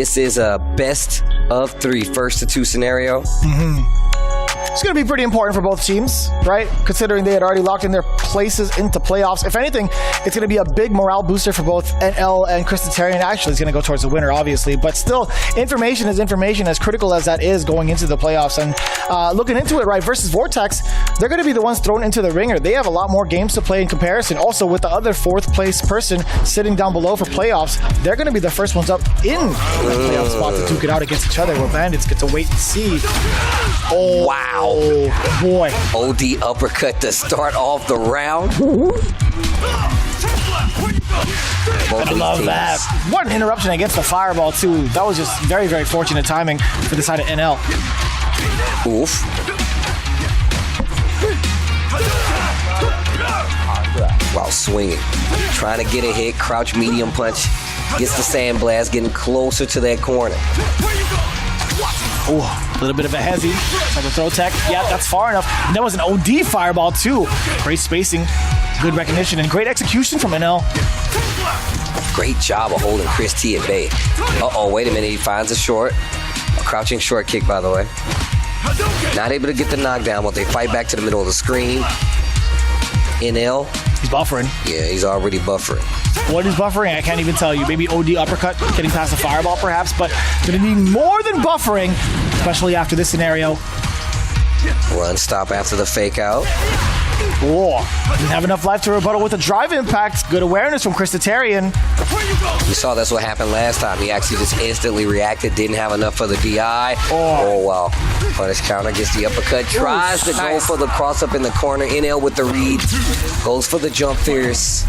this is a best of 3, first to 2 scenario. It's going to be pretty important for both teams, right? Considering they had already locked in their places into playoffs. If anything, it's going to be a big morale booster for both NL and Christitarian. Actually, it's going to go towards the winner, obviously. But still, information is information, as critical as that is going into the playoffs. And looking into it, right, Versus Vortex, they're going to be the ones thrown into the ringer. They have a lot more games to play in comparison. Also, with the other 4th place person sitting down below for playoffs, they're going to be the first ones up in the playoff spot to duke it out against each other, where Bandits get to wait and see. Oh, wow. Boy. OD uppercut to start off the round. I love that. What an interruption against the fireball, too. That was just very, very fortunate timing for the side of NL. Oof. While swinging. Trying to get a hit. Crouch medium punch. Gets the sandblast. Getting closer to that corner. Ooh, a little bit of a hezzy. Like a throw tech. Yeah, that's far enough. And that was an OD fireball, too. Great spacing, good recognition, and great execution from NL. Great job of holding Chris T at bay. Uh-oh, wait a minute. He finds a short. A crouching short kick, by the way. Not able to get the knockdown, but they fight back to the middle of the screen. NL. He's buffering. Yeah, he's already buffering. What is buffering? I can't even tell you. Maybe OD uppercut, getting past the fireball perhaps, but gonna need more than buffering, especially after this scenario. Run stop after the fake out. Oh, didn't have enough life to rebuttal with a drive impact. Good awareness from Christitarian. You saw that's what happened last time. He actually just instantly reacted, didn't have enough for the DI. Oh wow. Punish counter, gets the uppercut, tries to go for the cross up in the corner. NL with the read, goes for the jump fierce.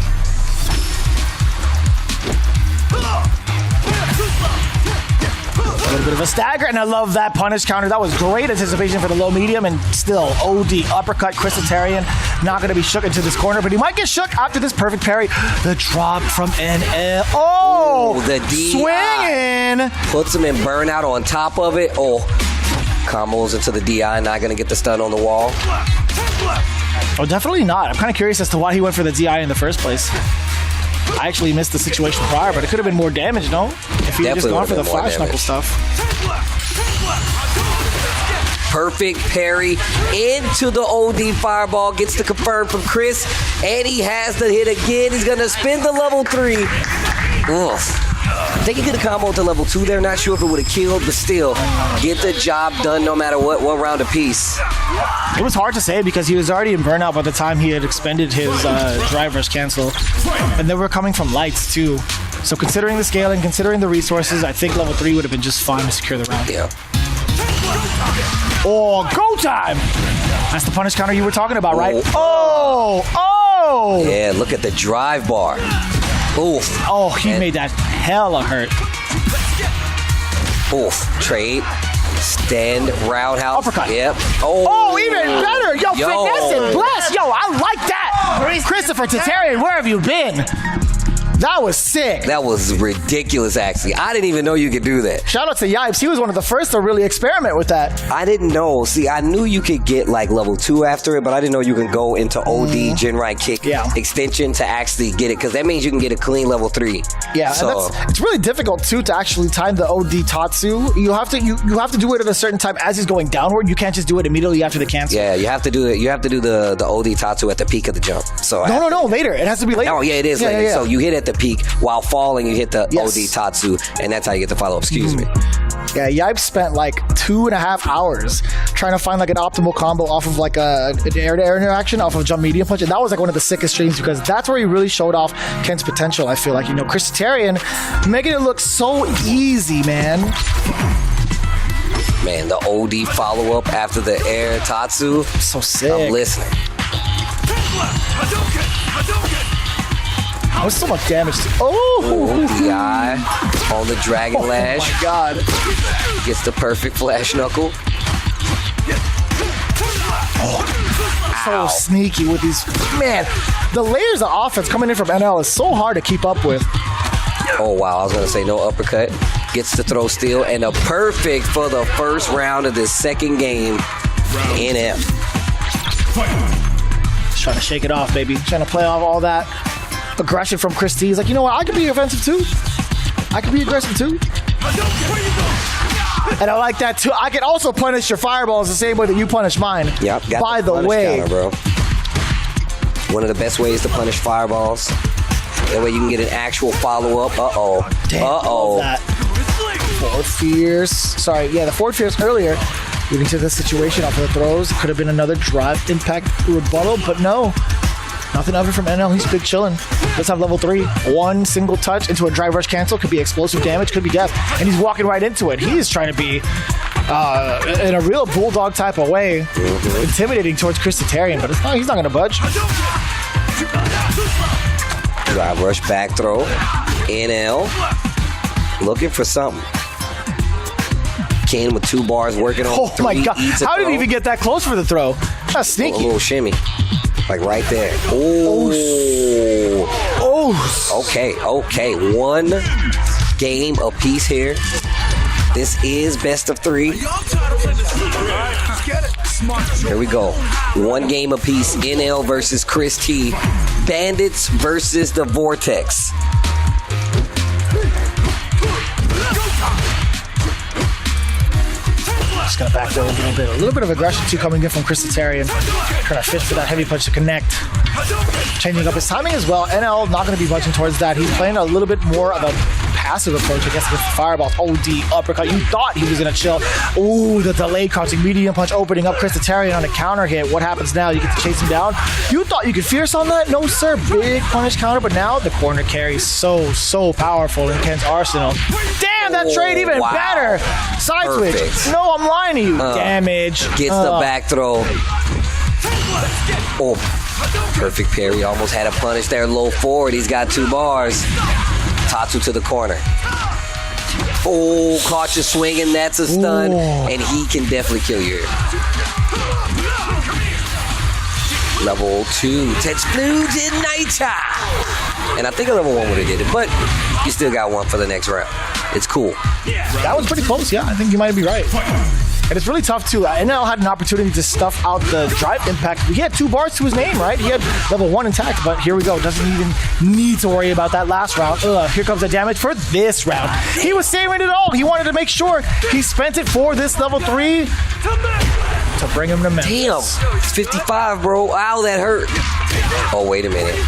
A little bit of a stagger, and I love that punish counter. That was great anticipation for the low medium, and still OD uppercut. Christitarian not going to be shook into this corner, but he might get shook after this perfect parry. The drop from NL. Oh, the DI swinging. Puts him in burnout on top of it. Oh, combos into the DI, not going to get the stun on the wall. Oh, definitely not. I'm kind of curious as to why he went for the DI in the first place. I actually missed the situation prior, but it could have been more damage, no? If he had just gone for the flash knuckle stuff. Perfect parry into the OD fireball. Gets the confirm from Chris, and he has the hit again. He's going to spin the level 3. Oof. I think he did a combo to level 2 there. Not sure if it would have killed, but still, get the job done no matter what round apiece. It was hard to say because he was already in burnout by the time he had expended his driver's cancel. And they were coming from lights too. So considering the scale and considering the resources, I think level 3 would have been just fine to secure the round. Yeah. Oh, go time! That's the punish counter you were talking about, right? Oh! Yeah, look at the drive bar. Oof. Oh, he made that hella hurt. Oof. Trade. Stand. Roundhouse. Uppercut. Yep. Oh, even better. Yo, finesse and bless. Yo, I like that. Christopher Tatarian, where have you been? That was sick. That was ridiculous, actually. I didn't even know you could do that. Shout out to Yipes. He was one of the first to really experiment with that. I didn't know. See, I knew you could get like level 2 after it, but I didn't know you can go into OD, Gen right kick extension to actually get it, because that means you can get a clean level 3. Yeah, so it's really difficult too to actually time the OD Tatsu. You have to do it at a certain time as he's going downward. You can't just do it immediately after the cancel. Yeah, you have to do it. You have to do the OD Tatsu at the peak of the jump. So no, later. It has to be later. Oh yeah, it is later. Yeah. So you hit at the peak while falling. You hit the OD Tatsu, and that's how you get the follow up. Excuse me. Yeah, Yipes spent like 2.5 hours trying to find like an optimal combo off of like an air-to-air interaction off of jump medium punch, and that was like one of the sickest streams because that's where he really showed off Ken's potential. I feel like, you know, Christitarian making it look so easy, man. Man, the OD follow-up after the air Tatsu. So sick. I'm listening. That was so much damage. DI on the Dragon Lash. Oh my god. Gets the perfect flash knuckle. So sneaky with these. Man, the layers of offense coming in from NL is so hard to keep up with. Oh wow, I was going to say no uppercut. Gets the throw steal and a perfect for the first round of this second game. NF. Just trying to shake it off, baby. Trying to play off all that aggression from Chris T. He's like, you know what? I could be offensive too. I could be aggressive too. And I like that too. I can also punish your fireballs the same way that you punish mine. Yep. Got By the way, counter, bro. One of the best ways to punish fireballs. That way you can get an actual follow-up. Uh-oh. Damn, Uh-oh. that. Forward Fierce. Sorry, yeah, the Forward Fierce earlier, leading to this situation off of the throws. Could have been another drive impact rebuttal, but no. Nothing of it from NL. He's big chilling. Let's have level 3. One single touch into a drive rush cancel. Could be explosive damage, could be death. And he's walking right into it. He is trying to be in a real bulldog type of way, intimidating towards Christitarian, but he's not going to budge. Drive rush back throw. NL. Looking for something. Ken with 2 bars working on 3. Oh my god. How did he even get that close for the throw? That's sneaky. A little shimmy. Like right there. Oh. Okay. 1 game apiece here. This is best of 3. Here we go. 1 game apiece. NL versus Chris T. Bandits versus the Vortex. Just gonna back there a little bit. A little bit of aggression too coming in from Christitarian. Trying to fish for that heavy punch to connect. Changing up his timing as well. NL not gonna be budging towards that. He's playing a little bit more of a passive approach, I guess, with the fireballs. OD uppercut. You thought he was gonna chill. Ooh, the delayed crouching medium punch opening up Christitarian on a counter hit. What happens now? You get to chase him down. You thought you could fierce on that? No, sir. Big punish counter, but now the corner carry is so powerful in Ken's arsenal. Damn, that trade even better. Side switch. No, I'm lying to you. Damage. Gets the back throw. Oh, perfect parry. Almost had a punish there. Low forward. He's got 2 bars. Tatsu to the corner. Oh, caught you swinging. That's a stun. And he can definitely kill you here. Level 2. Tetsupluginaita. And I think a level 1 would have did it, but you still got 1 for the next round. It's cool. That was pretty close, yeah. I think you might be right. And it's really tough, too. NL had an opportunity to stuff out the drive impact. He had 2 bars to his name, right? He had level 1 intact, but here we go. Doesn't even need to worry about that last round. Here comes the damage for this round. He was saving it all. He wanted to make sure he spent it for this level 3 to bring him to Memphis. Damn. It's 55, bro. Ow, that hurt. Oh, wait a minute.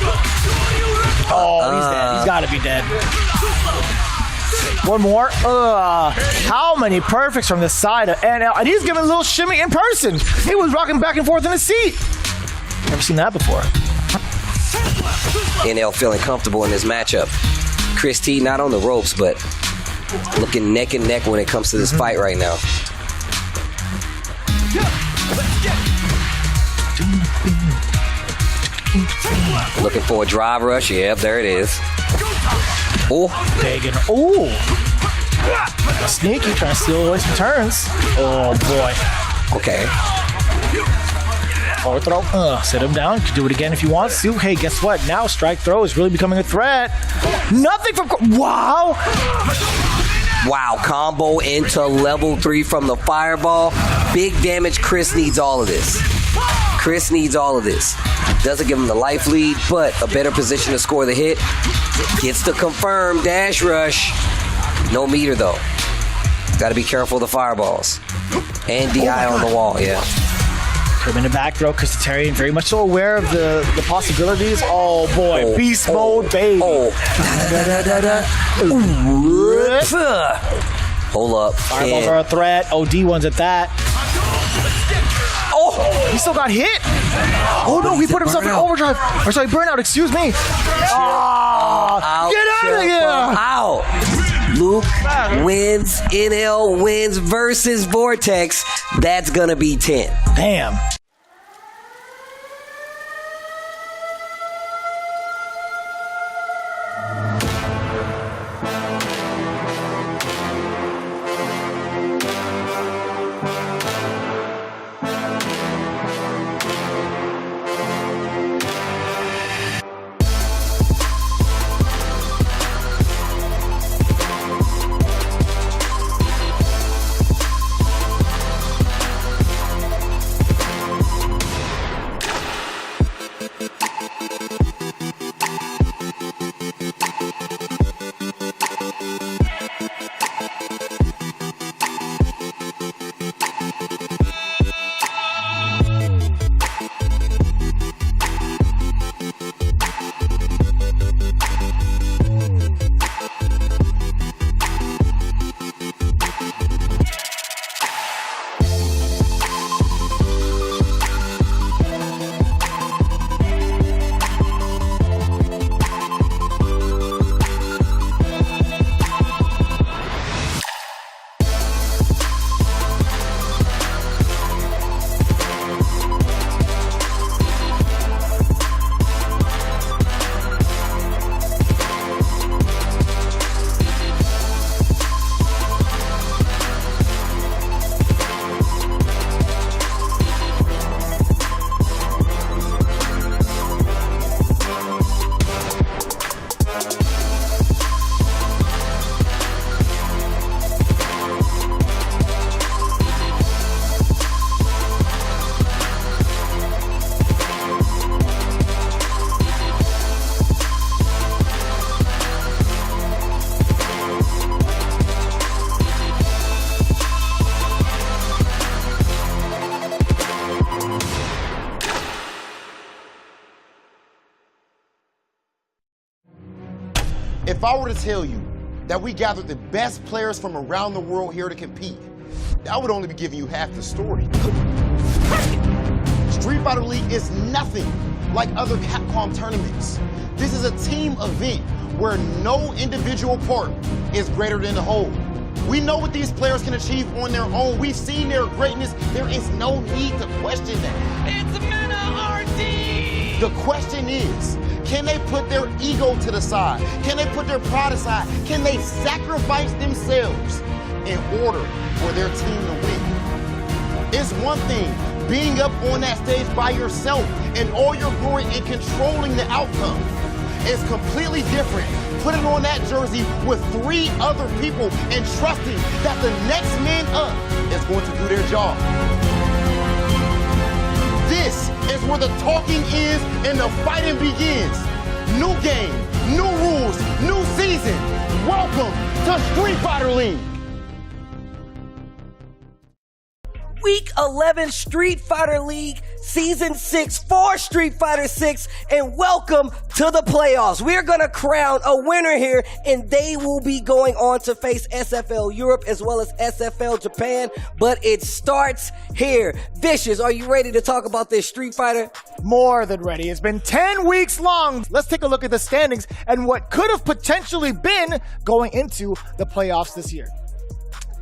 Oh, he's dead. He's got to be dead. One more. How many perfects from the side of NL? And he's giving a little shimmy in person. He was rocking back and forth in his seat. Never seen that before. NL feeling comfortable in this matchup. Chris T not on the ropes, but looking neck and neck when it comes to this fight right now. Looking for a drive rush. Yep, there it is. Oh, Pagan. Oh, sneaky, trying to steal away some turns. Oh boy. okay. Forward throw. Sit him down. Can do it again if he wants to. Hey, guess what? Now strike throw is really becoming a threat. Nothing from. Wow. Wow, combo into level 3 from the fireball. Big damage. Chris needs all of this. Chris needs all of this. Doesn't give him the life lead, but a better position to score the hit. Gets the confirmed dash rush. No meter, though. Got to be careful of the fireballs. And DI on the wall, yeah. Put him in the back throw. Christitarian very much so aware of the possibilities. Oh, boy. Beast mode, baby. Hold up. Fireballs are a threat. OD ones at that. Oh, he still got hit. Oh, no, he put himself in overdrive. Or sorry, burnout, excuse me. Oh, get out of here. Out. Luke wins. NL wins versus Vortex. That's going to be 10. Damn. If I were to tell you that we gathered the best players from around the world here to compete, I would only be giving you half the story. Street Fighter League is nothing like other Capcom tournaments. This is a team event where no individual part is greater than the whole. We know what these players can achieve on their own. We've seen their greatness. There is no need to question that. It's Mena Rd! The question is, can they put their ego to the side? Can they put their pride aside? Can they sacrifice themselves in order for their team to win? It's one thing being up on that stage by yourself and all your glory and controlling the outcome. It's completely different putting on that jersey with 3 other people and trusting that the next man up is going to do their job. This is where the talking ends and the fighting begins. New game, new rules, new season. Welcome to Street Fighter League. Week 11 Street Fighter League, Season 6 for Street Fighter 6, and welcome to the playoffs. We're going to crown a winner here, and they will be going on to face SFL Europe as well as SFL Japan, but it starts here. Vicious, are you ready to talk about this Street Fighter? More than ready. It's been 10 weeks long. Let's take a look at the standings and what could have potentially been going into the playoffs this year.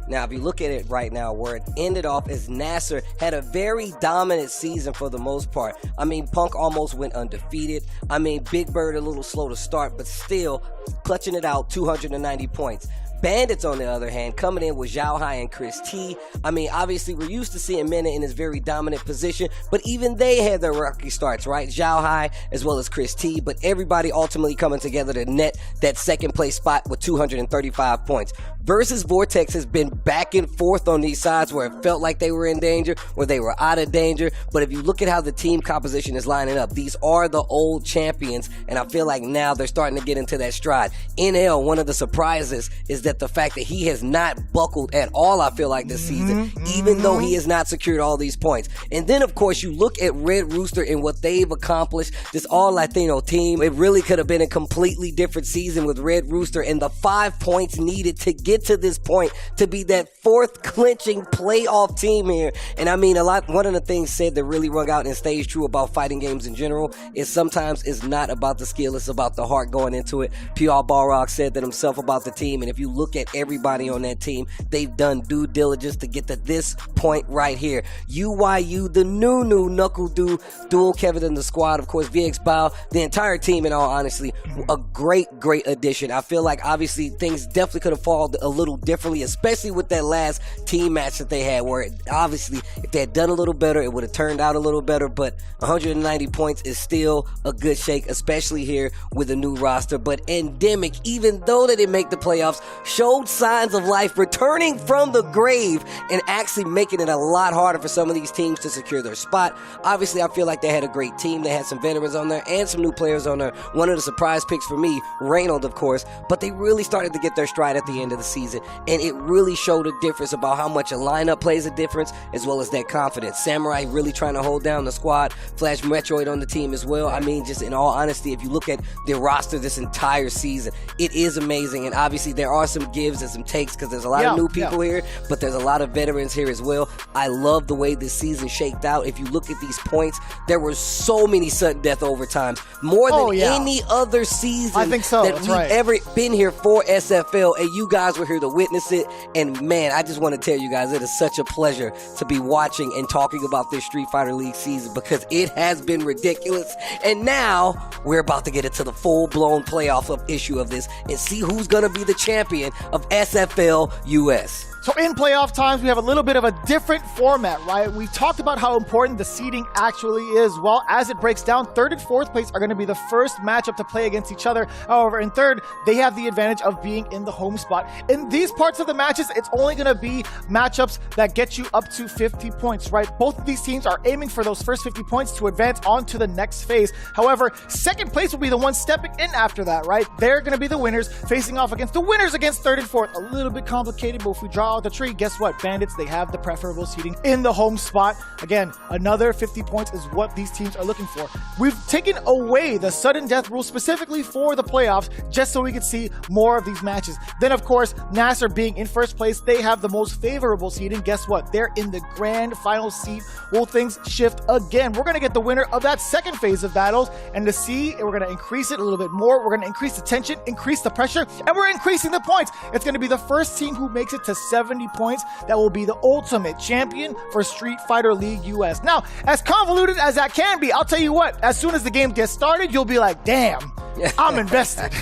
Now, if you look at it right now, where it ended off is Nasser had a very dominant season for the most part. I mean, Punk almost went undefeated. I mean, Big Bird a little slow to start, but still clutching it out, 290 points. Bandits, on the other hand, coming in with Shia High and Chris T. I mean, obviously, we're used to seeing Mena in his very dominant position, but even they had their rocky starts, right? Shia High as well as Chris T, but everybody ultimately coming together to net that second place spot with 235 points. Versus Vortex has been back and forth on these sides where it felt like they were in danger, where they were out of danger, but if you look at how the team composition is lining up, these are the old champions, and I feel like now they're starting to get into that stride. NL, one of the surprises is that the fact that he has not buckled at all, I feel like, this season, even though he has not secured all these points. And then, of course, you look at Red Rooster and what they've accomplished, this all-Latino team. It really could have been a completely different season with Red Rooster and the 5 points needed to get to this point to be that 4th clinching playoff team here. And I mean, one of the things said that really rung out and stays true about fighting games in general is sometimes it's not about the skill, it's about the heart going into it. PR Balrog said that himself about the team, and if you look at everybody on that team, they've done due diligence to get to this point right here. UYU, the new Knuckle Dual Kevin in the squad, of course, VX Bao, the entire team, in all honesty, a great addition. I feel like obviously things definitely could have fallen a little differently, especially with that last team match that they had, where obviously if they had done a little better, it would have turned out a little better, but 190 points is still a good shake, especially here with a new roster. But Endemic, even though they didn't make the playoffs, showed signs of life, returning from the grave and actually making it a lot harder for some of these teams to secure their spot. Obviously, I feel like they had a great team. They had some veterans on there and some new players on there. One of the surprise picks for me, Reynolds, of course, but they really started to get their stride at the end of the season, and it really showed a difference about how much a lineup plays a difference, as well as that confidence. Samurai really trying to hold down the squad. Flash Metroid on the team as well. I mean, just in all honesty, if you look at the roster this entire season, it is amazing, and obviously there are some gives and some takes because there's a lot of new people here, but there's a lot of veterans here as well. I love the way this season shaked out. If you look at these points, there were so many sudden death overtimes, more than any other season that we've ever been here for SFL, and you guys were here to witness it. And man, I just want to tell you guys, it is such a pleasure to be watching and talking about this Street Fighter League season because it has been ridiculous. And now we're about to get into the full-blown playoff issue of this and see who's going to be the champion of SFL US. So in playoff times, we have a little bit of a different format, right? We talked about how important the seeding actually is. Well, as it breaks down, 3rd and 4th place are going to be the first matchup to play against each other. However, in 3rd, they have the advantage of being in the home spot. In these parts of the matches, it's only going to be matchups that get you up to 50 points, right? Both of these teams are aiming for those first 50 points to advance on to the next phase. However, 2nd place will be the one stepping in after that, right? They're going to be the winners facing off against the winners against 3rd and 4th. A little bit complicated, but if we draw fall out the tree, guess what? Bandits, they have the preferable seating in the home spot. Again, another 50 points is what these teams are looking for. We've taken away the sudden death rule specifically for the playoffs, just so we could see more of these matches. Then, of course, Nasser being in first place, they have the most favorable seating. Guess what? They're in the grand final seat. Will things shift again? We're going to get the winner of that second phase of battles, and to see, we're going to increase it a little bit more. We're going to increase the tension, increase the pressure, and we're increasing the points. It's going to be the first team who makes it to 70 points that will be the ultimate champion for Street Fighter League US. Now, as convoluted as that can be, I'll tell you what, as soon as the game gets started, you'll be like, damn, I'm invested.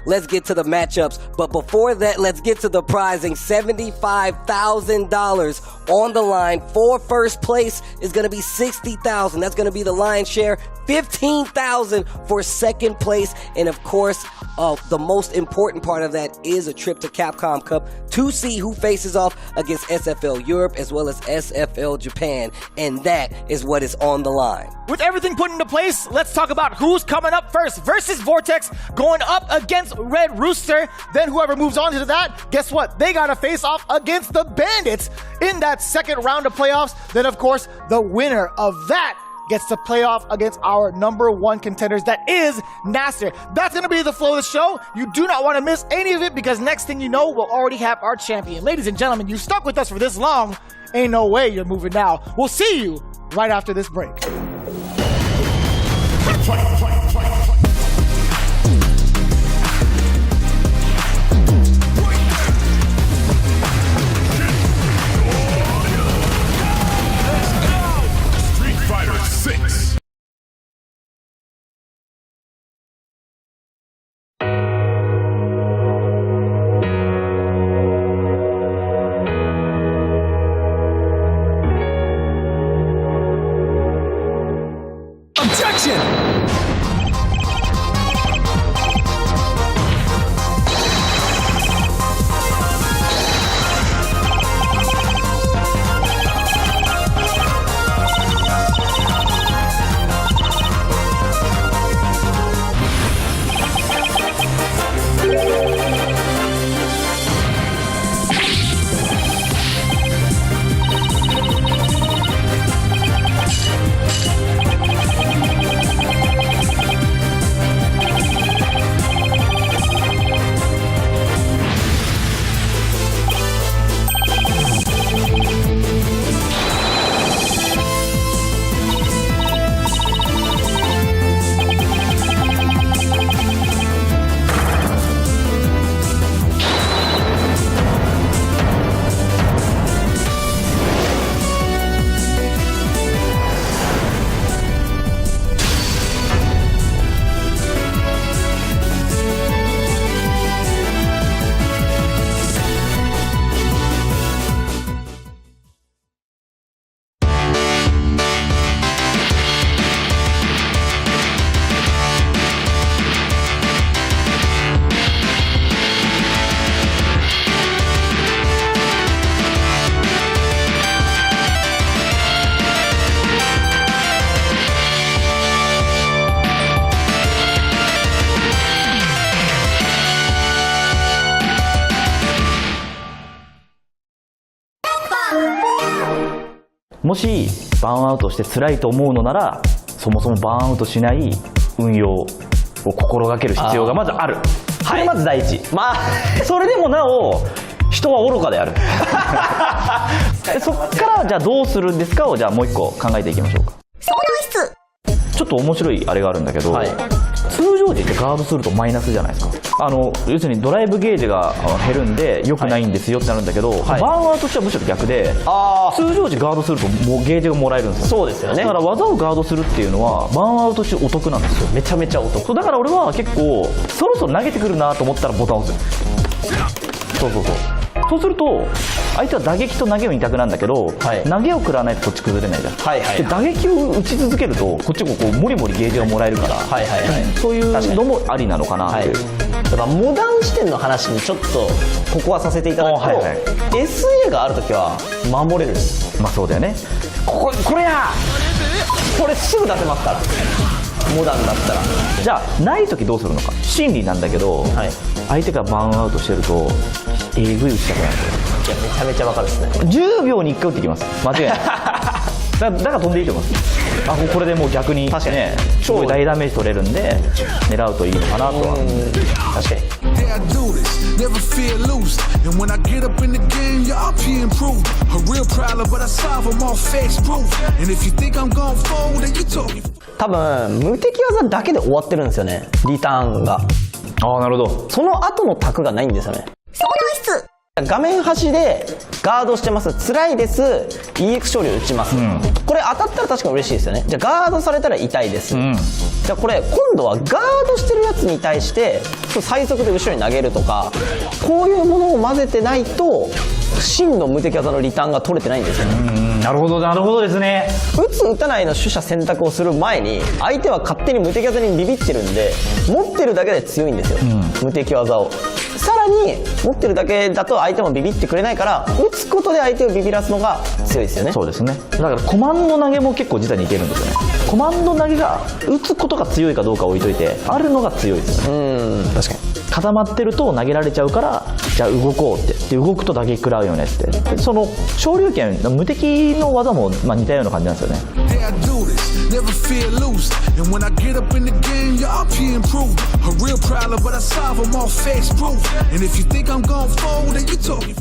Let's get to the matchups, but before that, let's get to the prizing. $75,000 on the line. For first place is going to be $60,000. That's going to be the lion's share. $15,000 for second place, and of course, the most important part of that is a trip to Capcom Cup to see who faces off against SFL Europe as well as SFL Japan, and that is what is on the line. With everything put into place, let's talk about who's coming up first. Versus Vortex going up against Red Rooster. Then whoever moves on to that, guess what? They got to face off against the Bandits in that second round of playoffs. Then, of course, the winner of that gets to play off against our number one contenders, that is Nasser. That's going to be the flow of the show. You do not want to miss any of it, because next thing you know, we'll already have our champion. Ladies and gentlemen, you stuck with us for this long. Ain't no way you're moving now. We'll see you right after this break. Objection!もしバーンアウトして辛いと思うのなら、そもそもバーンアウトしない運用を心がける必要がまずある。それまず第一。まあそれでもなお人は愚かである。でそっからじゃあどうするんですかをじゃあもう一個考えていきましょうか。ちょっと面白いあれがあるんだけど、通常時ってガードするとマイナスじゃないですか。要するにドライブゲージが減るんで良くないんですよってなるんだけど、バーンアウトしてはむしろ逆で、通常時ガードするともうゲージがもらえるんですよ。そうですよね。だから技をガードするっていうのはバーンアウト中お得なんですよ。めちゃめちゃお得。そうだから俺は結構そろそろ投げてくるなと思ったらボタンを押す。そうそうそう。そうすると相手は打撃と投げを2択なんだけど、投げを食らわないとこっち崩れないじゃん。で打撃を打ち続けるとこっちもこうモリモリゲージがもらえるから、そういうのもありなのかなっていう。だからモダン視点の話にちょっとここはさせていただくと、SA があるときは守れる。まあそうだよね。これやこれすぐ出せますから。モダンだったら。じゃあない時どうするのか。心理なんだけど、はい、相手がバーンアウトしてるとえぐい打ちたくなる。いやめちゃめちゃわかるですね。10秒に1回打ってきます。間違いない。だから飛んでいいと思います。これでもう逆に確かにね、すごい大ダメージ取れるんで狙うといいのかなとは。確かに。Yeah, I do this, never fear losing. And when I get up in the game, y'all be improved. A real problem, but I solve them all facts proof. And if you think I'm gon' fold, then you talking. 多分無敵技だけで終わってるんですよね、リターンが。ああ、なるほど。その後のタクがないんですよね。そうです。画面端でガードしてます、辛いです、 EX 勝利を打ちます、これ当たったら確かに嬉しいですよね。じゃあガードされたら痛いです、じゃあこれ今度はガードしてるやつに対して最速で後ろに投げるとか、こういうものを混ぜてないと真の無敵技のリターンが取れてないんですよね。なるほど、なるほどですね。打つ打たないの取捨選択をする前に相手は勝手に無敵技にビビってるんで、持ってるだけで強いんですよ、無敵技を。さらに持ってるだけだと相手もビビってくれないから、打つことで相手をビビらすのが強いですよね。そうですね。だからコマンド投げも結構実は似てるんですよね。コマンド投げが打つことが強いかどうか置いといて、あるのが強いですよね。確かに。固まってると投げられちゃうから、じゃあ動こうってで動くと打撃食らうよねって。でその昇竜拳無敵の技も似たような感じなんですよね。Yeah, I do this, never fear losing. And when I get up in the game, y'all be improved. A real problem, but I solve them all facts proof. And if you think I'm gon' fold, then you talking.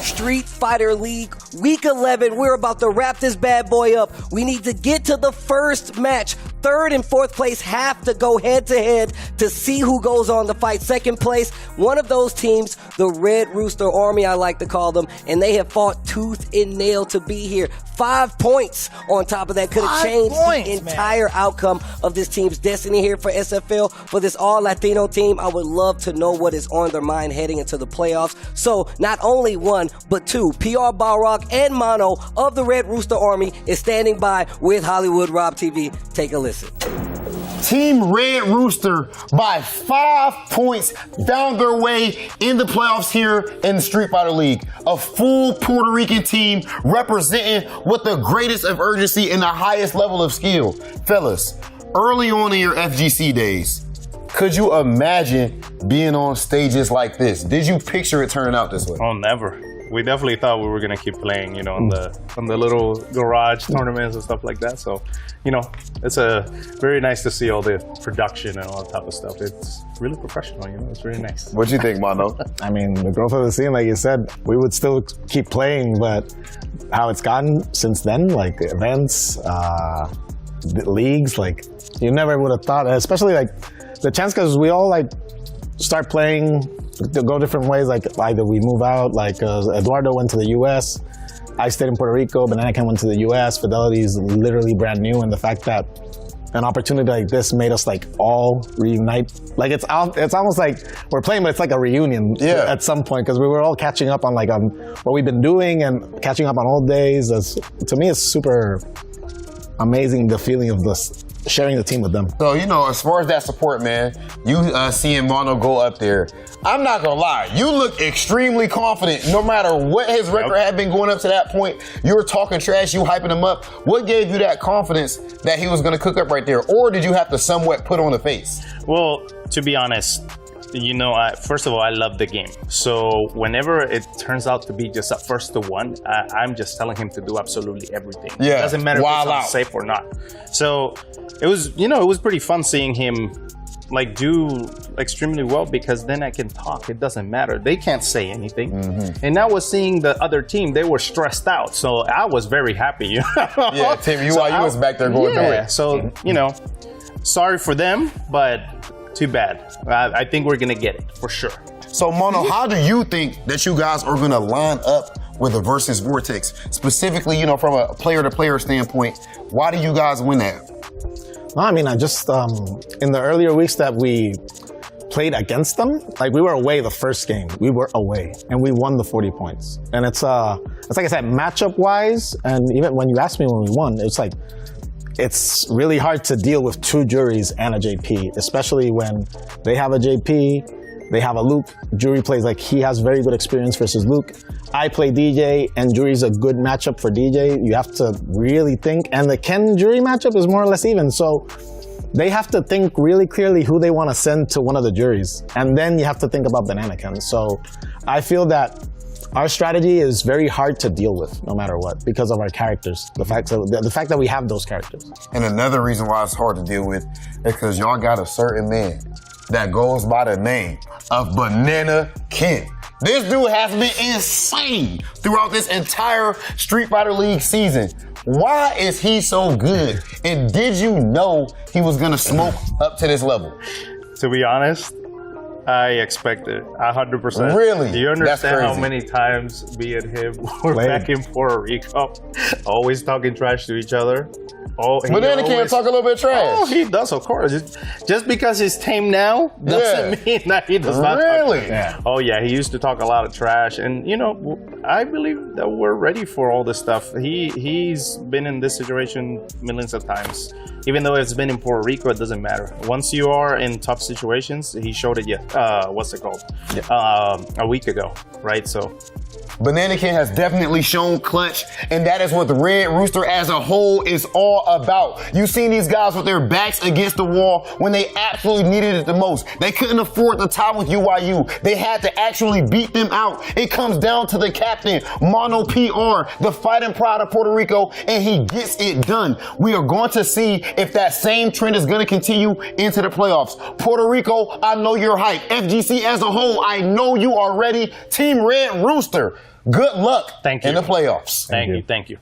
Street Fighter League Week 11. We're about to wrap this bad boy up. We need to get to the first match. Third and fourth place have to go head to head to see who goes on to fight second place. One of those teams, the Red Rooster Army, I like to call them, and they have fought tooth and nail to be here. 5 points on top of that could have changed the entire outcome of this team's destiny here for SFL. For this all-Latino team, I would love to know what is on their mind heading into the playoffs. So not only one, but two, PR Balrog and Mono of the Red Rooster Army is standing by with Hollywood RobTV. Take a listen. Team Red Rooster by 5 points found their way in the playoffs here in the Street Fighter League. A full Puerto Rican team representing with the greatest of urgency and the highest level of skill. Fellas, early on in your FGC days, could you imagine being on stages like this? Did you picture it turning out this way? Oh, never. We definitely thought we were gonna keep playing, on the little garage tournaments and stuff like that. So, it's very nice to see all the production and all that type of stuff. It's really professional, It's really nice. What do you think, Mono? I mean, the growth of the scene, like you said, we would still keep playing, but how it's gotten since then, like events, the leagues, like you never would have thought, especially like the chance, because we all like start playing to go different ways, like either we move out, like Eduardo went to the US, I stayed in Puerto Rico, Bananaken went to the US, Fidelity is literally brand new, and the fact that an opportunity like this made us like all reunite, like it's almost like we're playing, but it's like a reunion at some point, because we were all catching up on what we've been doing and catching up on old days. To me, it's super amazing, the feeling of this, sharing the team with them. So, as far as that support, man, you seeing Mono go up there, I'm not gonna lie, you look extremely confident no matter what his record had been going up to that point. You were talking trash, you hyping him up. What gave you that confidence that he was gonna cook up right there? Or did you have to somewhat put on the face? Well, to be honest, first of all, I love the game. So whenever it turns out to be just a 1-1, I'm just telling him to do absolutely everything. Yeah, it doesn't matter if it's safe or not. So it was pretty fun seeing him do extremely well, because then I can talk. It doesn't matter. They can't say anything. And now we're seeing the other team, they were stressed out. So I was very happy. Yeah, Tim, you was back there going through it. So, sorry for them, but too bad. I think we're gonna get it for sure. So Mono, how do you think that you guys are gonna line up with a Versus Vortex? Specifically, from a player-to-player standpoint, why do you guys win that? I mean, I just, in the earlier weeks that we played against them, like we were away the first game. We were away, and we won the 40 points. And it's like I said, matchup-wise, and even when you asked me when we won, it's really hard to deal with 2 juries and a JP, especially when they have a JP They have a Luke. Jury plays like he has very good experience versus Luke. I play DJ, and Jury's a good matchup for DJ. You have to really think. And the Ken Jury matchup is more or less even. So they have to think really clearly who they want to send to one of the juries. And then you have to think about Bananaken. So I feel that our strategy is very hard to deal with no matter what because of our characters. The fact that we have those characters. And another reason why it's hard to deal with is because y'all got a certain man that goes by the name of Bananaken. This dude has been insane throughout this entire Street Fighter League season. Why is he so good? And did you know he was gonna smoke up to this level? To be honest, I expected 100%. Really? Do you understand That's how crazy. many times me and him were back in Puerto Rico, always talking trash to each other? Bananaken talk a little bit trash. Oh, he does, of course. Just because he's tame now doesn't mean that he does not. Really? Talk. Oh yeah, he used to talk a lot of trash, and you know, I believe that we're ready for all this stuff. He's been in this situation millions of times. Even though it's been in Puerto Rico, it doesn't matter. Once you are in tough situations, he showed it. What's it called? A week ago, right? So. Bananaken has definitely shown clutch, and that is what the Red Rooster as a whole is all about. You've seen these guys with their backs against the wall when they absolutely needed it the most. They couldn't afford the time with UYU. They had to actually beat them out. It comes down to the captain, Mono PR, the fighting pride of Puerto Rico, and he gets it done. We are going to see if that same trend is going to continue into the playoffs. Puerto Rico, I know you're hyped. FGC as a whole, I know you are ready. Team Red Rooster, good luck in the playoffs. Thank you.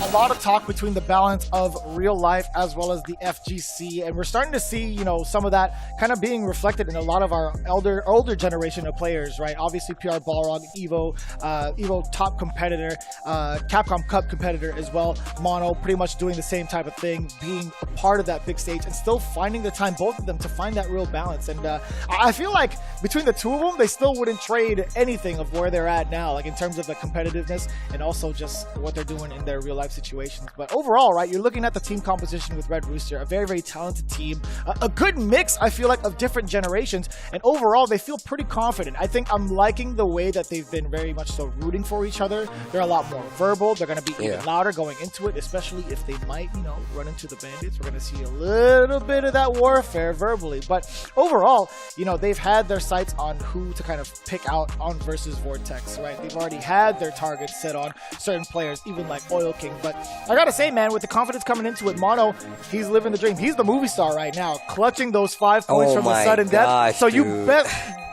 A lot of talk between the balance of real life as well as the FGC, and we're starting to see, you know, some of that kind of being reflected in a lot of our older generation of players, right? Obviously, PR Balrog, Evo top competitor, Capcom Cup competitor as well. Mono pretty much doing the same type of thing, being a part of that big stage and still finding the time, both of them, to find that real balance. And I feel like between the two of them, they still wouldn't trade anything of where they're at now, like in terms of the competitiveness and also just what they're doing in their real life situations. But overall, right, you're looking at the team composition with Red Rooster, a very, very talented team, a good mix, I feel like, of different generations, and overall they feel pretty confident. I think I'm liking the way that they've been very much so rooting for each other. They're a lot more verbal. They're going to be even louder going into it, especially if they might, you know, run into the Bandits. We're going to see a little bit of that warfare verbally, but overall, you know, they've had their sights on who to kind of pick out on Versus Vortex, right? They've already had their targets set on certain players, even like Oil King. But I gotta say, man, with the confidence coming into it, Mono, he's living the dream. He's the movie star right now, clutching those 5 points from the sudden death. So you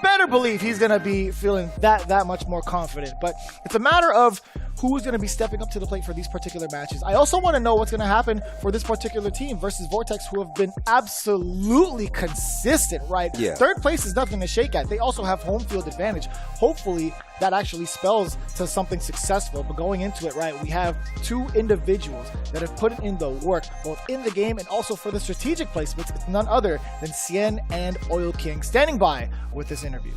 better believe he's gonna be feeling that much more confident. But it's a matter of who's going to be stepping up to the plate for these particular matches. I also want to know what's going to happen for this particular team Versus Vortex, who have been absolutely consistent, right? Yeah. Third place is nothing to shake at. They also have home field advantage. Hopefully, that actually spells to something successful. But going into it, right, we have two individuals that have put in the work, both in the game and also for the strategic placements. It's none other than Xian and Oil King standing by with this interview.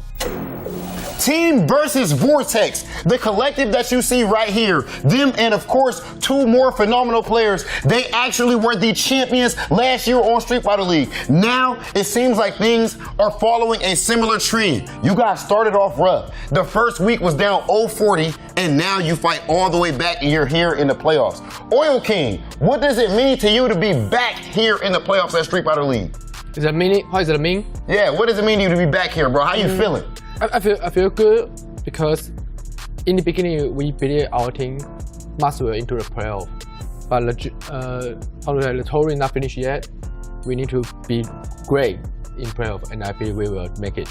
Team Versus Vortex, the collective that you see right here, them and of course 2 more phenomenal players. They actually were the champions last year on Street Fighter League. Now it seems like things are following a similar trend. You guys started off rough. The first week was down 0-40, and now you fight all the way back and you're here in the playoffs. Oil King, what does it mean to you to be back here in the playoffs at Street Fighter League? Is that meaning? How does it mean? Yeah, what does it mean to you to be back here, bro? How you feeling? I feel good because in the beginning we believe our team must will into the playoff, but the tournament not finished yet. We need to be great in playoff, and I believe we will make it.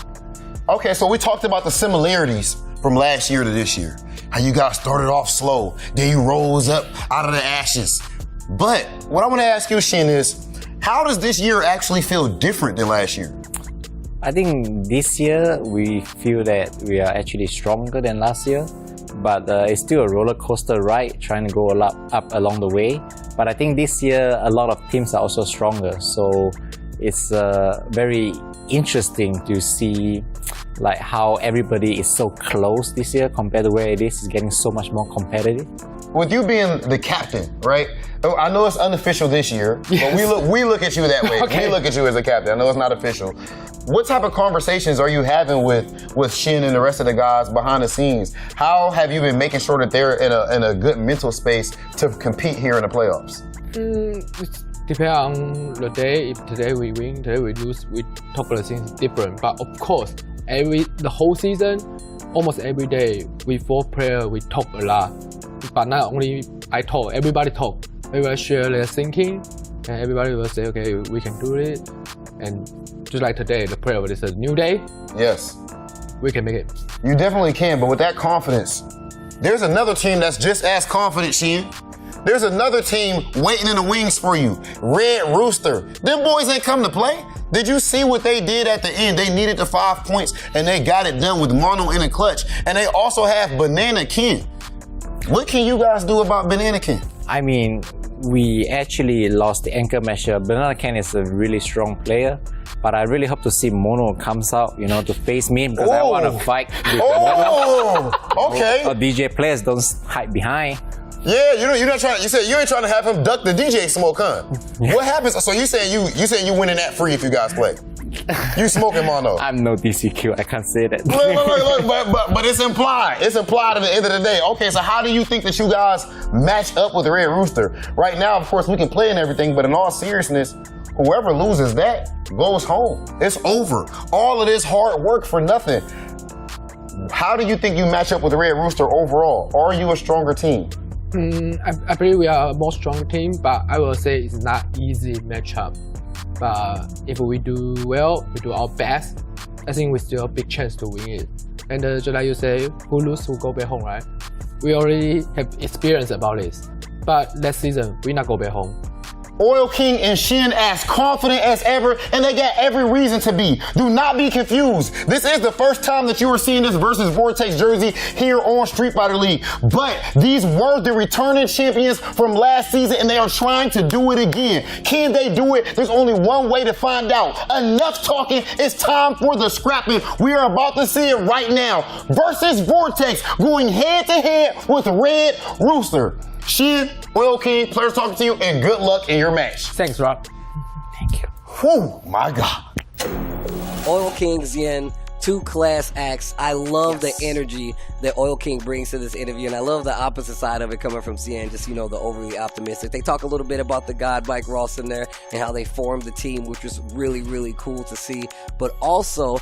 Okay, so we talked about the similarities from last year to this year. How you guys started off slow, then you rose up out of the ashes. But what I want to ask you, Xian, is how does this year actually feel different than last year? I think this year we feel that we are actually stronger than last year, but it's still a roller coaster ride, trying to go a lot up along the way. But I think this year a lot of teams are also stronger, so it's very interesting to see like how everybody is so close this year compared to where it is. It's getting so much more competitive. With you being the captain, right? I know it's unofficial this year, but we look at you that way. Okay. We look at you as a captain. I know it's not official. What type of conversations are you having with Xian and the rest of the guys behind the scenes? How have you been making sure that they're in a good mental space to compete here in the playoffs? It depends on the day. If today we win, today we lose, we talk about things different. But of course, the whole season, almost every day, we 4 players, we talk a lot. But not only I talk, everybody talk. Everybody share their thinking, and everybody will say, okay, we can do it. And just like today, the prayer, it's a new day. Yes. We can make it. You definitely can, but with that confidence, there's another team that's just as confident, Xian. There's another team waiting in the wings for you. Red Rooster. Them boys ain't come to play. Did you see what they did at the end? They needed the 5 points, and they got it done with mono in a clutch. And they also have Bananaken. What can you guys do about Bananaken? I mean, we actually lost the anchor measure. Bananaken is a really strong player, but I really hope to see Mono comes out, to face me because I want to fight with Mono. Okay. Or DJ players don't hide behind. Yeah, you're not trying. You said you ain't trying to have him duck the DJ smoke, huh? What happens? So you saying you winning that free if you guys play? You smoking Mono? I'm no DCQ. I can't say that. Look, but it's implied. It's implied at the end of the day. Okay, so how do you think that you guys match up with the Red Rooster? Right now, of course, we can play and everything, but in all seriousness, whoever loses that goes home. It's over. All of this hard work for nothing. How do you think you match up with the Red Rooster overall? Are you a stronger team? I believe we are a more strong team, but I will say it's not easy matchup. But if we do well, we do our best, I think we still have a big chance to win it. And just like you say, who lose, who go back home, right? We already have experience about this. But next season, we not go back home. Oil King and Xian as confident as ever, and they got every reason to be. Do not be confused. This is the first time that you are seeing this Versus Vortex jersey here on Street Fighter League. But these were the returning champions from last season, and they are trying to do it again. Can they do it? There's only one way to find out. Enough talking. It's time for the scrapping. We are about to see it right now. Versus Vortex going head-to-head with Red Rooster. Xian, Oil King, players talking to you, and good luck in your match. Thanks, Rob. Thank you. Whew, my God. Oil King, Xian, 2 class acts. I love the energy that Oil King brings to this interview, and I love the opposite side of it coming from Xian, just, the overly optimistic. They talk a little bit about the God Bike Ross in there and how they formed the team, which was really, really cool to see. But also,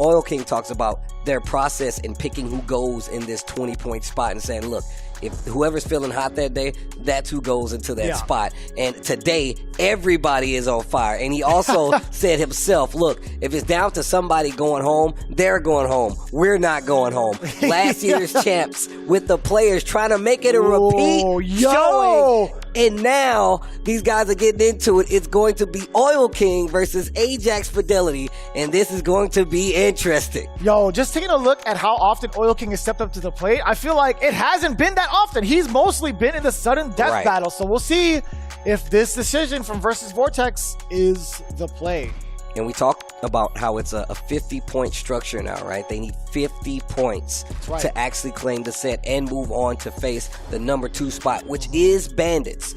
Oil King talks about their process in picking who goes in this 20-point spot and saying, look, if whoever's feeling hot that day, that's who goes into that spot. And today, everybody is on fire. And he also said himself, look, if it's down to somebody going home, they're going home. We're not going home. Last year's champs with the players trying to make it a repeat showing. And now, these guys are getting into it. It's going to be Oil King versus Ajax Fidelity, and this is going to be interesting. Yo, just taking a look at how often Oil King has stepped up to the plate, I feel like it hasn't been that often. He's mostly been in the sudden death battle, so we'll see if this decision from Versus Vortex is the play. And we talked about how it's a 50-point structure now, right? They need 50 points to actually claim the set and move on to face the number 2 spot, which is Bandits.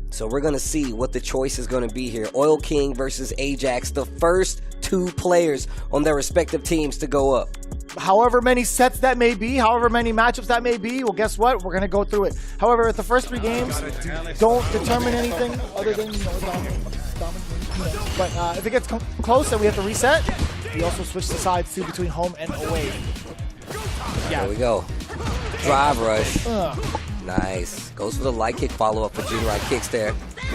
So we're going to see what the choice is going to be here. Oil King versus Ajax, the first 2 players on their respective teams to go up. However many sets that may be, however many matchups that may be, well, guess what? We're going to go through it. However, at the first 3 games, don't determine anything other than, but if it gets close and we have to reset, we also switch the sides too between home and away. There we go. Drive rush. Nice. Goes for the light kick follow-up for junior right kicks there.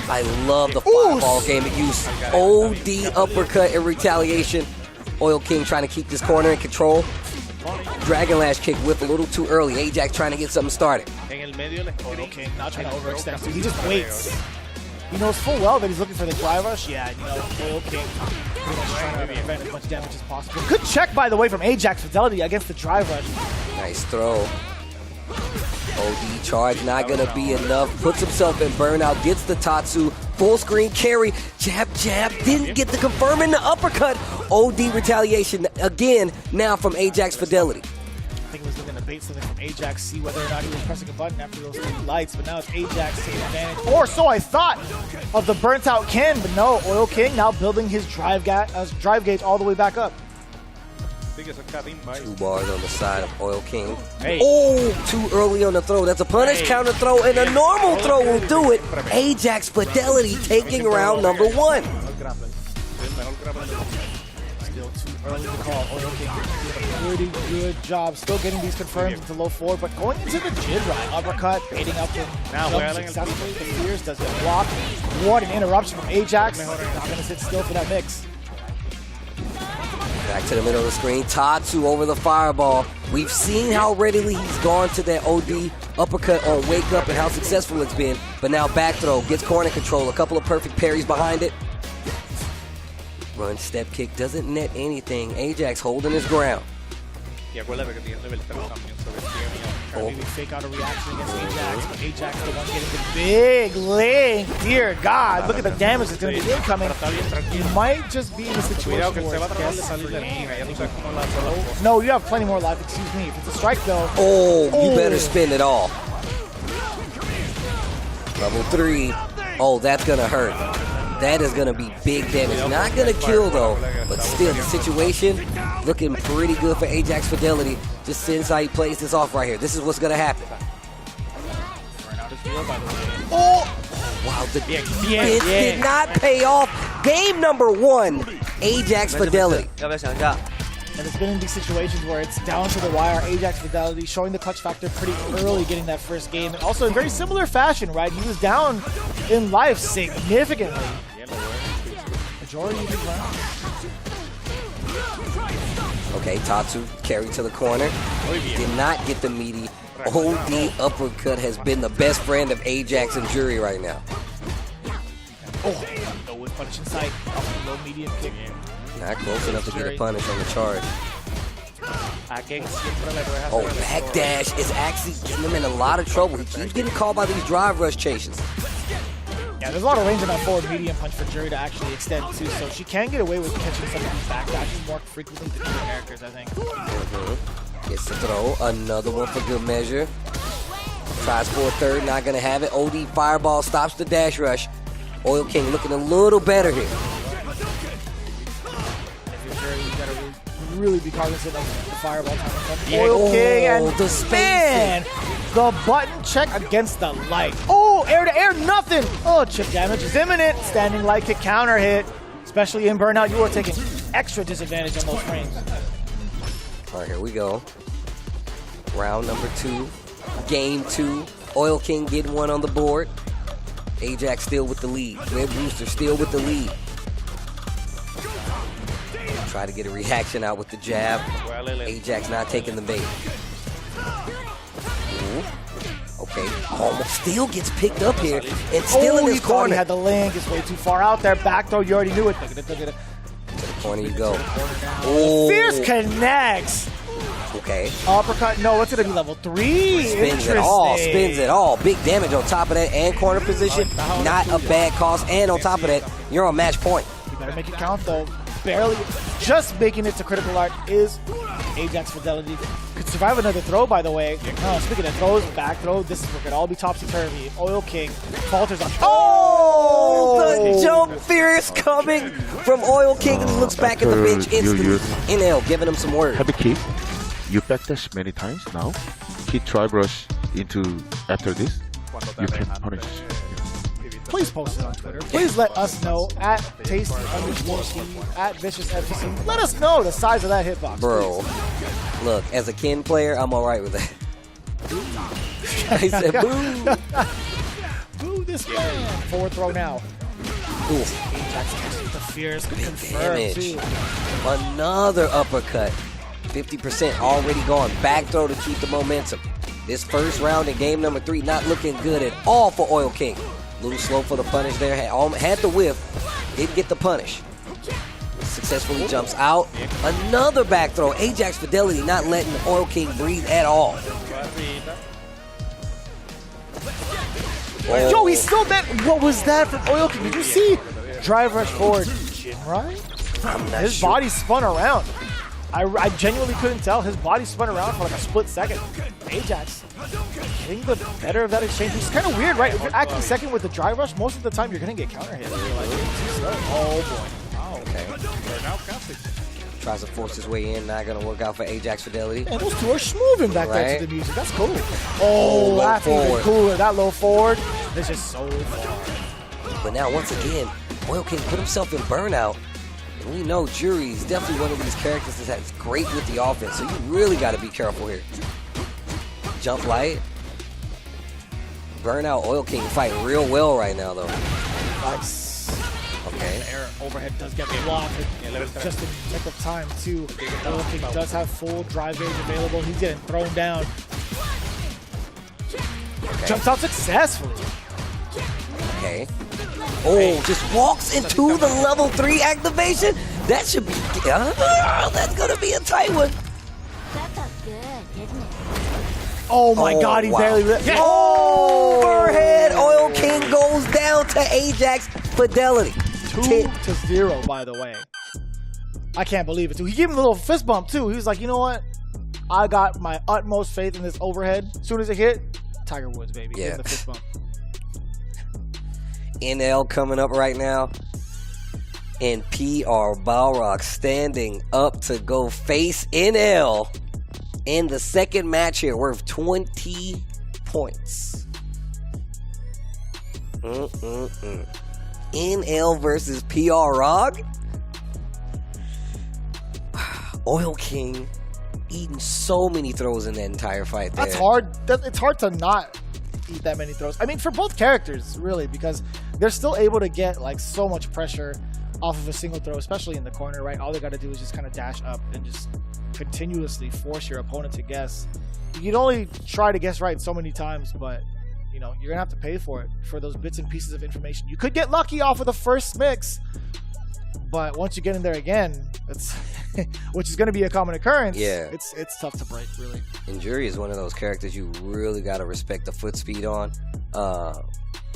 I love the fireball game of use. OD uppercut in retaliation. Oil King trying to keep this corner in control. Dragon Lash kick whip a little too early. Ajax trying to get something started. Oil King not trying to overextend, so he just waits. He knows full well that he's looking for the drive rush. Yeah, Oil King pretty much trying to prevent as much damage as possible. Good check, by the way, from Ajax Fidelity against the drive rush. Nice throw. OD charge not going to be enough. Puts himself in burnout, gets the Tatsu, Full screen carry. Jab, jab. Didn't get the confirming the uppercut. OD retaliation again now from Ajax Fidelity. I think he was looking to bait something from Ajax, see whether or not he was pressing a button after those 3 lights, but now it's Ajax taking advantage. Or so I thought of the burnt out Ken, but no, Oil King now building his drive gauge all the way back up. 2 bars on the side of Oil King. Hey. Oh, too early on the throw. That's a punish counter throw, and a normal throw will do it. Ajax Fidelity taking round number 1. Still too early to call. Oil King doing a pretty good job. Still getting these confirmed into low forward, but going into the Jid ride. Uppercut, baiting up the jump successfully. The Fierce does get blocked. What an interruption from Ajax. Not going to sit still for that mix. Back to the middle of the screen. Tatsu over the fireball. We've seen how readily he's gone to that OD uppercut on Wake Up and how successful it's been. But now back throw, gets corner control. A couple of perfect parries behind it. Run step kick doesn't net anything. Ajax holding his ground. Maybe fake out a reaction against Ajax, but Ajax the one getting the big link. Dear God, look at the damage that's going to be incoming. You might just be in a situation where no, you have plenty more life, excuse me. If it's a strike though. Oh, you better spend it all. Level 3. Oh, that's going to hurt. That is going to be big damage. Not going to kill, though, but still, the situation looking pretty good for Ajax Fidelity. Just since how he plays this off right here. This is what's going to happen. Oh! Wow, the defense did not pay off. Game number 1, Ajax Fidelity. And it's been in these situations where it's down to the wire. Ajax Fidelity showing the clutch factor pretty early, getting that first game. And also in very similar fashion, right? He was down in life significantly. Majority of the round. Okay, Tatsu carried to the corner. Did not get the meaty. OD uppercut has been the best friend of Ajax and Jury right now. Oh, no with punish in sight. Low medium kick. Not close enough to get a punish on the charge. Oh, backdash is actually getting him in a lot of trouble. He keeps getting caught by these drive rush chases. Yeah, there's a lot of range in that forward medium punch for Jury to actually extend too, so she can get away with catching some of these backdashes more frequently than other characters, I think. Gets the throw. Another one for good measure. Tries for a third, not going to have it. OD fireball stops the dash rush. Oil King looking a little better here. Really be cognizant of the fireball time. Oil King and the spin. The button check against the light. Oh, air to air, nothing. Oh, chip damage is imminent. Standing light kick counter hit. Especially in burnout, you are taking extra disadvantage on those frames. All right, here we go. Round number 2, game 2. Oil King getting one on the board. Ajax still with the lead. Red Rooster still with the lead. Try to get a reaction out with the jab. Ajax not taking the bait. Ooh. Okay, almost still gets picked up here and still in his corner. He had the link. It's way too far out there. Back throw, you already knew it. To the corner you go. Oh. Fierce connects. Okay. Uppercut. No, what's it going to be, level 3? Spins it all. Spins it all. Big damage on top of that and corner position. Not a bad cost. And on top of that, you're on match point. You better make it count, though. Barely just making it to critical art is Ajax Fidelity. Could survive another throw, by the way. Oh, speaking of throws, back throw, this is where it could all be topsy-turvy. Oil King falters on. Oh! The jump fierce coming from Oil King, and he looks back at the bench instantly. NL giving him some words. Heavy kick. You backdash many times now. Hit drive rush into after this. You can punish. Please post it on Twitter. Please let us know at Tasty_Steve, at Vicious FC. Let us know the size of that hitbox. Bro, look, as a Ken player, I'm alright with that. I said boo. Boo this man. Forward throw now. Ooh. Ajax catches the fierce. Big damage. Another uppercut. 50% already gone. Back throw to keep the momentum. This first round in game number 3 not looking good at all for Oil King. A little slow for the punish there. Had the whiff. Didn't get the punish. Successfully jumps out. Another back throw. Ajax Fidelity not letting Oil King breathe at all. Oh. Yo, he's still dead. What was that from Oil King? Did you see? Drive rush forward, right? His body spun around. I genuinely couldn't tell. His body spun around for like a split second. Ajax getting the better of that exchange. It's kind of weird, right? If you're acting second with the drive rush, most of the time you're going to get counter hit. Oh boy. Oh, okay. Tries to force his way in. Not going to work out for Ajax Fidelity. And those two are schmoving back there to the music. That's cool. Oh, that's even cooler. That low forward is just so far. But now, once again, Oil King put himself in burnout. And we know Jury is definitely one of these characters that's great with the offense. So you really got to be careful here. Jump light. Burnout Oil King fighting real well right now, though. Nice. Okay. The air overhead does get blocked. Just in the nick of time, too. Oil King does have full drive range available. He's getting thrown down. Okay. Jumps out successfully. Okay. Oh, just walks into the level 3 activation. That should be. That's going to be a tight one. That felt good, didn't it? Oh my God, he barely. Yes. Overhead Oil King goes down to Ajax Fidelity. 2-0, by the way. I can't believe it, too. He gave him a little fist bump, too. He was like, you know what? I got my utmost faith in this overhead. As soon as it hit, Tiger Woods, baby. Give him the fist bump. NL coming up right now. And PR Balrog standing up to go face NL in the second match here, worth 20 points. NL versus PR Rog. Oil King eating so many throws in that entire fight there. That's hard. It's hard to not eat that many throws. I mean, for both characters, really, because they're still able to get like so much pressure off of a single throw, especially in the corner, right? All they got to do is just kind of dash up and just continuously force your opponent to guess. You can only try to guess right so many times, but you know, you're gonna have to pay for it, for those bits and pieces of information. You could get lucky off of the first mix, but once you get in there again, it's which is going to be a common occurrence. Yeah, it's tough to break, really. And Jury is one of those characters you really got to respect the foot speed on.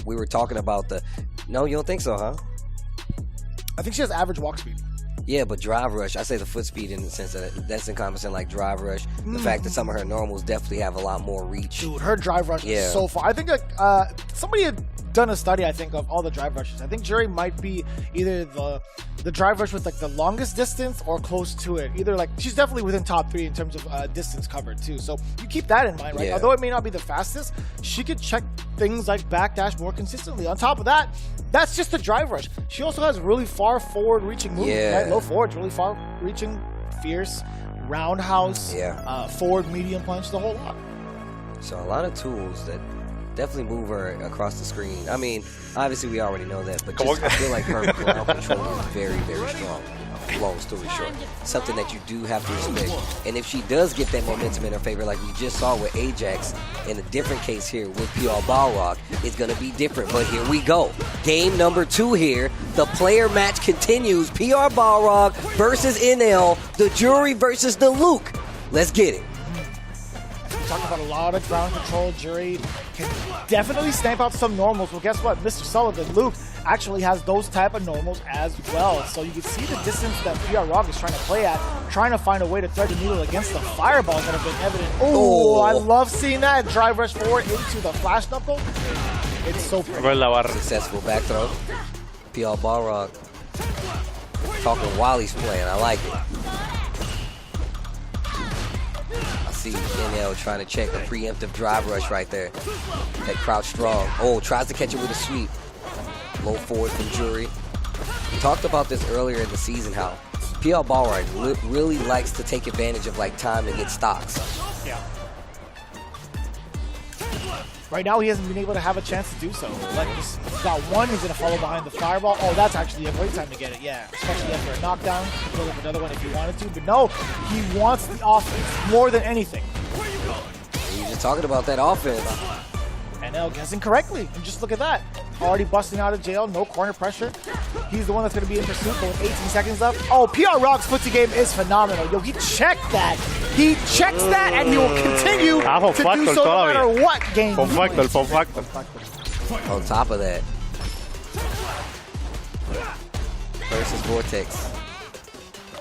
We were talking about the. No, you don't think so, huh? I think she has average walk speed. Yeah, but drive rush, I say the foot speed in the sense that that's encompassing like drive rush. The fact that some of her normals definitely have a lot more reach. Dude, her drive rush is so far. I think somebody had done a study, I think, of all the drive rushes. I think Jury might be either the drive rush with like the longest distance or close to it. Either like she's definitely within top 3 in terms of distance covered too. So you keep that in mind, right? Yeah. Although it may not be the fastest, she could check things like backdash more consistently. On top of that, that's just the drive rush. She also has really far forward reaching movement, right? Low forwards, really far reaching, fierce, roundhouse, forward medium punch, the whole lot. So a lot of tools that definitely move her across the screen. I mean, obviously we already know that, but just, I feel like her ground control is very, very strong. Long story short, something that you do have to respect. And if she does get that momentum in her favor, like we just saw with Ajax, in a different case here with PR Balrog, it's going to be different. But here we go. Game number 2 here. The player match continues. PR Balrog versus NL. The Jury versus the Luke. Let's get it. We talked about a lot of ground control. Jury can definitely stamp out some normals. Well, guess what? Mr. Sullivan, Luke, actually has those type of normals as well. So you can see the distance that PR Rog is trying to play at, trying to find a way to thread the needle against the fireballs that have been evident. Oh, I love seeing that. Drive rush forward into the flash knuckle. It's so pretty. Successful back throw. PR Balrog talking while he's playing. I like it. I see NL trying to check the preemptive drive rush right there. That crouch strong. Oh, tries to catch it with a sweep. Low forward from Jury. We talked about this earlier in the season, how PR Balrog really likes to take advantage of like time to get stocks. Yeah. Right now, he hasn't been able to have a chance to do so. Like, he's got one, he's going to follow behind the fireball. Oh, that's actually a great time to get it, yeah. Especially after a knockdown. He could have another one if he wanted to. But no, he wants the offense more than anything. You're just talking about that offense. NL guessing correctly. And just look at that. Already busting out of jail, no corner pressure. He's the one that's going to be in pursuit, but with 18 seconds left. Oh, PR Rog's footsie game is phenomenal. Yo, he checked that. He checks that, and he will continue to do so no matter what game. On top of that, Versus Vortex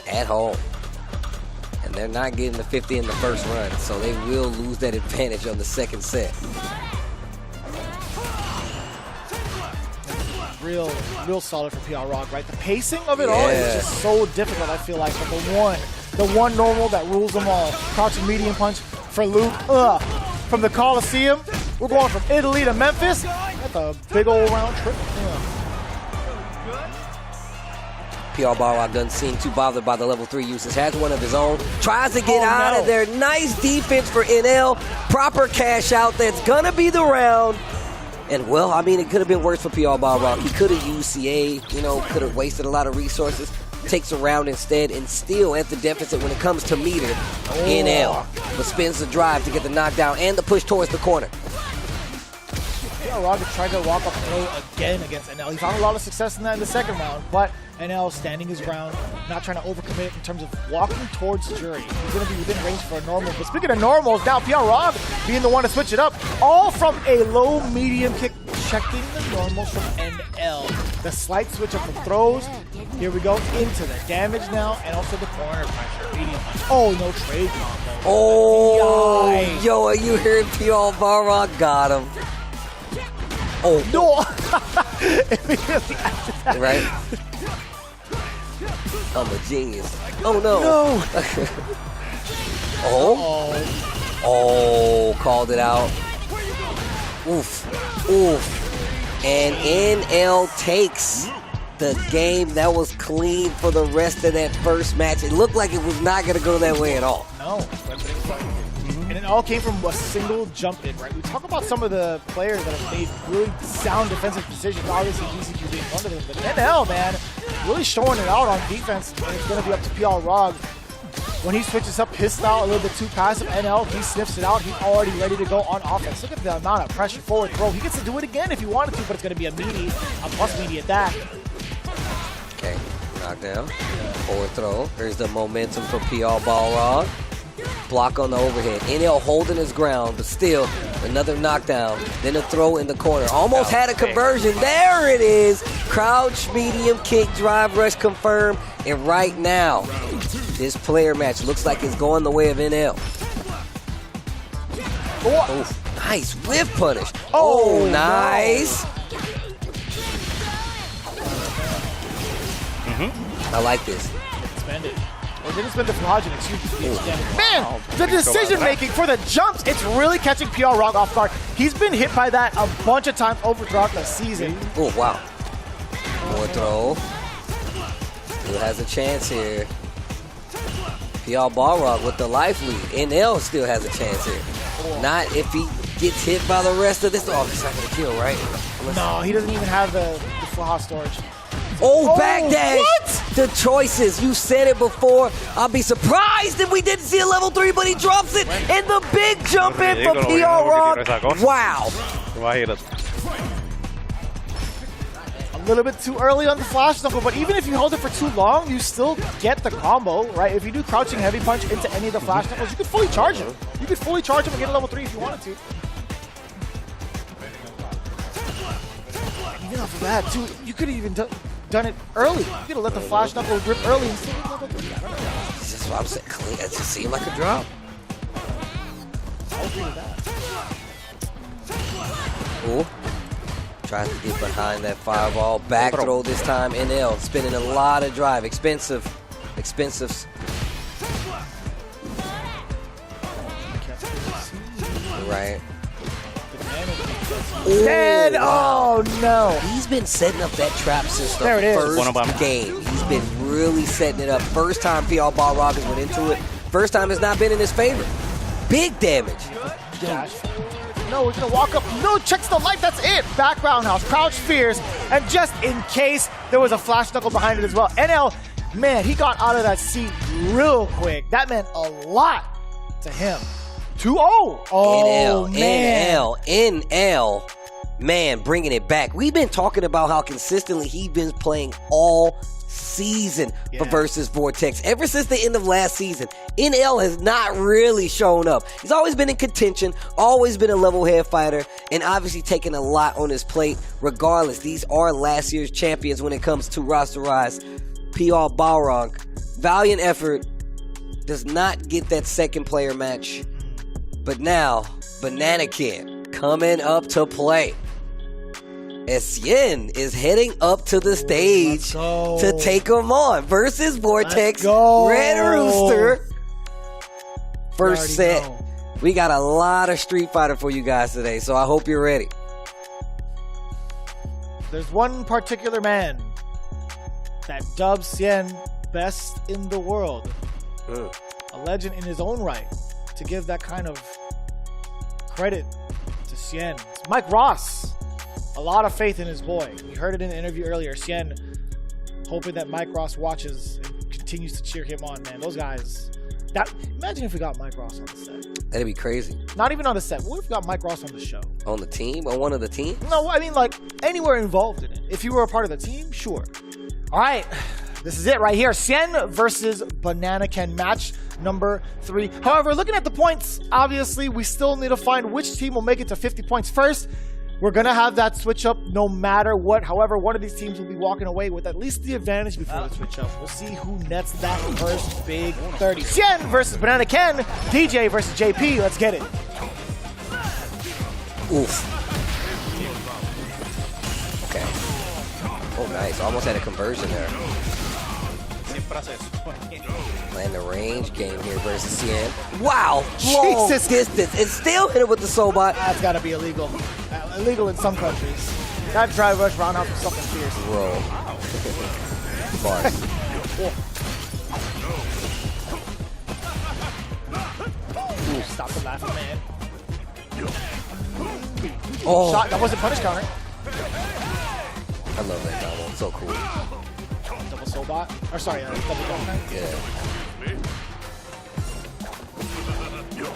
at home. And they're not getting the 50 in the first run, so they will lose that advantage on the second set. Real solid for PR Rock, right? The pacing of it all is just so difficult, I feel like. But the one normal that rules them all. Crouching medium punch for Luke. From the Coliseum, we're going from Italy to Memphis. That's a big old round trip. PR Balrog doesn't seem too bothered by the level 3 usage. Has one of his own. Tries to get out of there. Nice defense for NL. Proper cash out. That's going to be the round. And, well, I mean, it could have been worse for PR Balrog. He could have used CA, could have wasted a lot of resources. Takes a round instead and still at the deficit when it comes to meter. NL. But spins the drive to get the knockdown and the push towards the corner. PR Rock tried to walk up throw again against NL. He found a lot of success in that in the second round, but NL standing his ground, not trying to overcommit in terms of walking towards Jury. He's going to be within range for a normal. But speaking of normals, now PR Rock being the one to switch it up, all from a low medium kick, checking the normals from NL. The slight switch up from throws. Here we go into the damage now, and also the corner pressure. Medium punch. Oh, no trade combo. Oh, yo, are you hearing PR Balrog got him? Oh no! Right? I'm a genius. Oh no! No! Oh, called it out. Oof, oof. And NL takes the game. That was clean for the rest of that first match. It looked like it was not going to go that way at all. No. And it all came from a single jump in, right? We talk about some of the players that have made really sound defensive decisions. Obviously, DCQ being one of them. But NL, man, really showing it out on defense. And it's going to be up to PR Rog. When he switches up his style a little bit too passive, NL, he sniffs it out. He's already ready to go on offense. Look at the amount of pressure forward throw. He gets to do it again if he wanted to, but it's going to be a plus meaty at that. Okay, knockdown. Forward throw. Here's the momentum for PR Balrog. Block on the overhead. NL holding his ground, but still another knockdown. Then a throw in the corner. Almost had a conversion. There it is. Crouch, medium kick, drive rush confirmed. And right now, this player match looks like it's going the way of NL. Oh, nice whiff punish. Oh, nice. I like this. Spend it. Or didn't spend the Flagin, excuse me. Man, the decision making for the jumps, it's really catching PR Rog off guard. He's been hit by that a bunch of times over throughout the season. Oh, wow. More throw. Still has a chance here. PR Balrog with the life lead. NL still has a chance here. Not if he gets hit by the rest of this. Oh, he's not going to kill, right? No, he doesn't even have the Flaha storage. Oh, backdash! What? The choices. You said it before. I'll be surprised if we didn't see a level 3, but he drops it. And the big jump in for PR Rock. Wow. A little bit too early on the flash knuckle, but even if you hold it for too long, you still get the combo, right? If you do crouching heavy punch into any of the flash knuckles, you could fully charge him. You could fully charge him and get a level 3 if you wanted to. And even off of that, too, you could have even done it early. You could have let the flash knuckle grip early and still get level 3. I don't know. That's what I'm saying. It just seemed like a drop. I'll agree with that. Ooh. Tries to get behind that fireball. Back throw this time. NL spending a lot of drive. Expensive. Right. Dead. Oh no. He's been setting up that trap since the first game. He's been really setting it up. First time PR Balrog went into it. First time has not been in his favor. Big damage. Dash. No, we're gonna walk up. No, checks the light. That's it. Back roundhouse, crouch fierce, and just in case there was a flash knuckle behind it as well. NL, man, he got out of that seat real quick. That meant a lot to him. 2-0. Oh, NL, man, bringing it back. We've been talking about how consistently he's been playing all season for Versus Vortex. Ever since the end of last season, NL has not really shown up. He's always been in contention, always been a level head fighter, and obviously taking a lot on his plate. Regardless, these are last year's champions when it comes to roster rise. PR Balrog, valiant effort, does not get that second player match. But now, Bananaken coming up to play. As Xian is heading up to the stage to take him on. Versus Vortex, Red Rooster. First set. We got a lot of Street Fighter for you guys today, so I hope you're ready. There's one particular man that dubs Xian best in the world. A legend in his own right to give that kind of credit to Xian. It's Mike Ross. A lot of faith in his boy. We heard it in the interview earlier. Xian hoping that Mike Ross watches and continues to cheer him on, man. Those guys. Imagine if we got Mike Ross on the set. That'd be crazy. Not even on the set. What if we got Mike Ross on the show? On the team? On one of the teams? No, I mean like anywhere involved in it. If you were a part of the team, sure. All right. This is it right here. Xian versus Bananaken match number 3. However, looking at the points, obviously we still need to find which team will make it to 50 points first. We're going to have that switch up no matter what. However, one of these teams will be walking away with at least the advantage before the switch up. We'll see who nets that first big 30. Xian versus Bananaken. DJ versus JP. Let's get it. Oof. Okay. Oh, nice. Almost had a conversion there. Playing the range game here versus Xian. Wow! Long distance. And still hit it with the Sobot. That's got to be illegal. Illegal in some countries. That drive rush roundhouse was something fierce. Bro. Bars. Ooh, stop the laughing, man. Oh. Shot. That wasn't punish counter. I love that combo. It's so cool. Double Sobot. Or sorry, double dunk. Yeah.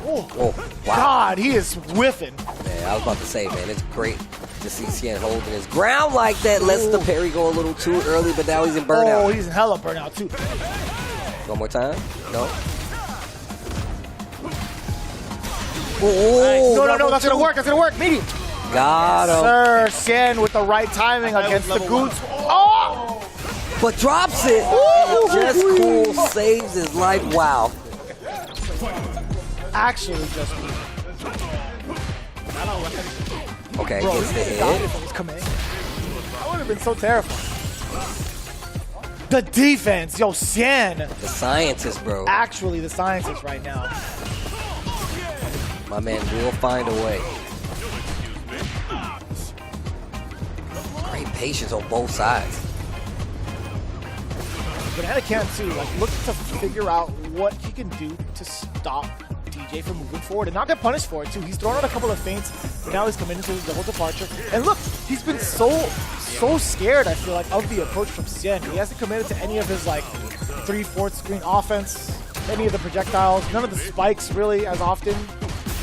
Oh, wow. God, he is whiffing. Man, I was about to say, man, it's great to see Xian holding his ground like that. Lets the parry go a little too early, but now he's in burnout. Oh, he's in hella burnout, too. One more time? No? Oh, no, that's going to work. That's going to work. Medium. Got him. Sir, Xian with the right timing against the Goots. Oh! But drops it. Just cool. Saves his life. Wow. Actually, just okay, bro, gets the hit. That would have been so terrifying. The defense, yo, Xian. The scientist, bro. Actually, the scientist right now. My man will find a way. Great patience on both sides. Bananaken too, like looking to figure out what he can do to stop DJ from moving forward and not get punished for it too. He's thrown out a couple of feints, but now he's coming into his double departure. And look, he's been so scared, I feel like, of the approach from Xian. He hasn't committed to any of his like 3/4 screen offense, any of the projectiles, none of the spikes really as often.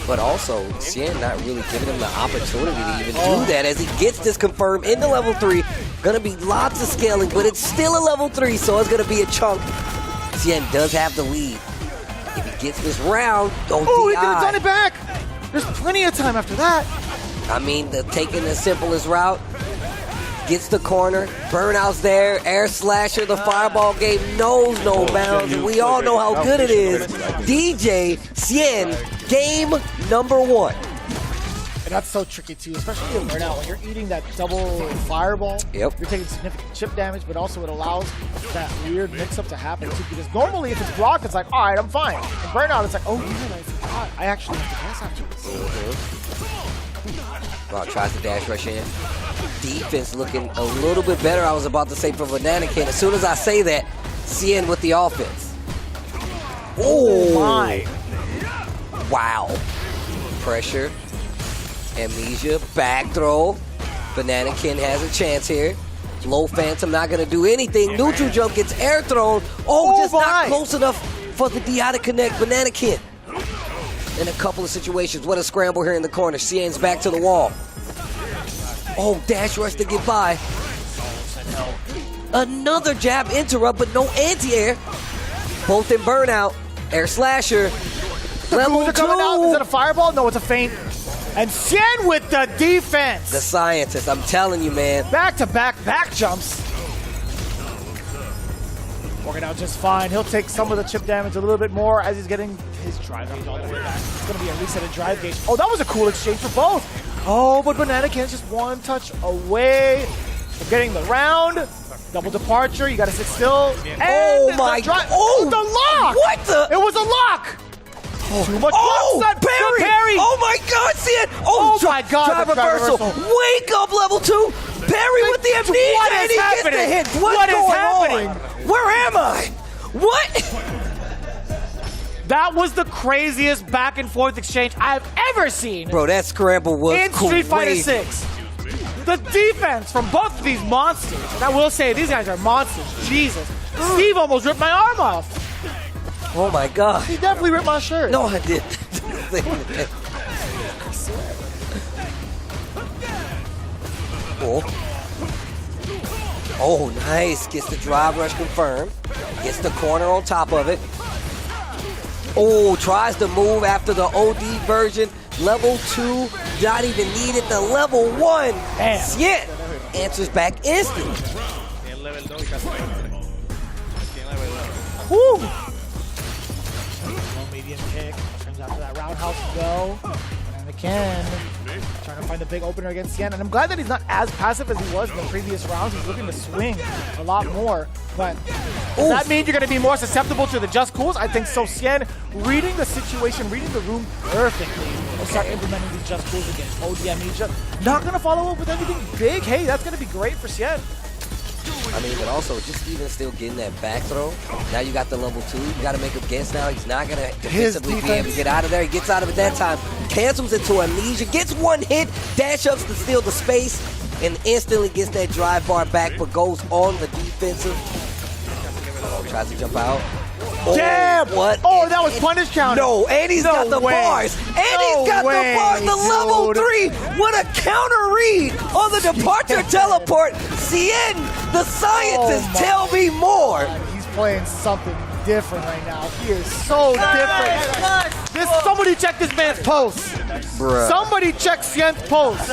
But also, Xian not really giving him the opportunity to even do that as he gets this confirmed into level 3. Gonna be lots of scaling, but it's still a level 3, so it's gonna be a chunk. Xian does have the lead. If he gets this round, he could have done it back. There's plenty of time after that. I mean, taking the simplest route. Gets the corner, burnouts there, air slasher, the fireball game knows no bounds, and we all know how good it is. DJ, Xian, game number 1. And that's so tricky too, especially in burnout. When you're eating that double fireball, you're taking significant chip damage, but also it allows that weird mix-up to happen too, because normally if it's blocked, it's like, all right, I'm fine. In burnout, it's like, oh, man, I forgot. I actually have to pass after this. Well, tries to dash rush in. Defense looking a little bit better, I was about to say, for Bananaken. As soon as I say that, Xian with the offense. Oh, my. Wow. Pressure. Amnesia. Back throw. Bananaken has a chance here. Low Phantom not going to do anything. Neutral jump gets air thrown. Oh, just not close enough for the DI to connect. Bananaken. In a couple of situations. What a scramble here in the corner. Xian's back to the wall. Oh, dash rush to get by. Another jab interrupt, but no anti-air. Both in burnout. Air slasher. Level 2. Coming out. Is it a fireball? No, it's a feint. And Xian with the defense. The scientist, I'm telling you, man. Back-to-back back jumps. Working out just fine. He'll take some of the chip damage a little bit more as he's getting his drive gauge all the way back. It's going to be a reset of drive gauge. Oh, that was a cool exchange for both. Oh, but Bananaken's just one touch away from getting the round. Double departure. You got to sit still. And oh, my God. Oh, the lock. What the? It was a lock. Too much Perry! Oh my God, see it! Oh my God, drive reversal. Wake up, level 2. Perry with the amnesia, what and is he happening? gets the hit. What is happening? On? Where am I? What? That was the craziest back and forth exchange I've ever seen. Bro, that scramble was in Street Fighter 6. The defense from both of these monsters, and I will say these guys are monsters. Jesus, Steve almost ripped my arm off. Oh my God. He definitely ripped my shirt. No, I didn't. Oh, nice. Gets the drive rush confirmed. Gets the corner on top of it. Oh, tries to move after the OD version. Level 2, not even needed. The level 1. Xian answers back instantly. Woo! Medium kick. Turns out for that roundhouse go. And again, trying to find the big opener against Xian. And I'm glad that he's not as passive as he was in the previous rounds. He's looking to swing a lot more. But does that mean you're going to be more susceptible to the just cools? I think so. Xian reading the situation, reading the room perfectly. Will start implementing these just cools against OD Amnesia. Not going to follow up with anything big. Hey, that's going to be great for Xian. I mean, but also just even still getting that back throw. Now you got the level 2. You got to make him guess now. He's not going to defensively be able to get out of there. He gets out of it that time. Cancels into Amnesia. Gets one hit. Dash ups to steal the space. And instantly gets that drive bar back, but goes on the defensive. Oh, tries to jump out. Oh, damn! What? Oh, that was punish counter. No, and he's got the bars. And he's got the bars. The level 3. What a counter read on the departure teleport. Xian, the scientist, tell me more. He's playing something different right now. He is so different. Somebody check this man's post. Bruh. Somebody check Xian's post.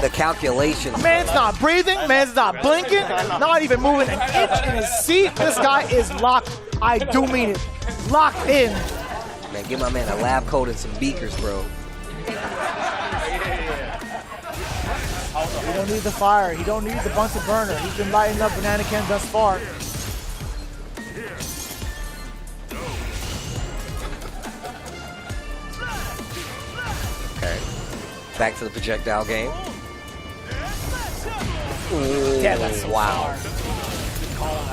The calculations. Man's not breathing. Man's not blinking. Not even moving an inch in his seat. This guy is locked. I do mean it. Locked in. Man, give my man a lab coat and some beakers, bro. He don't need the fire. He don't need the Bunsen burner. He's been lighting up Bananaken thus far. Okay. Back to the projectile game. Ooh, yeah, that's so wow.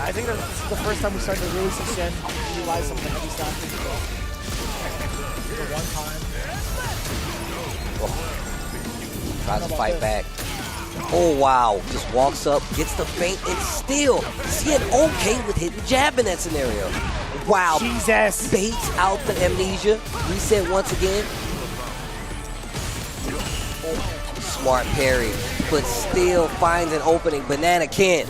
I think this is the first time we started to really see Xian utilize some of the heavy stuff. For one time. Tries to fight back. Oh, wow. Just walks up, gets the feint, and still Xian okay with hitting jab in that scenario. Wow. Jesus. Baits out the Amnesia. Reset once again. Smart parry, but still finds an opening. Bananaken.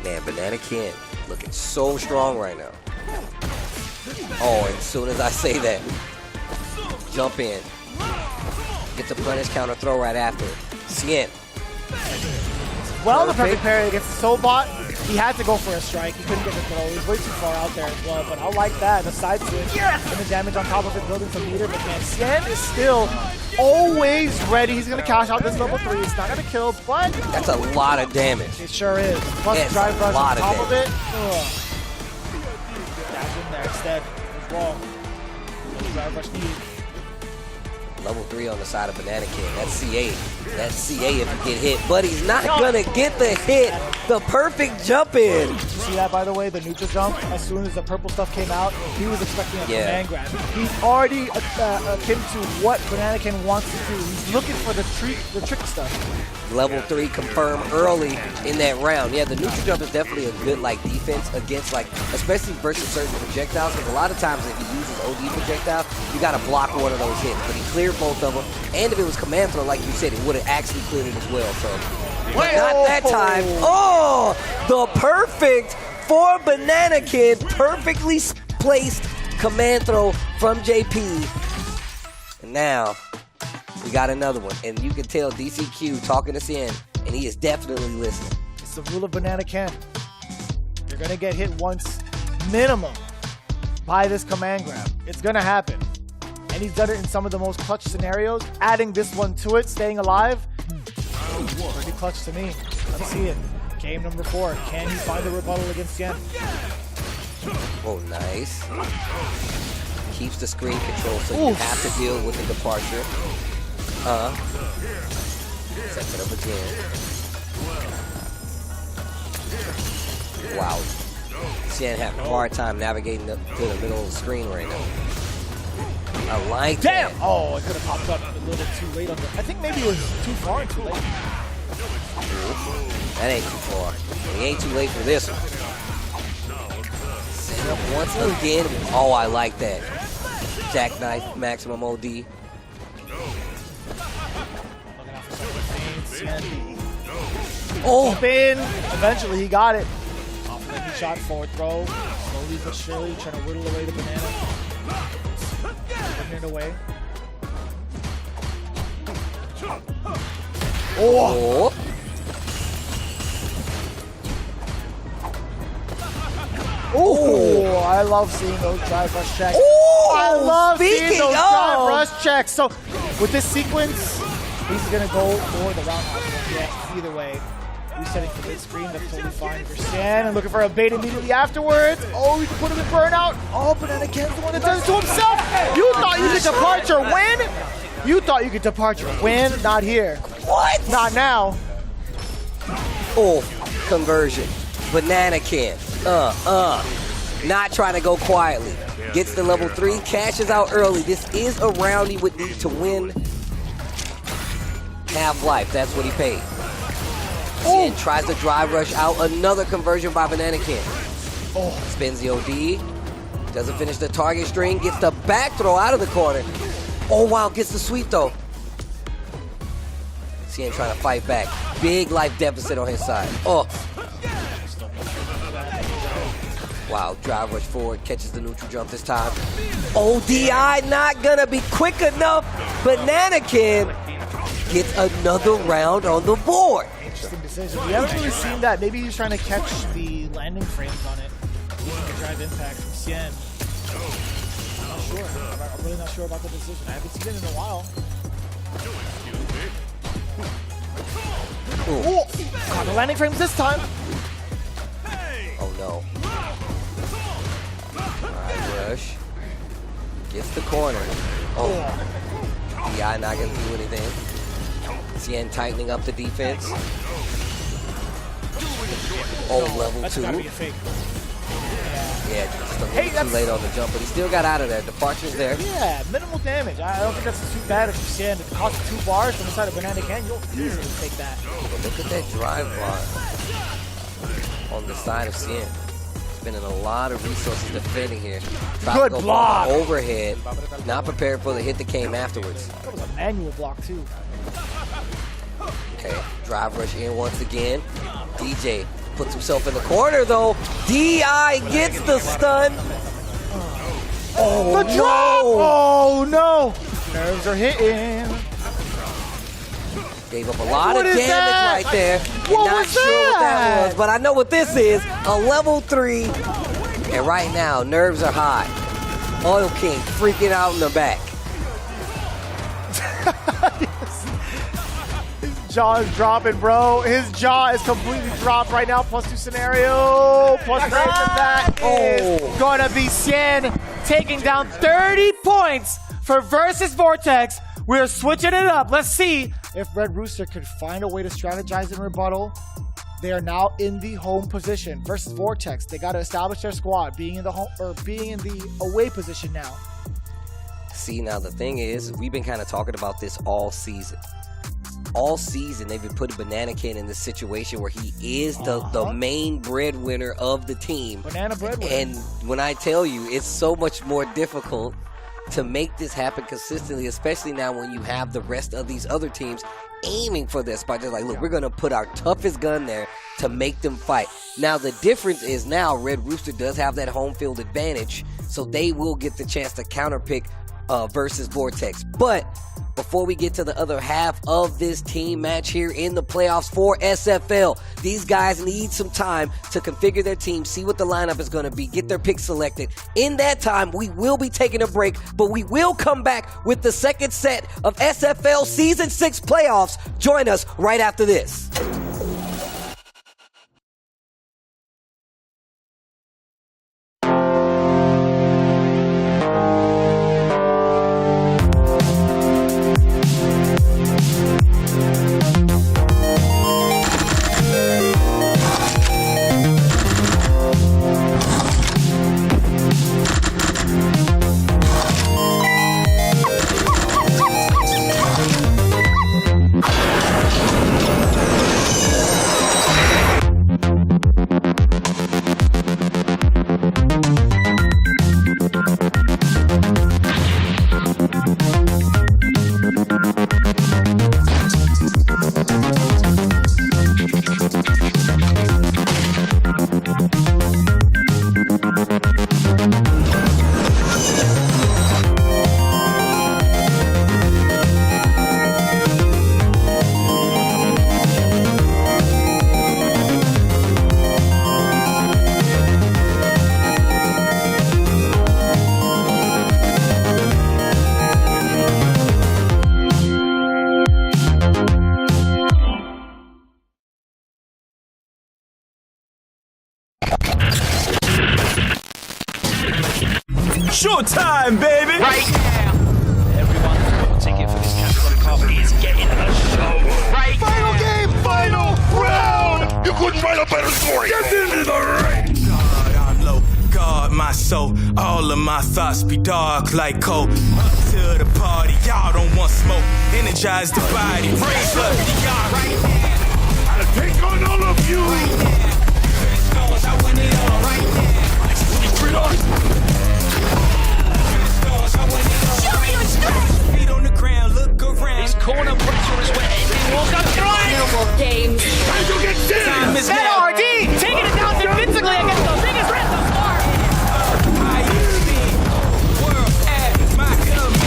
Man, Bananaken looking so strong right now. Oh, and as soon as I say that, jump in. Gets a punish counter throw right after. Xian. Well, the perfect parry against the Sobot. He had to go for a strike. He couldn't get the throw. He was way too far out there as well. But I like that. The side switch and the damage on top of it, building some meter. But man, Xian is still always ready. He's going to cash out this level 3. It's not going to kill, but that's a lot of damage. It sure is. Plus the drive rush on top of it. Dash in there instead. It was wrong. No drive rush needed. Level 3 on the side of Bananaken. That's CA. That's CA if you get hit. But he's not going to get the hit. The perfect jump in. Did you see that, by the way? The neutral jump. As soon as the purple stuff came out, he was expecting a command grab. He's already akin to what Bananaken wants to do. He's looking for the trick stuff. Level 3 confirmed early in that round. Yeah, the neutral jump is definitely a good defense against especially versus certain projectiles, because a lot of times if he uses OD projectile, you got to block one of those hits. But he cleared both of them, and if it was command throw, like you said, it would have actually cleared it as well. So But not that time. Oh, the perfect for Bananaken. Perfectly placed command throw from JP. And now we got another one. And you can tell DCQ talking to Xian, and he is definitely listening. It's the rule of Bananaken. You're going to get hit once minimum by this command grab. It's going to happen. And he's done it in some of the most clutch scenarios. Adding this one to it, staying alive, pretty clutch to me. Let's see it. Game number 4. Can he find a rebuttal against Xian? Oh, nice. Keeps the screen control, so you have to deal with the departure. Sets it up again. Wow. Xian having a hard time navigating to the middle of the screen right now. I like that. Damn! Oh, it could have popped up a little bit too late on the... I think maybe it was too far and too late. That ain't too far. He ain't too late for this one. Set up once again. Oh, I like that. Jackknife, maximum OD. Oh! Spin! Eventually he got it. Off the heat shot, forward throw. Slowly but surely trying to whittle away the banana. Putting it away. Oh! Oh, I love seeing those drive rush checks. Oh, I love seeing speaking those of- drive rush checks. So with this sequence, he's gonna go for the roundhouse one. Yeah, either way. Resetting for mid screen, that's totally fine for Xian. And looking for a bait immediately afterwards. Oh, you can put him in burnout. Oh, Bananaken's the one that does it to himself. You thought you could departure win? You thought you could departure win? Not here. What? Not now. Oh, conversion. Bananaken. Not trying to go quietly. Gets to level 3, cashes out early. This is a round he would need to win. Half-life, that's what he paid. Xian tries to drive rush out. Another conversion by Bananaken. Spins the OD. Doesn't finish the target string. Gets the back throw out of the corner. Oh, wow, gets the sweep, though. Xian trying to fight back. Big life deficit on his side. Oh. Wow, drive rush forward. Catches the neutral jump this time. ODI not going to be quick enough. Bananaken gets another round on the board. Interesting decision. We haven't really seen that. Maybe he's trying to catch the landing frames on it. Using the drive impact from Xian. I'm not sure. I'm really not sure about the decision. I haven't seen it in a while. Oh, caught the landing frames this time. Oh no. Drive rush. Gets the corner. Oh. DI not going to do anything. Xian tightening up the defense. Oh, level 2. Gotta be a fake. Yeah, just a little too late on the jump, but he still got out of there. Departure's there. Yeah, minimal damage. I don't think that's too bad if you stand at the cost of 2 bars from the side of Bananaken. You'll easily take that. But look at that drive bar on the side of Xian. Spending a lot of resources defending here. Good block. Overhead. Not prepared for the hit that came afterwards. That was a manual block too. Okay, drive rush in once again. DJ puts himself in the corner though. DI gets the stun. Oh, the drop! Oh no! Nerves are hitting. Gave up a lot of damage right there. What Not was sure what that that? was, but I know what this is. A level 3. And right now, nerves are high. Oil King freaking out in the back. His jaw is dropping, bro. His jaw is completely dropped right now. +2 scenario. Plus 3 from that is gonna be Xian taking down 30 points for Versus Vortex. We're switching it up. Let's see if Red Rooster could find a way to strategize in rebuttal. They are now in the home position. Versus Vortex, they got to establish their squad, being in the home or being in the away position now. See, now the thing is, we've been kind of talking about this all season. All season, they've been putting Bananaken in this situation where he is the main breadwinner of the team. Banana breadwinner. And when I tell you, it's so much more difficult to make this happen consistently, especially now when you have the rest of these other teams aiming for this by just like, look, we're going to put our toughest gun there to make them fight. Now, the difference is now Red Rooster does have that home field advantage, so they will get the chance to counterpick Versus Vortex. But before we get to the other half of this team match here in the playoffs for SFL, these guys need some time to configure their team, see what the lineup is going to be, get their picks selected. In that time, we will be taking a break, but we will come back with the second set of SFL Season 6 playoffs. Join us right after this. Showtime, baby! Right now! Everyone's got a ticket for this Capcom Cup is getting a show. Right final game, final round! You couldn't write a better story! Get into the ring! God, I'm low. Guard my soul. All of my thoughts be dark like coal. Up to the party, y'all don't want smoke. Energize the body, raise up the yard. Right now! I'll take on all of you! Right now! I want it all right now! Bring it on! Show me your strength! Feet on the ground, look around. This corner pressure is where ending will come through. No more games. Time to get serious. Mena Rd taking it down defensively against the biggest red thus far. I world at my command.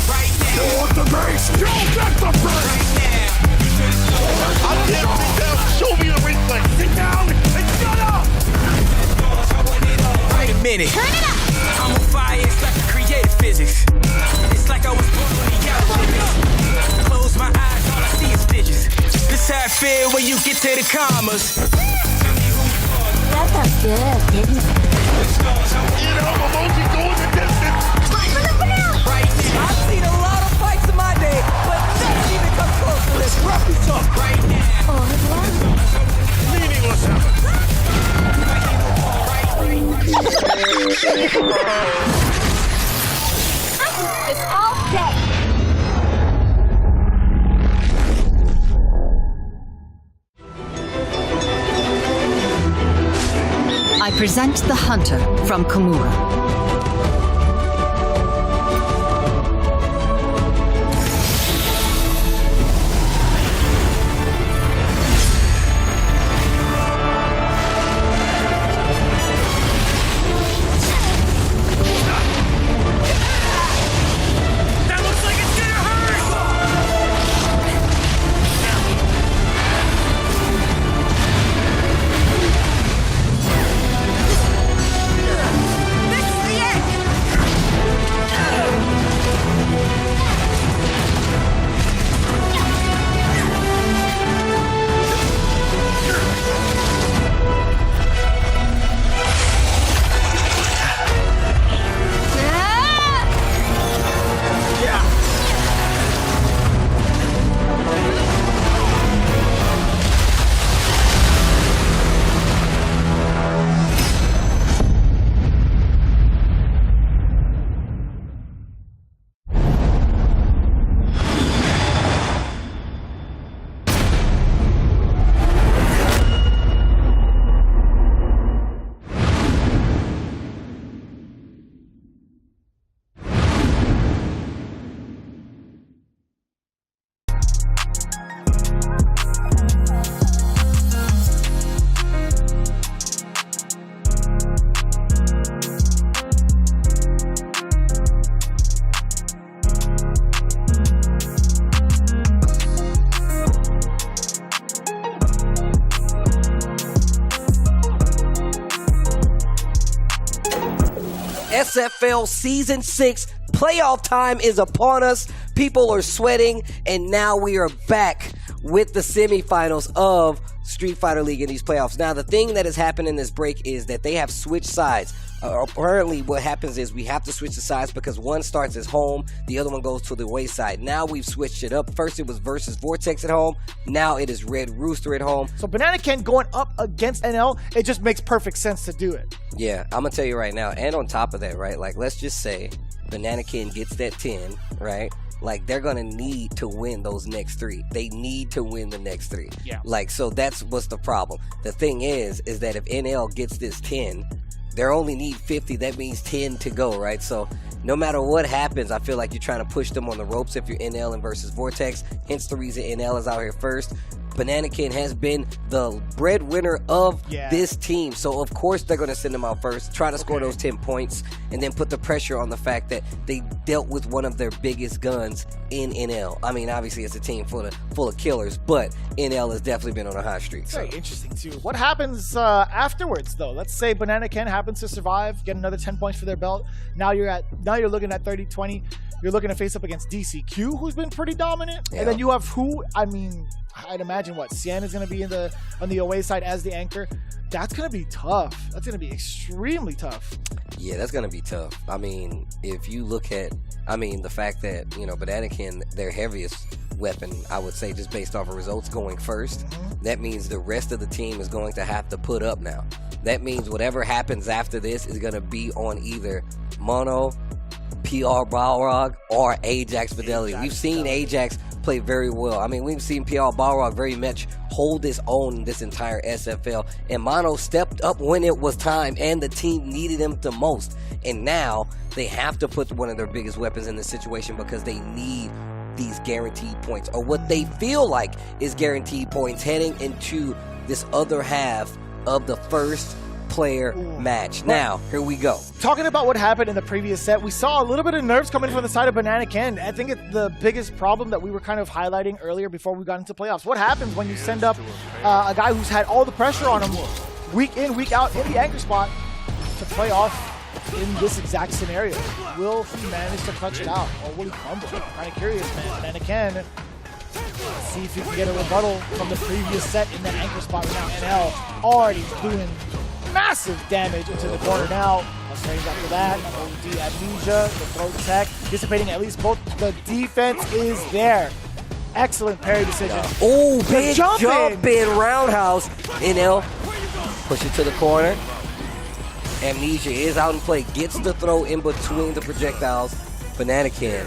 Right now. You want the base? You got the base. Right now. I'm getting sit down. Show me the replay. Sit down and shut up. Wait a minute. Turn it up. I'm on fire, it's like a creative physics. It's like I was born on the outer. Close my eyes, all I see is stitches. This how I feel when you get to the commas. That felt good, didn't it? You know, emoji going the distance. Right now. I've seen a lot of fights in my day, but nothing even comes close to this. Rough talk right now. Au revoir. Meaningless effort. It's all set. I present the Hunter from Komura. This SFL Season 6 playoff time is upon us. People are sweating, and now we are back with the semifinals of Street Fighter League in these playoffs. Now, the thing that has happened in this break is that they have switched sides. Apparently, what happens is we have to switch the sides because one starts as home, the other one goes to the away side. Now we've switched it up. First, it was Versus Vortex at home. Now it is Red Rooster at home. So Bananaken going up against NL, it just makes perfect sense to do it. Yeah, I'm going to tell you right now. And on top of that, right, like, let's just say Bananaken gets that 10, right? Like, they're going to need to win those next 3. They need to win the next 3. Yeah. Like, so that's what's the problem. The thing is that if NL gets this 10, they only need 50. That means 10 to go, right? So no matter what happens, I feel like you're trying to push them on the ropes if you're NL and Versus Vortex. Hence the reason NL is out here first. Bananaken has been the breadwinner of this team. So, of course, they're going to send them out first, try to score those 10 points, and then put the pressure on the fact that they dealt with one of their biggest guns in NL. I mean, obviously, it's a team full of killers, but NL has definitely been on a hot streak. Very interesting, too. What happens afterwards, though? Let's say Bananaken happens to survive, get another 10 points for their belt. Now you're looking at 30-20. You're looking to face up against DCQ, who's been pretty dominant. Yeah. And then you have who? I mean, I'd imagine Xian is going to be on the away side as the anchor. That's going to be tough. That's going to be extremely tough. Yeah, that's going to be tough. I mean, if you look at, the fact that, Bananaken, their heaviest weapon, I would say, just based off of results, going first, that means the rest of the team is going to have to put up now. That means whatever happens after this is going to be on either Mono, PR Balrog, or Ajax Fidelity. We've seen Ajax play very well. I mean, we've seen PR Balrog very much hold his own this entire SFL. And Mono stepped up when it was time and the team needed him the most. And now they have to put one of their biggest weapons in this situation because they need these guaranteed points, or what they feel like is guaranteed points heading into this other half of the first player match. Now, here we go. Talking about what happened in the previous set, we saw a little bit of nerves coming from the side of Bananaken. I think it's the biggest problem that we were kind of highlighting earlier before we got into playoffs. What happens when you send up a guy who's had all the pressure on him week in, week out in the anchor spot to play off in this exact scenario? Will he manage to clutch it out, or will he crumble? I'm kind of curious, man. Bananaken, see if he can get a rebuttal from the previous set in that anchor spot right now. NL already doing massive damage into the corner now. Strange after that. OD Amnesia, the throw tech, dissipating at least both. The defense is there. Excellent parry decision. Oh, big jump in roundhouse. NL push it to the corner. Amnesia is out in play. Gets the throw in between the projectiles. Bananaken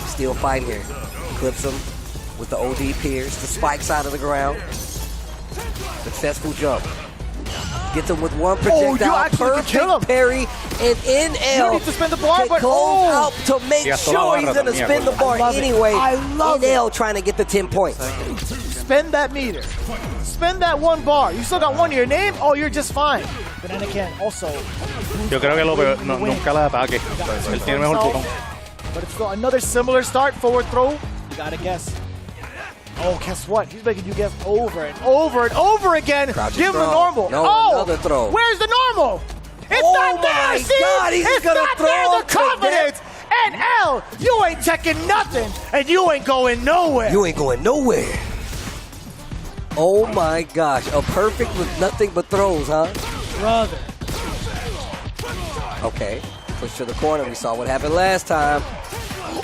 still fighting here. Clips him with the OD pierce. The spikes out of the ground. Successful jump. Gets him with one projectile. Perfect parry. And NL you need to spin the bar, but out to make sure he's going to spin the bar anyway. I love NL trying to get the 10 points. Spend that meter. Spend that one bar. You still got one in your name? Oh, you're just fine. Bananaken also. Yo creo que nunca la ataque. Él tiene mejor botón. But it's still another similar start. Forward throw. You gotta guess. Oh, guess what? He's making you guess over and over and over again. Crouching Give him the normal. No, another throw. Where's the normal? It's not there, see? God, he's it's gonna not throw there, the confidence. And L, you ain't checking nothing, and you ain't going nowhere. You ain't going nowhere. Oh my gosh, a perfect with nothing but throws, huh? Brother. Okay, push to the corner. We saw what happened last time.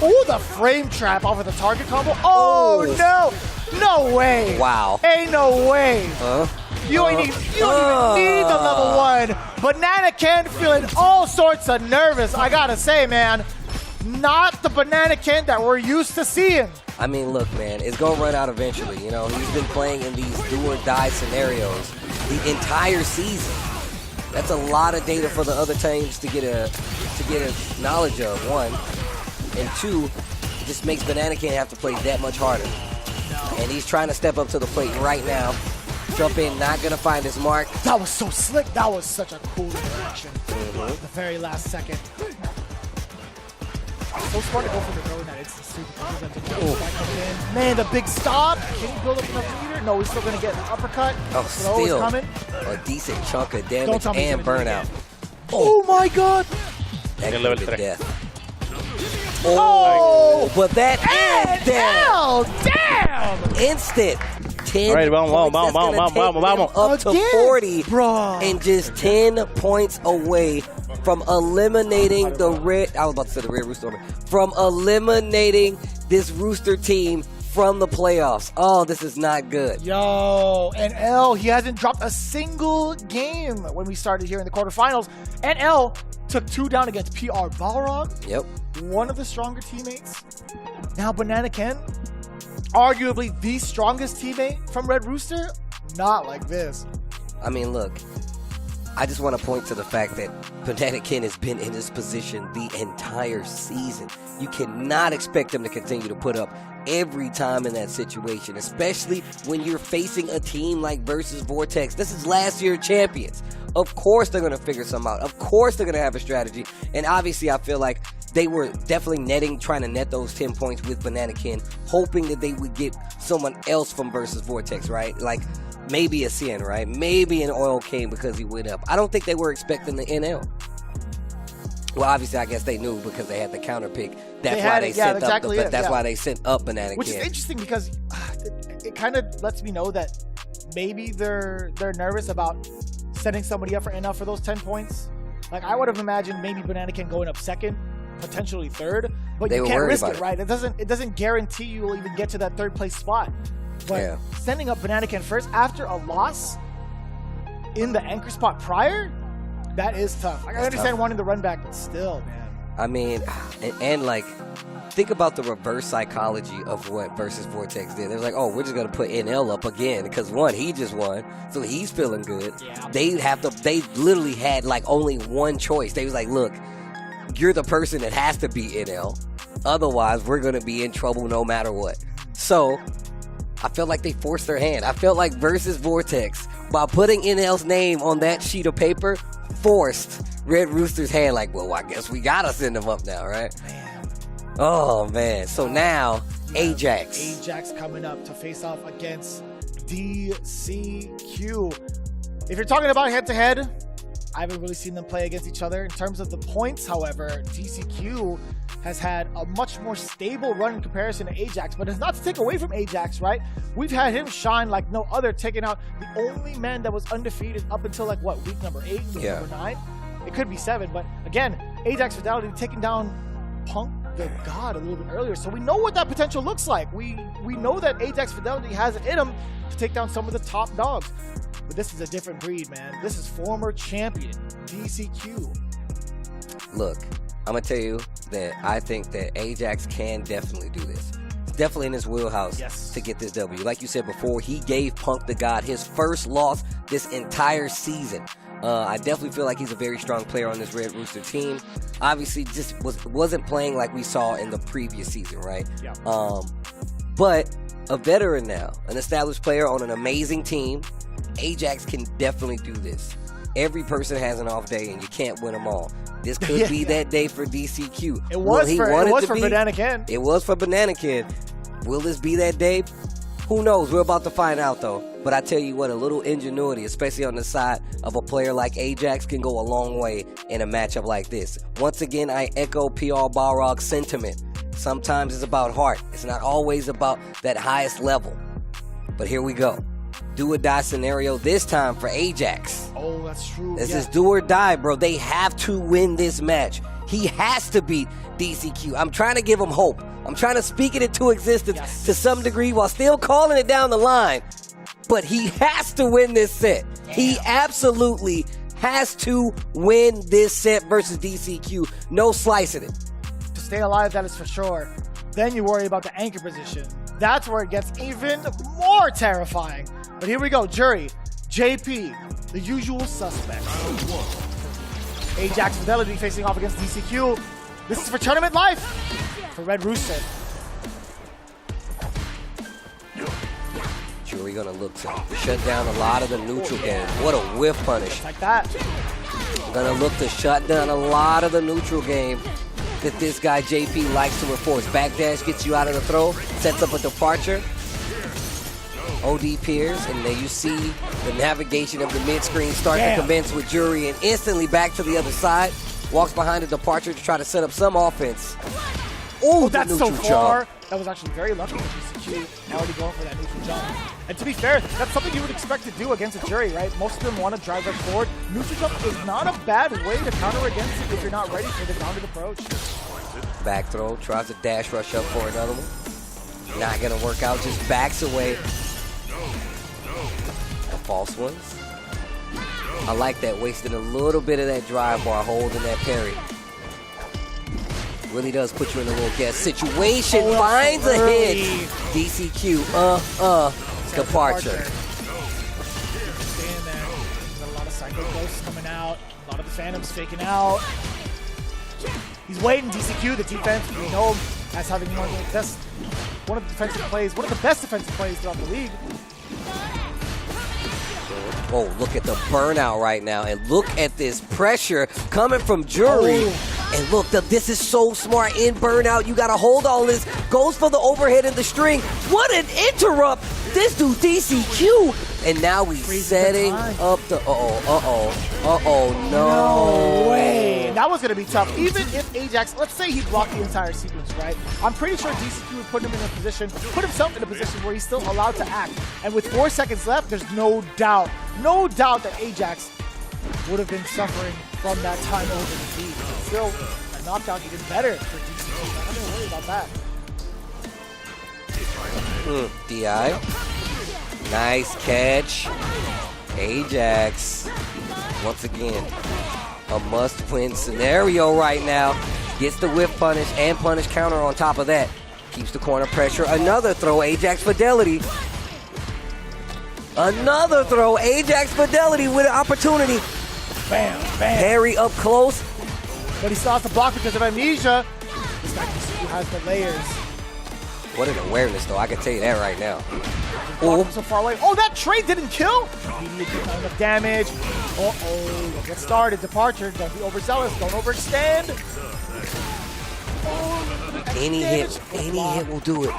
Oh, the frame trap off of the target combo. Oh, no. No way. Wow. Ain't no way. You don't even need the level 1. Bananaken feeling all sorts of nervous. I gotta say, man, not the Bananaken that we're used to seeing. I mean, look, man, it's gonna run out eventually. You know, he's been playing in these do or die scenarios the entire season. That's a lot of data for the other teams to get a knowledge of. 1. And 2, it just makes Bananaken have to play that much harder. And he's trying to step up to the plate right now. Jump in, not gonna find his mark. That was so slick. That was such a cool interaction. The very last second. So smart to go for the throw in that instant super. Man, the big stop. Can he build up enough meter? No, he's still gonna get an uppercut. Oh, throw still is coming. a decent chunk of damage and burnout. Oh my god! That En level could be 3. death. Oh! But that is death. Hell, damn! Instant. 10 All right, vamos, points. vamos, That's gonna vamos, take vamos, them vamos. up to 40, bro. and just 10 points away from eliminating the red. I was about to say the Red Rooster. From eliminating this Rooster team from the playoffs. Oh, this is not good. Yo, and L, he hasn't dropped a single game when we started here in the quarterfinals. And L took 2 down against PR Balrog. Yep. One of the stronger teammates. Now Bananaken, arguably the strongest teammate from Red Rooster. Not like this. I mean, look, I just want to point to the fact that Bananaken has been in this position the entire season. You cannot expect him to continue to put up every time in that situation, especially when you're facing a team like Versus Vortex. This is last year's champions. Of course they're going to figure something out. Of course they're going to have a strategy. And obviously I feel like they were definitely trying to net those 10 points with Bananaken, hoping that they would get someone else from Versus Vortex, right? Like maybe a Xian, right? Maybe an Oil King because he went up. I don't think they were expecting the NL. Well, obviously, I guess they knew because they had the counter pick. That's why they sent up. That's why they sent up Bananaken. Which is interesting because it kind of lets me know that maybe they're nervous about setting somebody up for NL for those 10 points. Like I would have imagined maybe Bananaken going up second, potentially third, but you can't risk it, right? It doesn't guarantee you will even get to that third place spot. But sending up Bananaken first after a loss in the anchor spot prior, that is tough. Like, I understand wanting the run back, but still, man. I mean, and like, think about the reverse psychology of what Versus Vortex did. They're like, oh, we're just going to put NL up again because one, he just won, so he's feeling good. Yeah. They literally had like only one choice. They was like, look, you're the person that has to be NL. Otherwise, we're going to be in trouble no matter what. So I felt like they forced their hand. I felt like Versus Vortex, by putting NL's name on that sheet of paper, forced Red Rooster's hand. Like, well, I guess we got to send them up now, right? Man. Oh, man. So now, Ajax. Ajax coming up to face off against DCQ. If you're talking about head-to-head, I haven't really seen them play against each other. In terms of the points, however, DCQ has had a much more stable run in comparison to Ajax, but it's not to take away from Ajax, right? We've had him shine like no other, taking out the only man that was undefeated up until like what, week number 8, number 9? It could be 7, but again, Ajax Fidelity taking down Punk the God a little bit earlier, so we know what that potential looks like. We know that Ajax Fidelity has it in him to take down some of the top dogs. But this is a different breed, man. This is former champion DCQ. Look, I'm going to tell you that I think that Ajax can definitely do this. It's definitely in his wheelhouse to get this W. Like you said before, he gave Punk the God his first loss this entire season. I definitely feel like he's a very strong player on this Red Rooster team. Obviously, just wasn't playing like we saw in the previous season, right? Yeah. But a veteran now, an established player on an amazing team. Ajax can definitely do this. Every person has an off day, and you can't win them all. This could be that day for DCQ. It was for Bananaken. It was for Bananaken. Will this be that day? Who knows? We're about to find out, though. But I tell you what, a little ingenuity, especially on the side of a player like Ajax, can go a long way in a matchup like this. Once again, I echo PR Balrog's sentiment. Sometimes it's about heart. It's not always about that highest level. But here we go. Do or die scenario this time for Ajax. Oh, that's true. This is do or die, bro. They have to win this match. He has to beat DCQ. I'm trying to give him hope. I'm trying to speak it into existence to some degree while still calling it down the line. But he has to win this set. Damn. He absolutely has to win this set versus DCQ. No slicing it. To stay alive, that is for sure. Then you worry about the anchor position. That's where it gets even more terrifying. But here we go, jury. JP, the usual suspect. Ajax Fidelity facing off against DCQ. This is for tournament life for Red Rooster. Jury gonna look to shut down a lot of the neutral game. What a whiff punish. Just like that. Gonna look to shut down a lot of the neutral game that this guy JP likes to enforce. Backdash gets you out of the throw, sets up a departure. OD peers, and then you see the navigation of the mid-screen start to commence with Jury, and instantly back to the other side. Walks behind the departure to try to set up some offense. Oh, that's so far. That was actually very lucky for DCQ already going for that neutral jump. And to be fair, that's something you would expect to do against a Jury, right? Most of them want to drive rush forward. Neutral jump is not a bad way to counter against it if you're not ready for the grounded approach. Back throw, tries to dash rush up for another one. Not going to work out, just backs away. The false ones. I like that, wasting a little bit of that drive bar, holding that parry. Really does put you in a little guess situation. Finds a hit. DCQ, departure. Staying there. Got a lot of Psycho Ghosts coming out. A lot of the Phantoms faking out. He's waiting. DCQ, the defense, we know him as having one of the best defensive plays throughout the league. Oh, look at the burnout right now, and look at this pressure coming from Jury. And look, this is so smart in burnout. You got to hold all this. Goes for the overhead in the string. What an interrupt. This dude DCQ. And now we're setting up the, no way. That was going to be tough. Even if Ajax, let's say he blocked the entire sequence, right? I'm pretty sure DCQ would put himself in a position where he's still allowed to act. And with 4 seconds left, there's no doubt that Ajax would have been suffering from that time over the lead. Still, a knockdown even better for DCQ. I'm not going to worry about that. DI. Nice catch. Ajax, once again, a must-win scenario right now. Gets the whip punish and punish counter on top of that. Keeps the corner pressure. Another throw, Ajax Fidelity. Another throw, Ajax Fidelity with an opportunity. Bam, bam. Parry up close. But he still has to block because of amnesia. This guy has the layers. What an awareness, though. I can tell you that right now. So far away. Oh, that trade didn't kill. Immediate enough damage. Get started. Departure. Don't be overzealous. Don't overextend. Any hit will do it.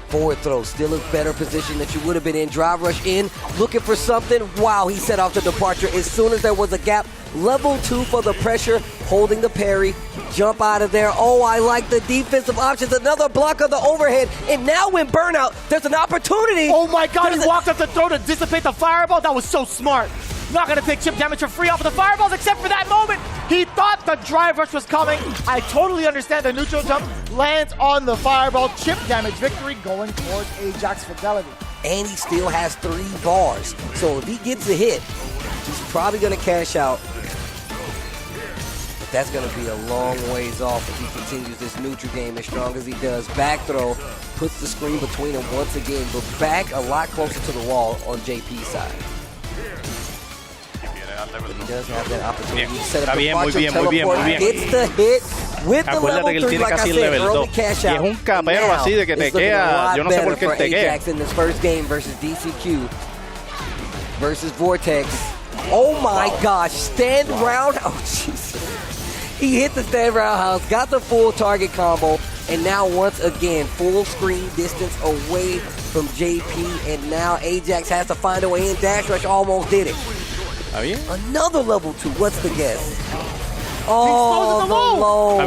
Forward throw, still a better position that you would have been in. Drive rush in, looking for something. Wow, he set off the departure as soon as there was a gap. Level 2 for the pressure, holding the parry. Jump out of there. Oh, I like the defensive options. Another block of the overhead. And now in burnout, there's an opportunity. Oh my God, he walked up the throw to dissipate the fireball. That was so smart. Not going to take chip damage for free off of the fireballs, except for that moment. He thought the drive rush was coming. I totally understand the neutral jump lands on the fireball. Chip damage victory going towards Ajax Fidelity. And he still has 3 bars. So if he gets a hit, he's probably going to cash out. But that's going to be a long ways off if he continues this neutral game as strong as he does. Back throw puts the screen between them once again, but back a lot closer to the wall on JP's side. He does have that opportunity to set up the teleport. Gets the hit with the level 3, like I said, early cash out. Y es un capero así de que te queda. Yo no sé por qué te queda. Ajax in this first game versus DCQ versus Vortex. Oh my gosh, stand roundhouse. Oh, Jesus. He hit the stand roundhouse, got the full target combo, and now once again, full screen distance away from JP, and now Ajax has to find a way in. Dash rush almost did it. Another level 2. What's the guess? Oh, the low.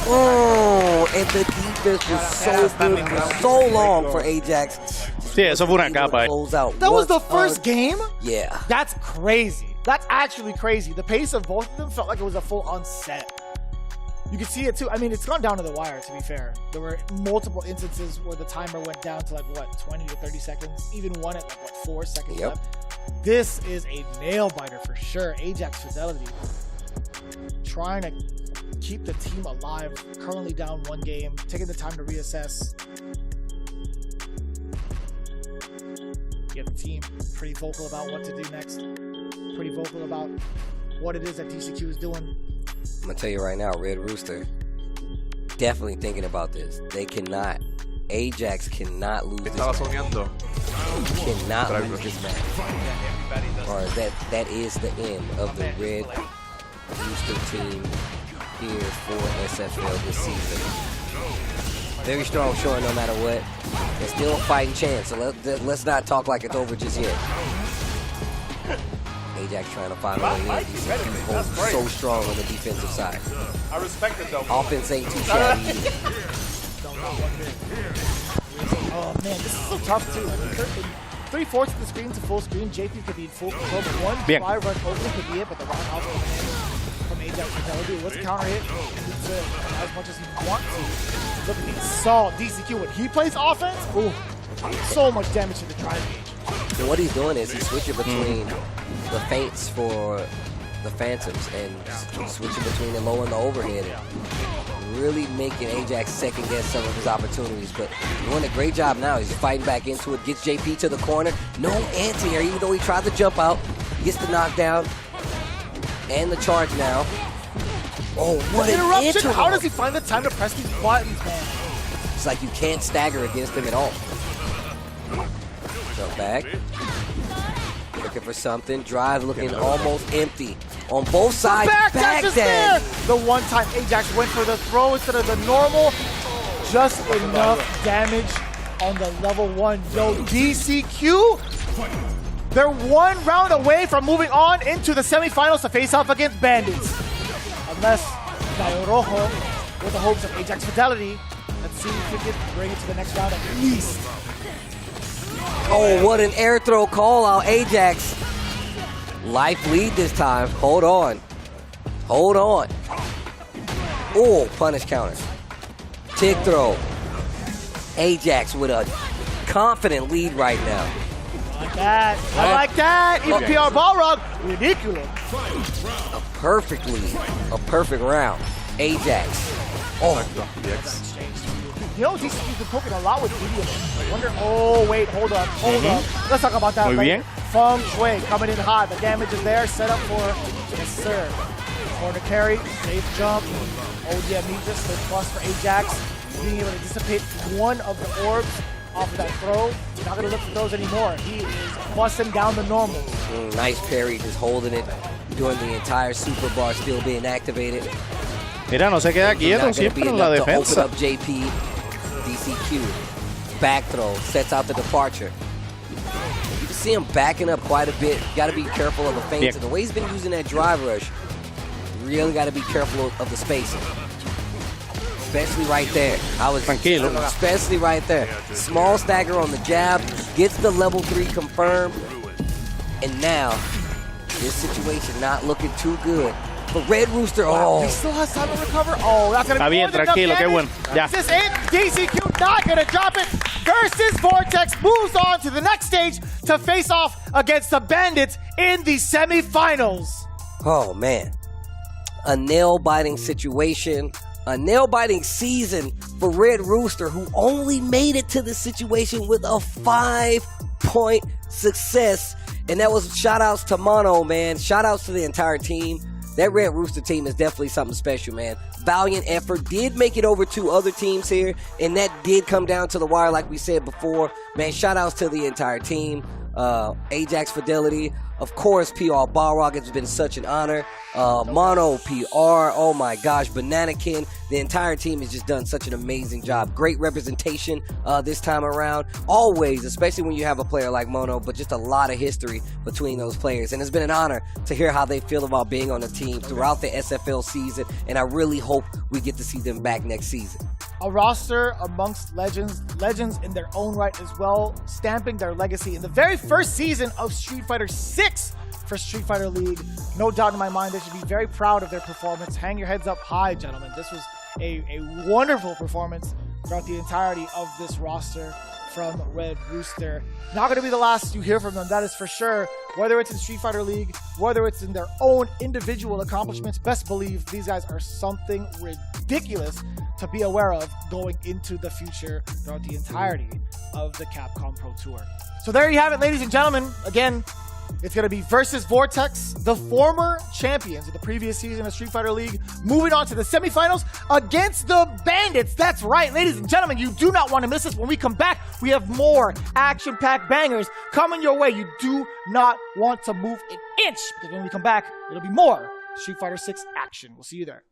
Oh, and the defense was so good for so long for Ajax. Sí, eso fue una capa. That was the first game? Yeah. That's crazy. That's actually crazy. The pace of both of them felt like it was a full-on set. You can see it too. I mean, it's gone down to the wire, to be fair. There were multiple instances where the timer went down to 20 to 30 seconds. Even one at 4 seconds left. This is a nail-biter for sure. Ajax Fidelity trying to keep the team alive. Currently down 1 game. Taking the time to reassess. Yeah, the team pretty vocal about what to do next. Pretty vocal about what it is that DCQ is doing. I'm going to tell you right now, Red Rooster, definitely thinking about this. They cannot. Ajax cannot lose this match. Cannot lose this match. Or that is the end of the Red Rooster team here for SFL this season. Very strong showing no matter what. It's still a fighting chance, so let's not talk like it's over just yet. Ajax trying to find a way in. He's so strong on the defensive side. I respect it though. Offense ain't too shabby either. Oh man, this is so tough too. Like, 3/4 of the screen to full screen. JP could be full control, but one Bien. fly run open could be it, but the roundhouse from Ajax Fidelity. It was a counter hit. As much as he wants to. Look at the assault. DCQ, when he plays offense, ooh, so much damage to the drive gauge. So what he's doing is he's switching between the feints for the phantoms and switching between the low and the overhead. And really making Ajax second guess some of his opportunities, but doing a great job now. He's fighting back into it, gets JP to the corner. No anti-air, even though he tried to jump out. Gets the knockdown and the charge now. Oh, what an interruption! How does he find the time to press these buttons, man? It's like you can't stagger against him at all. Jump back. Looking for something. Drive looking almost empty. On both sides. Back there. The one time Ajax went for the throw instead of the normal. Just enough damage on the level 1. Yo, DCQ. They're one round away from moving on into the semifinals to face off against Bandits. Unless Gallo Rojo, with the hopes of Ajax Fidelity, let's see if we can bring it to the next round at least. Oh, what an air throw call out. Ajax. Life lead this time. Hold on. Hold on. Oh, punish counter. Tick throw. Ajax with a confident lead right now. I like that. I like that. Even PR Balrog, ridiculous. A perfect lead. A perfect round. Ajax. Oh. You know, DCQ's been poking a lot with video. I wonder, oh, wait, hold up. Let's talk about that later. Feng Shui coming in hot. The damage is there, set up for the serve. Corner carry, safe jump. Oh, yeah, Aegis, the plus for Ajax. Being able to dissipate one of the orbs off of that throw. He's not going to look for those anymore. He is busting down the normal. Nice parry, just holding it, doing the entire super bar still being activated. Mira, no se queda quieto siempre en la defensa. Open up JP, DCQ, back throw, sets out the departure. You can see him backing up quite a bit. Got to be careful of the feints. And the way he's been using that drive rush, really got to be careful of the spacing. Especially right there. Especially right there. Small stagger on the jab, gets the level 3 confirmed. And now, this situation not looking too good. But Red Rooster, He still has time to recover. Oh, that's going to be more than enough damage. Is this it? DCQ not going to drop it. Versus Vortex moves on to the next stage to face off against the Bandits in the semifinals. Oh, man. A nail-biting situation. A nail-biting season for Red Rooster, who only made it to the situation with a 5-point success. And that was shout-outs to Mono, man. Shout-outs to the entire team. That Red Rooster team is definitely something special, man. Valiant effort. Did make it over 2 other teams here, and that did come down to the wire like we said before. Man, shout-outs to the entire team. Ajax Fidelity. Of course, PR Balrog, it's been such an honor. Mono, PR, oh my gosh, Bananaken. The entire team has just done such an amazing job. Great representation this time around. Always, especially when you have a player like Mono, but just a lot of history between those players. And it's been an honor to hear how they feel about being on the team throughout the SFL season, and I really hope we get to see them back next season. A roster amongst legends in their own right as well, stamping their legacy in the very first season of Street Fighter 6 for Street Fighter League. No doubt in my mind, they should be very proud of their performance. Hang your heads up high, gentlemen. This was a wonderful performance throughout the entirety of this roster from Red Rooster. Not going to be the last you hear from them, that is for sure. Whether it's in Street Fighter League, whether it's in their own individual accomplishments, best believe these guys are something ridiculous to be aware of going into the future throughout the entirety of the Capcom Pro Tour. So there you have it, ladies and gentlemen. Again, it's going to be Versus Vortex, the former champions of the previous season of Street Fighter League, moving on to the semifinals against the Bandits. That's right, ladies and gentlemen, you do not want to miss this. When we come back, we have more action-packed bangers coming your way. You do not want to move an inch, because when we come back, it'll be more Street Fighter 6 action. We'll see you there.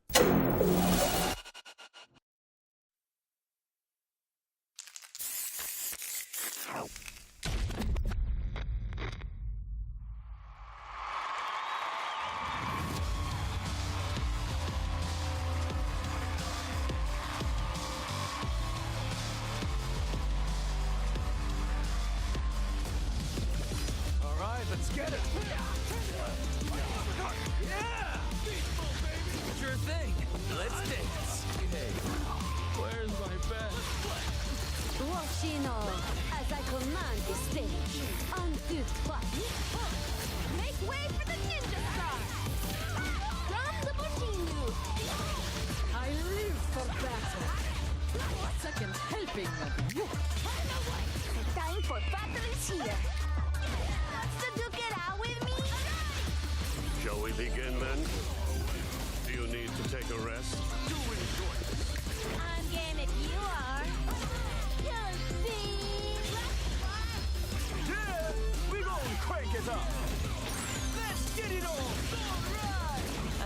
thing. Let's dance. Hey, where's my bed? Washino, as I command the stage. 1, 2, 3. Make way for the ninja star. From the Bushindu. I live for battle. Second helping of you. Time for battle is here. Wants to duke it out with me? Shall we begin then? Do you need to take a rest? I'm game if you are. You'll see. Yeah, we gonna crank it up. Let's get it on.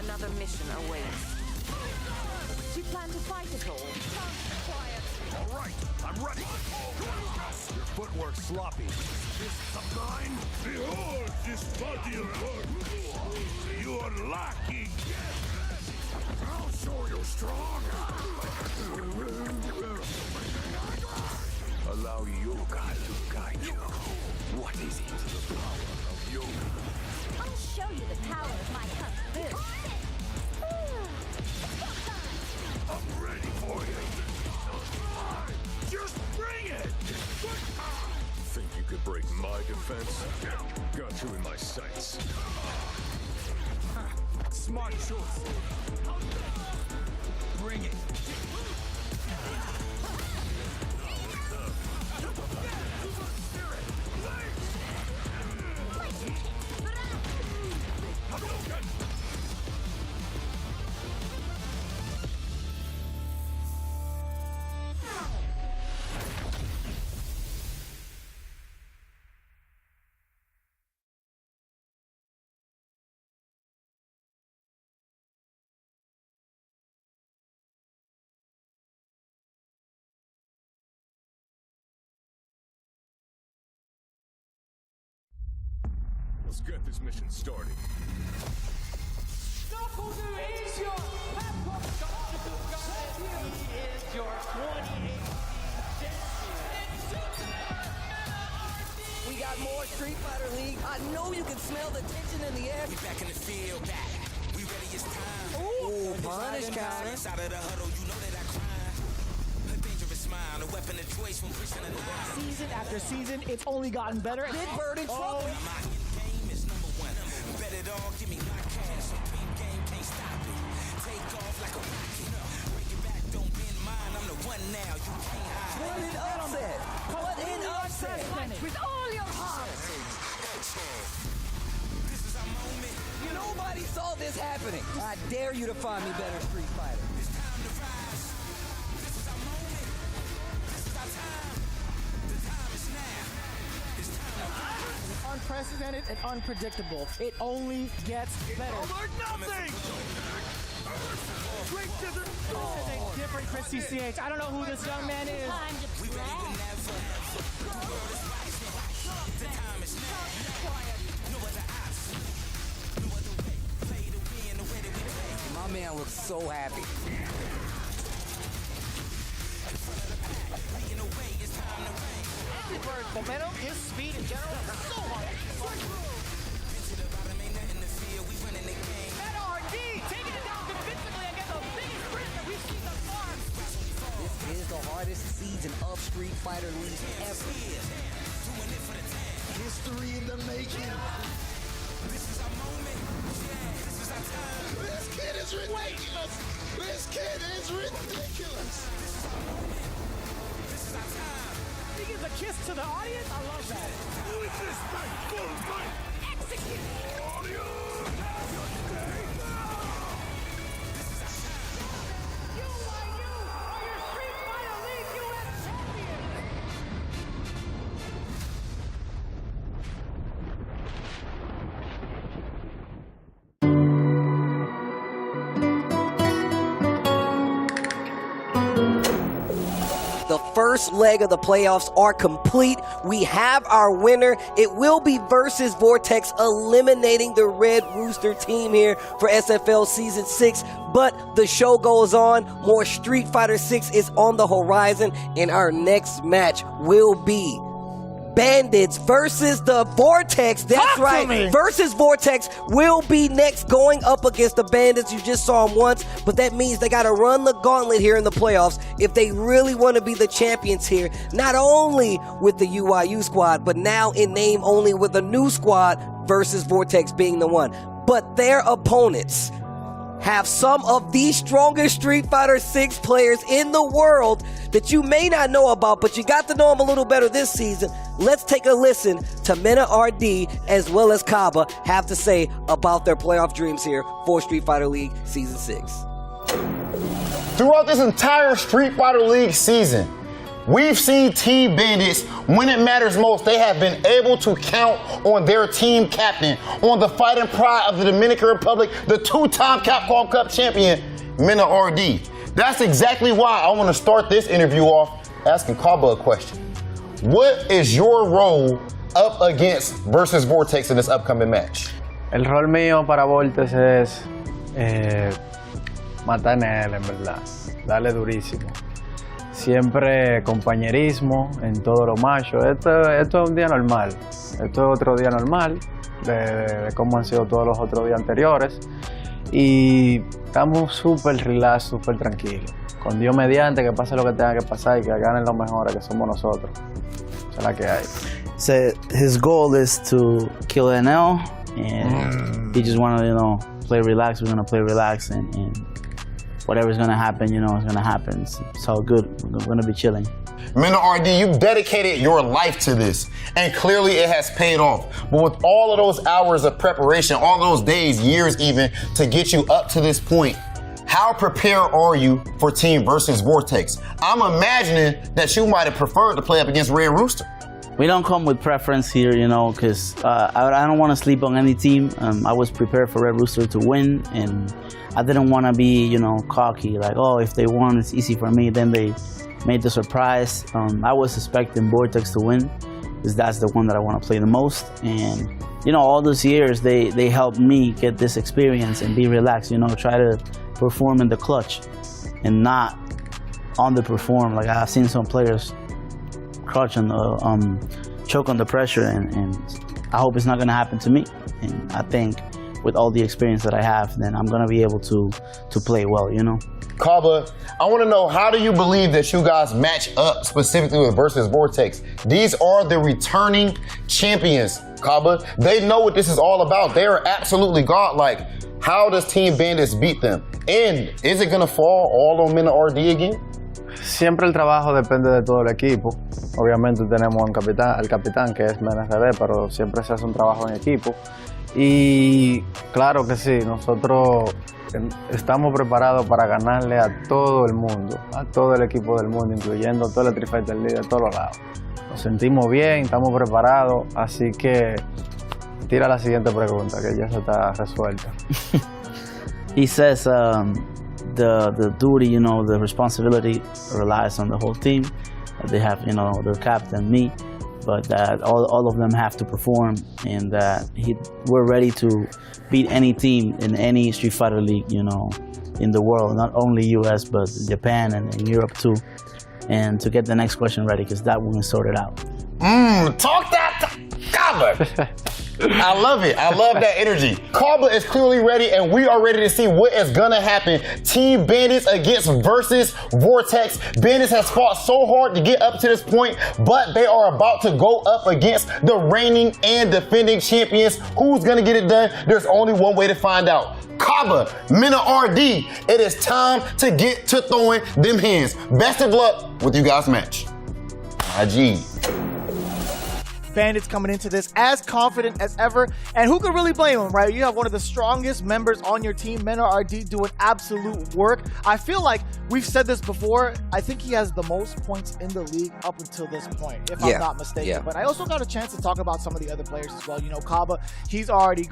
Another mission awaits. Do you plan to fight at all? Quiet. All right, I'm ready. Your footwork's sloppy. This of mine? Behold this body of work. You are lacking. I'll show you strong. Allow yoga to guide you. What is it? The power of yoga. I'll show you the power of my kung fu. I'm ready for you. Just bring it! Think you could break my defense? Got you in my sights. Smart choice. Bring it. Let's get this mission started. Is your Capcom Fighters. He is your 2018 champion. We got more Street Fighter League. I know you can smell the tension in the air. We back in the field, back. We ready, it's time. Ooh, punish counter. Out of the huddle, you know that I climb. A dangerous smile, a weapon of choice when pushing the line. Season after season, it's only gotten better. Big Bird in trouble. My game is number one. Bet it all, give me my cash. So dream game can't stop it. Take off like a rocket. Bring it back, don't bend mine. I'm the one now, you can't hide. What an upset. What an upset. With all your heart. This is our moment. Nobody saw this happening. I dare you to find me better Street Fighter. It's time to rise. This is our moment. This is our time. The time is now. It's time to rise. Unprecedented and unpredictable. It only gets better. Over nothing! Straight to the door! This is a different Chris CCH. I don't know who this young man is. Time to We ready whenever. The world is rising. The time is now. No other option. No other way. Play to win the way that we play. My man looks so happy. Leading the way, it's time to reign. Word momentum, his speed in general, so hard. Into the bottom, ain't nothing to fear. We running the game. Mena Rd taking it down convincingly against the biggest sprint that we've seen thus far. This is the hardest season of Street Fighter League ever. Doing it for the time. History in the making. This is our moment. Yeah, this is our time. This kid is ridiculous. This kid is ridiculous. This is our moment. This is our time. He gives a kiss to the audience. I love that. Who is this thing? Full fight. execute. Audience, have your day now. This is our time. You are your Street Fighter League US champion. The first leg of the playoffs are complete. We have our winner. It will be Versus Vortex eliminating the Red Rooster team here for SFL Season 6. But the show goes on. More Street Fighter 6 is on the horizon. And our next match will be Bandits versus the Vortex. That's right. Versus Vortex will be next, going up against the Bandits. You just saw them once, but that means they got to run the gauntlet here in the playoffs if they really want to be the champions here. Not only with the UIU squad, but now in name only with a new squad, Versus Vortex being the one. But their opponents have some of the strongest Street Fighter 6 players in the world that you may not know about, but you got to know them a little better this season. Let's take a listen to Mena Rd as well as Caba have to say about their playoff dreams here for Street Fighter League Season 6. Throughout this entire Street Fighter League season, we've seen Team Bandits, when it matters most, they have been able to count on their team captain, on the fighting pride of the Dominican Republic, the two-time Capcom Cup champion, Mena Rd. That's exactly why I want to start this interview off asking Caba a question. What is your role up against Versus Vortex in this upcoming match? El rol mío para Vortex es matar en él, en verdad. Darle durísimo. Siempre compañerismo en todo lo macho. Esto es un día normal. Esto es otro día normal de cómo han sido todos los otros días anteriores. Y estamos súper relax, súper tranquilos. Con Dios mediante, que pase lo que tenga que pasar y que ganen los mejores, que somos nosotros. Esa es la que hay. So his goal is to kill NL, and he just want to, play relax. We're gonna play relax, and whatever's gonna happen, it's gonna happen. It's all good. We're gonna be chilling. Mena Rd, you've dedicated your life to this, and clearly it has paid off. But with all of those hours of preparation, all those days, years even, to get you up to this point, how prepared are you for Team Versus Vortex? I'm imagining that you might have preferred to play up against Red Rooster. We don't come with preference here, because I don't want to sleep on any team. I was prepared for Red Rooster to win, and I didn't want to be, cocky, like, oh, if they won, it's easy for me. Then they made the surprise. I was expecting Vortex to win, because that's the one that I want to play the most. And, all those years, they helped me get this experience and be relaxed, try to perform in the clutch and not underperform. Like, I've seen some players clutch and choke under pressure, and I hope it's not going to happen to me. And I think with all the experience that I have, then I'm going to be able to play well, Caba, I want to know, how do you believe that you guys match up specifically with Versus Vortex? These are the returning champions, Caba. They know what this is all about. They are absolutely godlike. How does Team Bandits beat them? And is it going to fall all on Mena Rd again? Siempre el trabajo depende de todo el equipo. Obviamente tenemos al capitán que es Mena Rd, pero siempre se hace un trabajo en equipo. Y claro que sí, nosotros estamos preparados para ganarle a todo el mundo, a todo el equipo del mundo, incluyendo todo el Street Fighter League de todos los lados. Nos sentimos bien, estamos preparados, así que tira la siguiente pregunta, que ya se está resuelta. He says the duty, the responsibility relies on the whole team. They have, their captain, me, but that all of them have to perform, and that we're ready to beat any team in any Street Fighter League, in the world, not only US, but Japan and in Europe too. And to get the next question ready, because that one is sorted out. Talk that, Caba. I love it. I love that energy. Caba is clearly ready, and we are ready to see what is gonna happen. Team Bandits against Versus Vortex. Bandits has fought so hard to get up to this point, but they are about to go up against the reigning and defending champions. Who's gonna get it done? There's only one way to find out. Caba, Mena Rd, it is time to get to throwing them hands. Best of luck with you guys' match. IG. Bandits coming into this as confident as ever, and who could really blame them, right? You have one of the strongest members on your team, Mena Rd, doing absolute work. I feel like we've said this before. I think he has the most points in the league up until this point, if I'm not mistaken. But I also got a chance to talk about some of the other players as well. Caba, he's already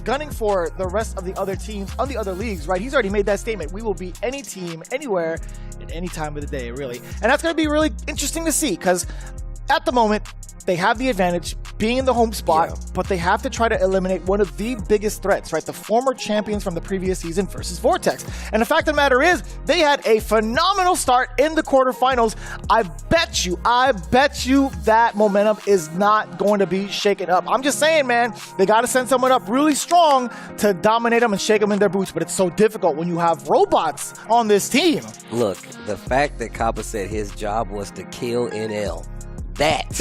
gunning for the rest of the other teams on the other leagues, right? He's already made that statement. We will beat any team, anywhere, at any time of the day, really. And that's going to be really interesting to see, because at the moment, they have the advantage being in the home spot, but they have to try to eliminate one of the biggest threats, right? The former champions from the previous season versus Vortex. And the fact of the matter is, they had a phenomenal start in the quarterfinals. I bet you that momentum is not going to be shaken up. I'm just saying, man, they got to send someone up really strong to dominate them and shake them in their boots, but it's so difficult when you have robots on this team. Look, the fact that Caba said his job was to kill NL, that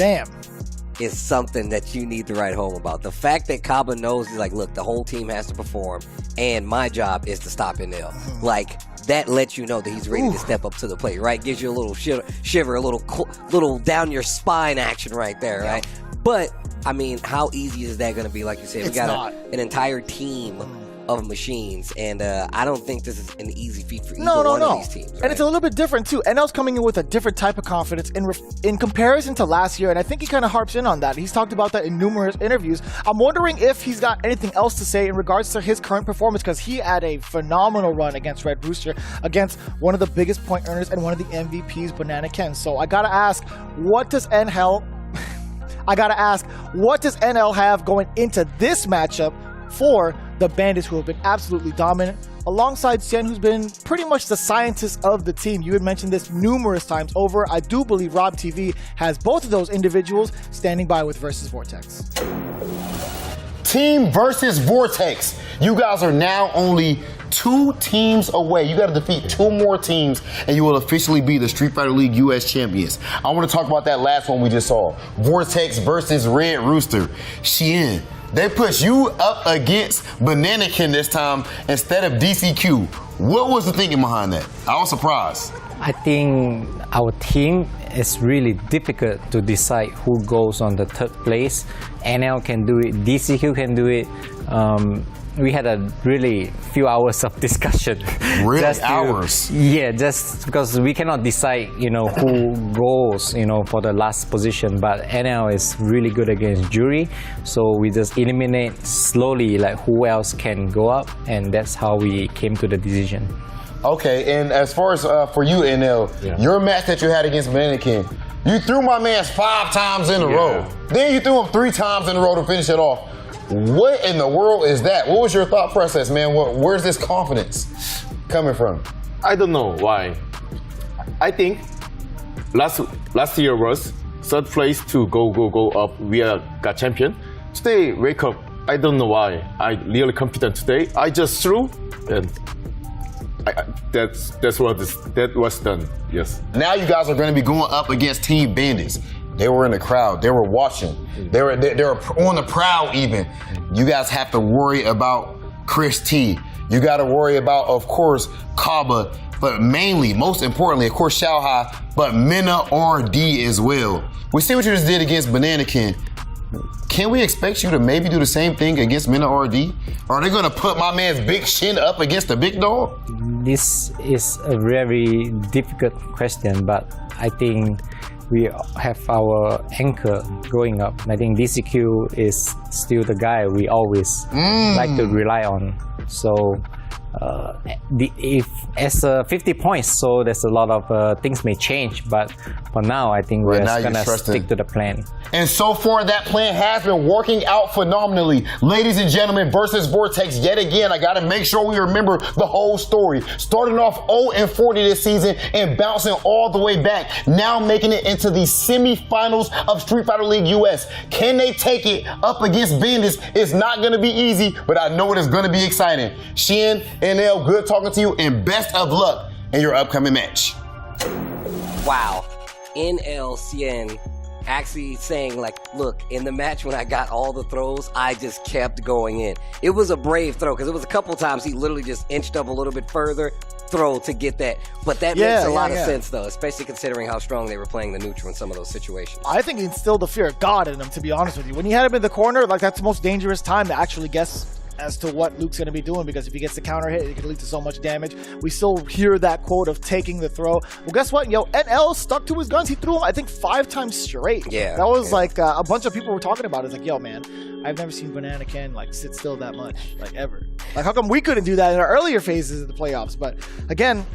is something that you need to write home about. The fact that Caba knows, he's like, look, the whole team has to perform, and my job is to stop NL. Like, that lets you know that he's ready to step up to the plate, right? Gives you a little shiver, a little down your spine action right there, right? But, I mean, how easy is that going to be? Like you said, we got an entire team of machines, and I don't think this is an easy feat for either one of these teams. Right? And it's a little bit different too. NL's coming in with a different type of confidence in comparison to last year, and I think he kind of harps in on that. He's talked about that in numerous interviews. I'm wondering if he's got anything else to say in regards to his current performance, because he had a phenomenal run against Red Rooster, against one of the biggest point earners and one of the MVPs, Bananaken. So I gotta ask, what does NL have going into this matchup for the Bandits, who have been absolutely dominant, alongside Xian, who's been pretty much the scientist of the team? You had mentioned this numerous times over. I do believe RobTV has both of those individuals standing by with Versus Vortex. Team Versus Vortex. You guys are now only 2 teams away. You got to defeat 2 more teams, and you will officially be the Street Fighter League US champions. I want to talk about that last one we just saw. Vortex versus Red Rooster. Xian, they push you up against Bananaken this time instead of DCQ. What was the thinking behind that? I was surprised. I think our team is really difficult to decide who goes on the 3rd place. NL can do it, DCQ can do it. We had a really few hours of discussion. Really? Hours? Yeah, just because we cannot decide, who goes, for the last position. But NL is really good against jury, so we just eliminate slowly, like who else can go up, and that's how we came to the decision. Okay, and as far as for you, NL, your match that you had against Bananaken, you threw my man 5 times in a row. Then you threw him 3 times in a row to finish it off. What in the world is that? What was your thought process, man? Where's this confidence coming from? I don't know why. I think last year was 3rd place to go up. We got champion. Today, wake up. I don't know why. I really confident today. I just threw, and that was done. Yes. Now you guys are going to be going up against Team Bandits. They were in the crowd. They were watching. They were on the prowl even. You guys have to worry about Chris T. You got to worry about, of course, Caba, but mainly, most importantly, of course, Shia High, but Mena Rd as well. We see what you just did against Bananaken. Can we expect you to maybe do the same thing against Mena Rd? Are they going to put my man's big shin up against the big dog? This is a very difficult question, but I think we have our anchor going up. I think DCQ is still the guy we always like to rely on. So if as 50 points, so there's a lot of things may change, but for now I think we're gonna stick to the plan. And so far that plan has been working out phenomenally. Ladies and gentlemen, Versus Vortex yet again. I gotta make sure we remember the whole story. Starting off 0-40 this season and bouncing all the way back, now making it into the semifinals of Street Fighter League US. Can they take it up against Bandits? It's not gonna be easy, but I know it is gonna be exciting. Xian, NL, good talking to you, and best of luck in your upcoming match. Wow. NL Xian actually saying, like, look, in the match when I got all the throws, I just kept going in. It was a brave throw, because it was a couple times he literally just inched up a little bit further, throw to get that. But that makes a lot of sense, though, especially considering how strong they were playing the neutral in some of those situations. I think he instilled the fear of God in him, to be honest with you. When he had him in the corner, like, that's the most dangerous time to actually guess as to what Luke's going to be doing, because if he gets the counter hit, it could lead to so much damage. We still hear that quote of taking the throw. Well, guess what? NL stuck to his guns. He threw him, I think, 5 times straight. Yeah. That was like a bunch of people were talking about it. It's like, yo, man, I've never seen Bananaken like sit still that much, like ever. Like, how come we couldn't do that in our earlier phases of the playoffs? But again,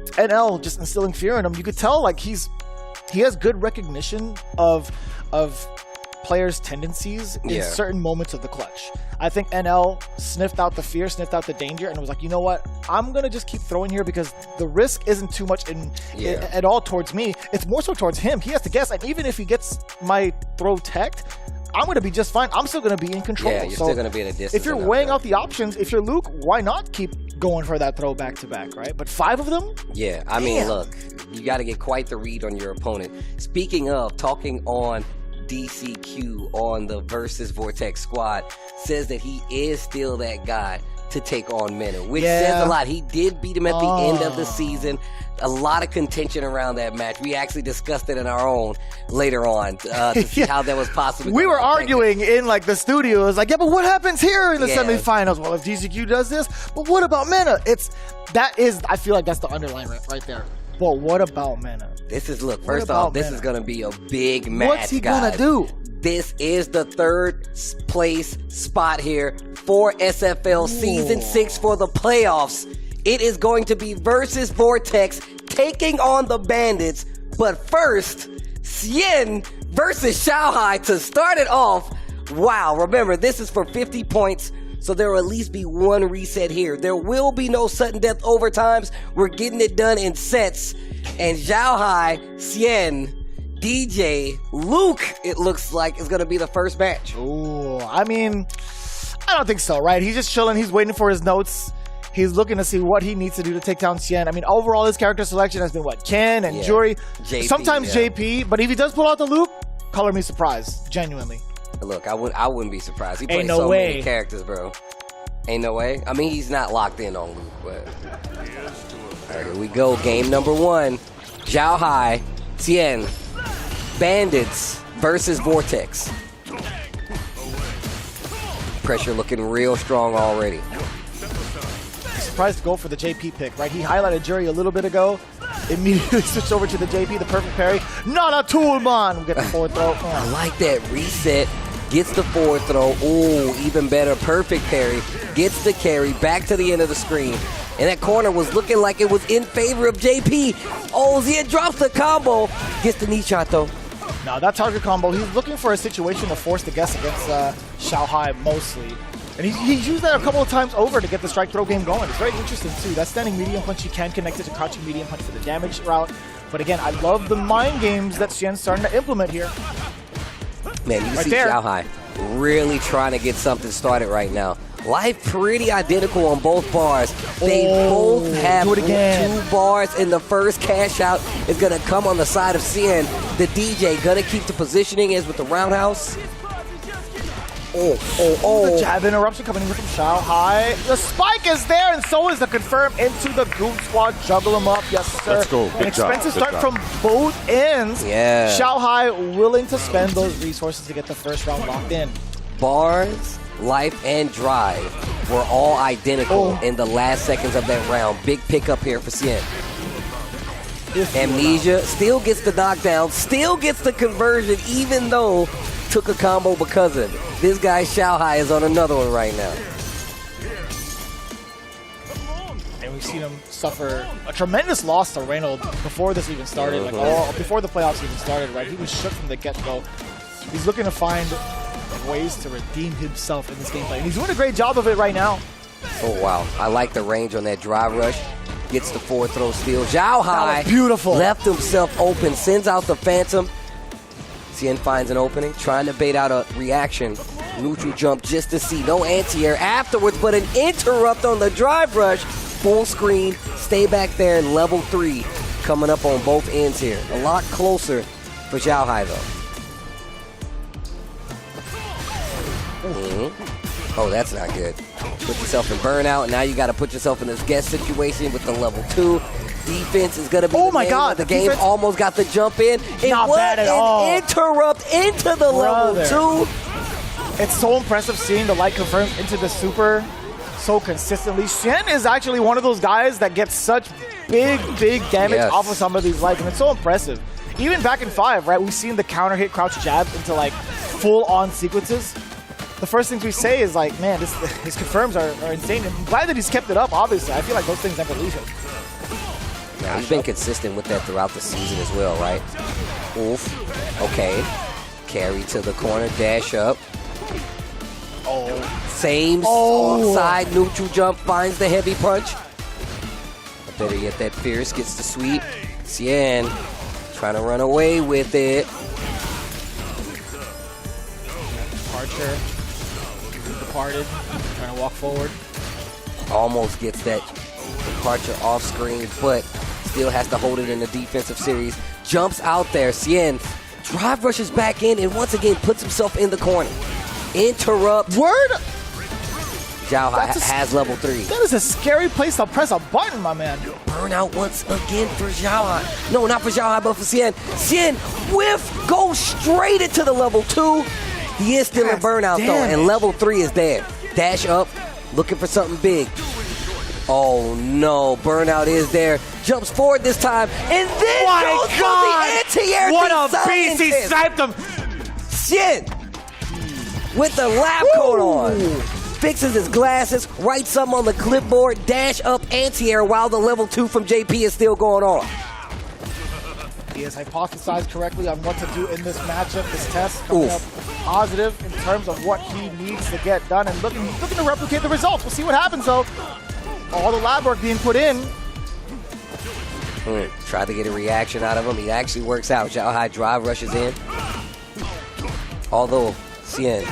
NL just instilling fear in him. You could tell, like, he has good recognition of players' tendencies in certain moments of the clutch. I think NL sniffed out the fear, sniffed out the danger, and was like, you know what? I'm going to just keep throwing here because the risk isn't too much at all towards me. It's more so towards him. He has to guess, and even if he gets my throw teched, I'm going to be just fine. I'm still going to be in control. Yeah, you're still going to be at a distance. If you're weighing out the options, if you're Luke, why not keep going for that throw back-to-back, right? But 5 of them? Yeah, I mean, look, you got to get quite the read on your opponent. Speaking of, talking on DCQ on the Versus Vortex squad, says that he is still that guy to take on Mena, which says a lot. He did beat him at the end of the season. A lot of contention around that match. We actually discussed it in our own later on to see how that was possible. We were arguing in like the studio. It was like, yeah, but what happens here in the semifinals? Well, if DCQ does this, but what about Mena? I feel like that's the underline right there. But what about Mena? This is, look, first off, this is going to be a big match, What's he going to do? This is the 3rd place spot here for SFL Season 6 for the playoffs. It is going to be Versus Vortex taking on the Bandits. But first, Xian versus Shia High to start it off. Wow, remember, this is for 50 points, so there will at least be one reset here. There will be no sudden death overtimes. We're getting it done in sets. And Xiao High, Xian, DJ, Luke, it looks like, is going to be the first match. Ooh, I mean, I don't think so, right? He's just chilling. He's waiting for his notes. He's looking to see what he needs to do to take down Xian. I mean, overall, his character selection has been what? Ken and Jury. JP, sometimes JP, but if he does pull out the Luke, color me surprised, genuinely. Look, I wouldn't be surprised. He plays Ain't no way. many characters, bro. Ain't no way. I mean, he's not locked in on Luke, but... All right, here we go. Game number 1. Xiao High, Xian, Bandits versus Vortex. Pressure looking real strong already. Surprised to go for the JP pick, right? He highlighted Jury a little bit ago. Immediately switched over to the JP, the perfect parry. Not a tool, man. We get the forward throw. I like that reset. Gets the forward throw. Ooh, even better. Perfect parry. Gets the carry. Back to the end of the screen. And that corner was looking like it was in favor of JP. Oh, Xian drops the combo. Gets the knee shot, though. Now, that target combo, he's looking for a situation to force the guess against Xiao High mostly. And he's used that a couple of times over to get the strike throw game going. It's very interesting, too. That standing medium punch, he can connect it to crouching medium punch for the damage route. But again, I love the mind games that Xian's starting to implement here. Man, you see Xiao High really trying to get something started right now. Life pretty identical on both bars. They both have 2 bars, and the first cash out is going to come on the side of Xian. The DJ going to keep the positioning as with the roundhouse. The jab interruption coming in from Xiao High. The spike is there, and so is the confirm into the Goon Squad. Juggle him up, yes sir. Let's go. An expensive start from both ends. Yeah. Xiao High willing to spend those resources to get the first round locked in. Bars, life, and drive were all identical in the last seconds of that round. Big pickup here for Xian. Amnesia still gets the knockdown, still gets the conversion, even though took a combo because of it. This guy Xiao High is on another one right now. And we've seen him suffer a tremendous loss to Reynolds before this even started, before the playoffs even started, right? He was shook from the get-go. He's looking to find ways to redeem himself in this gameplay, and he's doing a great job of it right now. Oh, wow. I like the range on that drive rush. Gets the forward throw steal. Xiao High beautiful. Left himself open, sends out the Phantom. Xian finds an opening, trying to bait out a reaction. Neutral jump just to see. No anti-air afterwards, but an interrupt on the drive rush. Full screen, stay back there in level 3. Coming up on both ends here. A lot closer for Xiao High, though. Oh, that's not good. Put yourself in burnout, and now you got to put yourself in this guest situation with the level 2. Defense is going to be the game. Defense. Almost got the jump in. It Not was bad at all. an interrupt into the level 2. It's so impressive seeing the light confirms into the super so consistently. Xian is actually one of those guys that gets such big damage off of some of these lights, and it's so impressive. Even back in 5, right, we've seen the counter hit crouch jabs into like full-on sequences. The first things we say is like, man, his confirms are insane. I'm glad that he's kept it up, obviously. I feel like those things never leave him. Yeah, he's been consistent with that throughout the season as well, right? Oof. Okay. Carry to the corner, dash up. Oh. Same side neutral jump, finds the heavy punch. Or better yet, that Fierce gets the sweep. Xian trying to run away with it. Archer departed, trying to walk forward. Almost gets that departure off screen, but still has to hold it in the defensive series. Jumps out there. Xian drive rushes back in and once again puts himself in the corner. Interrupt. Word? Xiao High has level 3. That is a scary place to press a button, my man. Burnout once again for Xiao High. No, not for Xiao High, but for Xian. Xian whiff, goes straight into the level 2. He is still in burnout though, and level 3 is there. Dash up, looking for something big. Oh no, burnout is there. Jumps forward this time, and then goes for the anti-air. What a beast! He sniped him. Shit! With the lab coat on. Fixes his glasses, writes something on the clipboard, dash up anti-air while the level 2 from JP is still going on. He has hypothesized correctly on what to do in this matchup, this test, coming up positive in terms of what he needs to get done and looking to replicate the results. We'll see what happens though. All the lab work being put in. Tried to get a reaction out of him. He actually works out. Xiao High drive rushes in. Although Xian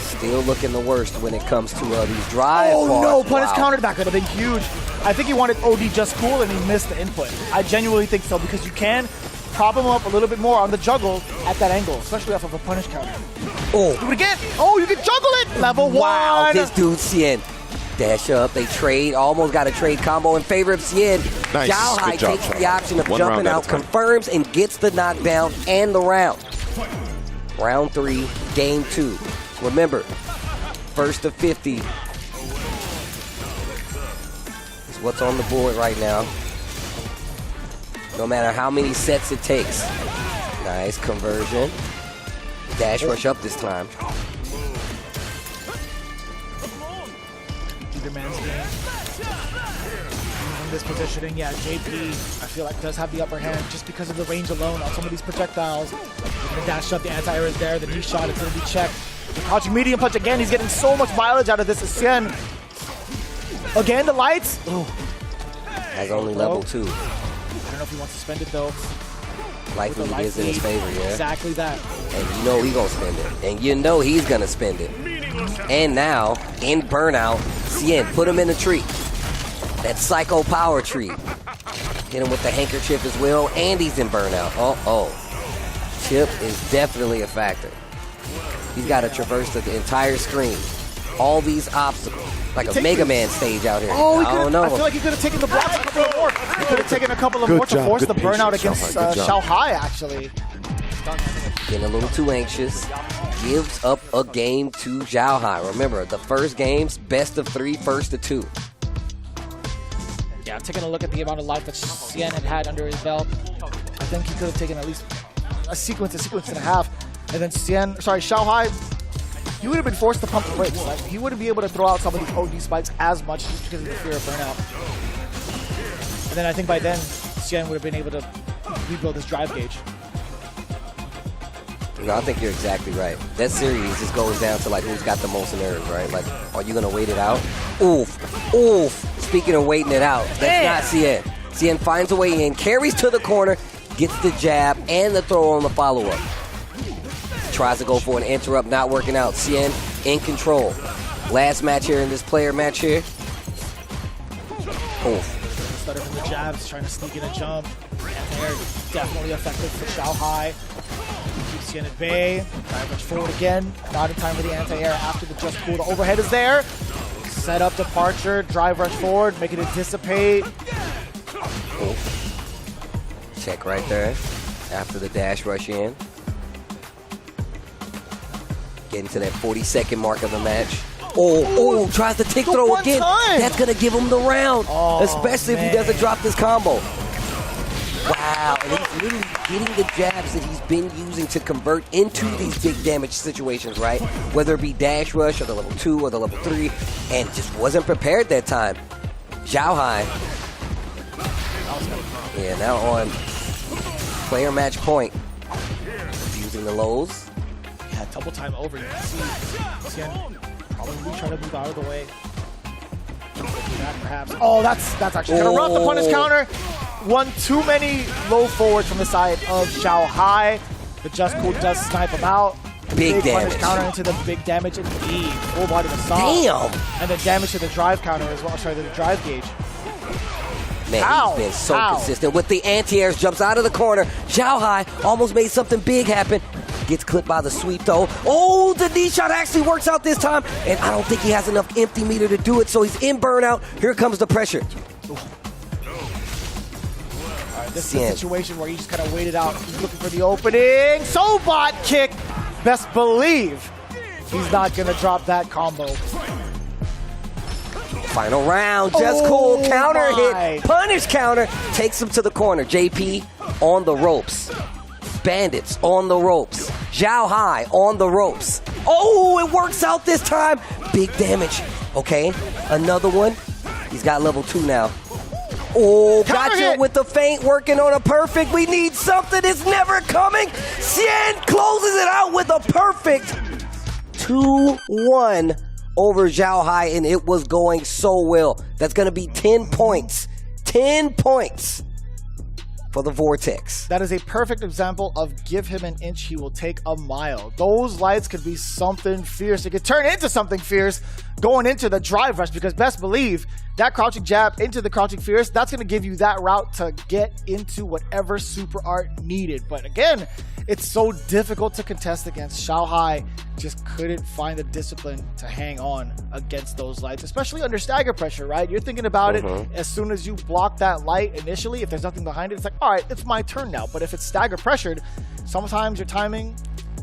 still looking the worst when it comes to these drive bars. No, punish counter that could have been huge. I think he wanted OD just cool and he missed the input. I genuinely think so because you can prop him up a little bit more on the juggle at that angle, especially off of a punish counter. Oh, do it again. Oh, you can juggle it. Level 1. Wow, this dude Xian. Dash up, they trade, almost got a trade combo in favor of Xian. Nice. Xiao High takes the option of jumping out, confirms and gets the knockdown and the round. Round 3, game 2. Remember, first to 50 is what's on the board right now. No matter how many sets it takes. Nice conversion. Dash rush up this time. Either man's game. In this positioning, yeah, JP, I feel like does have the upper hand just because of the range alone on some of these projectiles. He's gonna dash up, the anti-air is there, the knee shot is gonna be checked. The crouching medium punch again, he's getting so much mileage out of this. Xian. Again, the lights. Ooh. Has only level 2. I don't know if he wants to spend it though. Life lead is in his favor, yeah. Exactly that. And you know he's gonna spend it. And you know he's gonna spend it. And now, in burnout, Xian, put him in a tree. That psycho power tree. Hit him with the handkerchief as well, and he's in burnout. Chip is definitely a factor. He's got to traverse the entire screen. All these obstacles. Like a Mega Man stage out here. I don't know. I feel like he could have taken the blocks a couple more. He could have taken a couple of more to force the burnout against Xiao High, actually. Getting a little too anxious. Gives up a game to Xiao High. Remember, the first game's best of 3, first to 2. Yeah, taking a look at the amount of life that Xian had under his belt, I think he could have taken at least a sequence and a half. And then Xiao High, he would have been forced to pump the brakes. Like, he wouldn't be able to throw out some of these OD spikes as much just because of the fear of burnout. And then I think by then, Xian would have been able to rebuild his drive gauge. No, I think you're exactly right. That series just goes down to like who's got the most nerves, right? Like, are you gonna wait it out? Oof. Speaking of waiting it out, that's not Xian. Xian finds a way in, carries to the corner, gets the jab and the throw on the follow-up. Tries to go for an interrupt, not working out. Xian in control. Last match here in this player match here. Stutter from the jabs, trying to sneak in a jump. Anti-air definitely effective for Xiao High. Keeps Xian at bay. Drive rush forward again. Not in time for the anti-air after the just cool. The overhead is there. Set up departure. Drive rush forward, making it dissipate. Check right there. After the dash rush in. Getting to that 40-second mark of the match. Tries to tick throw again. That's going to give him the round. Especially if he doesn't drop this combo. Wow. And he's literally getting the jabs that he's been using to convert into these big damage situations, right? Whether it be dash rush or the level 2 or the level 3. And just wasn't prepared that time. Xiao High. Yeah, now on player match point. Using the lows. Yeah, double time over. You can see Xian probably trying to move out of the way. That perhaps. Oh, that's actually kind of rough. The punish counter. One too many low forwards from the side of Shia High. The Just Cool does snipe him out. Big damage. Punish counter into the big damage indeed. Full body massage. Damn. And the damage to the drive counter as well. Sorry, the drive gauge. Man, Ow, he's been so ow. consistent with the anti-airs. Jumps out of the corner. Xiao High almost made something big happen. Gets clipped by the sweep though. Oh, the knee shot actually works out this time. And I don't think he has enough empty meter to do it. So he's in burnout. Here comes the pressure. This is a situation where he just kind of waited out. He's looking for the opening. Sobot kick. Best believe he's not going to drop that combo. Final round. Just Cool. Counter my. hit. Punish counter. Takes him to the corner. JP on the ropes. Bandits on the ropes. Xiao High on the ropes. Oh, it works out this time. Big damage. Okay, another one. He's got level 2 now. Oh, gotcha with the feint, working on a perfect. We need something. It's never coming. Xian closes it out with a perfect 2-1 over Xiao High, and it was going so well. That's going to be 10 points. 10 points for the Vortex. That is a perfect example of give him an inch, he will take a mile. Those lights could be something fierce. It could turn into something fierce going into the drive rush, because best believe that crouching jab into the crouching fierce, that's going to give you that route to get into whatever super art needed. But again, it's so difficult to contest against. Xiao High just couldn't find the discipline to hang on against those lights, especially under stagger pressure, right? You're thinking about it as soon as you block that light initially. If there's nothing behind it, it's like, all right, it's my turn now. But if it's stagger pressured, sometimes your timing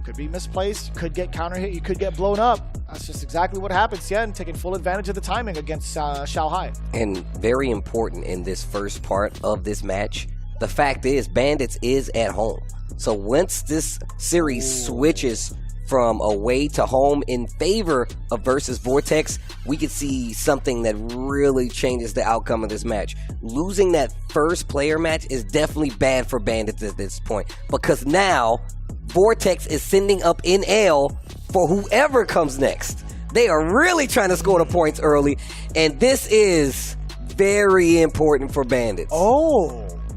could be misplaced, you could get counter hit, you could get blown up. That's just exactly what happened. Xian taking full advantage of the timing against Xiao High. And very important in this first part of this match, the fact is Bandits is at home. So once this series switches from away to home in favor of Versus Vortex, we could see something that really changes the outcome of this match. Losing that first player match is definitely bad for Bandits at this point, because now Vortex is sending up in L for whoever comes next. They are really trying to score the points early, and this is very important for Bandits.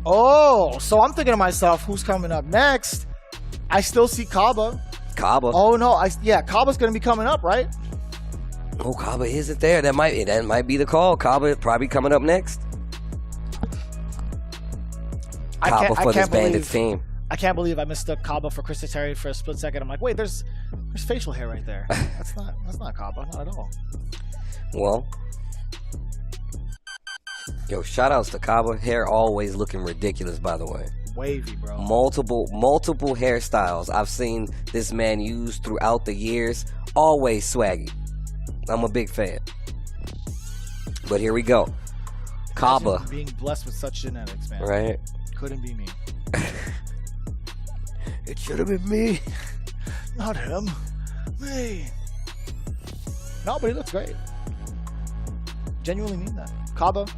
Oh, so I'm thinking to myself, who's coming up next? I still see Caba. Caba. Oh no, Caba's going to be coming up, right? Oh, Caba isn't there. That might be the call. Caba probably coming up next. Caba for this Bandits team. I can't believe I missed the Caba for Christoteri for a split second. I'm like, wait, there's facial hair right there. That's not Caba, not at all. Well, yo, shout outs to Caba. Hair always looking ridiculous, by the way. Wavy, bro. Multiple hairstyles I've seen this man use throughout the years. Always swaggy. I'm a big fan. But here we go. Caba. Imagine being blessed with such genetics, man. Right? Couldn't be me. It should have been me. Not him. Me. No, but he looks great. Genuinely mean that. Caba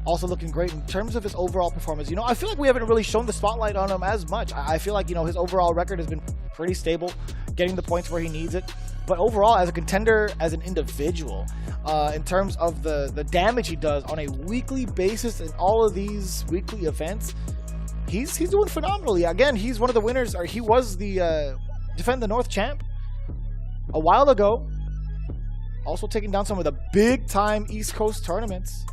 also looking great in terms of his overall performance. You know, I feel like we haven't really shown the spotlight on him as much. I feel like, you know, his overall record has been pretty stable, getting the points where he needs it. But overall, as a contender, as an individual, in terms of the damage he does on a weekly basis in all of these weekly events, he's doing phenomenally. Again, he's one of the winners, or he was the Defend the North champ a while ago. Also taking down some of the big-time East Coast tournaments.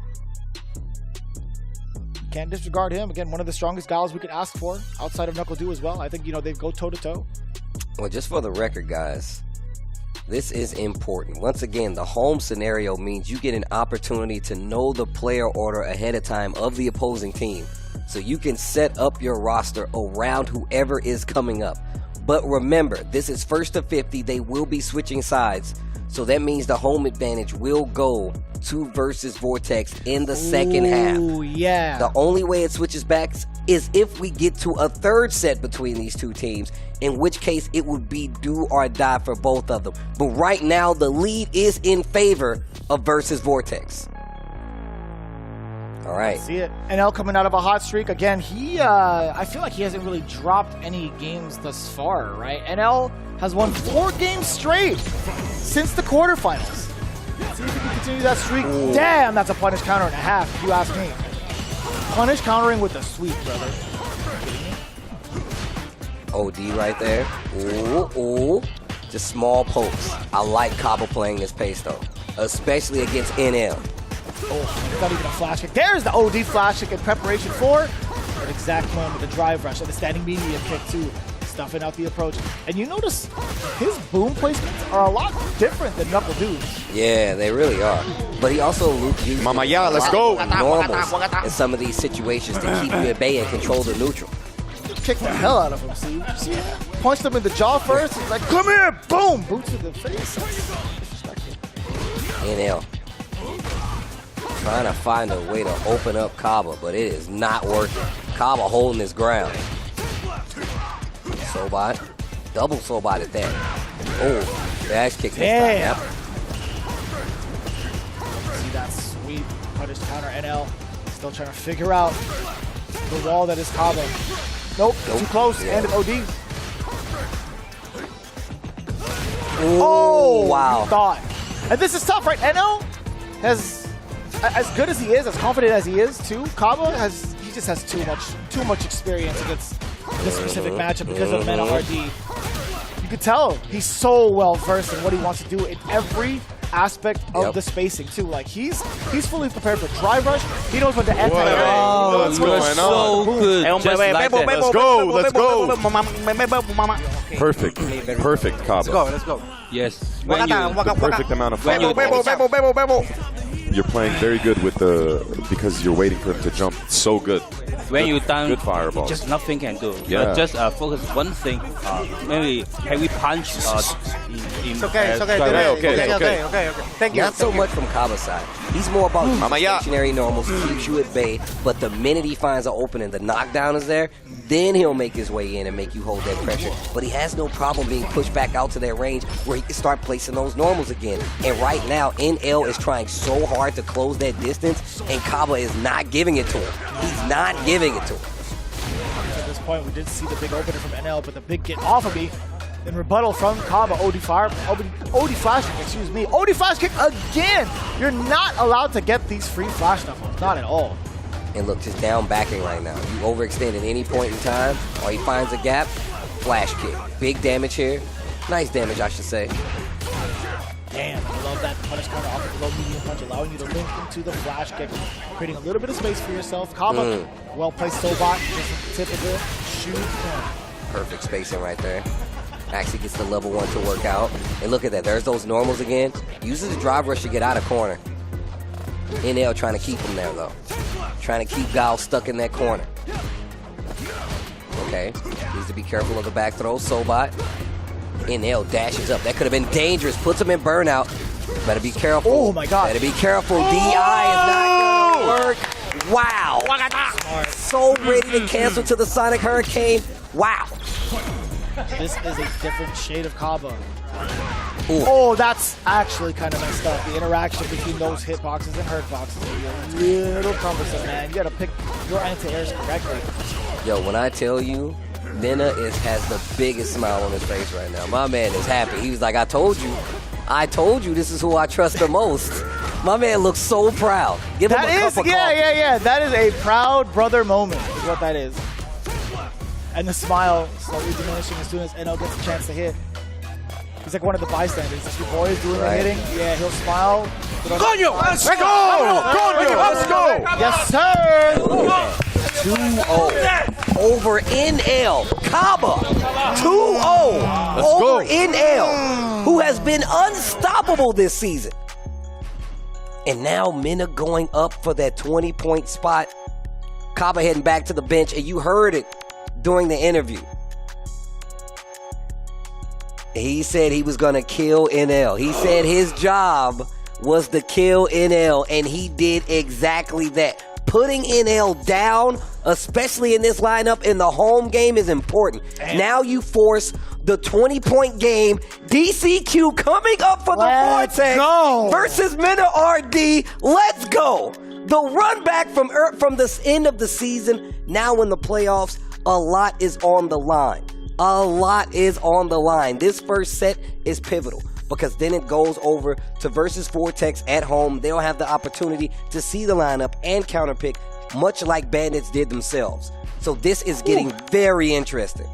Can't disregard him. Again, one of the strongest guys we could ask for outside of Knuckle Dew as well. I think, you know, they go toe-to-toe. Well, just for the record, guys, this is important. Once again, the home scenario means you get an opportunity to know the player order ahead of time of the opposing team, so you can set up your roster around whoever is coming up. But remember, this is first to 50. They will be switching sides, so that means the home advantage will go to Versus Vortex in the second half. Ooh, yeah. The only way it switches back is if we get to a third set between these two teams, in which case it would be do or die for both of them. But right now, the lead is in favor of Versus Vortex. All right. See it. NL coming out of a hot streak. Again, I feel like he hasn't really dropped any games thus far, right? NL has won 4 games straight since the quarterfinals. See if he can continue that streak. Ooh. Damn, that's a punish counter and a half, if you ask me. Punish countering with the sweep, brother. OD right there. Ooh. Just small pokes. I like Caba playing this pace, though, especially against NL. Oh, not even a flash kick. There's the OD flash kick in preparation for an exact moment, the drive rush and the standing medium kick, too. Stuffing out the approach. And you notice his boom placements are a lot different than Knuckle Dude's. Yeah, they really are. But he also uses let's go. normals in some of these situations to keep you at bay and control the neutral. Kick the hell out of him, see? Punched him in the jaw first. He's like, come here, boom! Boot to the face. NL trying to find a way to open up Caba, but it is not working. Caba holding his ground. Sobot. Double Sobot at that. Oh, dash kick this time. Yep. See that sweet punish counter. NL still trying to figure out the wall that is Caba. Nope, too close. Yeah. And an OD. Oh, wow. Thought. And this is tough, right? NL has, as good as he is, as confident as he is, too, Caba he just has too much experience against this specific matchup because of Mena Rd. You could tell he's so well versed in what he wants to do in every aspect of the spacing too. Like he's fully prepared for drive rush. He knows when to anti-air. Oh, what's going on. Let's go. Perfect Caba. Let's go. Yes. The perfect amount of fun. You're playing very good with because you're waiting for him to jump. So good. When you done good fireball, just nothing can do. Yeah. Just focus one thing. Maybe heavy punch. It's okay. Thank you. Not so much from Caba's side. He's more about stationary normals, keeps you at bay. But the minute he finds an opening, the knockdown is there. Then he'll make his way in and make you hold that pressure. But he has no problem being pushed back out to that range where he can start placing those normals again. And right now, NL is trying so hard to close that distance, and Caba is not giving it to him. He's not giving it to him. At this point, we did see the big opener from NL, but the big get off of me. In rebuttal from Caba, OD flash kick, excuse me. OD flash kick again! You're not allowed to get these free flash stuff. Not at all. And look, just down backing right now. You overextend at any point in time, or he finds a gap, flash kick. Big damage here. Nice damage, I should say. Damn, I love that punish counter off of the low medium punch, allowing you to link into the flash kick, creating a little bit of space for yourself. Caba, well-placed Sobot, just tip of it, shoot. Perfect spacing right there. Actually gets the level 1 to work out. And look at that, there's those normals again. Uses the drive rush to get out of corner. NL trying to keep him there, though. Trying to keep Gao stuck in that corner. Okay, needs to be careful of the back throw. Sobot. NL dashes up. That could have been dangerous. Puts him in burnout. Better be careful. Oh, my God. Better be careful. DI is not going to work. Wow. So ready to cancel to the Sonic Hurricane. Wow. This is a different shade of Caba. Oh, that's actually kind of messed up. The interaction between those hitboxes and hurtboxes will be a little cumbersome, man. You gotta pick your anti-airs correctly. Yo, when I tell you, Mena has the biggest smile on his face right now. My man is happy. He was like, I told you this is who I trust the most. My man looks so proud. Give him a cup of coffee. Yeah. That is a proud brother moment is what that is. And the smile slowly diminishing as soon as NL gets a chance to hit. He's like one of the bystanders. If your boy is doing the hitting, yeah, he'll smile. Coño, let's go! Coño, let's go! Yes, sir! 2-0 over NL. Caba, 2-0 over NL, who has been unstoppable this season. And now Mena going up for that 20-point spot. Caba heading back to the bench, and you heard it during the interview. He said he was going to kill NL. He said his job was to kill NL, and he did exactly that. Putting NL down, especially in this lineup in the home game, is important. Damn. Now you force the 20-point game. DCQ coming up for the Vortex versus Mena Rd. Let's go. The run back from the end of the season, now in the playoffs, a lot is on the line. A lot is on the line. This first set is pivotal because then it goes over to Versus Vortex at home. They'll have the opportunity to see the lineup and counterpick, much like Bandits did themselves. So this is getting very interesting.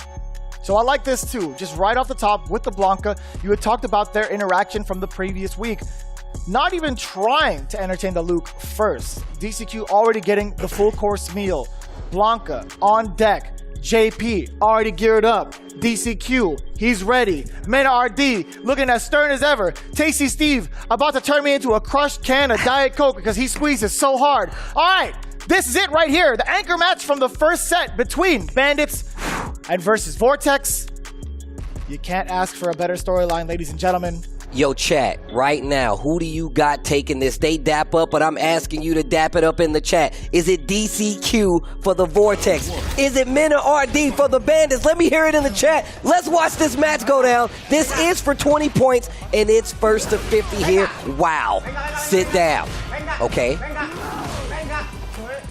So I like this too. Just right off the top with the Blanca, you had talked about their interaction from the previous week. Not even trying to entertain the Luke first. DCQ already getting the full course meal. Blanca on deck. JP already geared up. DCQ, he's ready. Mena Rd looking as stern as ever. Tasty Steve about to turn me into a crushed can of Diet Coke because he squeezes so hard. All right, this is it right here. The anchor match from the first set between Bandits and Versus Vortex. You can't ask for a better storyline, ladies and gentlemen. Yo, chat, right now, who do you got taking this? They dap up, but I'm asking you to dap it up in the chat. Is it DCQ for the Vortex? Is it Mena Rd for the Bandits? Let me hear it in the chat. Let's watch this match go down. This is for 20 points, and it's first to 50 here. Wow. Sit down. Okay.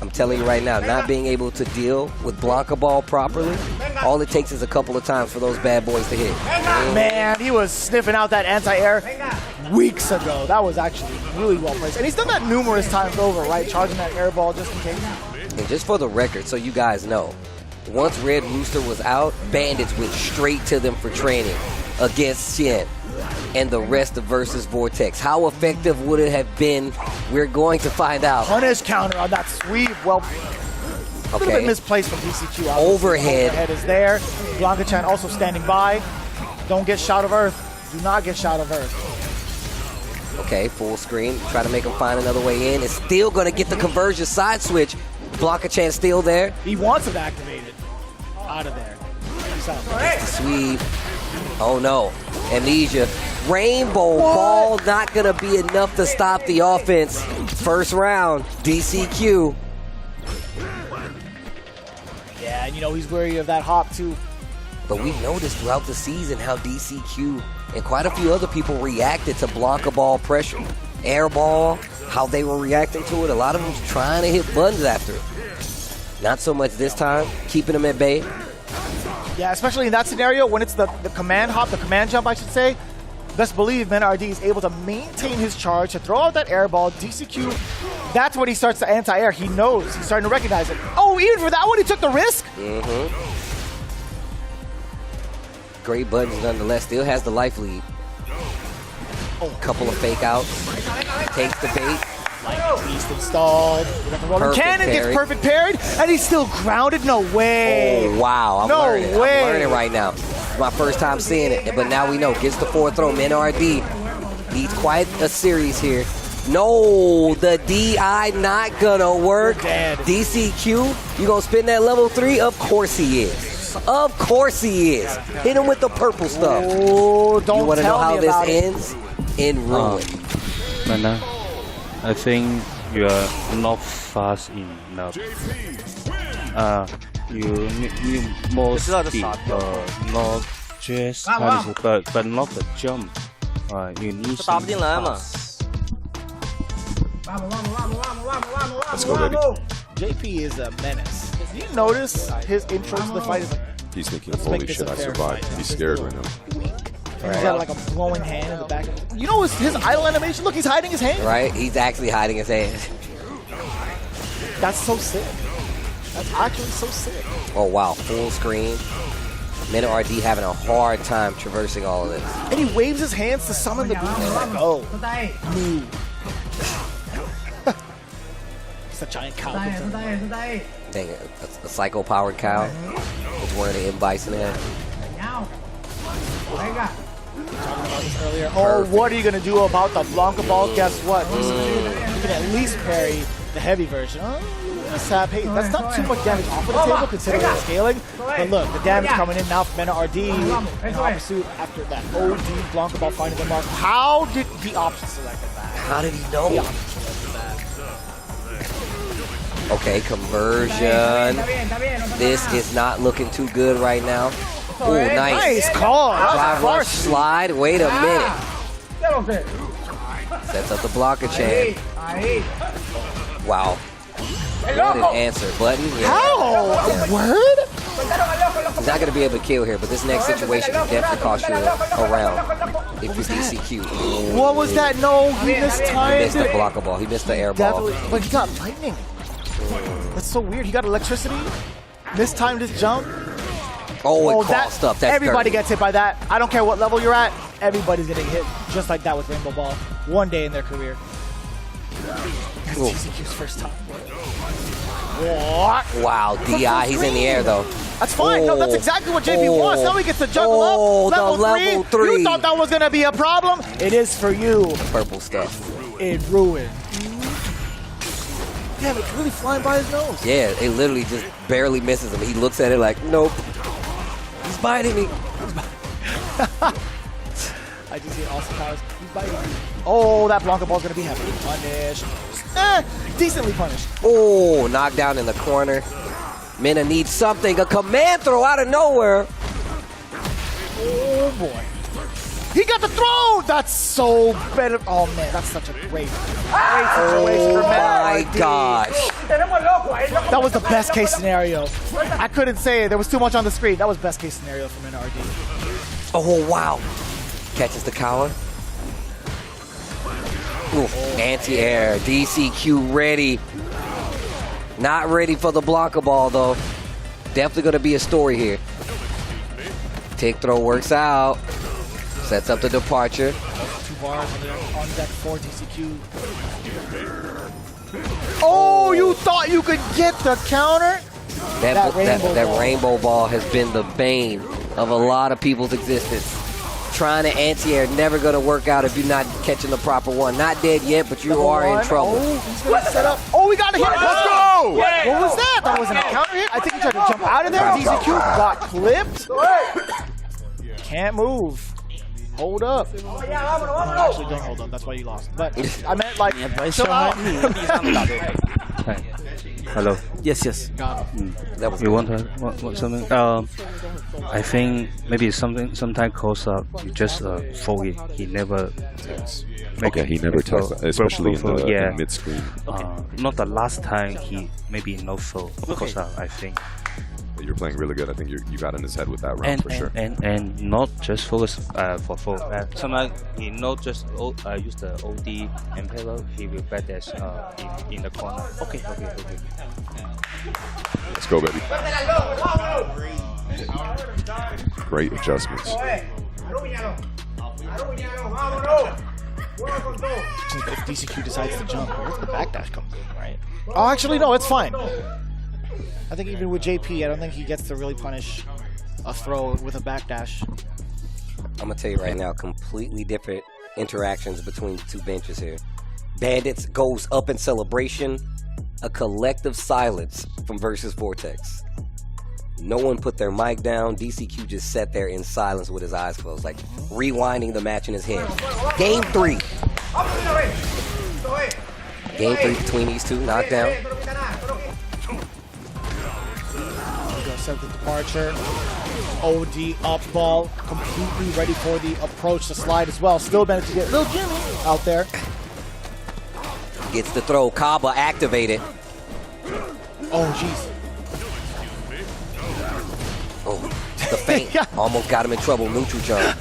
I'm telling you right now, not being able to deal with Blanca ball properly, all it takes is a couple of times for those bad boys to hit. Man, he was sniffing out that anti-air weeks ago. That was actually really well placed. And he's done that numerous times over, right? Charging that air ball just in case. And just for the record, so you guys know, once Red Rooster was out, Bandits went straight to them for training against Xian and the rest of Versus Vortex. How effective would it have been? We're going to find out. Punish counter on that sweep. Well, a little bit misplaced from DCQ. Obviously. Overhead is there. Blanca-chan also standing by. Don't get shot of Earth. Do not get shot of Earth. Okay, full screen. Try to make him find another way in. It's still going to get the conversion side switch. Blanca-chan still there. He wants it activated. Out of there. Gets the sweep. Oh no. Amnesia. Rainbow ball not going to be enough to stop the offense. First round, DCQ. Yeah, and you know he's wary of that hop too. But we noticed throughout the season how DCQ and quite a few other people reacted to Blanca ball pressure. Air ball, how they were reacting to it. A lot of them was trying to hit buttons after it. Not so much this time, keeping them at bay. Yeah, especially in that scenario when it's the command hop, the command jump, I should say. Best believe Mena Rd is able to maintain his charge, to throw out that air ball. DCQ, that's when he starts to anti-air. He knows. He's starting to recognize it. Oh, even for that one, he took the risk? Mm-hmm. Great buttons nonetheless. Still has the life lead. Couple of fake outs. Takes the bait. Beast installed. Cannon gets perfect parried, and he's still grounded. No way. Oh, wow. I'm learning. I'm learning right now. It's my first time seeing it, but now we know. Gets the fourth throw. Mena Rd needs quite a series here. No, the DI not gonna work. DCQ, you gonna spin that level 3? Of course he is. Of course he is. Hit him with the purple stuff. Oh, don't you wanna know how this about ends? In ruin. Mena, I think you are not fast enough. You need more speed, not just punish, but not the jump. You need some pass. Let's go, baby. JP is a menace. Did you notice his intro to the fight is like, he's thinking, holy shit, I survived. He's scared right now. he's got like a glowing hand in the back. You know his idle animation? Look, he's hiding his hand. Right? He's actually hiding his hand. That's so sick. That's actually so sick. Oh, wow. Full screen. Mena Rd having a hard time traversing all of this. And he waves his hands to summon the beast. Like, oh. Move. It's a giant cow. Dang it. A psycho-powered cow. It's wearing an M. Bison head. Talking about this earlier. Oh, what are you going to do about the Blanca ball? Guess what? You can at least parry the heavy version. Hey, that's not too much damage off of the table considering the scaling. But look, the damage coming in now from Mena Rd in hot pursuit after that OD Blanca ball finding the mark. How did he option select that? How did he know? Okay, conversion. This is not looking too good right now. Oh, nice. Nice call. Drive rush slide. Wait a minute. Sets up the blocker chain. Wow. What an answer button. Yeah. How? Yeah. A word? He's not going to be able to kill here, but this next situation can definitely cost you a round if you DCQ. What was that? No, he mistimed. He missed the blocker ball. He missed the air ball. Definitely, but he got lightning. That's so weird. He got electricity, mistimed his jump. Oh, it crossed up. That's everybody dirty. gets hit by that. I don't care what level you're at. Everybody's getting hit just like that with Rainbow Ball. One day in their career. That's DCQ's first time. What? Wow, DI. He's in the air, though. That's fine. No, that's exactly what JP wants. Now he gets to juggle up. Level 3. You thought that was going to be a problem? It is for you. Purple stuff. It ruined. Damn, it's really flying by his nose. Yeah, it literally just barely misses him. He looks at it like, nope. He's biting me. I just see awesome powers. He's biting me. Oh, that Blanca ball's going to be heavily punished. Decently punished. Oh, knocked down in the corner. Mena needs something. A command throw out of nowhere. Oh, boy. He got the throw! That's so better. Oh, man, that's such a great situation for Mena Rd. My gosh. That was the best case scenario. I couldn't say it. There was too much on the screen. That was best case scenario for Mena Rd. Oh, wow. Catches the collar. Anti-air. DCQ ready. Not ready for the blocker ball, though. Definitely going to be a story here. Tick throw works out. Sets up the departure. 2 bars on deck for DCQ. Oh, you thought you could get the counter? That rainbow ball has been the bane of a lot of people's existence. Trying to anti-air, never going to work out if you're not catching the proper one. Not dead yet, but you are in trouble. Oh, he's going to set up. Oh, we got to hit it. Let's go! What was that? That wasn't a counter hit. I think he tried to jump out of there. DCQ got clipped. Can't move. Hold up. No, actually, don't hold up. That's why you lost. But I meant like, chill out. Hello. Yes. You want something? I think maybe sometimes close up. You just forget. He never. He never touched, especially in the mid screen. Not the last time he maybe no full close up. I think. You're playing really good. I think you got in his head with that round for sure. And not just focus for full. Sometimes he not just use the OD and payload. He will backdash in the corner. Okay. Let's go, baby. Great adjustments. If DCQ decides to jump, where's the backdash come from, right? Oh, actually, no, it's fine. I think even with JP, I don't think he gets to really punish a throw with a backdash. I'm going to tell you right now, completely different interactions between the two benches here. Bandits goes up in celebration. A collective silence from Versus Vortex. No one put their mic down. DCQ just sat there in silence with his eyes closed, like rewinding the match in his head. Game 3. Game 3 between these two. Knockdown. Set the departure. OD up ball. Completely ready for the approach to slide as well. Still managed to get Lil Jimmy out there. Gets the throw. Caba activated. Oh, jeez. Oh, the feint. Almost got him in trouble. Neutral jump.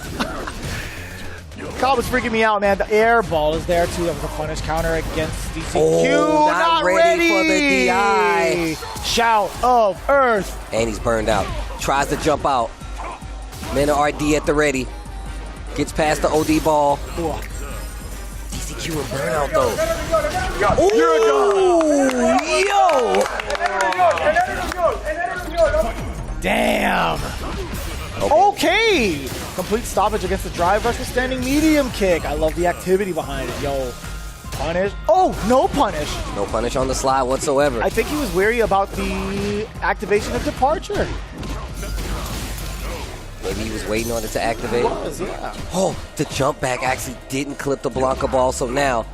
Caba's freaking me out, man. The air ball is there, too. That was a punish counter against DCQ. Oh, not ready for the DI. Shout of Earth. And he's burned out. Tries to jump out. Mena Rd at the ready. Gets past the OD ball. DCQ and burnout, though. Yo! Damn. Okay. Complete stoppage against the drive rush with standing medium kick. I love the activity behind it. Yo. Punish. Oh, no punish. No punish on the slide whatsoever. I think he was wary about the activation of departure. Maybe he was waiting on it to activate. He was, yeah. Oh, the jump back actually didn't clip the Blanca ball, so now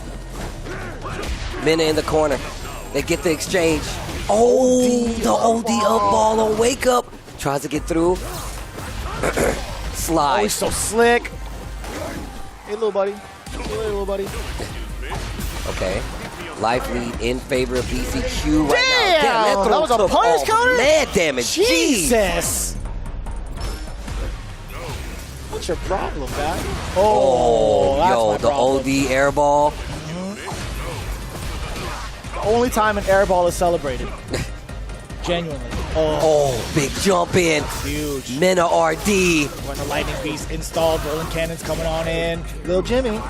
Mena in the corner. They get the exchange. Oh, the OD up ball on wake up. Tries to get through. Slide. Oh, he's so slick. Hey, little buddy. Hey, little buddy. Okay. Life lead in favor of DCQ right Damn! now. That was a punish counter? Mad damage. Jesus! What's your problem, guy? Oh, that's yo, my the problem. OD airball. The only time an airball is celebrated. Genuinely. Oh, big jump in. Huge. Mena RD. When the Lightning Beast installed, rolling cannons coming on in. Lil Jimmy.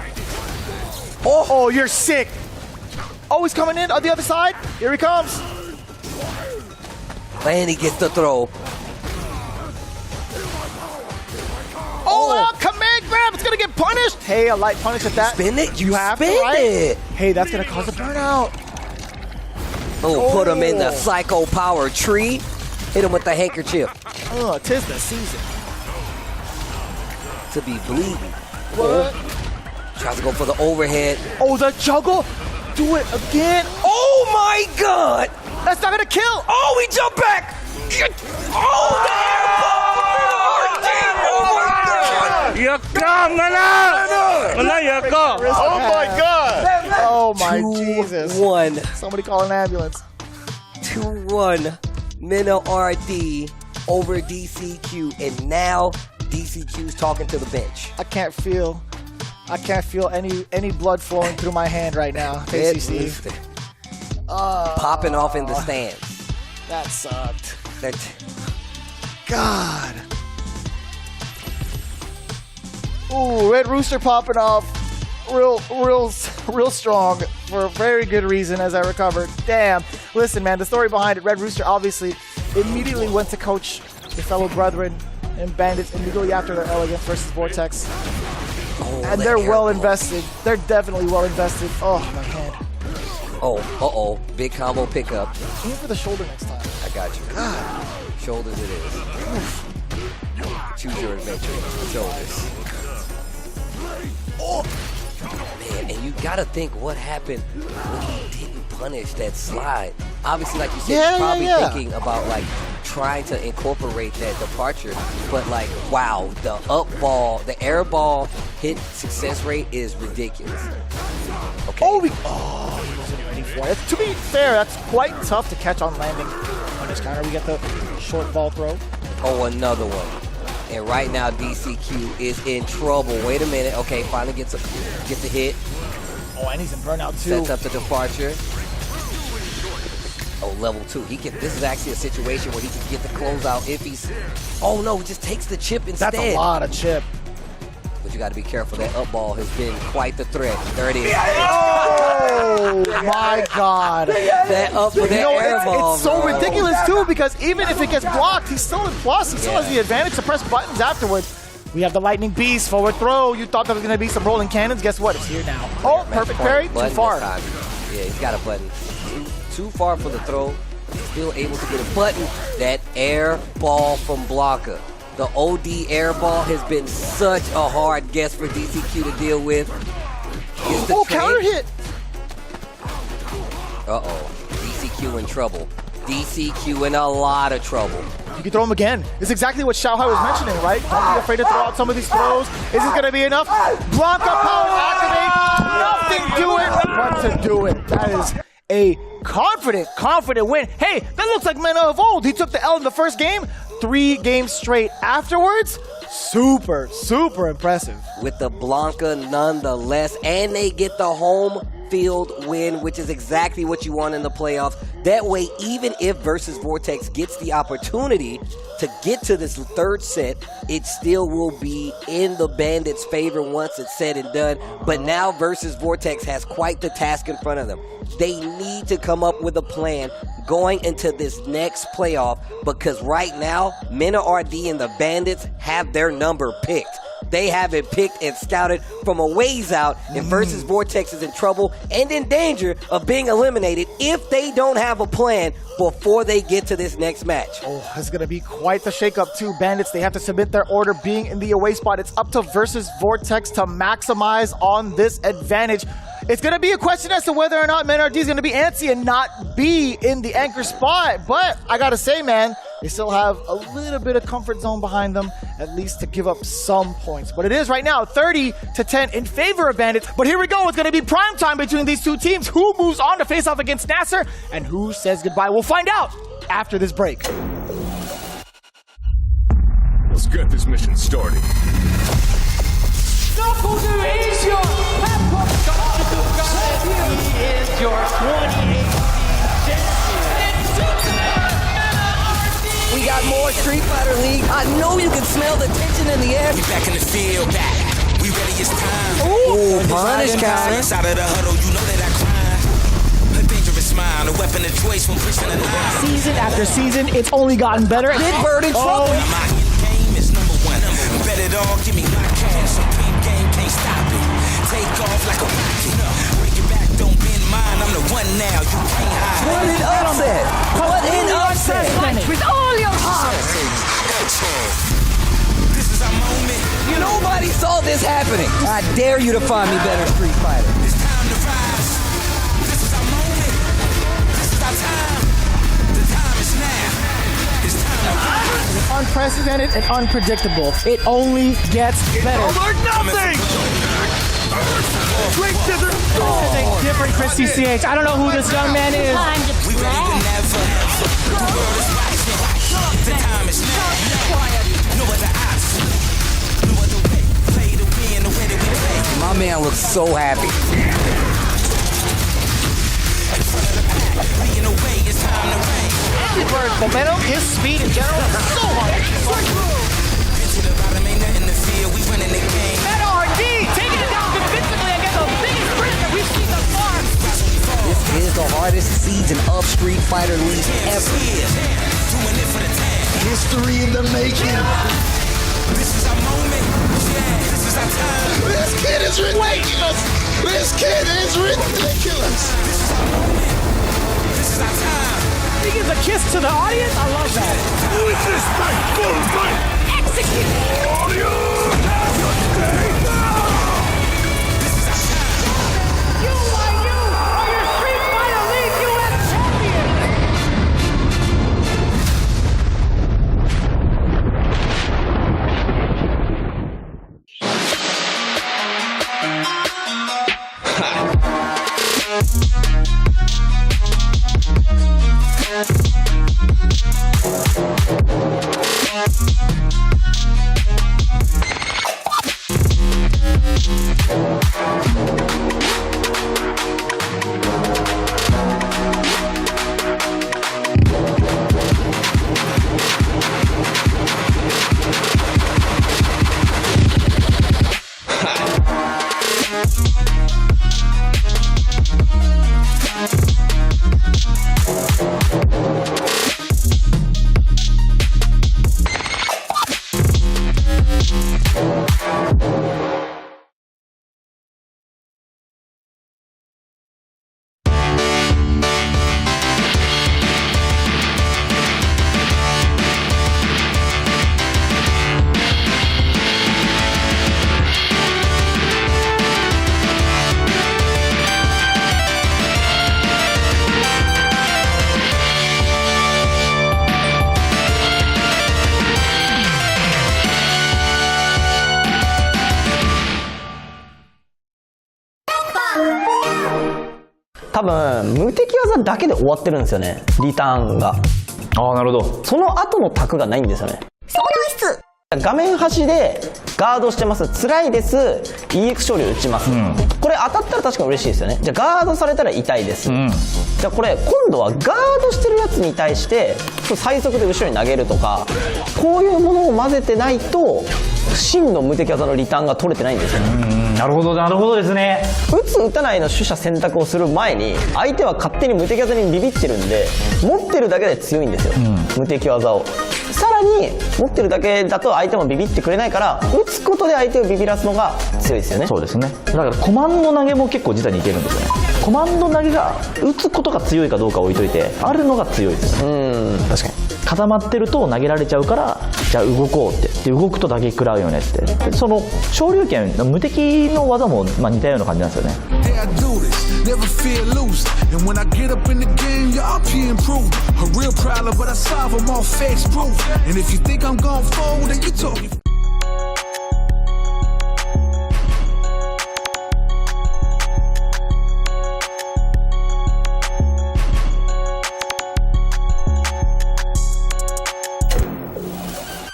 Oh, you're sick. Oh, he's coming in on the other side. Here he comes. And he gets the throw. Oh, command grab. It's going to get punished. Hey, a light punish at that. Spin it. You have to, spin right? it. Hey, that's going to cause a burnout. Oh, put him in the psycho power tree. Hit him with the handkerchief. Oh, 'tis the season. To be bleeding. What? Tries to go for the overhead. Oh, the juggle. Do it again. Oh, my God. That's not going to kill. Oh, we jump back. Oh, the You come, Mena! You go! Oh my God! Oh my 2-1. Jesus! Somebody call an ambulance. 2-1. Mena RD over DCQ, and now DCQ's talking to the bench. I can't feel any blood flowing through my hand right now. KCC. Popping off in the stands. That sucked. That. God. Ooh, Red Rooster popping off real strong for a very good reason as I recovered. Damn. Listen, man, the story behind it, Red Rooster obviously immediately went to coach the fellow brethren and Bandits immediately after their L against Versus Vortex. And they're well invested. They're definitely well invested. Oh, my hand. Oh, uh-oh. Big combo pickup. Aim for the shoulder next time. I got you. God. Shoulders it is. Choose your adventure. Shoulders. Oh, man, and you gotta think what happened when he didn't punish that slide. Obviously, like you said, he's probably thinking about like trying to incorporate that departure, but like, wow, the up ball, the air ball hit success rate is ridiculous. Okay. Oh, he wasn't ready for it. To be fair, that's quite tough to catch on landing. On this counter, we get the short ball throw. Oh, another one. And right now, DCQ is in trouble. Wait a minute. Okay, finally gets a hit. Oh, and he's in burnout too. Sets up the departure. Oh, level 2. This is actually a situation where he can get the closeout if he's. Oh no, he just takes the chip instead. That's a lot of chip. But you got to be careful. That up ball has been quite the threat. There it is. Oh my God! That up with that air ball. It's so ridiculous too because even if it gets blocked, he's still in plus. He still has the advantage to press buttons afterwards. We have the Lightning Beast forward throw. You thought there was going to be some rolling cannons. Guess what? It's here now. Oh, perfect parry. Too far. Yeah, he's got a button. Too far for the throw. Still able to get a button. That air ball from Blanca. The OD air ball has been such a hard guess for DCQ to deal with. Oh, counter hit. Uh-oh. DCQ in trouble. DCQ in a lot of trouble. You can throw him again. It's exactly what Shia High was mentioning, right? Don't be afraid to throw out some of these throws. Is it going to be enough? Blanca power activate. Nothing to it but to do it. That is a confident win. Hey, that looks like Mena of old. He took the L in the first game. 3 games straight afterwards. Super impressive. With the Blanca nonetheless, and they get the home field win, which is exactly what you want in the playoffs. That way, even if Versus Vortex gets the opportunity to get to this third set, it still will be in the Bandits' favor once it's said and done. But now Versus Vortex has quite the task in front of them. They need to come up with a plan going into this next playoff because right now, Mena RD and the Bandits have their number picked. They have it picked and scouted from a ways out, and Versus Vortex is in trouble and in danger of being eliminated if they don't have a plan before they get to this next match. Oh, it's going to be quite the shakeup too. Bandits, they have to submit their order being in the away spot. It's up to Versus Vortex to maximize on this advantage. It's going to be a question as to whether or not Mena Rd is going to be antsy and not be in the anchor spot. But I got to say, man, They still have a little bit of comfort zone behind them, at least to give up some points. But it is right now 30-10 in favor of Bandits. But here we go. It's going to be prime time between these two teams. Who moves on to face off against Nasser and who says goodbye? We'll find out after this break. Let's get this mission started. Capcom is your He is your 2018 We got more Street Fighter League. I know you can smell the tension in the air. We back in the field, back. We ready, it's time. Ooh, punish counter. Inside of the huddle, you know that I climb. A dangerous smile, a weapon of choice when pushing the line. Season after season, it's only gotten better. Big Bird in trouble. My game is number one. Bet it all, give me my cash. Supreme game, can't stop it. Take off like a rocket. Break it back, don't bend mine. I'm the one now, you can't hide. What an upset. What an upset. Fight with all your heart. This is our moment. Nobody saw this happening. I dare you to find me better Street Fighter. It's time to rise. This is our moment. This is our time. The time is now. It's time to rise. Unprecedented and unpredictable. It only gets better. Over nothing! Straight to the This is a different Chris CCH. I don't know who this young man is. We ready whenever. The world is watching. The time is now. No other option. No other way. Play to win the way that we play. My man looks so happy. In front of the pack. Leading the way. It's time to reign. Bird's momentum, his speed in general, so hard. Get to the bottom, ain't nothing to fear. We running the game. Mena Rd taking it down convincingly against the biggest sprint that we've seen thus far. This is the hardest season of Street Fighter League ever. Doing it for the time. History in the making. This is our moment. Yeah, this is our time. This kid is ridiculous. This kid is ridiculous. This is our moment. This is our time. He gives a kiss to the audience. I love that. With this fight, full fight. Execute. All you have your day now. This is our time. You are your Street Fighter League US champion.多分無敵技だけで終わってるんですよね、リターンが。ああ、なるほど。その後のタクがないんですよね。そうです。画面端でガードしてます、辛いです、 EX 勝利打ちます、これ当たったら確かに嬉しいですよね。じゃあガードされたら痛いです、じゃあこれ今度はガードしてるやつに対して最速で後ろに投げるとか、こういうものを混ぜてないと真の無敵技のリターンが取れてないんですよね。なるほど、なるほどですね。打つ打たないの取捨選択をする前に相手は勝手に無敵技にビビってるんで、持ってるだけで強いんですよ、無敵技を。さらに持ってるだけだと相手もビビってくれないから、打つことで相手をビビらすのが強いですよね。そうですね。だからコマンド投げも結構実は似てるんですよね。コマンド投げが打つことが強いかどうか置いといて、あるのが強いですよね。確かに固まってると投げられちゃうから、じゃあ動こうってで、動くと打撃食らうよねって。でその昇竜拳無敵の技も似たような感じなんですよね。never fear lose. And when I get up in the game, y'all be improved. A real problem, but I solve them all facts proof. And if you think I'm gon' fold, then you talking.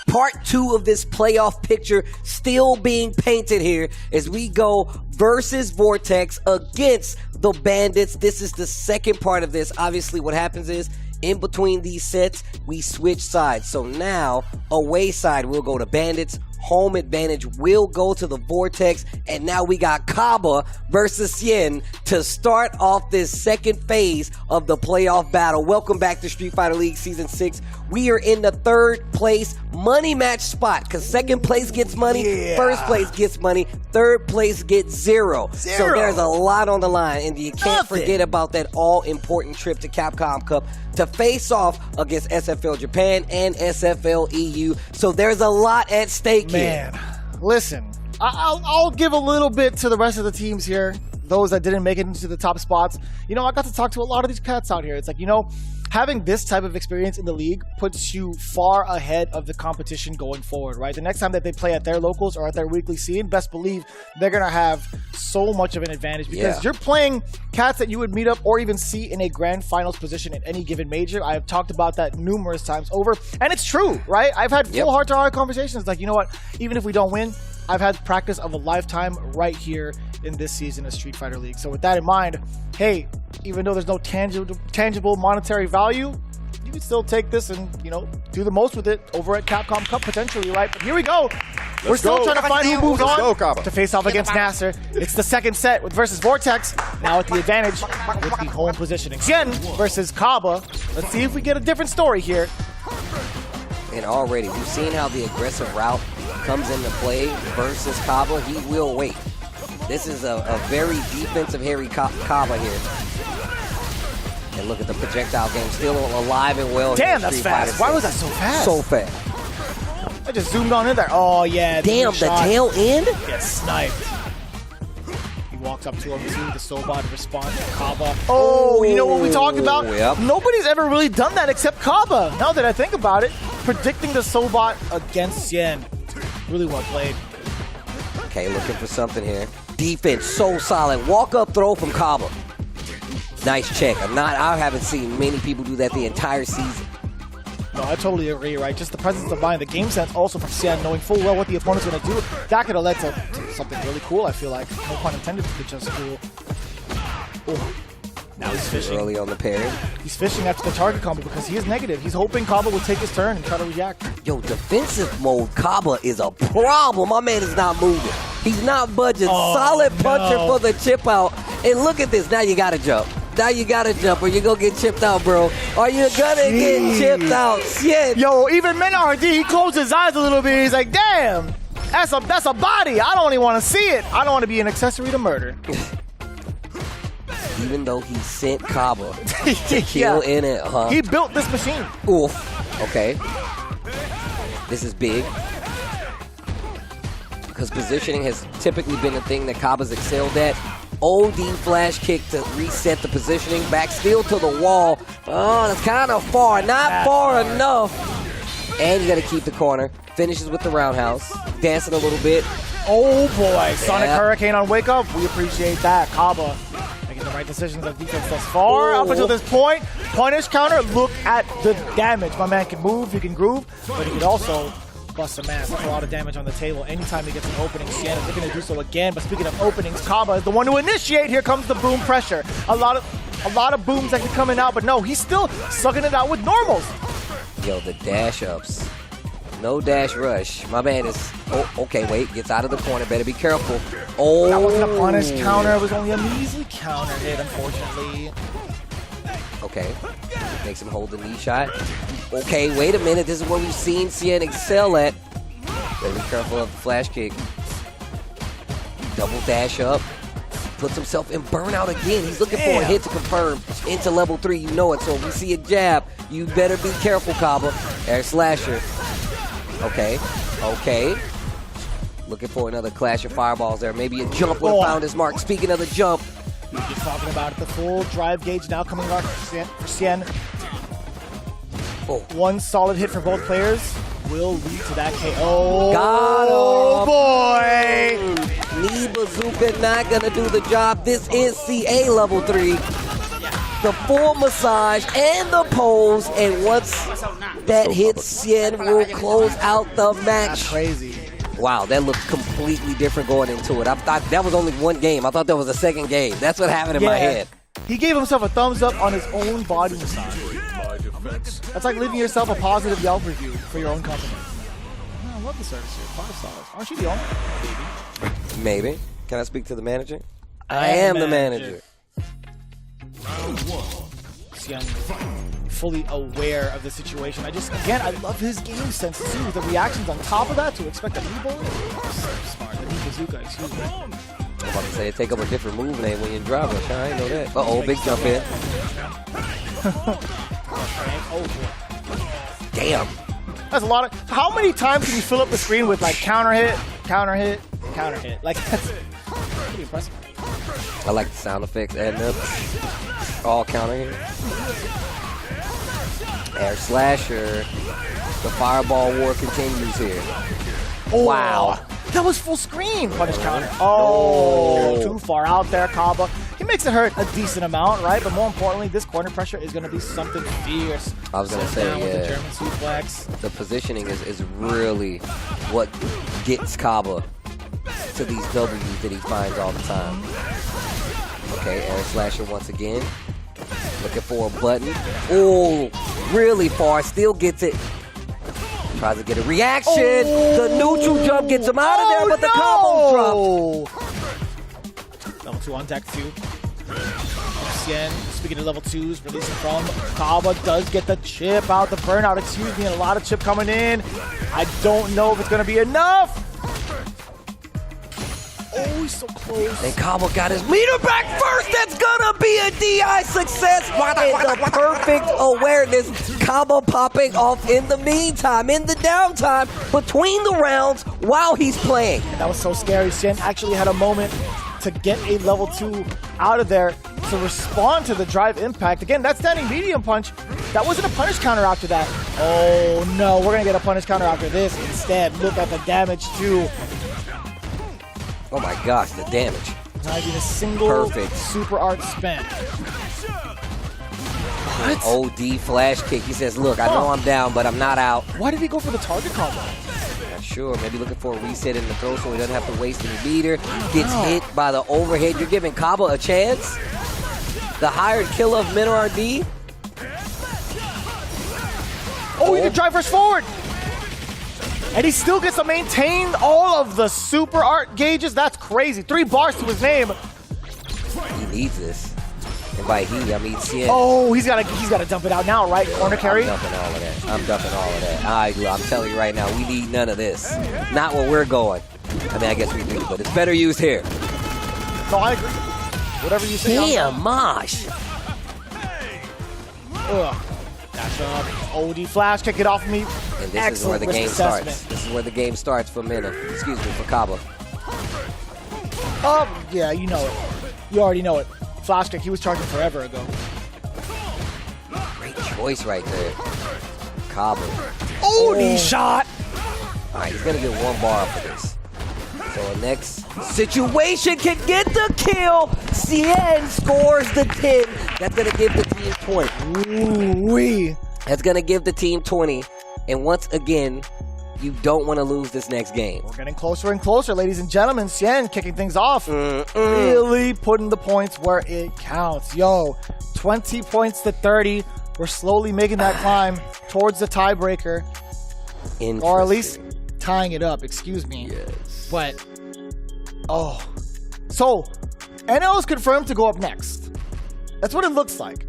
Part 2 of this playoff picture still being painted here as we go versus Vortex against the Bandits. This is the second part of this. Obviously, what happens is in between these sets, we switch sides. So now, away side will go to Bandits. Home advantage will go to the Vortex. And now we got Caba versus Xian to start off this second phase of the playoff battle. Welcome back to Street Fighter League Season 6. We are in the third place money match spot because second place gets money, first place gets money, third place gets zero. So there's a lot on the line, and you can't forget about that all-important trip to Capcom Cup to face off against SFL Japan and SFL EU. So there's a lot at stake here. Man, listen, I'll give a little bit to the rest of the teams here, those that didn't make it into the top spots. You know, I got to talk to a lot of these cats out here. It's like, you know, having this type of experience in the league puts you far ahead of the competition going forward, right? The next time that they play at their locals or at their weekly scene, best believe they're going to have so much of an advantage because you're playing cats that you would meet up or even see in a grand finals position in any given major. I have talked about that numerous times over, and it's true, right? I've had full heart-to-heart conversations like, you know what, even if we don't win, I've had practice of a lifetime right here in this season of Street Fighter League. So with that in mind, hey, even though there's no tangible monetary value, you can still take this and, you know, do the most with it over at Capcom Cup potentially, right? But here we go. We're still trying to find who moves on to face off against Nasser. It's the second set with versus Vortex. Now at the advantage with the home positioning. Xian versus Caba. Let's see if we get a different story here. And already, we've seen how the aggressive route comes into play versus Caba. He will wait. This is a very defensive hairy Caba here. And look at the projectile game, still alive and well. Damn, that's fast. Why was that so fast? So fast. I just zoomed on in there. Oh, yeah. Damn, the tail end? Gets sniped. He walks up to him, too. The Sobot responds to Caba. Oh, you know what we talked about? Yep. Nobody's ever really done that except Caba. Now that I think about it, predicting the Sobot against Xian. Really well played. Okay, looking for something here. Defense so solid. Walk up throw from Caba. Nice check. I haven't seen many people do that the entire season. No, I totally agree, right? Just the presence of mind, the game sense also from Xian, knowing full well what the opponent's going to do. That could have led to something really cool, I feel like. No pun intended, but just cool. Oh, now he's fishing. Early on the parry. He's fishing after the target combo because he is negative. He's hoping Caba will take his turn and try to react. Yo, defensive mode, Caba is a problem. My man is not moving. He's not budging. Solid puncher for the chip out. And look at this. Now you got to jump. Now you gotta jump or you're gonna get chipped out, bro. Are you gonna get chipped out? Shit. Yo, even Mena Rd, he closed his eyes a little bit. He's like, damn, that's a body. I don't even want to see it. I don't want to be an accessory to murder. Even though he sent Caba to kill in it, huh? He built this machine. Oof. Okay. This is big. Because positioning has typically been a thing that Caba's excelled at. OD flash kick to reset the positioning. Back still to the wall. Oh, that's kind of far. Not far enough. And you got to keep the corner. Finishes with the roundhouse. Dancing a little bit. Oh, boy. Sonic Hurricane on Wake Up. We appreciate that. Caba making the right decisions of defense thus far. Up until this point. Punish counter. Look at the damage. My man can move. He can groove. But he can also bust some ass. That's a lot of damage on the table. Anytime he gets an opening, Xian is looking to do so again. But speaking of openings, Caba is the one to initiate. Here comes the boom pressure. A lot of booms that can come in out, but no, he's still sucking it out with normals. Yo, the dash ups. No dash rush. My man is, okay, wait, gets out of the corner. Better be careful. Oh. That wasn't a punish counter. It was only a measly counter hit, unfortunately. Okay. Makes him hold the knee shot. Okay, wait a minute. This is what we've seen Xian excel at. Better be careful of the flash kick. Double dash up. Puts himself in burnout again. He's looking for a hit to confirm into level 3. You know it. So if we see a jab, you better be careful, Caba. Air slasher. Okay. Okay. Looking for another clash of fireballs there. Maybe a jump would have found his mark. Speaking of the jump, Just talking about it. The full drive gauge now coming out for Xian. Oh. One solid hit for both players will lead to that KO. Got him. Boy! Knee bazooka not gonna do the job. This is CA level 3. The full massage and the pose, and once that hits, Xian will close out the match. That's crazy. Wow, that looked completely different going into it. I thought that was only one game. I thought that was a second game. That's what happened in my head. He gave himself a thumbs up on his own body massage. That's like leaving yourself a positive Yelp review for your own company. I love the service here. 5 stars. Aren't you the owner? Maybe. Can I speak to the manager? I am the manager. Xian fully aware of the situation. I love his game sense too. The reactions on top of that to expect a knee ball. So smart. The knee bazooka, excuse me. I'm about to say, take up a different move name when you're driving. I didn't know that. Uh-oh, big jump in. Damn. That's a lot of... How many times can you fill up the screen with like counter hit, counter hit, counter hit? Like, that's pretty impressive. I like the sound effects adding up. All counter hit. Air slasher. The fireball war continues here. Oh, wow. That was full screen. Punish counter. Oh, too far out there, Caba. He makes it hurt a decent amount, right? But more importantly, this corner pressure is going to be something fierce. I was going to say, with the yeah. German suplex. The positioning is really what gets Caba to these W's that he finds all the time. Okay, air slasher once again. Looking for a button. Oh, really far. Still gets it. Tries to get a reaction. The neutral jump gets him out of there, but the combo drops. Level 2 on deck 2. Xian, speaking of level 2s, releasing from Caba, does get the chip out, the burnout, excuse me, and a lot of chip coming in. I don't know if it's going to be enough. Oh, he's so close. And Caba got his meter back first. That's gonna be a DI success. And the perfect awareness. Caba popping off in the meantime, in the downtime, between the rounds while he's playing. That was so scary. Xian actually had a moment to get a level 2 out of there to respond to the drive impact. Again, that standing medium punch, that wasn't a punish counter after that. Oh no, we're gonna get a punish counter after this instead. Look at the damage too. Oh my gosh, the damage. Not even a single super art spent. What? OD flash kick. He says, look, I know I'm down, but I'm not out. Why did he go for the target combo? Not sure. Maybe looking for a reset in the throw so he doesn't have to waste any meter. Gets hit by the overhead. You're giving Caba a chance? The hired killer of Mena Rd? Oh, he did drive rush forward! And he still gets to maintain all of the super art gauges. That's crazy. 3 bars to his name. He needs this. And by he, I mean Xian. Oh, he's got to dump it out now, right? Corner carry. I'm dumping all of that. I'm dumping all of that. I'm telling you right now, we need none of this. Not where we're going. I mean, I guess we do, but it's better used here. No, I agree. Whatever you say. Damn, Mosh. Ugh. Dash up. OD flash, kick it off of me. And this is where the game starts. This is where the game starts for Mena. Excuse me, for Caba. Yeah, you know it. You already know it. Flash kick, he was charging forever ago. Great choice right there. Caba. OD shot! Alright, he's gonna get 1 bar for this. So the next situation can get the kill. Xian scores the 10. That's gonna give the team 20. Ooh-wee. That's gonna give the team 20. And once again, you don't want to lose this next game. We're getting closer and closer, ladies and gentlemen. Xian kicking things off. Really putting the points where it counts. Yo, 20 points to 30. We're slowly making that climb towards the tiebreaker. Or at least tying it up, excuse me. Yes. But, so, NL is confirmed to go up next. That's what it looks like.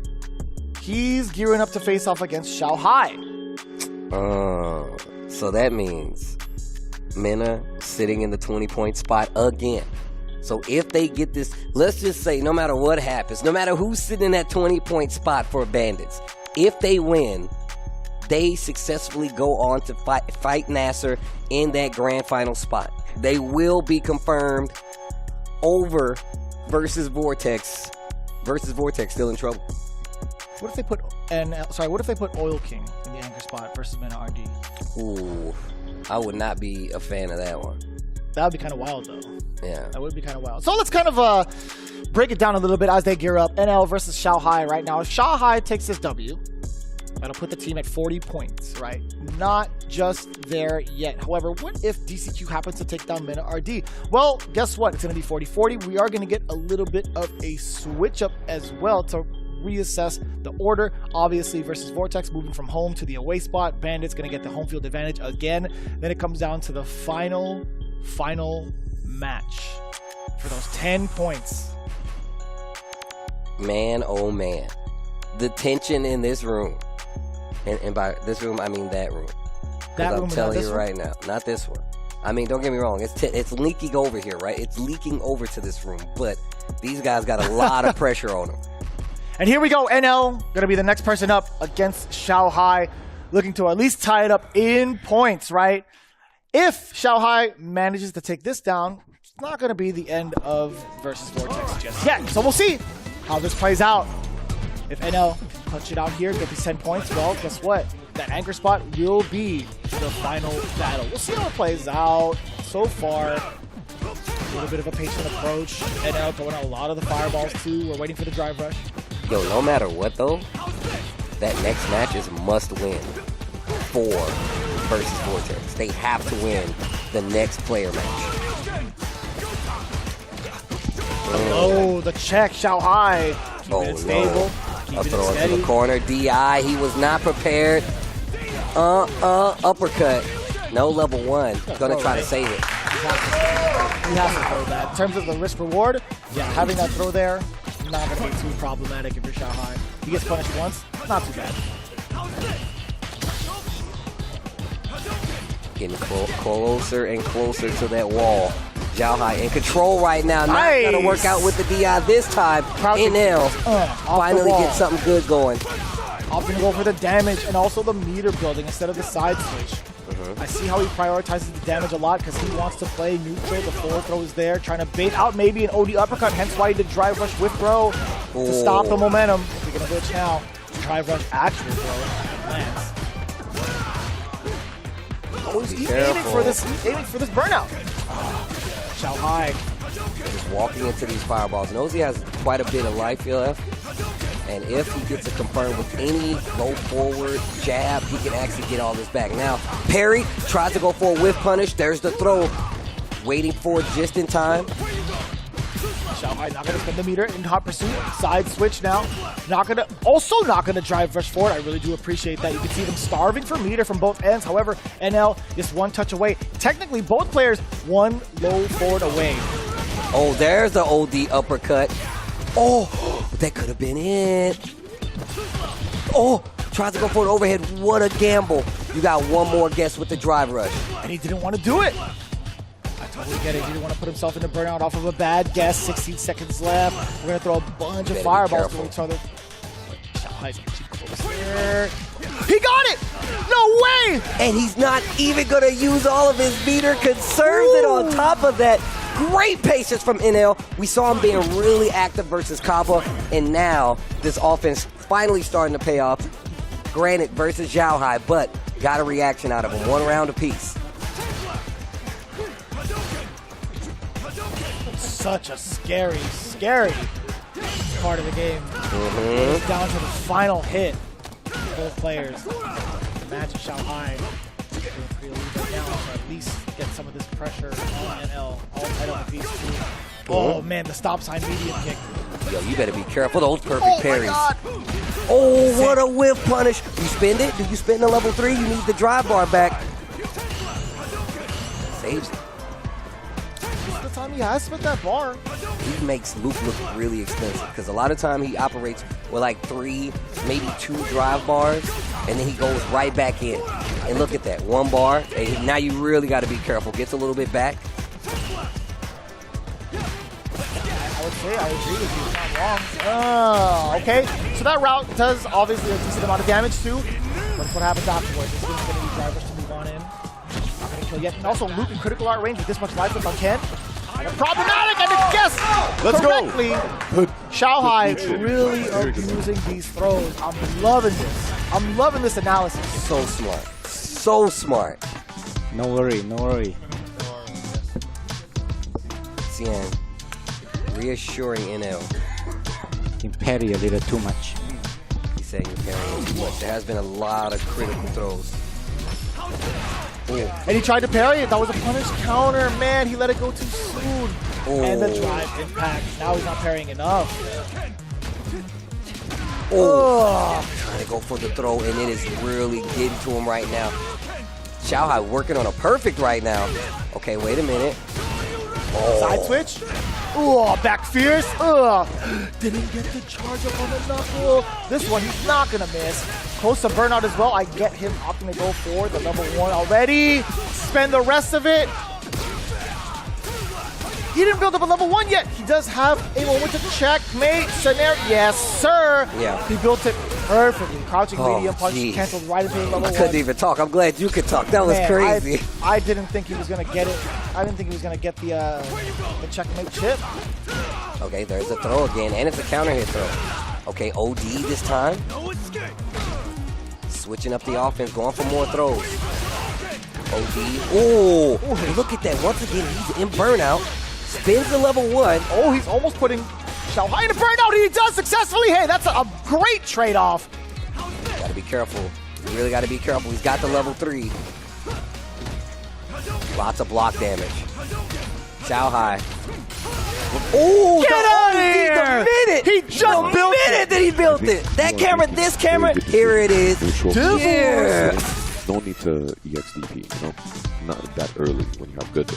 He's gearing up to face off against Shia High. So that means Mena sitting in the 20-point spot again. So if they get this, let's just say no matter what happens, no matter who's sitting in that 20-point spot for Bandits, if they win, they successfully go on to fight Nasser in that grand final spot. They will be confirmed over Versus Vortex Versus Vortex still in trouble. What if they put what if they put Oil King in the anchor spot versus Mena Rd? Ooh, I would not be a fan of that one. That would be kind of wild, though. Yeah. That would be kind of wild. So let's kind of break it down a little bit as they gear up. NL versus Shia High right now. If Shia High takes this W, that'll put the team at 40 points, right? Not just there yet. However, what if DCQ happens to take down Mena Rd? Well, guess what? It's going to be 40-40. We are going to get a little bit of a switch up as well to reassess the order. Obviously, Versus Vortex moving from home to the away spot. Bandits going to get the home field advantage again. Then it comes down to the final match for those 10 points. Man, oh man. The tension in this room. And by this room, I mean that room. That room, I'm telling you one? right now, not this one. I mean, don't get me wrong. It's leaking over here, right? It's leaking over to this room. But these guys got a lot of pressure on them. And here we go. NL going to be the next person up against Shia High, looking to at least tie it up in points, right? If Shia High manages to take this down, it's not going to be the end of Versus Vortex just yet. So we'll see how this plays out. If NL punch it out here, get these 10 points, well, guess what? That anchor spot will be the final battle. We'll see how it plays out. So far, a little bit of a patient approach. NL throwing out a lot of the fireballs too. We're waiting for the drive rush. Yo, no matter what though, that next match is must win for Versus Vortex. They have to win the next player match. Oh, the check, Shia High. Keeping it stable. A throw into the corner. DI, he was not prepared. Uppercut. No level 1. Gonna try to save it. He has to throw that. In terms of the risk reward, yeah, having that throw there, not gonna be too problematic if you're Shia High. He gets punished once, not too bad. Getting closer and closer to that wall. Shia High in control right now. Not gonna work out with the DI this time. NL finally get something good going. Opting to go for the damage and also the meter building instead of the side switch. I see how he prioritizes the damage a lot because he wants to play neutral. The forward throw is there, trying to bait out maybe an OD uppercut, hence why he did drive rush with throw to stop the momentum. Speaking of which now, drive rush actual throw lands. Oh, he's aiming for this burnout. Shia High. Just walking into these fireballs. Knows he has quite a bit of life left. And if he gets it confirmed with any low forward jab, he can actually get all this back. Now, Perry tries to go for a whiff punish. There's the throw. Waiting for it just in time. Shia High not going to spend the meter in hot pursuit. Side switch now. Not going to drive rush forward. I really do appreciate that. You can see them starving for meter from both ends. However, NL just one touch away. Technically, both players one low forward away. Oh, there's the OD uppercut. Oh, that could have been it. Oh, tries to go for an overhead. What a gamble. You got one more guess with the drive rush. And he didn't want to do it. I totally get it. He didn't want to put himself into burnout off of a bad guess. 16 seconds left. We're going to throw a bunch of fireballs to each other. He got it! No way! And he's not even going to use all of his meter. Conserves it on top of that. Great patience from NL. We saw him being really active versus Caba, and now this offense finally starting to pay off. Granted, versus Shia High, but got a reaction out of him. One round apiece. Such a scary part of the game. It's down to the final hit. Both players. The match of Shia High. Right now to at least get some of this pressure on NL. All tight on the piece too. Oh man, the stop sign medium kick. Yo, you better be careful. Those perfect parries. Oh, what a whiff punish. You spend it? Do you spend the level 3? You need the drive bar back. Saves it. This is the time he has spent that bar. He makes Luke look really expensive because a lot of time he operates with like 3, maybe 2 drive bars, and then he goes right back in. And look at that, 1 bar. And now you really got to be careful. Gets a little bit back. I would say I agree with you. It's not wrong. Oh, okay. So that route does obviously a decent amount of damage too. But what happens afterwards? This one's going to be drivers to move on in. Not going to kill yet. And also Luke in critical art range with this much life if I can. And a problematic and a guess correctly. Let's go. Xiao High really abusing these throws. I'm loving this. I'm loving this analysis. So smart. So smart. No worry, no worry. Xian, reassuring NL. You parry a little too much. He's saying you're parrying too much. There has been a lot of critical throws. And he tried to parry it. That was a punish counter. Man, he let it go too soon. And the drive impact. Now he's not parrying enough. Trying to go for the throw, and it is really getting to him right now. Xiao High working on a perfect right now. Okay, wait a minute. Side switch. Back fierce. Didn't get the charge up on the knuckle. This one, he's not going to miss. Close to burnout as well. I get him opting to go for the level 1 already. Spend the rest of it. He didn't build up a level 1 yet. He does have a moment to checkmate scenario. Yes, sir. Yeah. He built it perfectly. Crouching medium punch canceled right into level 1. I couldn't even talk. I'm glad you could talk. That was crazy. I didn't think he was going to get it. I didn't think he was going to get the checkmate chip. Okay, there's the throw again, and it's a counter hit throw. Okay, OD this time. Switching up the offense, going for more throws. OD. Oh, look at that. Once again, he's in burnout. Spins the level 1. Oh, he's almost putting Xiao High in a burnout. He does successfully. Hey, that's a great trade-off. Gotta be careful. You really gotta be careful. He's got the level 3. Lots of block damage. Xiao High. Oh, get out of here! The minute he just built it. That he built it. That camera, this camera, here it is. Yeah. No need to EXDP, you know, not that early when you have good,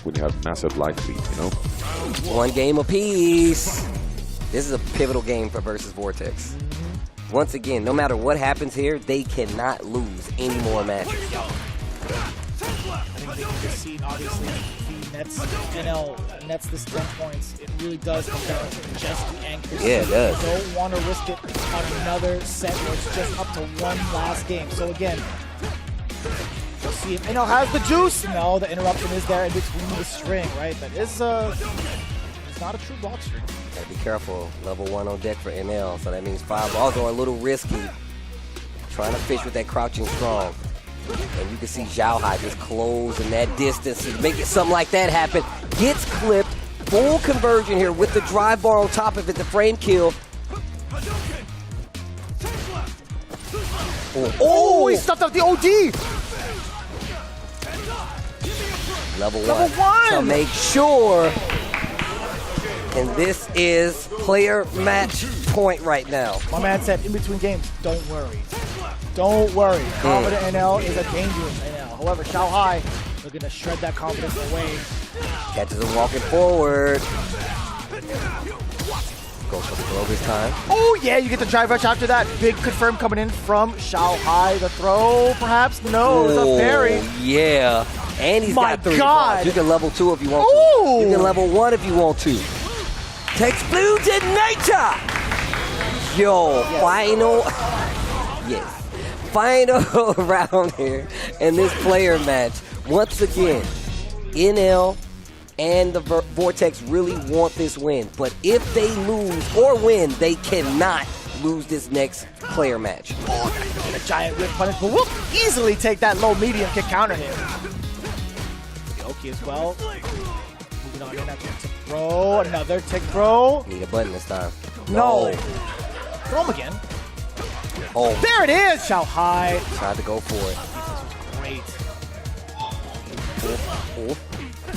when you have massive life lead, you know. 1 game apiece. This is a pivotal game for Versus Vortex. Once again, no matter what happens here, they cannot lose any more matches. I think they can see, obviously, NL nets this 10 points. It really does come down to just the anchors. Yeah, it does. You don't want to risk it on another set where it's just up to 1 last game. So again, we'll see if NL has the juice. No, the interruption is there in between the string, right? That is it's not a true block string. Gotta be careful. Level 1 on deck for NL, so that means 5 balls are a little risky. Trying to fish with that crouching strong. And you can see Xiao High just closing that distance and making something like that happen. Gets clipped. Full conversion here with the drive bar on top of it, the frame kill. Oh, he stuffed up the OD. Level 1 to make sure. And this is player match point right now. My man said in between games, don't worry. Don't worry. Confident NL is a dangerous NL. However, Xiao High looking to shred that confidence away. Catches him walking forward. Goes for the throw this time. Oh, yeah, you get the drive rush after that. Big confirm coming in from Xiao High. The throw, perhaps? No, it's a parry. Yeah. And he's got 3 God. balls. You can level 2 if you want to. You can level 1 if you want to. Takes blue to nature. Yo, final. Yes. Final round here in this player match. Once again, NL and the Vortex really want this win. But if they lose or win, they cannot lose this next player match. Oh, a giant whip punish, but we'll easily take that low medium kick counter hit. Yoki as well. Moving on in that tick throw. Another tick throw. Need a button this time. No. Throw him again. Oh. There it is, Xiao High. Tried to go for it. Great.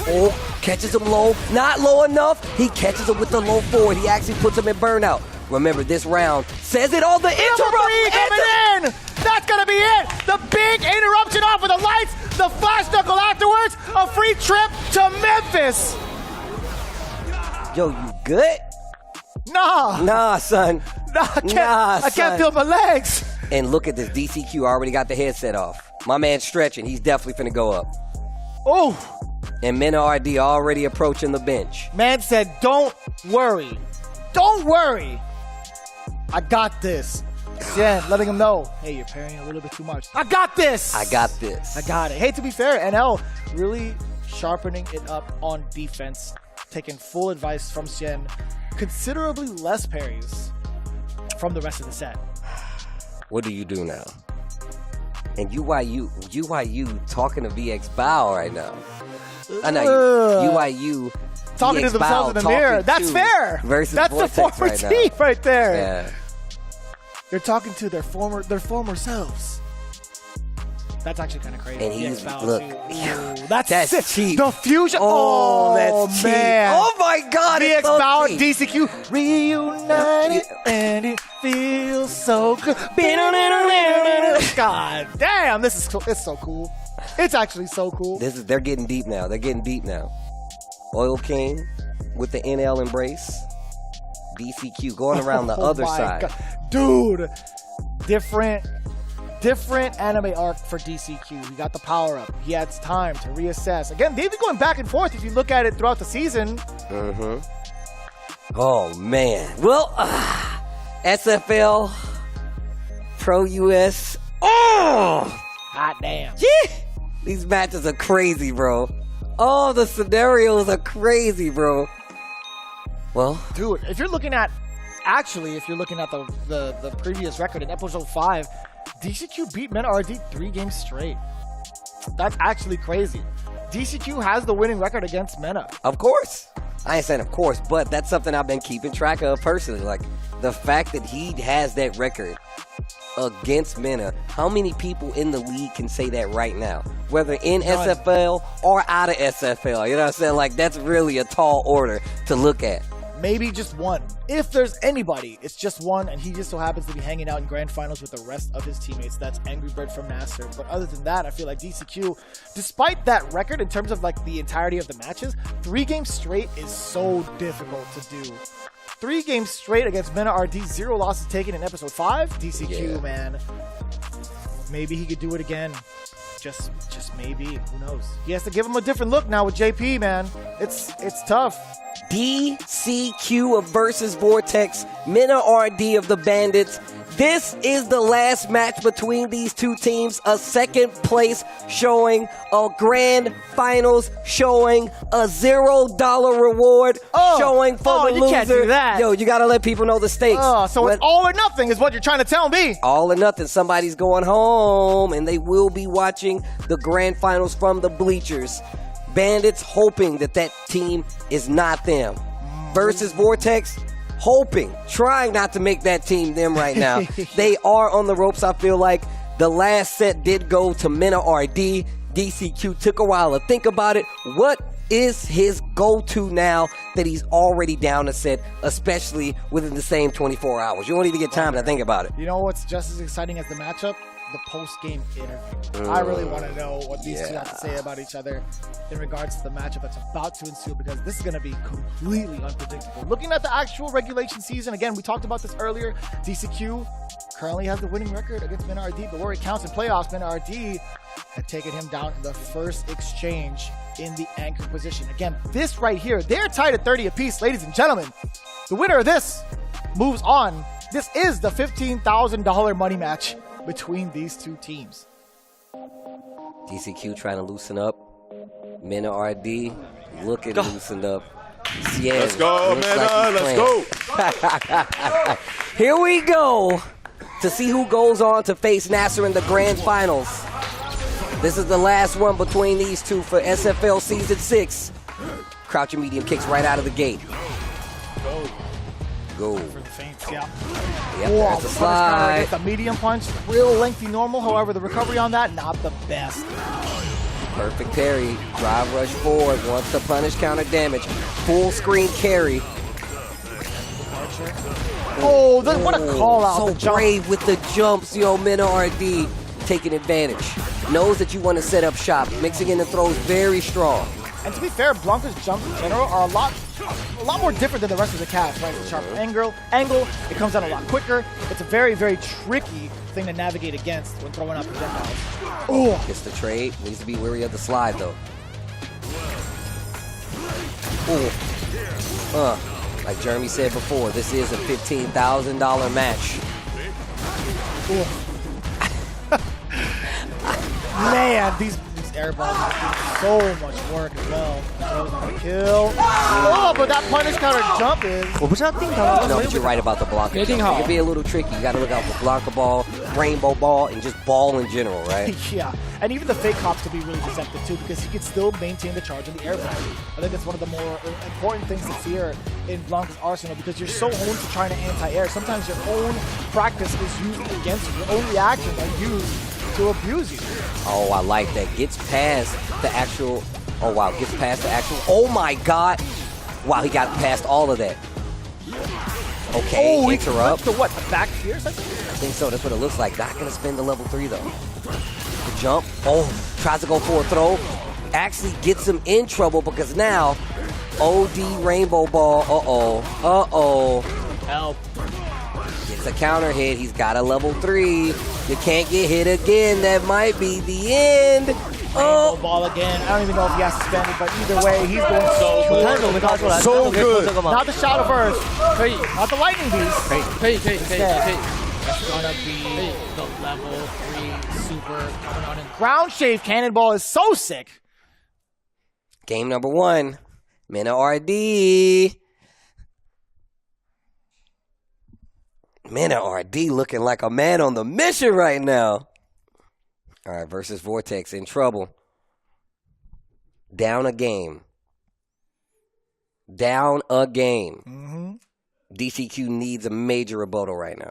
Oh, catches him low. Not low enough. He catches him with the low forward. He actually puts him in burnout. Remember, this round says it all. The interrupt coming in. That's going to be it. The big interruption off of the lights. The flash knuckle afterwards. A free trip to Memphis. Yo, you good? Nah. Nah, son. Nah, I can't feel my legs. And look at this. DCQ already got the headset off. My man's stretching. He's definitely finna go up. Oh. And Mena Rd already approaching the bench. Man said, don't worry. Don't worry. I got this. Xian letting him know, hey, you're parrying a little bit too much. I got this. I got this. I got it. Hey, to be fair, NL really sharpening it up on defense, taking full advice from Xian, considerably less parries from the rest of the set. What do you do now? And UYU talking to VX Bow right now. I know UYU talking VX to themselves in the mirror. That's fair. Versus That's Vortex the former right now. team right there. Yeah. They're talking to their former selves. That's actually kind of crazy. And he's VX Bow look. too. Ooh, that's That's sick. cheap. The fusion. Oh, that's cheap. man. Oh my God. VX it's so Bow cheap. and DCQ reunited, and it feels so good. God damn, this is cool. It's so cool. It's actually so cool. They're getting deep now. They're getting deep now. Oil King with the NL embrace. DCQ going around the other my side. God. Dude, different anime arc for DCQ. He got the power up. He had time to reassess. Again, they've been going back and forth if you look at it throughout the season. Mm-hmm. Oh, man. Well, SFL Pro-US. Oh! Hot damn. Yeah! These matches are crazy, bro. Oh, the scenarios are crazy, bro. Well, dude, if you're looking at the previous record in episode 5, DCQ beat Mena Rd 3 games straight. That's actually crazy. DCQ has the winning record against Mena. of course. I ain't saying of course, but that's something I've been keeping track of personally. Like, the fact that he has that record against Mena, how many people in the league can say that right now? Whether in SFL or out of SFL. You know what I'm saying? Like, that's really a tall order to look at. Maybe just one. If there's anybody, it's just one, and he just so happens to be hanging out in grand finals with the rest of his teammates. That's Angry Bird from Nasser. But other than that, I feel like DCQ, despite that record in terms of like the entirety of the matches, 3 games straight is so difficult to do. 3 games straight against Mena Rd, 0 losses taken in episode 5. DCQ, man. Maybe he could do it again. Just maybe. Who knows? He has to give him a different look now with JP, man. It's tough. DCQ of Versus Vortex, Mena Rd of the Bandits. This is the last match between these two teams. A second place showing, a grand finals showing, a $0 reward showing for the loser. You can't do that. Yo, you gotta let people know the stakes. So it's all or nothing is what you're trying to tell me. All or nothing. Somebody's going home, and they will be watching the grand finals from the bleachers. Bandits hoping that team is not them. Versus Vortex hoping, trying not to make that team them right now. They are on the ropes, I feel like. The last set did go to Mena Rd. DCQ took a while to think about it. What is his go-to now that he's already down a set, especially within the same 24 hours? You don't even get time to think about it. You know what's just as exciting as the matchup? The post-game interview. I really want to know what these two have to say about each other in regards to the matchup that's about to ensue, because this is going to be completely unpredictable. Looking at the actual regulation season, again, we talked about this earlier. DCQ currently has the winning record against Mena Rd, but where it counts in playoffs, Mena Rd had taken him down in the first exchange in the anchor position. Again, this right here, they're tied at 30 apiece, ladies and gentlemen. The winner of this moves on. This is the $15,000 money match between these two teams. DCQ trying to loosen up. Mena Rd looking loosened up. Xian, Let's go, Mena. Let's go. Here we go to see who goes on to face Nasser in the grand finals. This is the last one between these two for SFL Season 6. Crouching medium kicks right out of the gate. Go. For the feints, yeah. Yep, there's the slide. Gets a medium punch, real lengthy normal. However, the recovery on that, not the best. Perfect parry. Drive rush forward. Wants to punish counter damage. Full screen carry. Oh, what a call out. So brave with the jumps, yo. Mena Rd taking advantage. Knows that you want to set up shop. Mixing in the throws very strong. And to be fair, Blanca's jumps in general are a lot more different than the rest of the cast, right? It's a sharp angle, it comes out a lot quicker. It's a very, very tricky thing to navigate against when throwing out projectiles. Oh! Gets the trade. Needs to be wary of the slide, though. Oh. Like Jeremy said before, this is a $15,000 match. Man, these this air ball is doing so much work as well. Throws on the kill. Oh, but that punish counter jump is... No, but you're right about the Blanca. It can be a little tricky. You got to look out for Blanca ball, Rainbow ball, and just ball in general, right? Yeah, and even the fake hops can be really deceptive too, because he can still maintain the charge in the air ball. I think that's one of the more important things to fear in Blanca's arsenal, because you're so honed to trying to anti-air. Sometimes your own practice is used against you. Your own reactions are used to abuse you. Oh, I like that. Gets past the actual... Oh, wow. Gets past the actual... Oh, my God. Wow, he got past all of that. Okay, interrupt. The what? The back here? I think so. That's what it looks like. Not going to spend the level 3, though. The jump. Oh, tries to go for a throw. Actually gets him in trouble because now OD Rainbow Ball. Uh-oh. Uh-oh. Help. Gets a counter hit. He's got a level 3. You can't get hit again. That might be the end. Oh, ball again. I don't even know if he has to spend it, but either way, he's doing so good. So good. Not the Shadow Burst. Not the Lightning Beast. Instead, that's gonna be the level 3 super coming on in. Ground Shave Cannonball is so sick. Game number 1. Mena Rd. Mena Rd looking like a man on the mission right now. All right, Versus Vortex in trouble. Down a game. Down a game. DCQ needs a major rebuttal right now.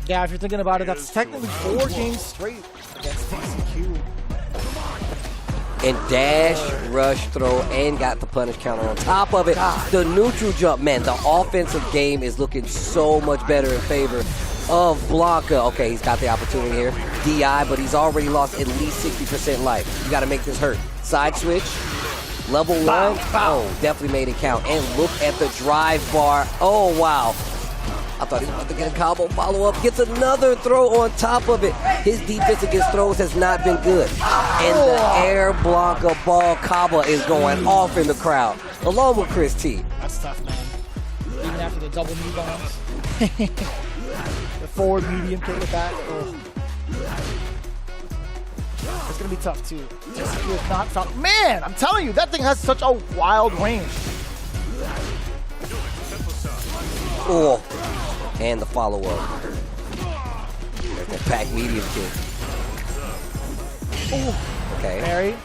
Yeah, if you're thinking about it, that's technically 4 games straight against DCQ. And dash, rush, throw, and got the punish counter on top of it. The neutral jump, man, the offensive game is looking so much better in favor of Blanca. Okay, he's got the opportunity here. DI, but he's already lost at least 60% life. You got to make this hurt. Side switch. Level 1. Oh, definitely made it count. And look at the drive bar. Oh, wow. I thought he was about to get a combo follow-up. Gets another throw on top of it. His defense against throws has not been good. And the air Blanca ball Caba is going off in the crowd, along with Chris T. That's tough, man. Even after the double knee bombs. The forward medium kick with that. Oh. It's going to be tough, too. DCQ is not found. Man, I'm telling you, that thing has such a wild range. Oh. And the follow-up. There's the pack medium kick. Okay. Barry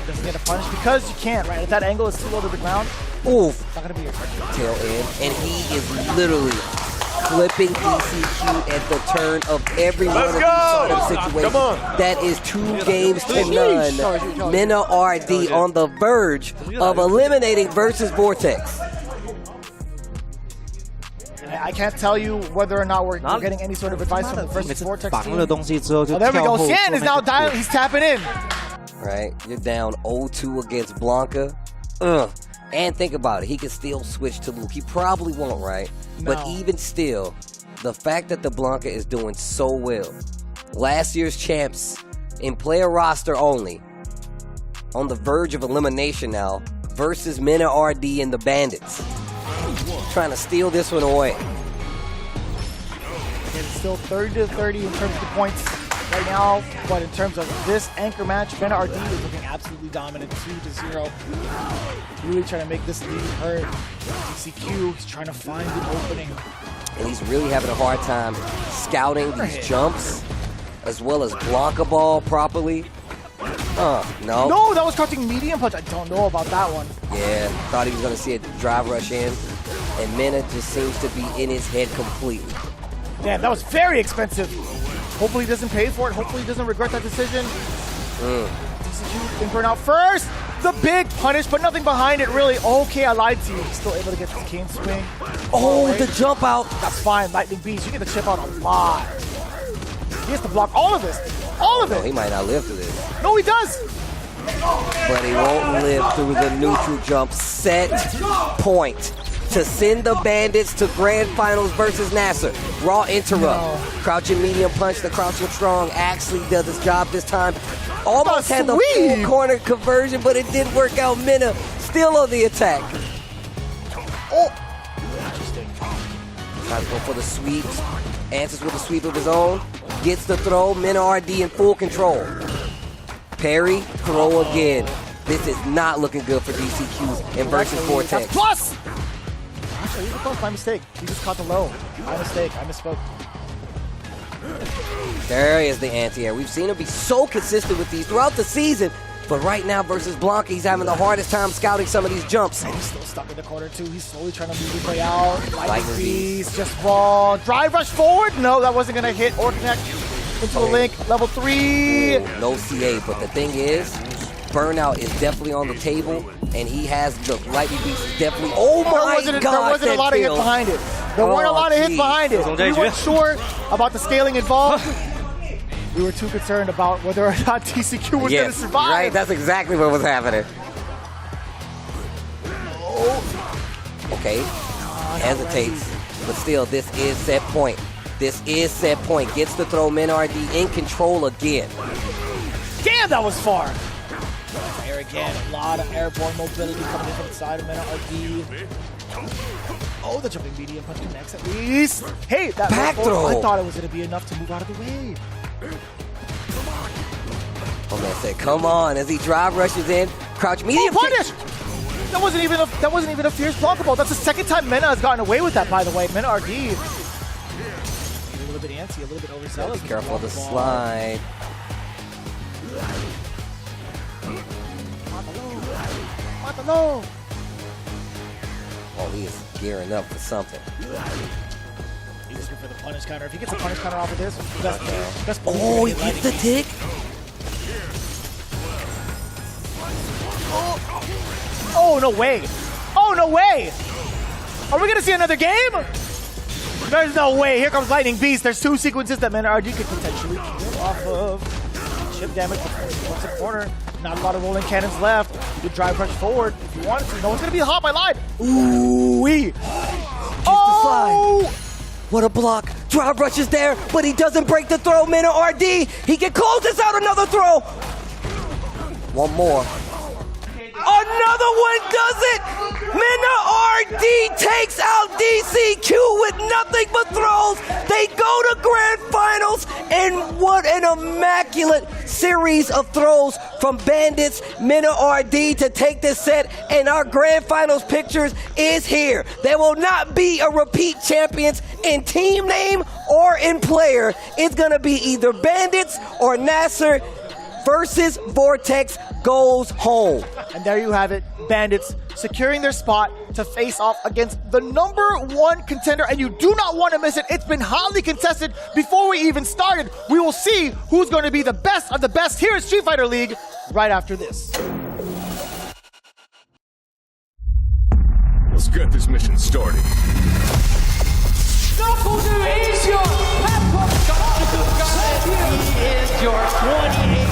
doesn't get a punish because you can't, right? If that angle is too low to the ground, oof. It's not going to be your target. Tail end. And he is literally flipping DCQ at the turn of every one of these sort of situations. That is 2 games to none. Mena Rd on the verge of eliminating Versus Vortex. I can't tell you whether or not we're getting any sort of advice from the Versus Vortex team. Oh, there we go. Xian is now dialing. He's tapping in. Right, you're down 0-2 against Blanca. And think about it. He can still switch to Luke. He probably won't, right? No. But even still, the fact that the Blanca is doing so well. Last year's champs in player roster only. On the verge of elimination now. Versus Mena Rd and the Bandits. Trying to steal this one away. It's still 30-30 in terms of the points right now, but in terms of this anchor match, Mena Rd is looking absolutely dominant, 2-0. Really trying to make this lead hurt. DCQ, he's trying to find the opening. And he's really having a hard time scouting these jumps, as well as Blanca ball properly. No. No, that was crouching medium punch. I don't know about that one. Yeah, thought he was going to see a drive rush in. And Mena just seems to be in his head completely. Damn, that was very expensive. Hopefully he doesn't pay for it. Hopefully he doesn't regret that decision. DCQ can burn out first. The big punish, but nothing behind it, really. Okay, I lied to you. He's still able to get the cane swing. Oh, the jump out. That's fine. Lightning Beast, you get the chip out a lot. He has to block all of this. All of it. He might not live through this. No, he does. But he won't live through the neutral jump. Set point to send the Bandits to Grand Finals versus Nasser. Raw interrupt. No. Crouching medium punch, the crouching strong actually does his job this time. Almost had the full corner conversion, but it didn't work out. Mena still on the attack. Oh! Interesting. Tries to go for the sweeps. Answers with a sweep of his own. Gets the throw. Mena Rd in full control. Parry, throw again. This is not looking good for DCQs in Versus Vortex. That's plus! Actually, he's a plus. My mistake. He just caught the low. My mistake. I misspoke. There is the anti-air. We've seen him be so consistent with these throughout the season, but right now versus Blanca, he's having the hardest time scouting some of these jumps. And he's still stuck in the corner too. He's slowly trying to move his way out. Lightning Beast just raw. Drive rush forward. No, that wasn't going to hit or connect into the link. Level 3. Ooh, no CA, but the thing is, Burnout is definitely on the table, and he has the Lightning Beast is definitely. Oh my God! There wasn't a lot of hits behind it. There weren't a lot of hits behind it. We weren't sure about the scaling involved. We were too concerned about whether or not TCQ was going to survive. Right, that's exactly what was happening. Okay, hesitates, but still, this is set point. This is set point. Gets to throw Mena Rd in control again. Damn, that was far. Air again, a lot of airborne mobility coming in from the side of Mena Rd. Oh, the jumping medium punch connects at least. Hey, that back throw. I thought it was going to be enough to move out of the way. Oh man said, "Come on!" As he drive rushes in, crouch medium. Punish! That wasn't even a fierce blockable. That's the second time Mena has gotten away with that, by the way. Mena Rd. A little bit antsy, a little bit overzealous. Be careful of the slide. No. Oh, he is gearing up for something. He's looking for the punish counter. If he gets a punish counter off of this, best oh, he gets the tick. Oh, no way. Oh, no way. Are we going to see another game? There's no way. Here comes Lightning Beast. There's two sequences that Mena Rd could potentially kill off of. Chip damage once in the corner. Not a lot of rolling cannons left. You could drive rush forward if you wanted to. No one's going to be hot by line. Ooh-wee. Oh! What a block. Drive rush is there, but he doesn't break the throw. Mena Rd. He can close this out. Another throw. One more. Another one does it! Mena Rd takes out DCQ with nothing but throws. They go to grand finals, and what an immaculate series of throws from Bandits, Mena Rd to take this set, and our grand finals pictures is here. There will not be a repeat champions in team name or in player. It's gonna be either Bandits or Nasser. Versus Vortex goes home. And there you have it. Bandits securing their spot to face off against the #1 contender, and you do not want to miss it. It's been hotly contested before we even started. We will see who's going to be the best of the best here in Street Fighter League right after this. Let's get this mission started. is your Capcom Fighters. He is your 2018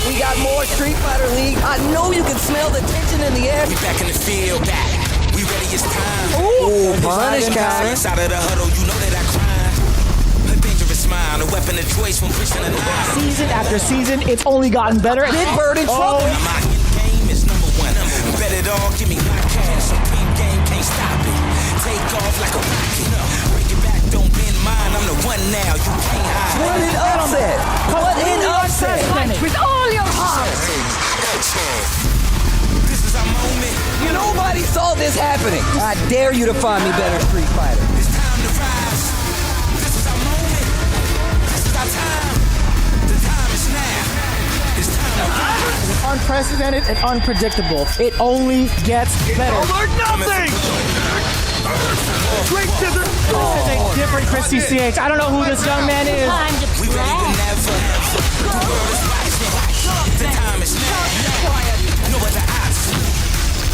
We got more Street Fighter League. I know you can smell the tension in the air. We back in the field, back. We ready, it's time. Ooh, punish counter. Inside of the huddle, you know that I grind. A dangerous mind, a weapon of choice from pushing the line. Season after season, it's only gotten better. Big Bird in trouble. My game is #1. Bet it all, give me my cash. Supreme game, can't stop it. Take off like a rocket. Break it back, don't bend mine. I'm the one now, you can't hide. What an upset. What an upset. Fight with all your heart. This is our moment. Nobody saw this happening. I dare you to find me better Street Fighter. It's time to rise. This is our moment. This is our time. The time is now. It's time to rise. It's unprecedented and unpredictable. It only gets better. All or nothing! Straight to the... This is a different Chris CCH. I don't know who this young man is. We ready whenever. The world is watching. The time is now. No other option.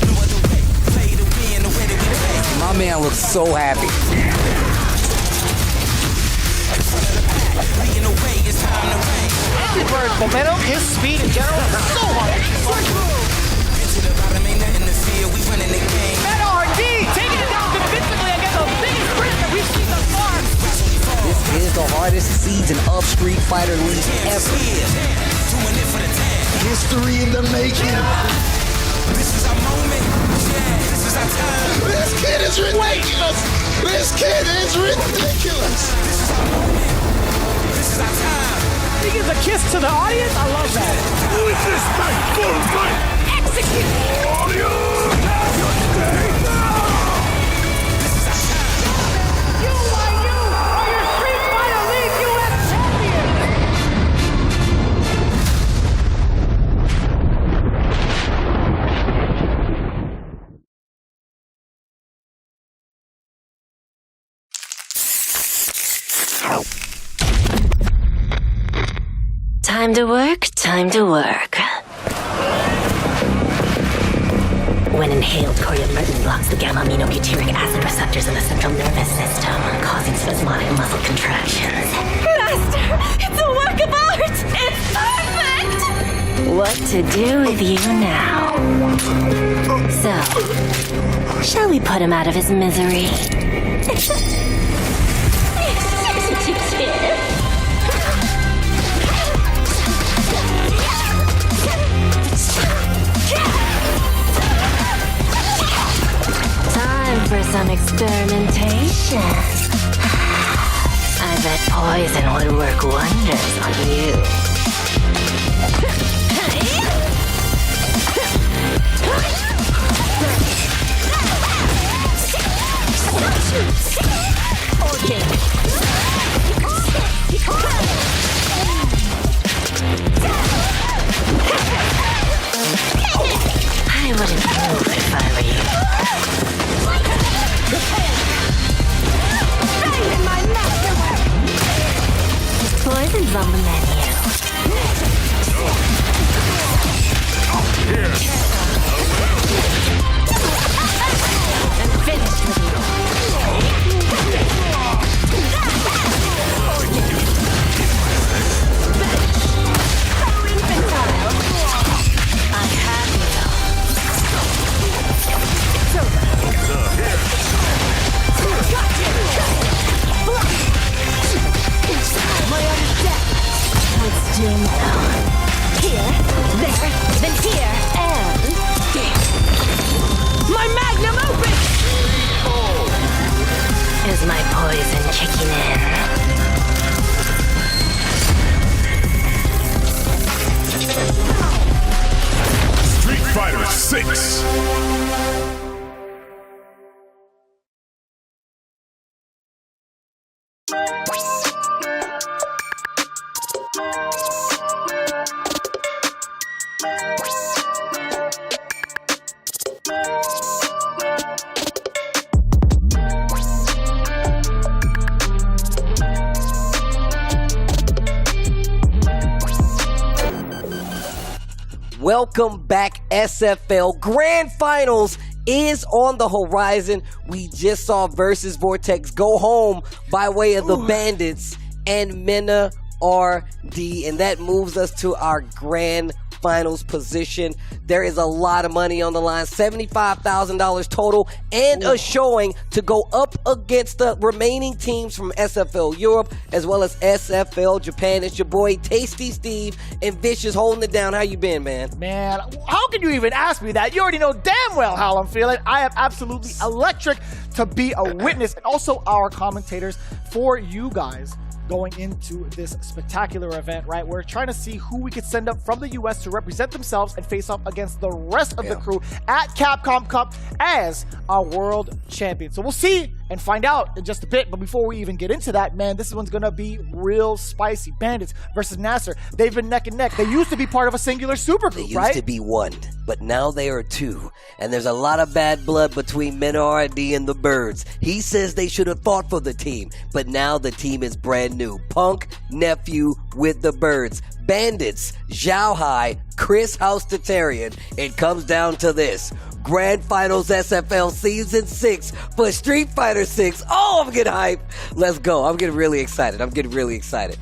No other way. Play to win the way that we play. My man looks so happy. Leading the way, it's time to reign. Andy Bird's momentum, his speed in general, is so hard. Into the bottom, ain't nothing to fear. We running the game. Mena Rd taking it down convincingly against the biggest sprint that we've seen thus far. This is the hardest season of Street Fighter League ever. Doing it for the time. History in the making. This is our moment. Yeah, this is our time. This kid is ridiculous. This kid is ridiculous. This is our moment. This is our time. He gives a kiss to the audience. I love that. Who is this man? Full right. Execute! You are your Street Fighter League US champion! Time to work, time to work. When inhaled, coriamyrtin blocks the gamma-aminobutyric acid receptors in the central nervous system, causing spasmodic muscle contractions. Master, it's a work of art! It's perfect! What to do with you now? So, shall we put him out of his misery? Time for some experimentation. I bet poison would work wonders on you. I wouldn't move if I were you. Poison's on the menu. I'm finished with you. I have you. My own death. Let's do now. Here, there, then here, and my magnum opus! Is my poison kicking in? Street Fighter 6. Welcome back, SFL. Grand Finals is on the horizon. We just saw Versus Vortex go home by way of the Bandits and Mena Rd, and that moves us to our Grand Finals position. There is a lot of money on the line, $75,000 total, and a showing to go up against the remaining teams from SFL Europe as well as SFL Japan. It's your boy Tasty Steve and Vicious holding it down. How you been, man? Man, how can you even ask me that? You already know damn well how I'm feeling. I am absolutely electric to be a witness, and also our commentators for you guys going into this spectacular event, right? We're trying to see who we could send up from the US to represent themselves and face off against the rest of the crew at Capcom Cup as our world champion. So we'll see and find out in just a bit. But before we even get into that, man, this one's gonna be real spicy. Bandits versus Nasser. They've been neck and neck. They used to be part of a singular supergroup, They used right? to be one, but now they are two. And there's a lot of bad blood between Mena Rd and the Birds. He says they should have fought for the team, but now the team is brand new. Punk nephew with the Birds. Bandits, Shia High, Chris House Tatarian. It comes down to this. Grand Finals SFL Season 6 for Street Fighter 6. Oh, I'm getting hyped. Let's go. I'm getting really excited.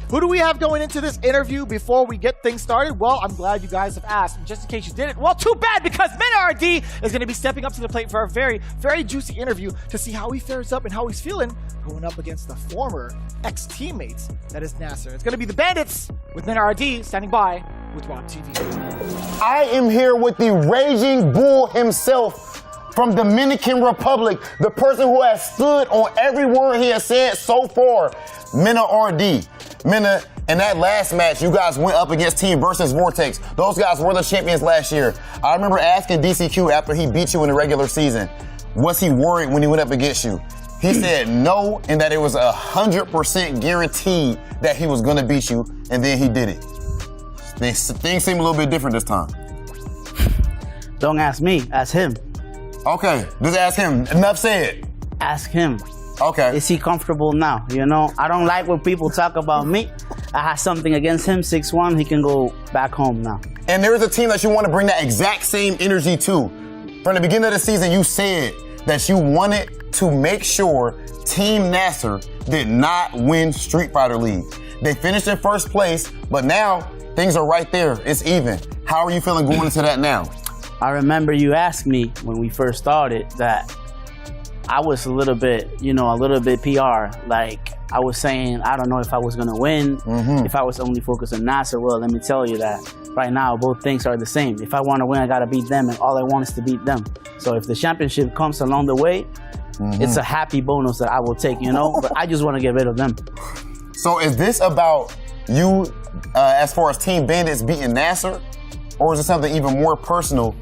Who do we have going into this interview before we get things started? Well, I'm glad you guys have asked. And just in case you didn't, well, too bad, because Mena Rd is going to be stepping up to the plate for a very, very juicy interview to see how he fares up and how he's feeling going up against the former ex-teammates, that is Nasser. It's going to be the Bandits with Mena Rd standing by with RobTV. I am here with the Raging Bull himself from Dominican Republic, the person who has stood on every word he has said so far, Mena Rd. Mena, And that last match, you guys went up against Team Versus Vortex. Those guys were the champions last year. I remember asking DCQ after he beat you in the regular season, was he worried when he went up against you? He said no, and that it was 100% guaranteed that he was gonna beat you, and then he did it. Things seem a little bit different this time. Don't ask me, ask him. Okay, just ask him. Enough said. Ask him. Okay. Is he comfortable now? You know, I don't like when people talk about me. I have something against him, 6'1", he can go back home now. And there is a team that you want to bring that exact same energy to. From the beginning of the season, you said that you wanted to make sure Team Nasser did not win Street Fighter League. They finished in first place, but now things are right there. It's even. How are you feeling going into that now? I remember you asked me when we first started that I was a little bit PR. Like, I was saying, I don't know if I was gonna win, if I was only focused on Nasser. Well, let me tell you that right now, both things are the same. If I wanna win, I gotta beat them, and all I want is to beat them. So if the championship comes along the way, it's a happy bonus that I will take, you know? But I just wanna get rid of them. So is this about you, as far as Team Bandits beating Nasser? Or is it something even more personal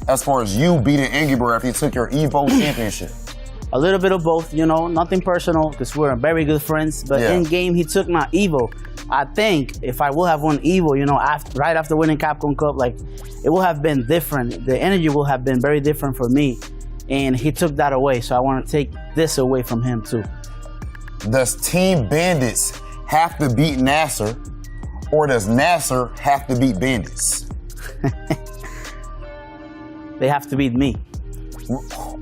as far as you beating Angry Bird after you took your EVO championship? A little bit of both, you know, nothing personal because we're very good friends. But in game, he took my Evo. I think if I will have won Evo, you know, right after winning Capcom Cup, like it will have been different. The energy will have been very different for me, and he took that away. So I want to take this away from him too. Does Team Bandits have to beat Nasser, or does Nasser have to beat Bandits? They have to beat me.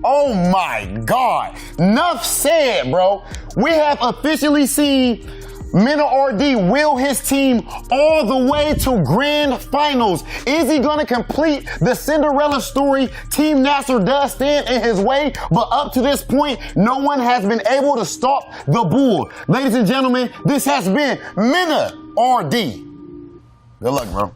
Oh my God. Enough said, bro. We have officially seen Mena Rd will his team all the way to grand finals. Is he gonna complete the Cinderella story? Team Nasser does stand in his way, but up to this point, no one has been able to stop the bull. Ladies and gentlemen, this has been Mena Rd. Good luck, bro.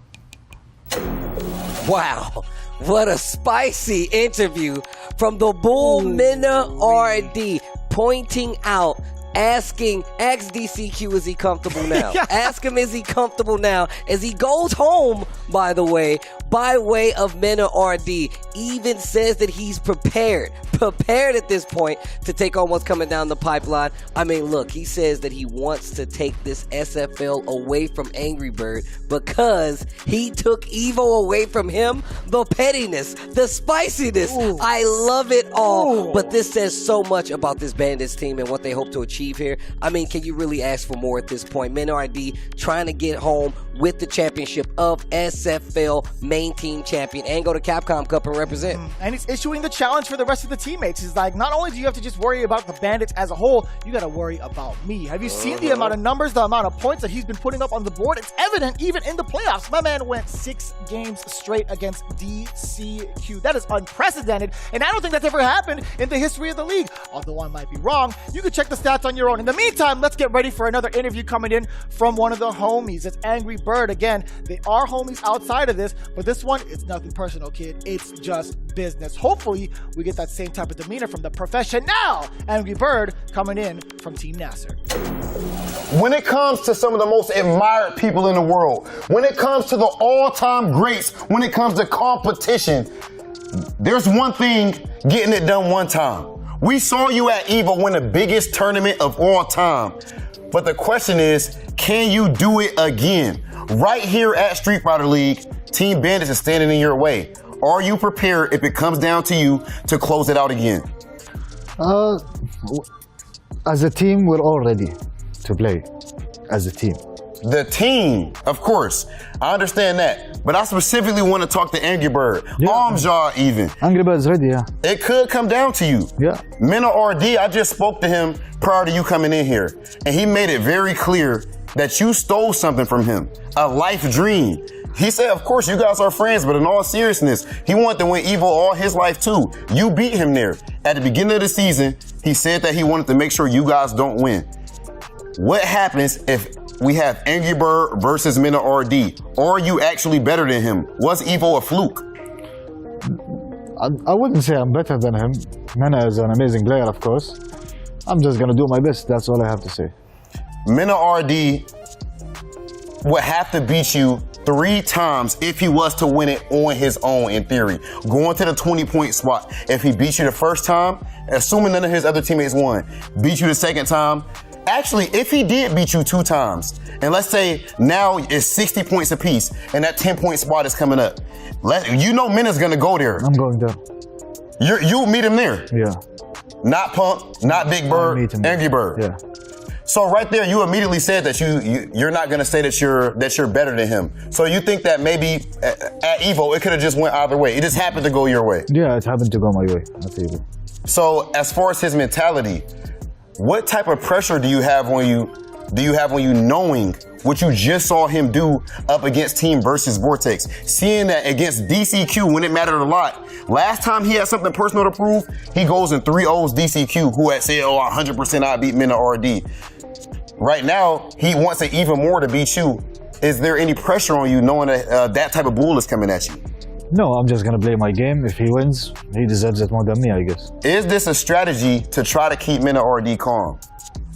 Wow. What a spicy interview from the bull Mena Rd, pointing out, ask DCQ, is he comfortable now? Ask him, is he comfortable now? As he goes home, by the way, by way of Mena Rd, even says that he's prepared at this point to take on what's coming down the pipeline. I mean, look, he says that he wants to take this SFL away from Angry Bird because he took Evo away from him. The pettiness, the spiciness, I love it all. But this says so much about this Bandits team and what they hope to achieve here. I mean, can you really ask for more at this point? Mena Rd trying to get home with the championship of SFL main team champion and go to Capcom Cup and represent. And he's issuing the challenge for the rest of the teammates. He's like, not only do you have to just worry about the Bandits as a whole, you got to worry about me. Have you seen the amount of numbers, the amount of points that he's been putting up on the board? It's evident even in the playoffs. My man went 6 games straight against DCQ. That is unprecedented, and I don't think that's ever happened in the history of the league. Although I might be wrong, you can check the stats on your own. In the meantime, let's get ready for another interview coming in from one of the homies. It's Angry Bird. Again, they are homies outside of this, but this one, it's nothing personal, kid. It's just business. Hopefully, we get that same type of demeanor from the professional Angry Bird coming in from Team Nasser. When it comes to some of the most admired people in the world, when it comes to the all-time greats, when it comes to competition, there's one thing, getting it done one time. We saw you at EVO win the biggest tournament of all time. But the question is, can you do it again? Right here at Street Fighter League, Team Bandits is standing in your way. Are you prepared if it comes down to you to close it out again? As a team, we're all ready to play as a team. The team, of course. I understand that. But I specifically want to talk to Angry Bird. Amjad even. Angry Bird's ready, yeah. It could come down to you. Yeah. Mena Rd, I just spoke to him prior to you coming in here. And he made it very clear that you stole something from him. A life dream. He said, of course, you guys are friends, but in all seriousness, he wanted to win EVO all his life too. You beat him there. At the beginning of the season, he said that he wanted to make sure you guys don't win. What happens if we have Angry Bird versus Mena Rd? Are you actually better than him? Was EVO a fluke? I wouldn't say I'm better than him. Mena is an amazing player, of course. I'm just going to do my best. That's all I have to say. Mena Rd would have to beat you 3 times if he was to win it on his own, in theory. Going to the 20-point spot. If he beats you the first time, assuming none of his other teammates won, beat you the second time. Actually, if he did beat you 2 times, and let's say now it's 60 points apiece, and that 10-point spot is coming up, you know Mena's gonna go there. I'm going there. You'll meet him there. Yeah. Not Punk, not Big Bird, Angry Bird. Yeah. So right there, you immediately said that you're not gonna say that you're better than him. So you think that maybe at Evo it could have just went either way. It just happened to go your way. Yeah, it happened to go my way at Evo. So as far as his mentality, what type of pressure do you have on you knowing what you just saw him do up against Team Versus Vortex? Seeing that against DCQ when it mattered a lot. Last time he had something personal to prove, he goes in 3-0s DCQ, who had said, 100% I beat Mena Rd. Right now, he wants it even more to beat you. Is there any pressure on you knowing that that type of bull is coming at you? No, I'm just gonna play my game. If he wins, he deserves it more than me, I guess. Is this a strategy to try to keep Mena Rd calm?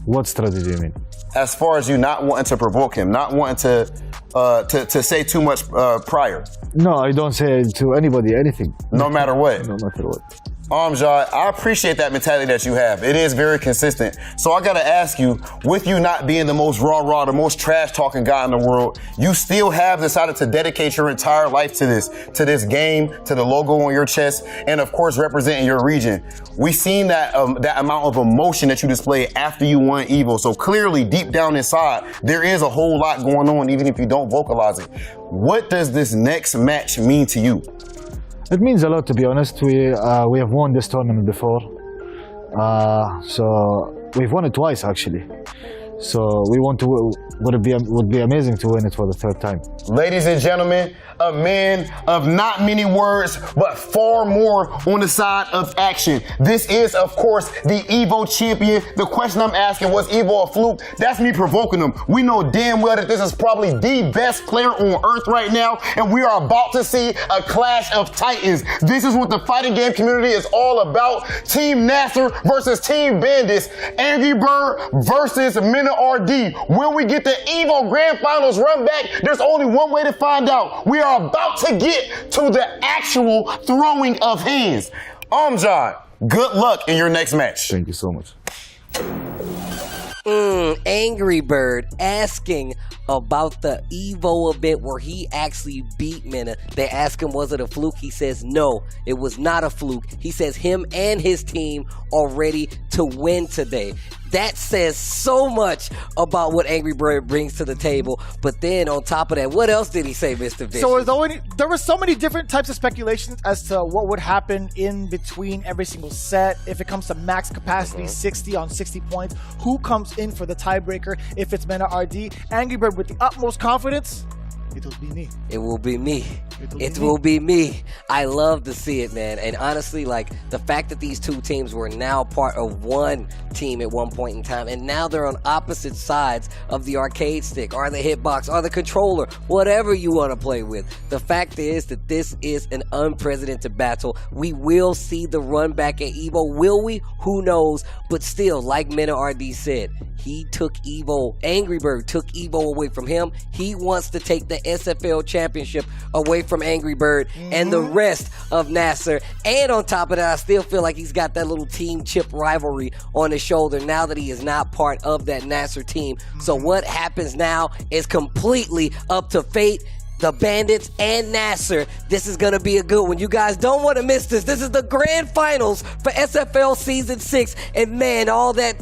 What strategy do you mean? As far as you not wanting to provoke him, not wanting to say too much prior. No, I don't say to anybody anything. No matter what. No matter what. Amjad, I appreciate that mentality that you have. It is very consistent. So I gotta ask you, with you not being the most raw, the most trash-talking guy in the world, you still have decided to dedicate your entire life to this game, to the logo on your chest, and of course representing your region. We've seen that amount of emotion that you displayed after you won Evo. So clearly, deep down inside, there is a whole lot going on, even if you don't vocalize it. What does this next match mean to you? It means a lot, to be honest. We have won this tournament before, so we've won it twice actually. So we want to would be amazing to win it for the 3rd time. Ladies and gentlemen, a man of not many words, but far more on the side of action. This is, of course, the Evo champion. The question I'm asking, was Evo a fluke? That's me provoking him. We know damn well that this is probably the best player on earth right now, and we are about to see a clash of titans. This is what the fighting game community is all about. Team Nasser versus Team Bandits. Angry Bird versus Mena Rd. Will we get the Evo Grand Finals run back? There's only one way to find out. We are about to get to the actual throwing of hands. Amjad, good luck in your next match. Thank you so much. Angry Bird asking about the Evo event where he actually beat Mena. They ask him, was it a fluke? He says, no, it was not a fluke. He says him and his team are ready to win today. That says so much about what Angry Bird brings to the table. But then on top of that, what else did he say, Mr. Vicious? So there were so many different types of speculations as to what would happen in between every single set. If it comes to max capacity, 60 on 60 points, who comes in for the tiebreaker? If it's Mena Rd, Angry Bird with the utmost confidence, it'll be me. It will be me. It will be me. I love to see it, man. And honestly, like, the fact that these two teams were now part of one team at one point in time, and now they're on opposite sides of the arcade stick, or the hitbox, or the controller, whatever you want to play with. The fact is that this is an unprecedented battle. We will see the run back at Evo. Will we? Who knows? But still, like Mena Rd said, he took Evo, Angry Bird took Evo away from him. He wants to take the SFL championship away from Angry Bird and the rest of Nasser. And on top of that, I still feel like he's got that little team chip rivalry on his shoulder now that he is not part of that Nasser team. So what happens now is completely up to fate. The Bandits and Nasser. This is going to be a good one. You guys don't want to miss this. This is the grand finals for SFL Season 6. And man, all that...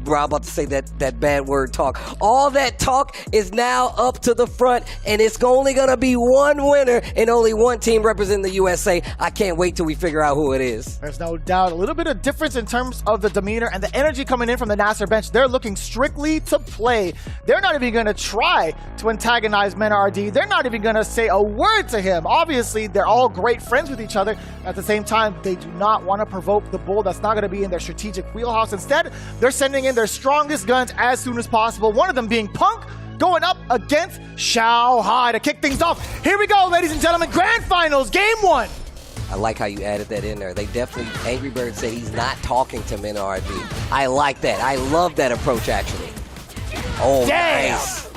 Bro, I'm about to say that bad word talk. All that talk is now up to the front, and it's only going to be one winner and only one team representing the USA. I can't wait till we figure out who it is. There's no doubt. A little bit of difference in terms of the demeanor and the energy coming in from the Nasser bench. They're looking strictly to play. They're not even going to try to antagonize Mena Rd. They're not even going to say a word to him. Obviously, they're all great friends with each other. At the same time, they do not want to provoke the bull. That's not going to be in their strategic wheelhouse. Instead, they're sending in their strongest guns as soon as possible. One of them being Punk, going up against Shia High to kick things off. Here we go, ladies and gentlemen. Grand Finals, Game 1. I like how you added that in there. They definitely, Angry Bird said he's not talking to Mena Rd. I like that. I love that approach, actually. Oh, damn. Nice.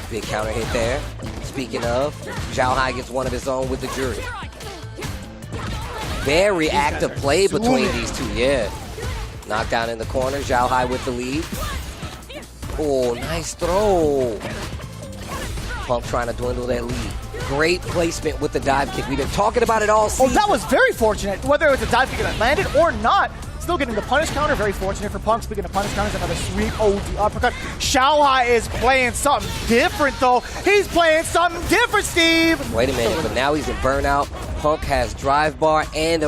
Big counter hit there. Speaking of, Xiao High gets one of his own with the jury. Very active play between these two, yeah. Knockdown in the corner, Xiao High with the lead. Oh, nice throw. Punk trying to dwindle that lead. Great placement with the dive kick. We've been talking about it all season. Oh, that was very fortunate. Whether it was a dive kick that landed or not, still getting the punish counter. Very fortunate for Punk. Speaking of punish counters, another sweep. Oh, the uppercut. Xiao High is playing something different, though. He's playing something different, Steve. Wait a minute, but now he's in burnout. Punk has drive bar and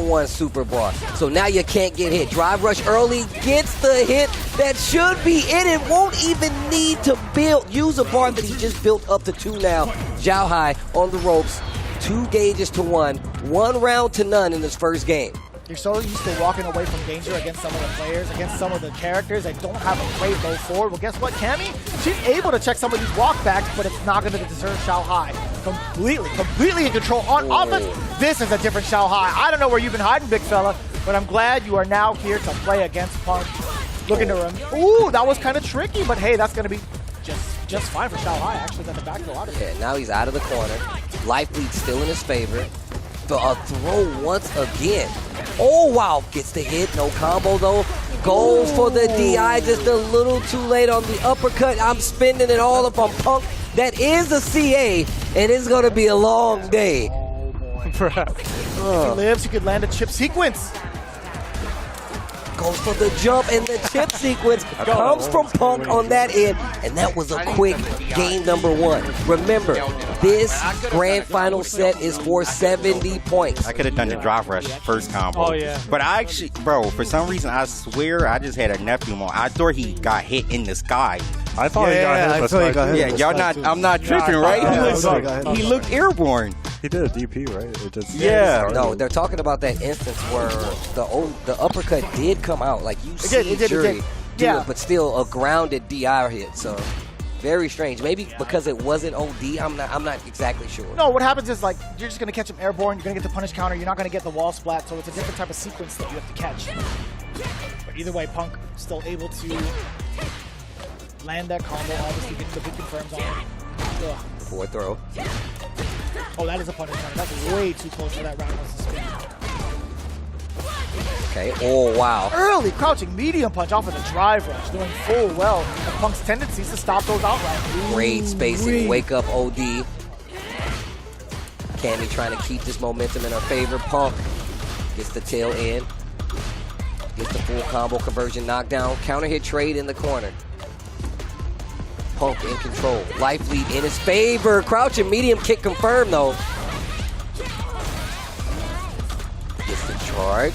one super bar. So now you can't get hit. Drive rush early gets the hit that should be in it. Won't even need to use a bar that he just built up to 2 now. Xiao High on the ropes. 2 gauges to 1. 1 round to none in this first game. You're so used to walking away from danger against some of the players, against some of the characters that don't have a great low forward. Well, guess what, Cammy? She's able to check some of these walkbacks, but it's not going to deter Xiao High. Completely in control on offense. This is a different Xiao High. I don't know where you've been hiding, big fella, but I'm glad you are now here to play against Punk. Looking to run. Ooh, that was kind of tricky, but hey, that's going to be just fine for Xiao High. Actually, got the back throw out of it. Yeah, now he's out of the corner. Life lead still in his favor. A throw once again. Oh, wow. Gets the hit. No combo, though. Goes for the DI. Just a little too late on the uppercut. I'm spending it all up on Punk. That is a CA, and it's going to be a long day. If he lives, he could land a chip sequence. Goes for the jump, and the chip sequence comes from Punk on that end, and that was a quick game number 1. Remember, this grand final set is for 70 points. I could have done the drive rush first combo. Oh, yeah. But I actually, bro, for some reason, I swear I just had a nephew moment. I thought he got hit in the sky. I thought he got hit. Yeah, y'all not, I'm not tripping, right? He looked airborne. He did a DP, right? It just No, they're talking about that instance where the uppercut did come out. Like you see Jury do it, but still a grounded DI hit. So very strange. Maybe because it wasn't OD. I'm not exactly sure. No, what happens is like you're just gonna catch him airborne. You're gonna get the punish counter. You're not gonna get the wall splat. So it's a different type of sequence that you have to catch. But either way, Punk still able to land that combo. Obviously, getting the big confirms on it. Ugh. Forward throw. Oh, that is a punish counter. That's way too close for that round to spin. Okay. Oh, wow. Early crouching medium punch off of the drive rush, doing full well of Punk's tendencies to stop those outright. Great spacing. Wake up OD. Cammy trying to keep this momentum in her favor. Punk gets the tail end. Gets the full combo conversion knockdown. Counter hit trade in the corner. Punk in control. Life lead in his favor. Crouching medium kick confirmed though. Gets the charge.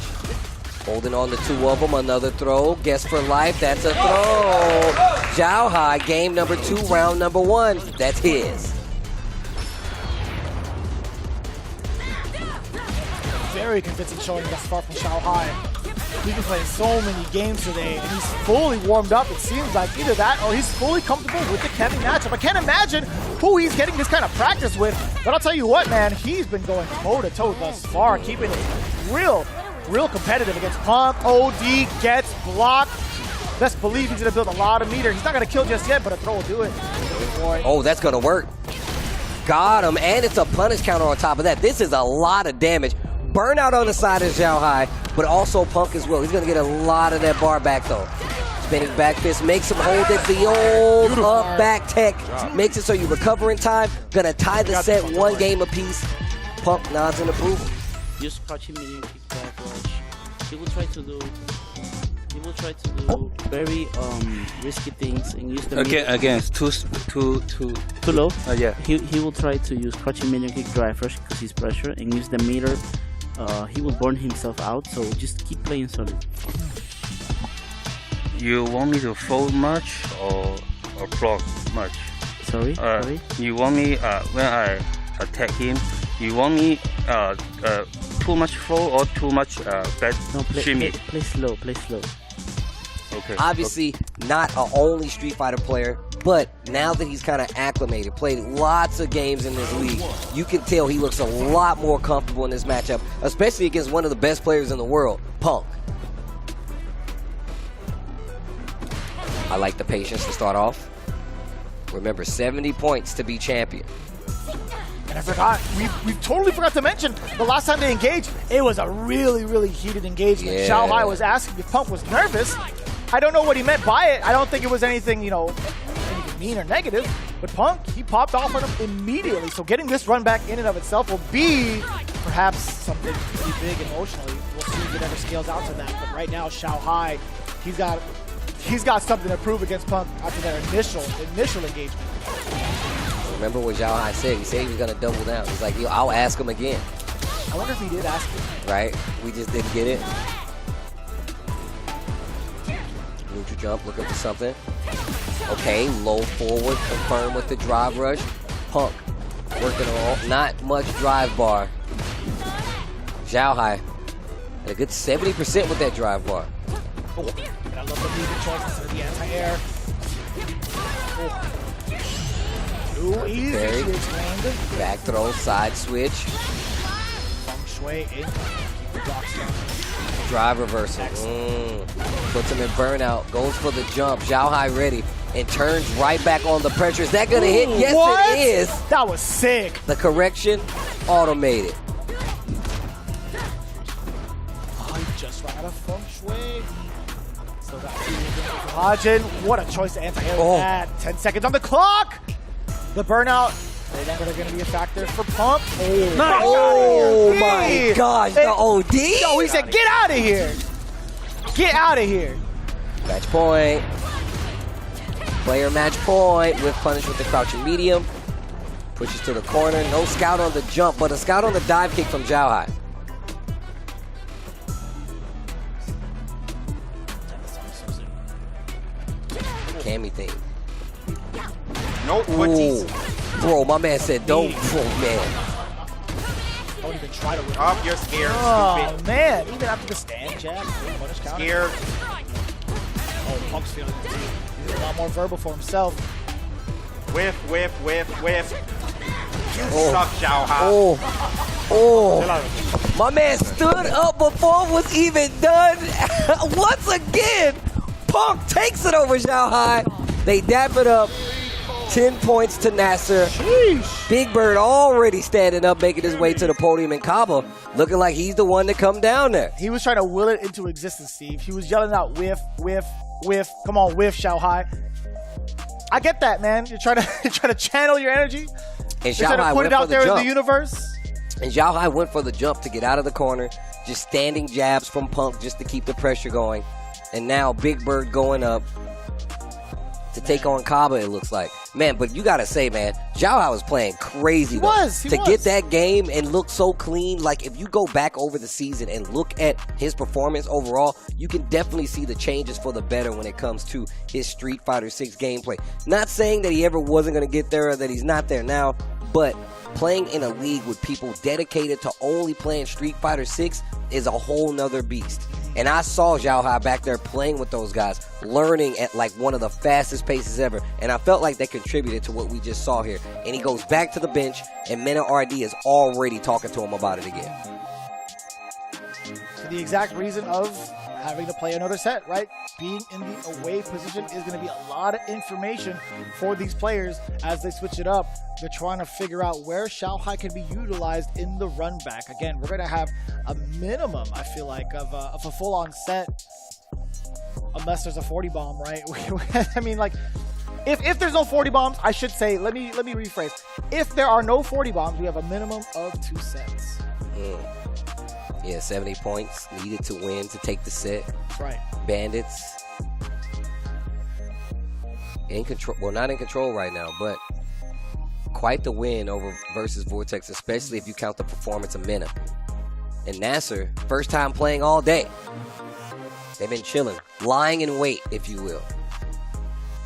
Holding on to 2 of them. Another throw. Guess for life. That's a throw. Xiao High. Game number 2. Round number 1. That's his. Very convincing showing thus far from Xiao High. He's been playing so many games today, and he's fully warmed up. It seems like either that or he's fully comfortable with the Kevin matchup. I can't imagine who he's getting this kind of practice with, but I'll tell you what, man, he's been going toe-to-toe thus far, keeping it real competitive against Punk. OD gets blocked. Best believe he's going to build a lot of meter. He's not going to kill just yet, but a throw will do it. Oh, that's going to work. Got him, and it's a punish counter on top of that. This is a lot of damage. Burnout on the side of Xiao High, but also Punk as well. He's going to get a lot of that bar back, though. Spinning back fist makes him hold it. The old up back tech makes it so you recover in time. Going to tie the set 1 game apiece. Punk nods in approval. Use crouching medium kick back rush. He will try to do very risky things and use the again, it's too low. Yeah. He will try to use crouching medium kick drive rush because he's pressure and use the meter. He will burn himself out, so just keep playing solid. You want me to fold much or block much? Sorry? You want me, when I attack him, you want me too much fold or too much bad shimmy? Play slow. Okay. Obviously, not an only Street Fighter player, but now that he's kind of acclimated, played lots of games in this league, you can tell he looks a lot more comfortable in this matchup, especially against one of the best players in the world, Punk. I like the patience to start off. Remember, 70 points to be champion. And I forgot, we totally forgot to mention, the last time they engaged, it was a really, really heated engagement. Yeah. Xiao High was asking if Punk was nervous. I don't know what he meant by it. I don't think it was anything, you know, anything mean or negative. But Punk, he popped off on him immediately. So getting this run back in and of itself will be perhaps something pretty big emotionally. We'll see if it ever scales out to that. But right now, Xiao High, he's got something to prove against Punk after that initial engagement. Remember what Xiao High said? He said he was going to double down. He's like, yo, I'll ask him again. I wonder if he did ask him. Right? We just didn't get it. Neutral jump, looking for something. Okay, low forward, confirm with the drive rush. Punk working on not much drive bar. Xiao High had a good 70% with that drive bar. Oh, and I love the movement choices for the anti-air. Oh. Too easy, Parry. she explained. Back throw, side switch. Feng Shui in. Blocks down. Drive reversal. Puts him in burnout. Goes for the jump. Xiao High ready. And turns right back on the pressure. Is that going to hit? Yes, what? it is. That was sick. The correction, automated. Oh, he just ran out of Feng Shui. Still got Hajin. What a choice to anti-air with that. 10 seconds on the clock. The burnout. They're going to be a factor for Pump. Oh my gosh, the OD. Yo, he said, get out of here. Get out of here. Match point. Player match point with punish with the crouching medium. Pushes to the corner. No scout on the jump, but a scout on the dive kick from Xiao High. Cammy thing. Nope, what Bro, my man said don't. Oh, man. Don't even try to win. Oh, you're scared. Oh, Stupid. man. Even after the stand jab. Scared. Oh, Punk's feeling it too. He's a lot more verbal for himself. Whiff. You suck, Xiao High. Oh. My man stood up before it was even done. Once again, Punk takes it over Xiao High. They dap it up. 10 points to Nasser. Sheesh. Big Bird already standing up, making his way to the podium, and Caba looking like he's the one to come down there. He was trying to will it into existence, Steve. He was yelling out whiff. Come on, whiff, Xiao High. I get that, man. You're trying to channel your energy. And You're Xiao trying High to put went it out for the there in jump. the universe. And Xiao High went for the jump to get out of the corner, just standing jabs from Punk just to keep the pressure going. And now Big Bird going up to take on Caba, it looks like. Man, but you got to say, man, Xiao High was playing crazy, though. He to was. get that game and look so clean, like if you go back over the season and look at his performance overall, you can definitely see the changes for the better when it comes to his Street Fighter 6 gameplay. Not saying that he ever wasn't going to get there or that he's not there now, but playing in a league with people dedicated to only playing Street Fighter 6 is a whole nother beast. And I saw Xiao High back there playing with those guys, learning at like one of the fastest paces ever. And I felt like that contributed to what we just saw here. And he goes back to the bench, and Mena Rd is already talking to him about it again. For the exact reason of having to play another set, right? Being in the away position is going to be a lot of information for these players as they switch it up. They're trying to figure out where Xiao High can be utilized in the run back. Again, we're going to have a minimum, I feel like, of a full-on set, unless there's a 40 bomb, right? I mean, like, if there's no 40 bombs, I should say, let me rephrase. If there are no 40 bombs, we have a minimum of 2 sets. Yeah, 70 points needed to win to take the set. That's right. Bandits in control. Well, not in control right now, but quite the win over Versus Vortex, especially if you count the performance of Mena. And Nasser, first time playing all day. They've been chilling, lying in wait, if you will.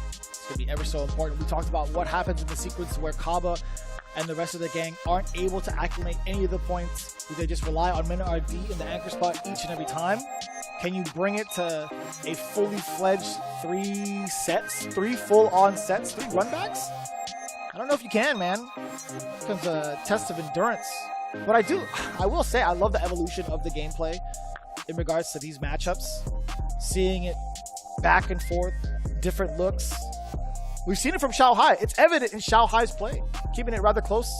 It's going to be ever so important. We talked about what happens in the sequence where Caba and the rest of the gang aren't able to acclimate any of the points. Do they just rely on Mena Rd in the anchor spot each and every time? Can you bring it to a fully fledged 3 sets, 3 full-on sets, 3 runbacks? I don't know if you can, man. It becomes a test of endurance. But I will say, I love the evolution of the gameplay in regards to these matchups. Seeing it back and forth, different looks. We've seen it from Shia High. It's evident in Shia High's play. Keeping it rather close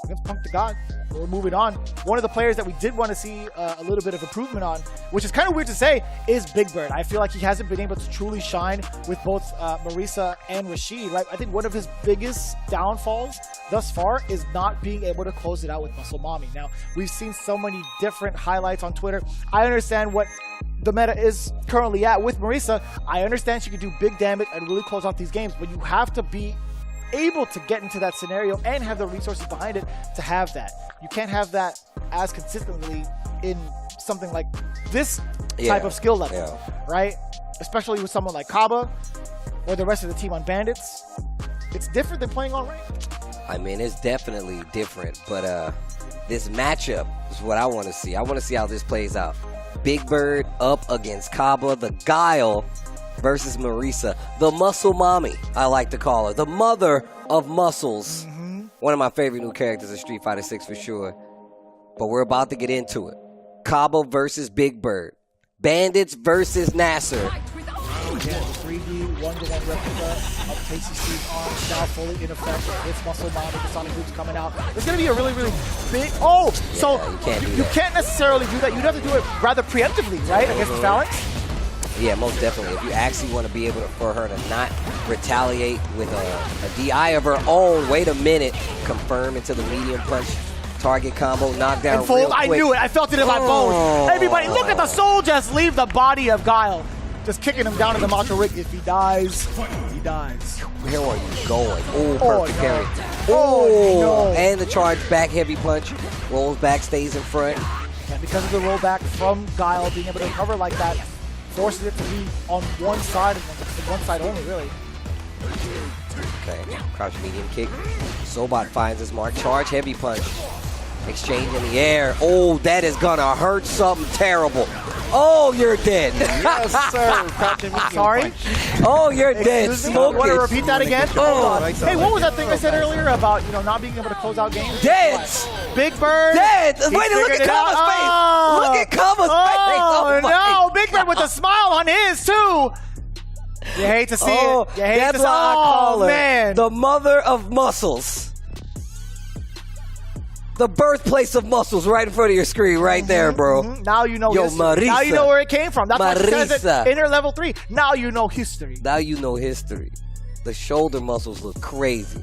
against Punk to God. We're moving on. One of the players that we did want to see a little bit of improvement on, which is kind of weird to say, is Big Bird. I feel like he hasn't been able to truly shine with both Marisa and Rashid. Right? I think one of his biggest downfalls thus far is not being able to close it out with Muscle Mommy. Now, we've seen so many different highlights on Twitter. I understand what the meta is currently at with Marisa. I understand she can do big damage and really close out these games, but you have to be able to get into that scenario and have the resources behind it to have that. You can't have that as consistently in something like this type of skill level, right? Especially with someone like Caba or the rest of the team on Bandits. It's different than playing on rank. I mean, it's definitely different, but this matchup is what I want to see. I want to see how this plays out. Big Bird up against Caba, the Guile versus Marisa, the Muscle Mommy, I like to call her, the mother of muscles. One of my favorite new characters in Street Fighter 6 for sure. But we're about to get into it. Caba versus Big Bird. Bandits versus Nasser. Again, the 3D one-to-one replica of Casey Steve's arm now fully in effect. It's Muscle Mommy, the Sonic Boots coming out. It's going to be a really, really big... Oh! Yeah, so you can't necessarily do that. You'd have to do it rather preemptively, right? Against the Phalanx? Yeah, most definitely. If you actually want to be able for her to not retaliate with a DI of her own, wait a minute, confirm into the medium punch, target combo, knockdown and fold. I knew it. I felt it in my bones. Everybody, look at the soul just leave the body of Guile. Just kicking him down in the Macho Rig. If he dies, he dies. Where are you going? Oh, perfect parry. Oh, no. And the charge back heavy punch. Rolls back, stays in front. And because of the rollback from Guile being able to recover like that, forces it to be on one side and one side only, really. Okay, crouch medium kick. Sobot finds his mark. Charge heavy punch. Exchange in the air. Oh, that is gonna hurt something terrible. Oh, you're dead. Yes, sir. Sorry? Oh, you're dead. Smoke Want to repeat that again? Oh. Hey, what was that thing I said earlier about not being able to close out games? Dead. Big Bird. Dead. Wait, look at Cava's face. Look at Cava's face. Oh, no. Big Bird with a smile on his, too. You hate to see it. You hate that's to see it. why I call her man. the mother of muscles. The birthplace of muscles right in front of your screen right there, bro. Now you know history. Marisa. Now you know where it came from. That's why it says Marisa. it. Inner level 3. Now you know history. Now you know history. The shoulder muscles look crazy.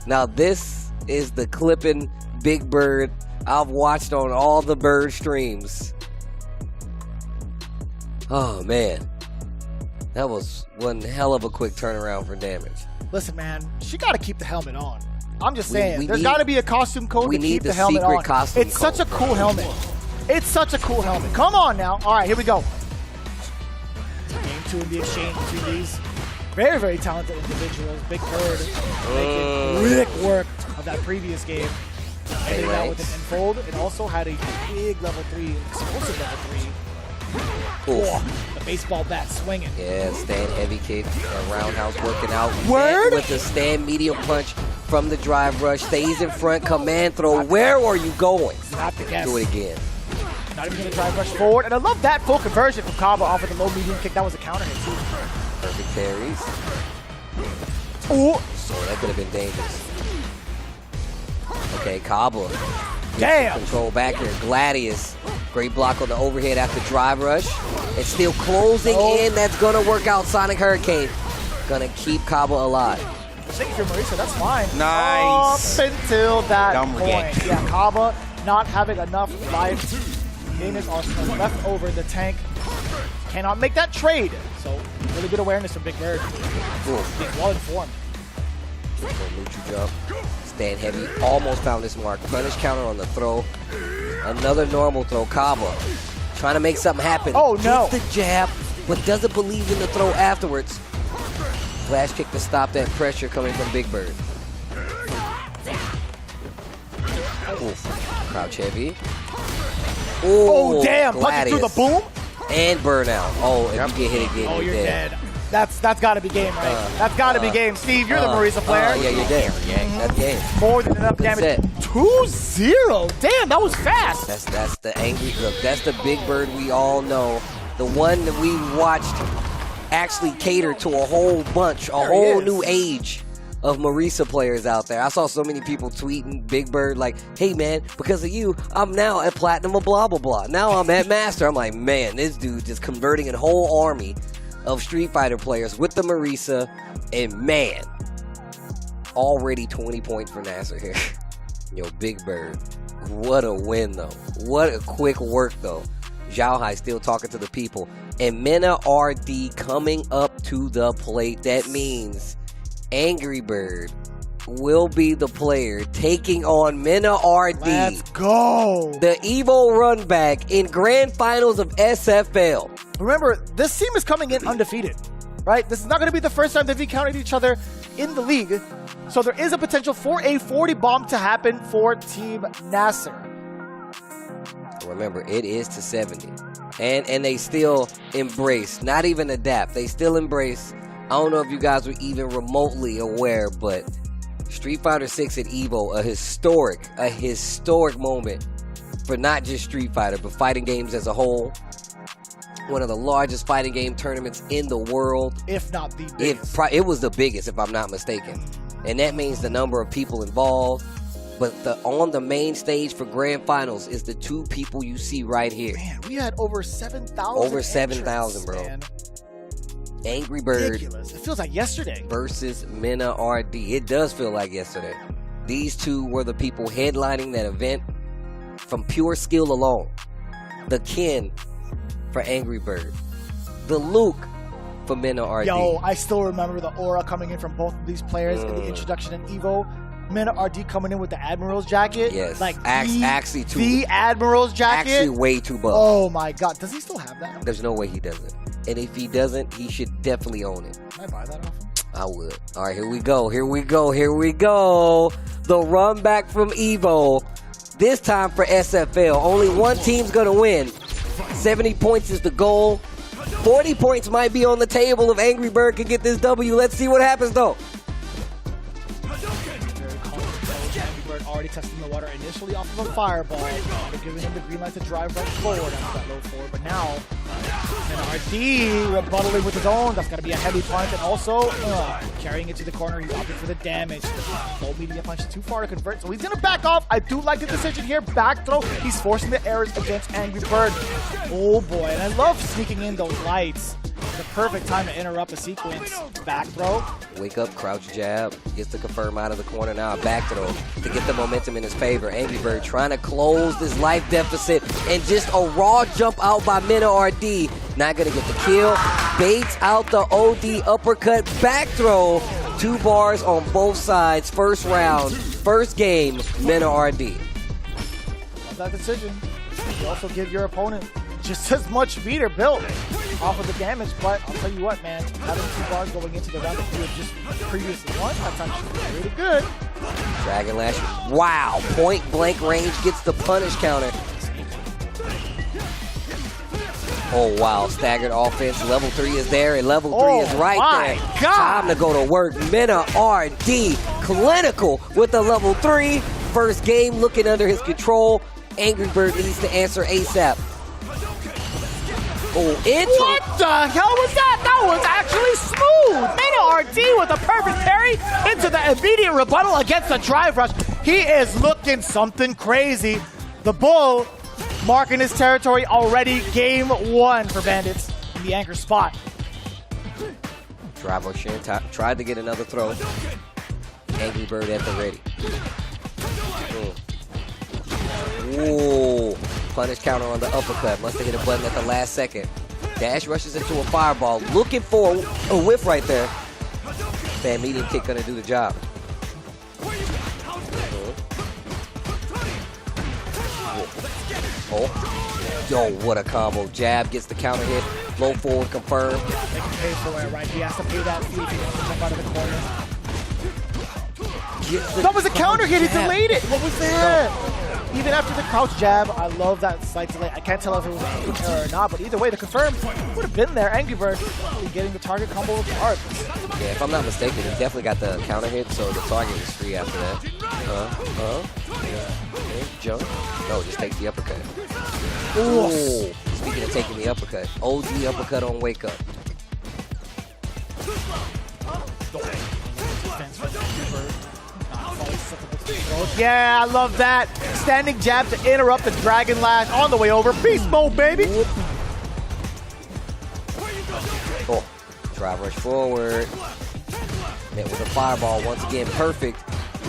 Now this is the clipping Big Bird I've watched on all the Bird streams. Oh, man. That was one hell of a quick turnaround for damage. Listen, man, she got to keep the helmet on. I'm just saying, we there's need- got to be a costume code we to need keep the the helmet secret on. costume It's such a code. cool helmet. It's such a cool helmet. Come on now. All right, here we go. Game 2 in the exchange between these very, very talented individuals. Big Bird making quick work of that previous game. Ending out with an enfold and also had a big level 3, explosive level 3. The baseball bat swinging. Yeah, stand heavy kick, roundhouse working out. Word? With the stand medium punch from the drive rush, stays in front, command throw. Where are you going? Have to guess. Do it again. Not even going to drive rush forward. And I love that full conversion from Caba off of the low medium kick. That was a counter hit too. Perfect parries. Ooh. Oh, that could have been dangerous. Okay, Caba. Damn. Control back here. Gladius. Great block on the overhead after drive rush. It's still closing in. That's going to work out. Sonic Hurricane. Going to keep Caba alive. I think if you're Marisa, that's fine. Nice. Up until that Dumb point. game. Yeah, Caba not having enough life in his arsenal left over. The tank cannot make that trade. So, really good awareness from Big Bird. Being well informed. Neutral jump. Stand heavy. Almost found this mark. Punish counter on the throw. Another normal throw. Caba trying to make something happen. Oh, no. Gets the jab, but doesn't believe in the throw afterwards. Flash kick to stop that pressure coming from Big Bird. Crouch heavy. Oh, damn. Gladius. Punching through the boom. And burnout. Oh, if you get hit again, Oh, you're dead. That's got to be game, right? That's got to be game. Steve, you're the Marisa player. Yeah, you're dead. That's game. More than enough That's damage. it. 2-0. Damn, that was fast. That's the angry look. That's the Big Bird we all know. The one that we watched actually cater to a whole bunch, a whole new age of Marisa players out there. I saw so many people tweeting Big Bird like, hey man, because of you, I'm now at Platinum of blah, blah, blah. Now I'm at Master. I'm like, man, this dude just converting a whole army of Street Fighter players with the Marisa, and man, already 20 points for Nasser here. Yo, Big Bird, what a win though. What a quick work though. Xiao High still talking to the people. And Mena Rd coming up to the plate. That means Angry Bird will be the player taking on Mena Rd. Let's go. The Evo run back in grand finals of SFL. Remember, this team is coming in undefeated, right? This is not going to be the first time they've encountered each other in the league. So there is a potential for a 40 bomb to happen for Team Nasser. Remember, it is to 70. And they still embrace, not even adapt. They still embrace. I don't know if you guys were even remotely aware, but Street Fighter 6 at Evo, a historic moment for not just Street Fighter, but fighting games as a whole. One of the largest fighting game tournaments in the world. If not the biggest. It was the biggest, if I'm not mistaken. And that means the number of people involved. But on the main stage for grand finals is the two people you see right here. Man, we had over 7,000. Over 7,000, bro. Man. Angry Bird. Ridiculous. It feels like yesterday. Versus Mena Rd. It does feel like yesterday. These two were the people headlining that event from pure skill alone. The Ken for Angry Bird. The Luke for Mena Rd. Yo, I still remember the aura coming in from both of these players in the introduction in Evo. Mena Rd coming in with the Admiral's jacket. Yes. Like actually too. The Admiral's jacket. Actually way too buff. Oh my god. Does he still have that? There's no way he doesn't. And if he doesn't, he should definitely own it. Can I buy that off him? I would. All right, here we go. Here we go. Here we go. The run back from Evo. This time for SFL. Only one team's going to win. 70 points is the goal. 40 points might be on the table if Angry Bird can get this W. Let's see what happens, though. Already testing the water initially off of a fireball. They're giving him the green light to drive right forward after that low forward. But now, Mena Rd rebuttaling with his own. That's going to be a heavy punch. And also, carrying it to the corner. He's opting for the damage. Low medium punch is too far to convert. So he's going to back off. I do like the decision here. Back throw. He's forcing the errors against Angry Bird. Oh boy. And I love sneaking in those lights. The perfect time to interrupt a sequence. Back throw. Wake up, crouch jab. Gets to confirm out of the corner. Now a back throw to get the momentum in his favor. Angry Bird trying to close this life deficit. And just a raw jump out by Mena Rd. Not going to get the kill. Baits out the OD uppercut. Back throw. 2 bars on both sides. First round. First game. Mena Rd. Love that decision. You also give your opponent just as much meter built off of the damage, but I'll tell you what, man, having 2 bars going into the round that you had just previously won, that's actually really good. Dragon Lash. Wow. Point blank range gets the punish counter. Oh, wow. Staggered offense. Level 3 is there, and level 3 is right there. God. Time to go to work. Mena Rd clinical with the level 3. First game looking under his control. Angry Bird needs to answer ASAP. Oh, what the hell was that? That was actually smooth. Mena Rd with a perfect parry into the immediate rebuttal against the drive rush. He is looking something crazy. The Bull marking his territory already. Game 1 for Bandits in the anchor spot. Drive rush tried to get another throw. Angry Bird at the ready. Ooh. Punish counter on the uppercut. Must have hit a button at the last second. Dash rushes into a fireball. Looking for a whiff right there. That medium kick gonna do the job. Oh. Yo, what a combo. Jab gets the counter hit. Low forward confirmed. They can pay for it, right? He has to pay that fee if he wants to jump out of the corner. That was a counter hit. He delayed it. What was that? Even after the crouch jab, I love that slight delay. I can't tell if it was an error or not, but either way, the confirm would have been there. Angry Bird getting the target combo regardless. Yeah, if I'm not mistaken, he definitely got the counter hit, so the target is free after that. Jump. No, just take the uppercut. Ooh. Speaking of taking the uppercut, OD uppercut on wake up. Yeah, I love that. Standing jab to interrupt the Dragon Lash on the way over. Beast mode, baby. Oh, drive rush forward. Met with a fireball. Once again, perfect.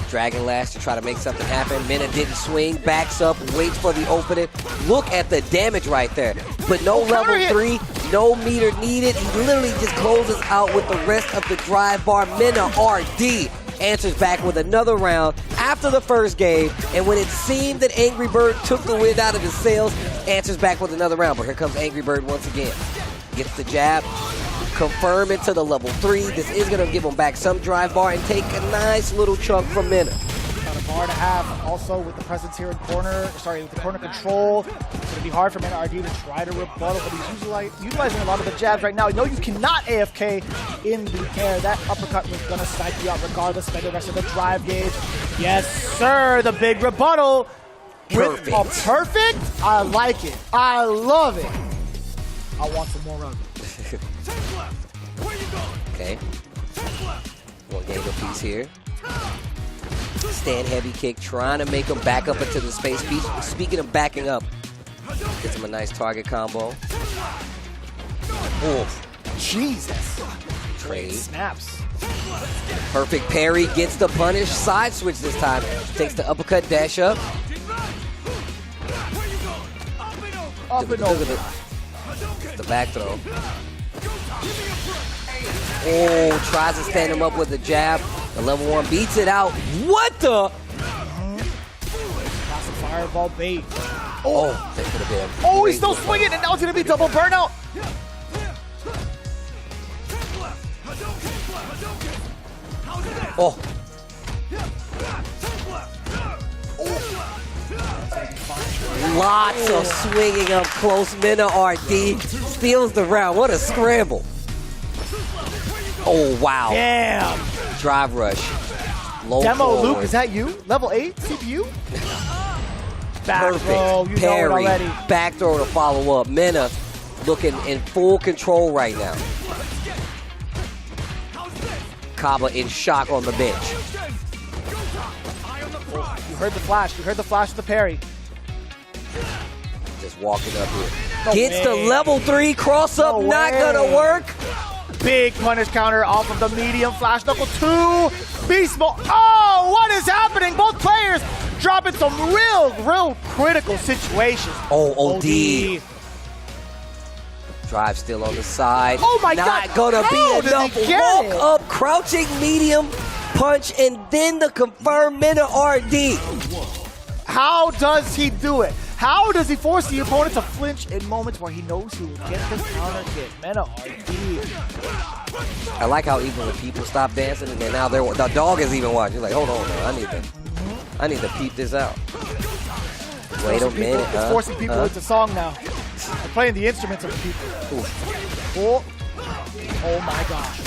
Dragon Lash to try to make something happen. Mena didn't swing, backs up, waits for the opening. Look at the damage right there. But no level 3, no meter needed. He literally just closes out with the rest of the drive bar. Mena Rd answers back with another round after the first game. And when it seemed that Angry Bird took the wind out of his sails, answers back with another round. But here comes Angry Bird once again. Gets the jab. Confirm into the level 3. This is going to give him back some drive bar and take a nice little chunk from Mena. Got a bar to have also with the presence here in corner, with the corner control. It's going to be hard for Mena Rd to try to rebuttal, but he's utilizing a lot of the jabs right now. No, you cannot AFK in the air. That uppercut was going to snipe you out regardless. Spend the rest of the drive gauge. Yes, sir, the big rebuttal. Perfect. Perfect? I like it. I love it. I want some more of it. Okay. One game apiece here. Stand heavy kick, trying to make him back up into the space. Speaking of backing up, gets him a nice target combo. Oof. Jesus. Trade. Snaps. Perfect parry, gets the punish. Side switch this time. Takes the uppercut, dash up. Up and over. The back throw. Oh, tries to stand him up with a jab. The level 1 beats it out. What the? Classic fireball bait. Oh, that could have been. Oh, he's still swinging, and now it's going to be double burnout. Oh. Lots of swinging up close. Mena Rd steals the round. What a scramble. Oh, wow. Damn. Drive rush. Low Demo forward. Luke, is that you? Level 8 CPU? Back Perfect. throw, you Parry. know it already. Back throw to follow up. Mena looking in full control right now. Caba in shock on the bench. You heard the flash. You heard the flash of the parry. Just walking up here. No Gets the way. level 3 cross up. No Not way. gonna work. Big punish counter off of the medium flash knuckle 2. Beast mode. Oh, what is happening? Both players dropping some real critical situations. Oh, OD. Drive still on the side. Oh my Not God. gonna How be did enough. he get Walk it? up, crouching medium punch, and then the confirmed Mena Rd. How does he do it? How does he force the opponent to flinch in moments where he knows he will get the counter hit? Mena Rd. I like how even when people stop dancing and then now the dog is even watching. He's like, hold on, man. I need to peep this out. Wait a minute. It's forcing people into song now. They're playing the instruments of the people. Oh my gosh.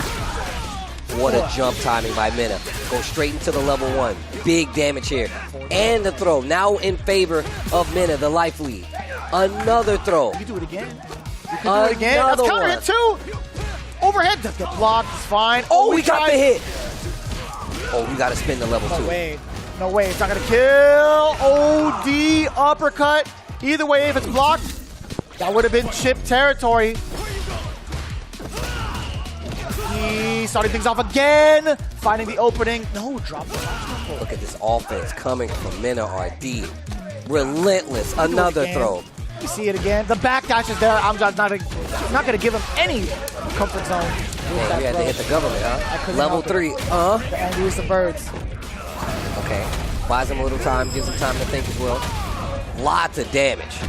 What a jump timing by Mena. Go straight into the level 1. Big damage here. And the throw. Now in favor of Mena, the life lead. Another throw. You can do it again. You can do it again. That's counter hit too. Overhead does get blocked. It's fine. Oh, we got the hit. Oh, we got to spin the level 2. No way. It's not going to kill. OD uppercut. Either way, if it's blocked, that would have been chip territory. He's starting things off again. Finding the opening. No, drop the flash. Look at this offense coming from Mena Rd. Relentless. Another throw. You see it again. The backdash is there. I'm just not going to give him any comfort zone. Man, you had to hit the government, huh? Level 3. The angriest of birds. Okay. Buys him a little time. Gives him time to think as well. Lots of damage.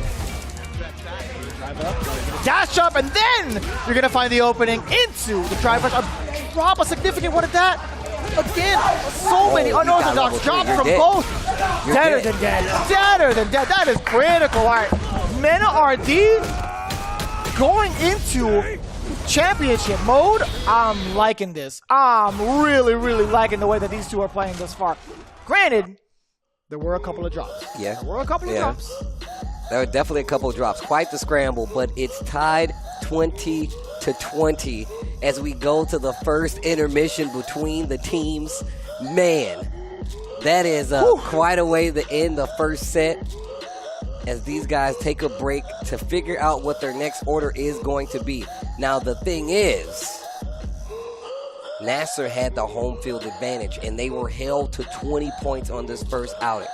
Dash up, and then you're going to find the opening into the drive rush. Drop a significant one at that. Again, so many unorthodox drops from both. Deader than dead. Deader than dead. That is critical. All right. Mena Rd going into championship mode. I'm liking this. I'm really liking the way that these two are playing thus far. Granted, there were a couple of drops. Yeah. There were a couple of drops. There were definitely a couple of drops. Quite the scramble, but it's tied 20-20 as we go to the first intermission between the teams. Man, that is quite a way to end the first set as these guys take a break to figure out what their next order is going to be. Now, the thing is, Nasser had the home field advantage, and they were held to 20 points on this first outing.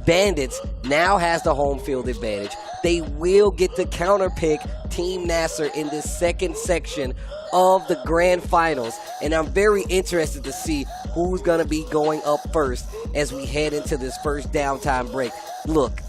Bandits now has the home field advantage. They will get to counterpick Team Nasser in this second section of the grand finals, and I'm very interested to see who's going to be going up first as we head into this first downtime break. Look,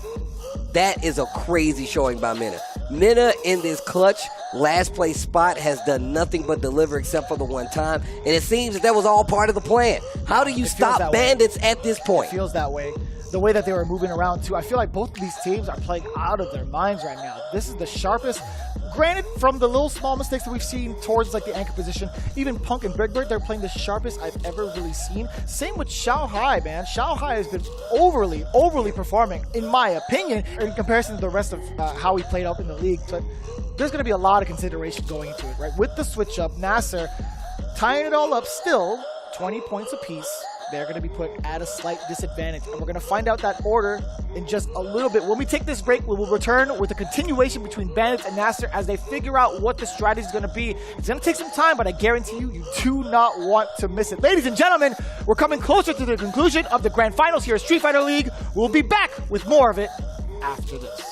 that is a crazy showing by Mena. Mena in this clutch last place spot has done nothing but deliver except for the one time, and it seems that was all part of the plan. How do you stop Bandits at this point? It feels that way. The way that they were moving around too. I feel like both of these teams are playing out of their minds right now. This is the sharpest. Granted, from the little small mistakes that we've seen towards like the anchor position, even Punk and Big Bird, they're playing the sharpest I've ever really seen. Same with Shia High, man. Shia High has been overly performing, in my opinion, in comparison to the rest of how he played up in the league. But there's going to be a lot of consideration going into it, right? With the switch up, Nasser tying it all up still, 20 points apiece. They're going to be put at a slight disadvantage. And we're going to find out that order in just a little bit. When we take this break, we will return with a continuation between Bandits and Nasser as they figure out what the strategy is going to be. It's going to take some time, but I guarantee you, you do not want to miss it. Ladies and gentlemen, we're coming closer to the conclusion of the grand finals here at Street Fighter League. We'll be back with more of it after this.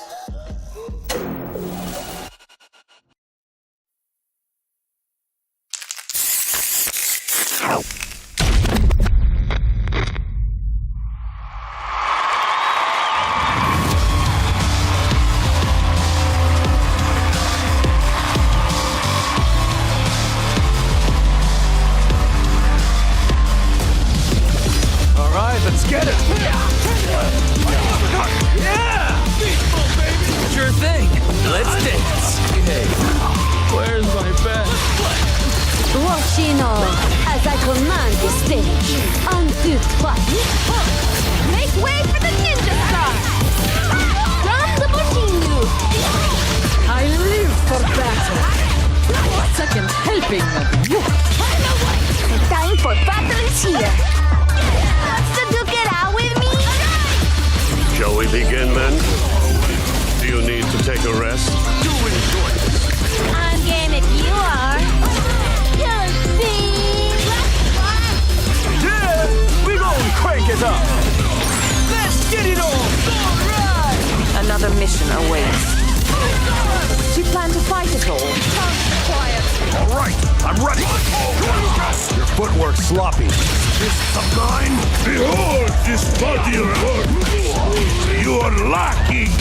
Let's get it! Yeah! Sure thing. Let's dance. Hey, where's my bed? Watching all as I command the stage. 1, 2, 3. Make way for the ninja star. From the Bushingu. I live for battle. Second helping of you. Time for battle is here. Wants to duke it out with me? Shall we begin then? Do you need to take a rest? Do enjoy this. I'm game if you are. You'll see. Yeah, we gonna crank it up. Let's get it on. Alright. Another mission awaits. Do you plan to fight at all? Quiet. All right, I'm ready. Your footwork's sloppy. This some kind? Behold this body of work. You are lacking.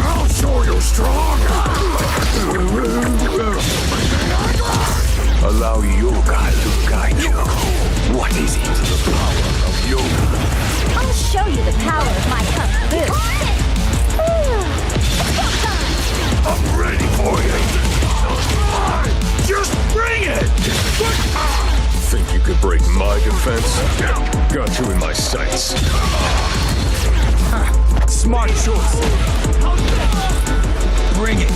I'll show you strong. Allow yoga to guide you. What is it? The power of yoga. I'll show you the power of my kung fu. I'm ready for you. Just bring it! Think you could break my defense? Got you in my sights. Smart choice. Bring it.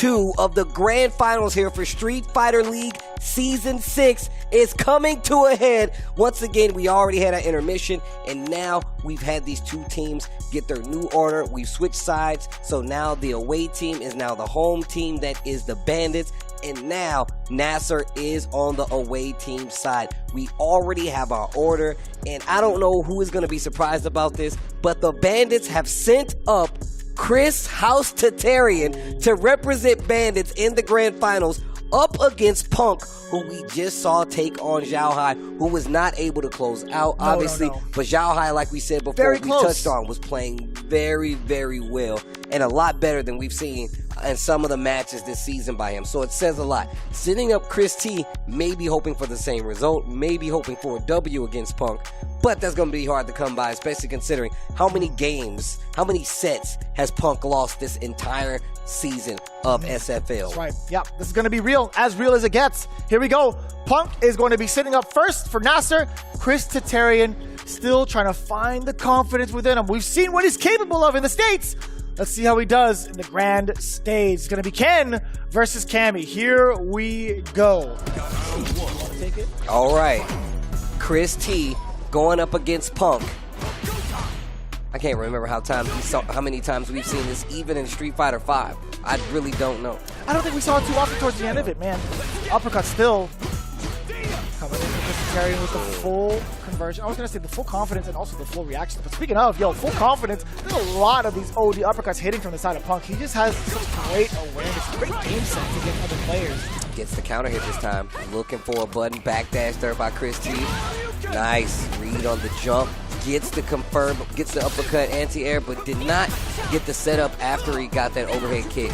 2 of the grand finals here for Street Fighter League Season 6 is coming to a head. Once again, we already had an intermission, and now we've had these two teams get their new order. We've switched sides, so now the away team is now the home team, that is the Bandits, and now Nasser is on the away team side. We already have our order, and I don't know who is going to be surprised about this, but the Bandits have sent up Chris House Tatarian to represent Bandits in the grand finals up against Punk, who we just saw take on Xiao High, who was not able to close out, obviously. But Xiao High, like we said before, we touched on, was playing very, very well and a lot better than we've seen in some of the matches this season by him. So it says a lot. Sitting up Chris T, maybe hoping for the same result, maybe hoping for a W against Punk, but that's going to be hard to come by, especially considering how many games, how many sets has Punk lost this entire season of SFL. That's right. Yeah, this is going to be real as it gets. Here we go. Punk is going to be sitting up first for Nasser. Chris Tatarian still trying to find the confidence within him. We've seen what he's capable of in the States. Let's see how he does in the grand stage. It's going to be Ken versus Cammy. Here we go. Take it. All right. Chris T going up against Punk. I can't remember how many times we've seen this, even in Street Fighter V. I really don't know. I don't think we saw it too often towards the end of it, man. Uppercut still coming in for Chris Tatarian with the full conversion. I was going to say the full confidence and also the full reaction. But speaking of, full confidence, there's a lot of these OD uppercuts hitting from the side of Punk. He just has such great awareness, great game sense against other players. Gets the counter hit this time. Looking for a button. Backdash there by Chris T. Nice read on the jump. Gets the confirm, gets the uppercut anti-air, but did not get the setup after he got that overhead kick.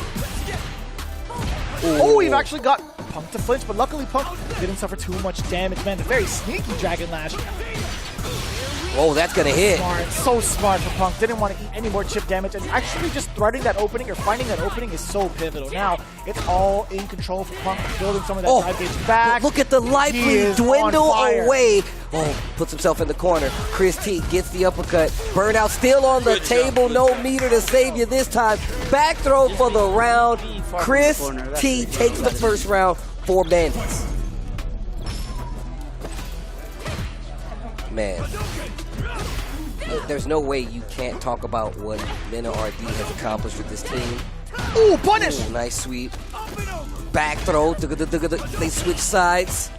Oh, he actually got Punk to flinch, but luckily Punk didn't suffer too much damage, man. The very sneaky Dragon Lash. Oh, that's gonna hit. Smart. So smart for Punk. Didn't want to eat any more chip damage, and actually just threading that opening or finding that opening is so pivotal. Now it's all in control for Punk, building some of that drive gauge back. Look at the life lead dwindle away. Oh, puts himself in the corner. Chris T gets the uppercut. Burnout still on the table. No meter to save you this time. Back throw for the round. Chris T takes the first round for Bandits. Man. There's no way you can't talk about what Mena Rd has accomplished with this team. Ooh, punish! Ooh, nice sweep. Back throw. They switch sides.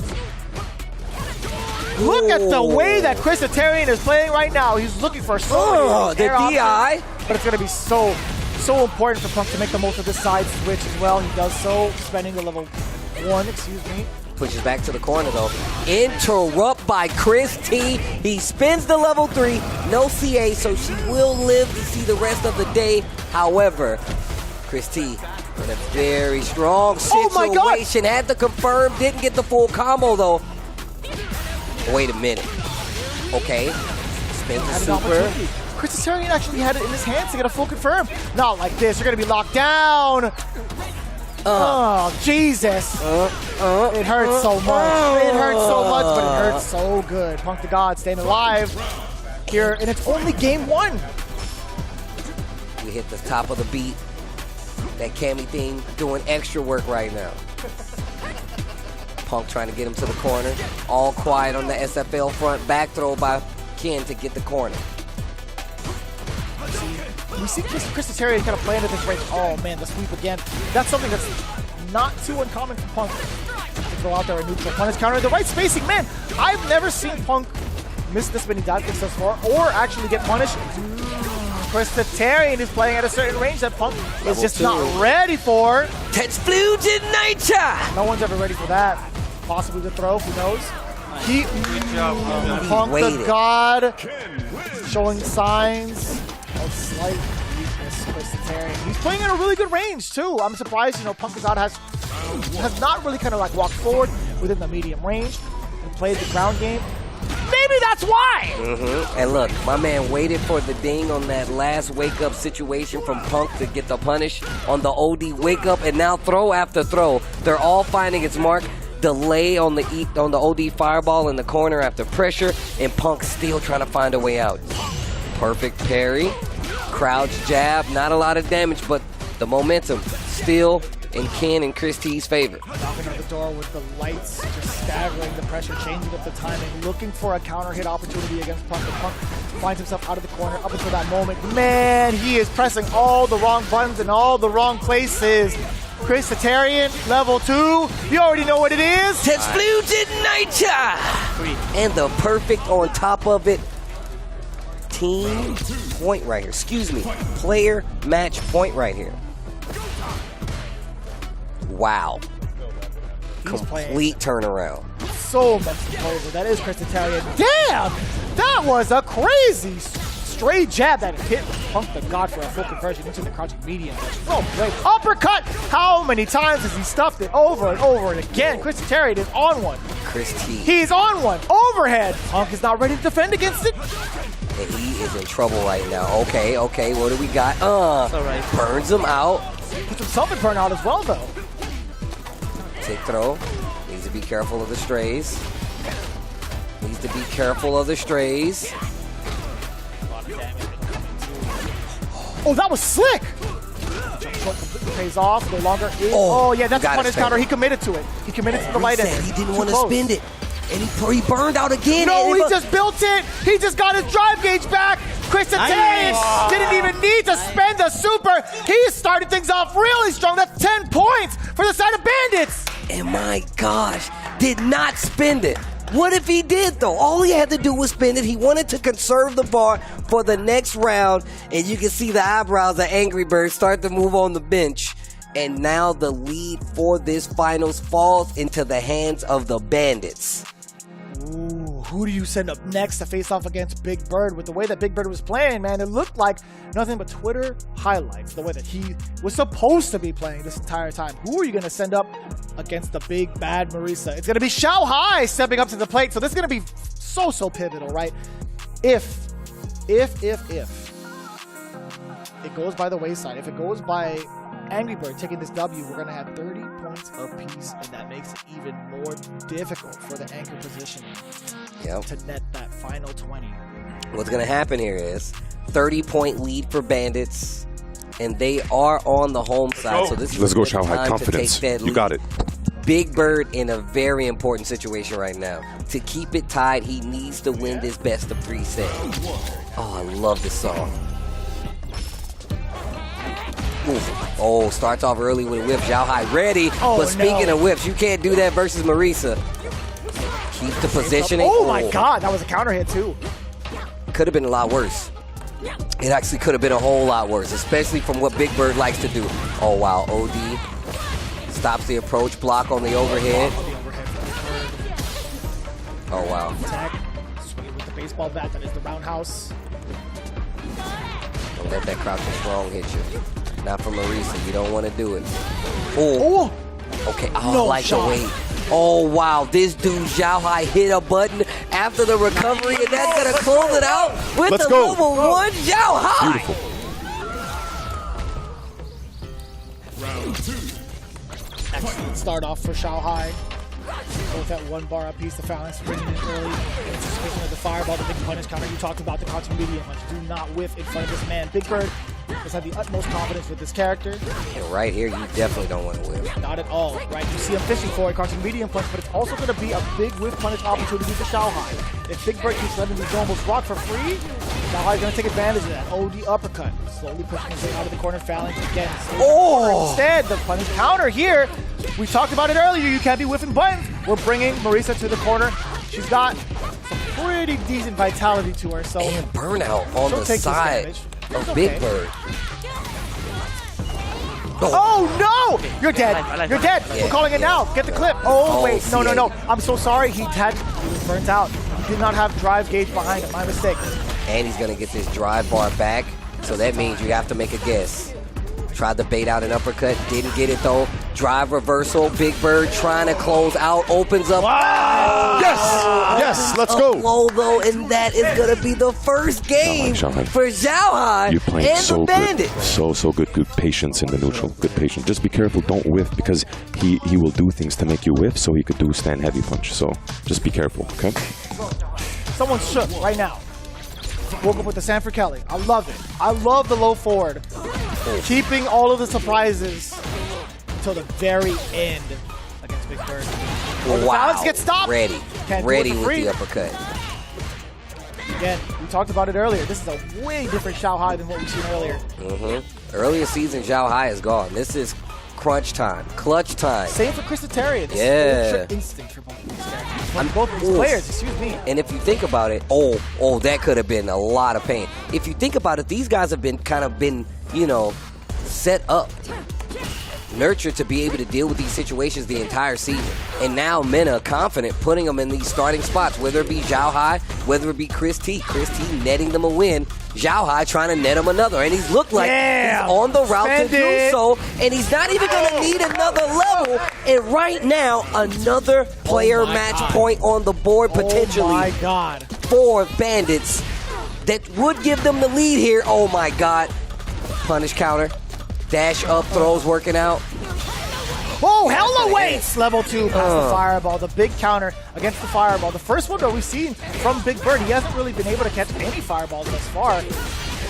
Look at the way that Chris Tatarian is playing right now. He's looking for the DI. But it's going to be so important for Punk to make the most of this side switch as well. He does so, spending the level 1, excuse me. Pushes back to the corner though. Interrupt by Chris T. He spins the level 3. No CA, so she will live to see the rest of the day. However, Chris T in a very strong situation. Had to confirm, didn't get the full combo though. Wait a minute. Okay. Spins the super. Chris Tatarian actually had it in his hands to get a full confirm. Not like this. You're going to be locked down. Oh, Jesus. It hurts so much. It hurts so much, but it hurts so good. Punk the God staying alive here, and it's only game 1. We hit the top of the beat. That Cammy thing doing extra work right now. Punk trying to get him to the corner. All quiet on the SFL front. Back throw by Ken to get the corner. We see Chris Tatarian kind of play into this range. Oh man, the sweep again. That's something that's not too uncommon for Punk to throw out there a neutral punish counter. The right spacing, man. I've never seen Punk miss this many dive kicks thus far or actually get punished. Chris Tatarian is playing at a certain range that Punk is just not ready for. Touch fluid in nature. No one's ever ready for that. Possibly the throw, who knows? Punk the God showing signs of slight weakness. Chris Tatarian. He's playing in a really good range too. I'm surprised, Punk the God has not really kind of like walked forward within the medium range and played the ground game. Maybe that's why! And look, my man waited for the ding on that last wake-up situation from Punk to get the punish on the OD wake-up, and now throw after throw. They're all finding its mark. Delay on the OD fireball in the corner after pressure, and Punk still trying to find a way out. Perfect parry. Crouch jab. Not a lot of damage, but the momentum still in Ken and Chris T's favor. Knocking on the door with the lights, just staggering the pressure, changing up the timing, looking for a counter hit opportunity against Punk. But Punk finds himself out of the corner up until that moment. Man, he is pressing all the wrong buttons in all the wrong places. Chris Tatarian, level 2. You already know what it is. Explosion Nature! And the perfect on top of it. Team point right here. Excuse me. Player match point right here. Wow. Complete turnaround. So much composure. That is Chris Tatarian. Damn! That was a crazy straight jab that hit Punk the God for a full conversion into the crouching medium. Oh, great. Uppercut! How many times has he stuffed it over and over and again? Chris Tatarian is on one. Chris T. He's on one. Overhead. Punk is not ready to defend against it. And he is in trouble right now. Okay, what do we got? Burns him out. Puts himself in burnout as well, though. Tick throw. Needs to be careful of the strays. Needs to be careful of the strays. Oh, that was slick! Jump short completely pays off. No longer is. Oh, yeah, that's a punish counter. He committed to it. He committed to the light end. He didn't want to spend it. And he burned out again. No, he just built it. He just got his drive gauge back. Chris Tatarian didn't even need to spend the super. He started things off really strong. That's 10 points for the side of Bandits. And my gosh, did not spend it. What if he did, though? All he had to do was spin it. He wanted to conserve the bar for the next round. And you can see the eyebrows of Angry Bird start to move on the bench. And now the lead for this finals falls into the hands of the Bandits. Ooh, who do you send up next to face off against Big Bird? With the way that Big Bird was playing, man, it looked like nothing but Twitter highlights, the way that he was supposed to be playing this entire time. Who are you going to send up against the big bad Marisa? It's going to be Shia High stepping up to the plate, so this is going to be so pivotal, right? If it goes by the wayside, if it goes by Angry Bird taking this W, we're going to have 30 points apiece, and that makes it even more difficult for the anchor positioning to net that final 20. What's going to happen here is 30-point lead for Bandits, and they are on the home side. So this is Shia High. Confidence. You got it. Big Bird in a very important situation right now. To keep it tied, he needs to win this best of 3 set. Oh, I love this song. Oh, starts off early with a whip. Xiao High ready. But speaking of whips, you can't do that versus Marisa. Keep the positioning. Oh my God, that was a counter hit too. Could have been a lot worse. It actually could have been a whole lot worse, especially from what Big Bird likes to do. Oh wow, OD stops the approach block on the overhead. Oh wow. Attack, swinging with the baseball bat, that is the roundhouse. Don't let that crouching strong hit you. Not for Marisa. You don't want to do it. Oh. Okay. Oh, no I like shot. the weight. Oh, wow. This dude, Xiao High, hit a button after the recovery, and that's going to close it out with Let's the go. level 1 Xiao High. Beautiful. Excellent start off for Xiao High. Both at 1 bar apiece. The phalanx bringing in early in anticipation of the fireball, the big punish counter. You talked about the crouching medium punch. Do not whiff in front of this man. Big Bird has had the utmost confidence with this character. And right here, you definitely don't want to whip. Not at all, right? You see him fishing for a crouching medium punch, but it's also going to be a big whiff punish opportunity for Xiao High. If Big Bird keeps letting these normals rock for free, Xiao High is going to take advantage of that. OD uppercut. Slowly pushing his way out of the corner phalanx again. Instead, the punish counter here. We talked about it earlier. You can't be whiffing buttons. We're bringing Marisa to the corner. She's got some pretty decent vitality to her. So and burnout on the side of Big Bird. Oh no! You're dead. You're dead. We're calling it now. Get the clip. Oh wait, no. I'm so sorry. He was burnt out. He did not have drive gauge behind him. My mistake. And he's gonna get this drive bar back. So that means you have to make a guess. Tried to bait out an uppercut, didn't get it though. Drive reversal, Big Bird trying to close out, opens up. Wow. Yes, let's go. Low though, and that is gonna be the first game for Xiao High You're playing and so the Bandits. good, so good. Good patience in the neutral. Good patience. Just be careful. Don't whiff because he will do things to make you whiff, so he could do stand heavy punch. So just be careful, okay? Someone's shook right now. Woke up with the Sanford Kelly. I love it. I love the low forward. Keeping all of the surprises until the very end against Big Bird. Wow. Alex gets stopped. Ready. Can't do Ready it for with free. the uppercut. Again, we talked about it earlier. This is a way different Shia High than what we've seen earlier. Earlier season, Xiao High is gone. This is crunch time, clutch time. Same for Christitarian. Yeah. Ultra instinct for both of these guys. Both of these players, excuse me. And if you think about it, that could have been a lot of pain. If you think about it, these guys have been set up, nurtured to be able to deal with these situations the entire season. And now Mena confident putting them in these starting spots, whether it be Xiao High, whether it be Chris T. Chris T netting them a win. Xiao High trying to net him another. And he's looked like he's on the route to do so. And he's not even going to need another level. And right now, another player match point on the board potentially for Bandits that would give them the lead here. Oh my God. Punish counter. Dash up throws working out. Oh, hella weights! Level 2 past the fireball. The big counter against the fireball. The first one that we've seen from Big Bird. He hasn't really been able to catch any fireballs thus far.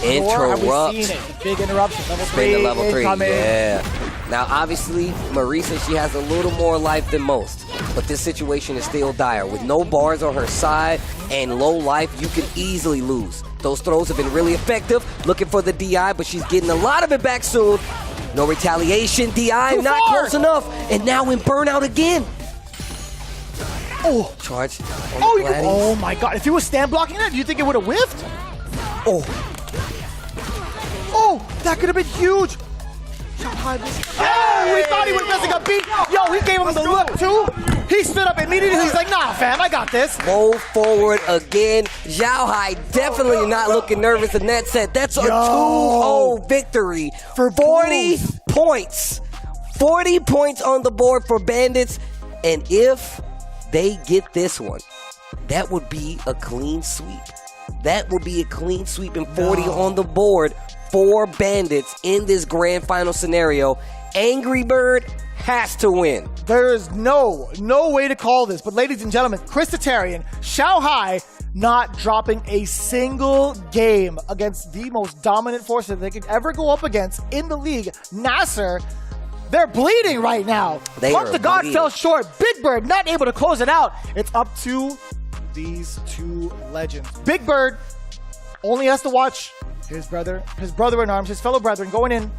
Nor have we seen it. The big interruption. Level 3 level 3, incoming. yeah. Now, obviously, Marisa, she has a little more life than most. But this situation is still dire. With no bars on her side and low life, you can easily lose. Those throws have been really effective. Looking for the DI, but she's getting a lot of it back soon. No retaliation. DI not close enough. And now in burnout again. Oh. Charge. Oh my God. If he was stand blocking that, do you think it would have whiffed? Oh, that could have been huge. Oh, we thought he was missing a beat. Yo, he gave him the look too. He stood up immediately. He's like, nah, fam, I got this. Roll forward again. Xiao High definitely not looking nervous in that set. That's a 2-0 victory for 40 points. 40 points on the board for Bandits. And if they get this one, that would be a clean sweep. That would be a clean sweep and 40 on the board for Bandits in this grand final scenario. Angry Bird has to win. There is no way to call this. But ladies and gentlemen, Christitarian, Shia High not dropping a single game against the most dominant force that they could ever go up against in the league, Nasser. They're bleeding right now. Pump the God fell short. Big Bird not able to close it out. It's up to these two legends. Big Bird only has to watch his brother in arms, his fellow brethren going in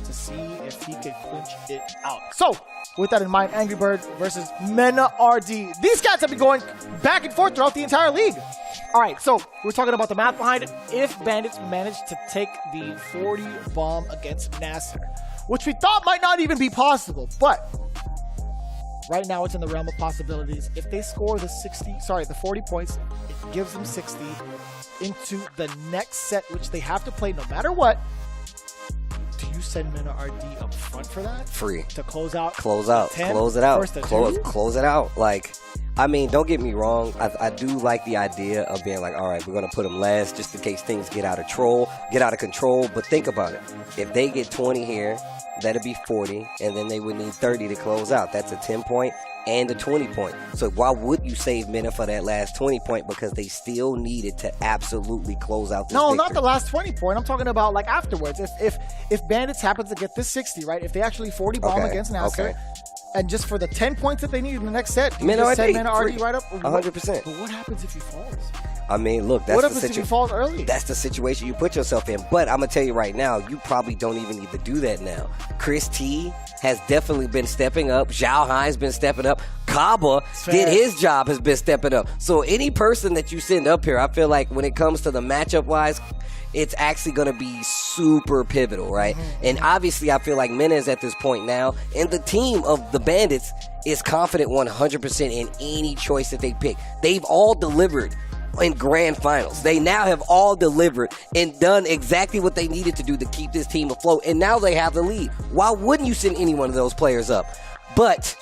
to see if he can clinch it out. So, with that in mind, Angry Bird versus Mena Rd. These guys have been going back and forth throughout the entire league. All right, so we're talking about the math behind it. If Bandits manage to take the 40 bomb against Nasser, which we thought might not even be possible, but right now it's in the realm of possibilities. If they score the 40 points, it gives them 60 into the next set, which they have to play no matter what. Do you send Mena Rd up front for that? Free. To close out? Close out. 10? Close it out. First to Close it out. Like, I mean, don't get me wrong. I do like the idea of being like, all right, we're going to put them last just in case things get out of control. But think about it. If they get 20 here, that'd be 40, and then they would need 30 to close out. That's a 10-point and a 20-point. So why would you save Mena for that last 20-point? Because they still needed to absolutely close out this No, victory. not the last 20-point. I'm talking about like afterwards. If Bandits happen to get this 60, right? If they actually 40 bomb against Nasser, and just for the 10 points that they need in the next set, you Mena just send Rd, Mena Rd right up? 100%. But what happens if he falls? I mean, look, that's what the happens if he situation. falls early? That's the situation you put yourself in. But I'm going to tell you right now, you probably don't even need to do that now. Chris T has definitely been stepping up. Xiao High has been stepping up. Caba did his job, has been stepping up. So any person that you send up here, I feel like when it comes to the matchup-wise, it's actually going to be super pivotal, right? And obviously, I feel like Mena is at this point now, and the team of the Bandits is confident 100% in any choice that they pick. They've all delivered in grand finals. They now have all delivered and done exactly what they needed to do to keep this team afloat, and now they have the lead. Why wouldn't you send any one of those players up? But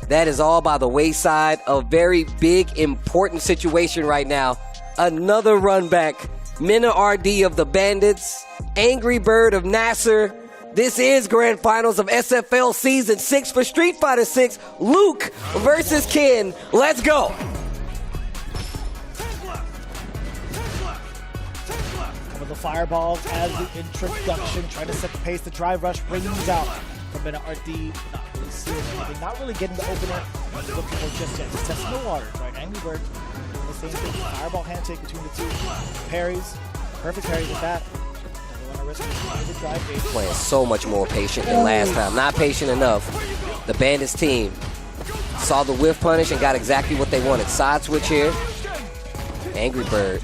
that is all by the wayside. A very big, important situation right now. Another run back. Mena Rd of the Bandits, Angry Bird of Nasser. This is Grand Finals of SFL Season 6 for Street Fighter 6. Luke versus Ken. Let's go. Some of the fireballs as the introduction, trying to set the pace. The drive rush rings out. from Mena Rd. Not really seeing anything. Not really getting the opener. Looking for just yet. He's testing the waters, right? Angry Bird doing the same thing. Fireball handshake between the two. Parries. Perfect parries with that. Playing so much more patient than last time. Not patient enough. The Bandits team saw the whiff punish and got exactly what they wanted. Side switch here. Angry Bird.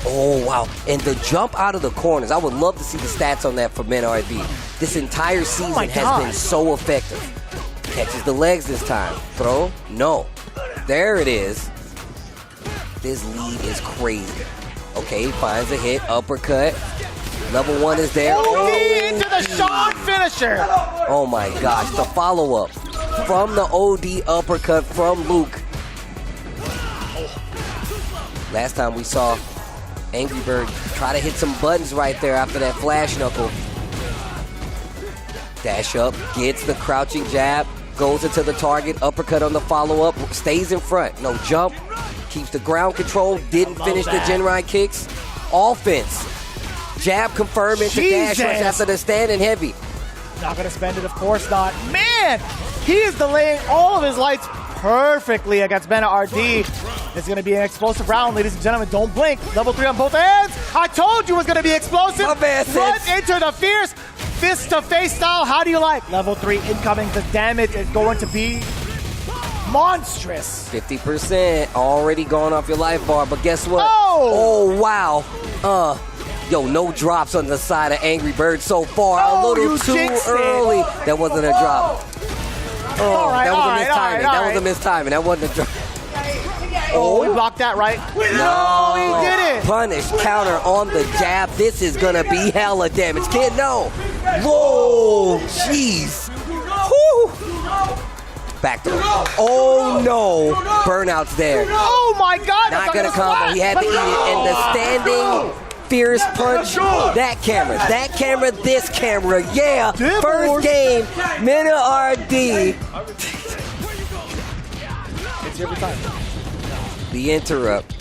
Oh, wow. And the jump out of the corners. I would love to see the stats on that for Mena Rd. This entire season has been so effective. Catches the legs this time. Throw? No. There it is. This lead is crazy. Okay, finds a hit. Uppercut. Level 1 is there. OD into the Xian finisher. Oh my gosh. The follow-up from the OD uppercut from Luke. Last time we saw Angry Bird try to hit some buttons right there after that flash knuckle. Dash up, gets the crouching jab, goes into the target, uppercut on the follow-up, stays in front. No jump, keeps the ground control, didn't finish the Genrai kicks. Offense. Jab confirmed into dash rush after the standing heavy. Not going to spend it, of course not. Man, he is delaying all of his lights perfectly against Mena Rd. It's going to be an explosive round, ladies and gentlemen. Don't blink. Level 3 on both ends. I told you it was going to be explosive. Run into the fierce fist-to-face style. How do you like? Level 3 incoming. The damage is going to be monstrous. 50% already gone off your life bar, but guess what? Oh wow. Yo, no drops on the side of Angry Bird so far. A little too early. That wasn't a drop. Oh, that was a mistiming. That was a mistiming. That wasn't a drop. Oh, he blocked that, right? No, he did it. Punish, counter on the jab. This is gonna be hella damage. Kid, no. Whoa, jeez. Whew. Back throw. Oh no, burnout's there. Oh my God. Not gonna combo. He had to eat it. And the standing fierce punch. That camera, this camera. Yeah. First game, Mena Rd. It's every time. The interrupt.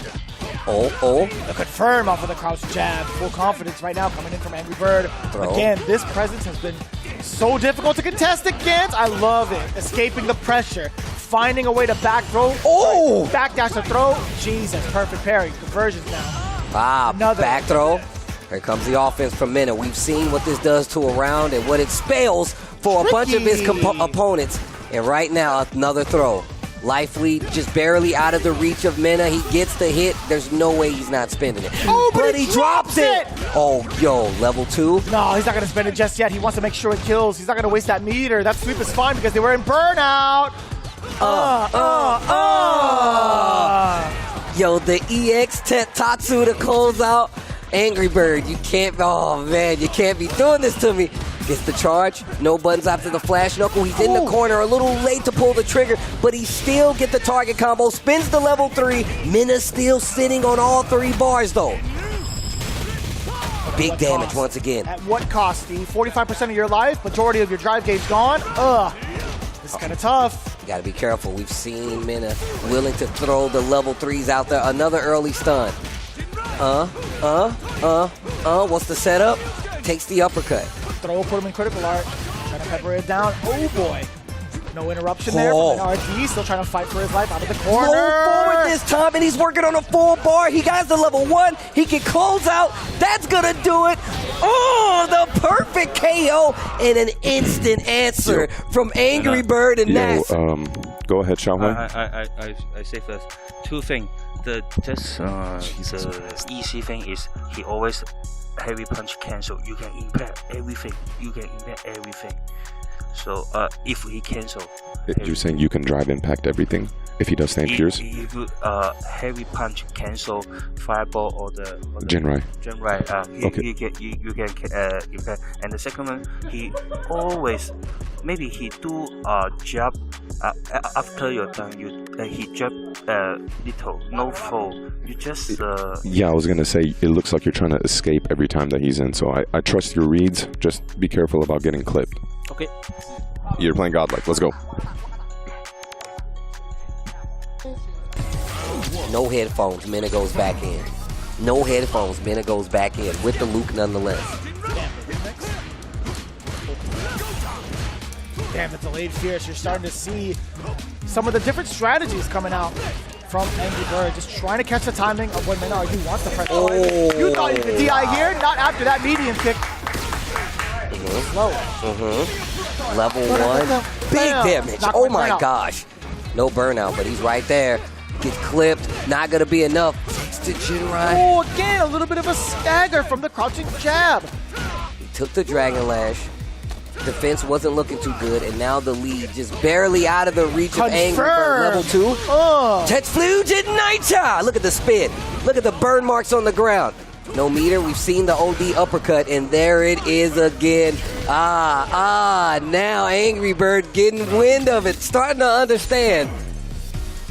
Oh. The confirm off of the crouch jab. Full confidence right now coming in from Angry Bird. Throw. Again, this presence has been so difficult to contest against. I love it. Escaping the pressure. Finding a way to back throw. Oh! Backdash to throw. Jesus, perfect parry. Conversions now. Another. Back throw. Here comes the offense from Mena. We've seen what this does to a round and what it spells for a bunch of his opponents. And right now, another throw. Life lead just barely out of the reach of Mena. He gets the hit. There's no way he's not spending it. Oh, but he drops it. Oh, yo, level 2. No, he's not going to spend it just yet. He wants to make sure it kills. He's not going to waste that meter. That sweep is fine because they were in burnout. Yo, the EX Tetsu to close out. Angry Bird, you can't, oh man, you can't be doing this to me. Gets the charge, no buttons after the flash knuckle. He's in the corner, a little late to pull the trigger, but he still get the target combo, spins the level 3. Mena's still sitting on all 3 bars though. Big damage once again. At what cost, Steve? 45% of your life, majority of your drive gauge gone? This is kind of tough. You gotta be careful. We've seen Mena willing to throw the level 3s out there. Another early stun. What's the setup? Takes the uppercut. Throw, put him in critical art. Trying to pepper it down. Oh boy. No interruption there from Mena Rd. Still trying to fight for his life out of the corner. Low forward this time, and he's working on a full bar. He got the level 1. He can close out. That's gonna do it. Oh, the perfect KO and an instant answer from Angry Bird and Nash. Go ahead, Shia High. I say first. 2 things. The easy thing is he always heavy punch cancel. You can impact everything. So if he cancel, you're saying you can drive impact everything if he does stand fierce? If you heavy punch cancel fireball or the Genrai. You can impact. And the second one, he always maybe he do jab after you're done. He jab little, no fall. You just yeah, I was gonna say it looks like you're trying to escape every time that he's in. So I trust your reads. Just be careful about getting clipped. Okay. You're playing godlike. Let's go. No headphones. Mena goes back in. No headphones. Mena goes back in with the Luke nonetheless. Damn, the delayed fierce. You're starting to see some of the different strategies coming out from Angry Bird. Just trying to catch the timing of when Mena Rd wants to press. Oh. You thought you could DI here, not after that medium kick. Slow. Level 1. Big damage. Oh my gosh. No burnout, but he's right there. Gets clipped. Not going to be enough. Takes the Jinrai. Oh, again, a little bit of a stagger from the crouching jab. He took the Dragon Lash. Defense wasn't looking too good, and now the lead just barely out of the reach of Angry Bird. Level 2. Tetsuge Igniter! Look at the spin. Look at the burn marks on the ground. No meter. We've seen the OD uppercut, and there it is again. Now Angry Bird getting wind of it, starting to understand.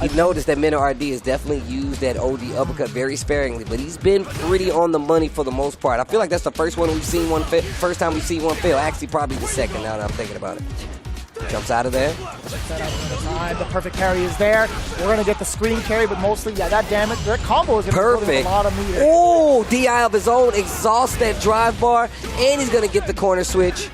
You've noticed that Mena Rd has definitely used that OD uppercut very sparingly, but he's been pretty on the money for the most part. I feel like that's the first one we've seen one fail. First time we've seen one fail. Actually, probably the second now that I'm thinking about it. Jumps out of there. The perfect carry is there. We're going to get the screen carry, but mostly, that damage. Their combo is going to put a lot of meter. Oh, DI of his own. Exhausts that drive bar, and he's going to get the corner switch.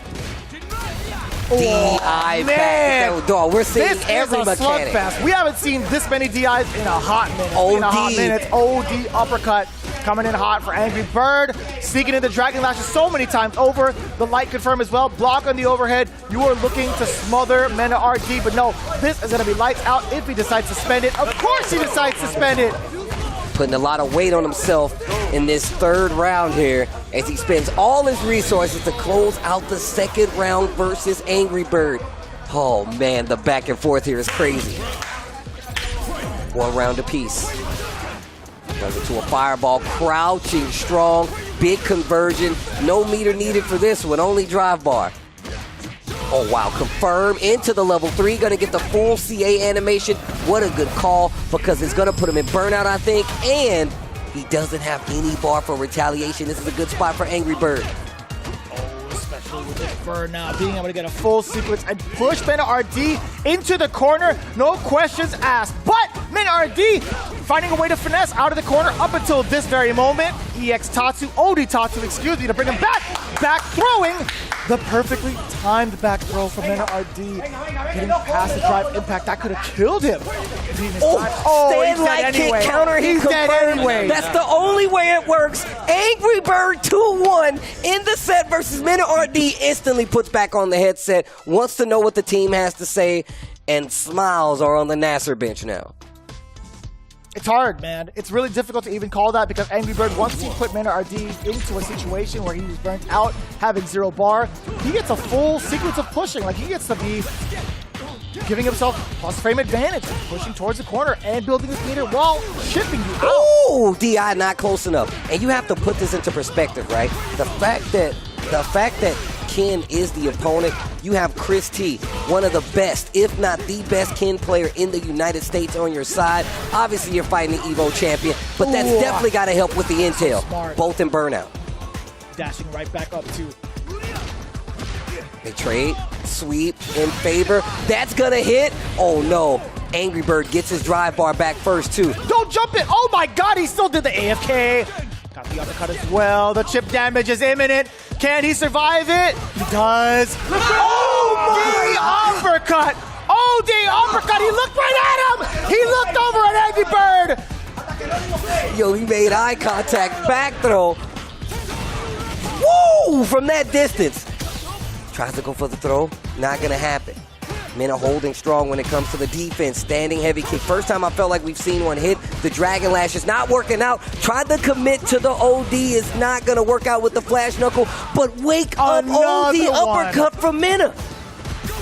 DI back. Dog, we're seeing every mechanic. Slugfest. We haven't seen this many DIs in a hot minute. OD uppercut coming in hot for Angry Bird. Sneaking in the Dragon Lashes so many times over. The light confirm as well. Block on the overhead. You are looking to smother Mena Rd, but no, this is going to be lights out if he decides to spend it. Of course he decides to spend it. Putting a lot of weight on himself in this third round here as he spends all his resources to close out the second round versus Angry Bird. Oh man, the back and forth here is crazy. 1 round apiece. Goes into a fireball, crouching strong, big conversion. No meter needed for this one, only drive bar. Oh wow, confirm into the level 3, gonna get the full CA animation. What a good call, because it's gonna put him in burnout, I think, and he doesn't have any bar for retaliation. This is a good spot for Angry Bird. Especially with this burn now, being able to get a full sequence and push Mena Rd into the corner, no questions asked. But Mena Rd finding a way to finesse out of the corner up until this very moment. EX Tatsu, OD Tatsu, excuse me, to bring him back. Back throwing. The perfectly timed back throw from Mena Rd. Getting past the drive impact. That could have killed him. Stand like kick counter. He's dead anyway. That's the only way it works. Angry Bird 2-1 in the set versus Mena Rd. Instantly puts back on the headset, wants to know what the team has to say, and smiles are on the Nasser bench now. It's hard, man. It's really difficult to even call that because Angry Bird, once he put Mena Rd into a situation where he was burnt out, having 0 bar, he gets a full sequence of pushing. Like, he gets to be giving himself plus frame advantage, pushing towards the corner and building his meter while shipping you out. Oh, DI not close enough. And you have to put this into perspective, right? The fact that Ken is the opponent. You have Chris T, one of the best, if not the best Ken player in the United States on your side. Obviously, you're fighting the EVO champion, but that's definitely got to help with the intel, both in burnout. Dashing right back up, too. They trade, sweep in favor. That's going to hit. Oh, no. Angry Bird gets his drive bar back first, too. Don't jump it. Oh, my God. He still did the AFK. Got the uppercut as well. The chip damage is imminent. Can he survive it? He does. Oh, my uppercut. Oh, the uppercut. He looked right at him. He looked over at Angry Bird. Yo, he made eye contact. Back throw. Woo! From that distance. Tries to go for the throw. Not going to happen. Mena holding strong when it comes to the defense. Standing heavy kick. First time I felt like we've seen one hit. The Dragon Lash is not working out. Tried to commit to the OD. Is not going to work out with the Flash Knuckle. But wake up, OD uppercut from Mena.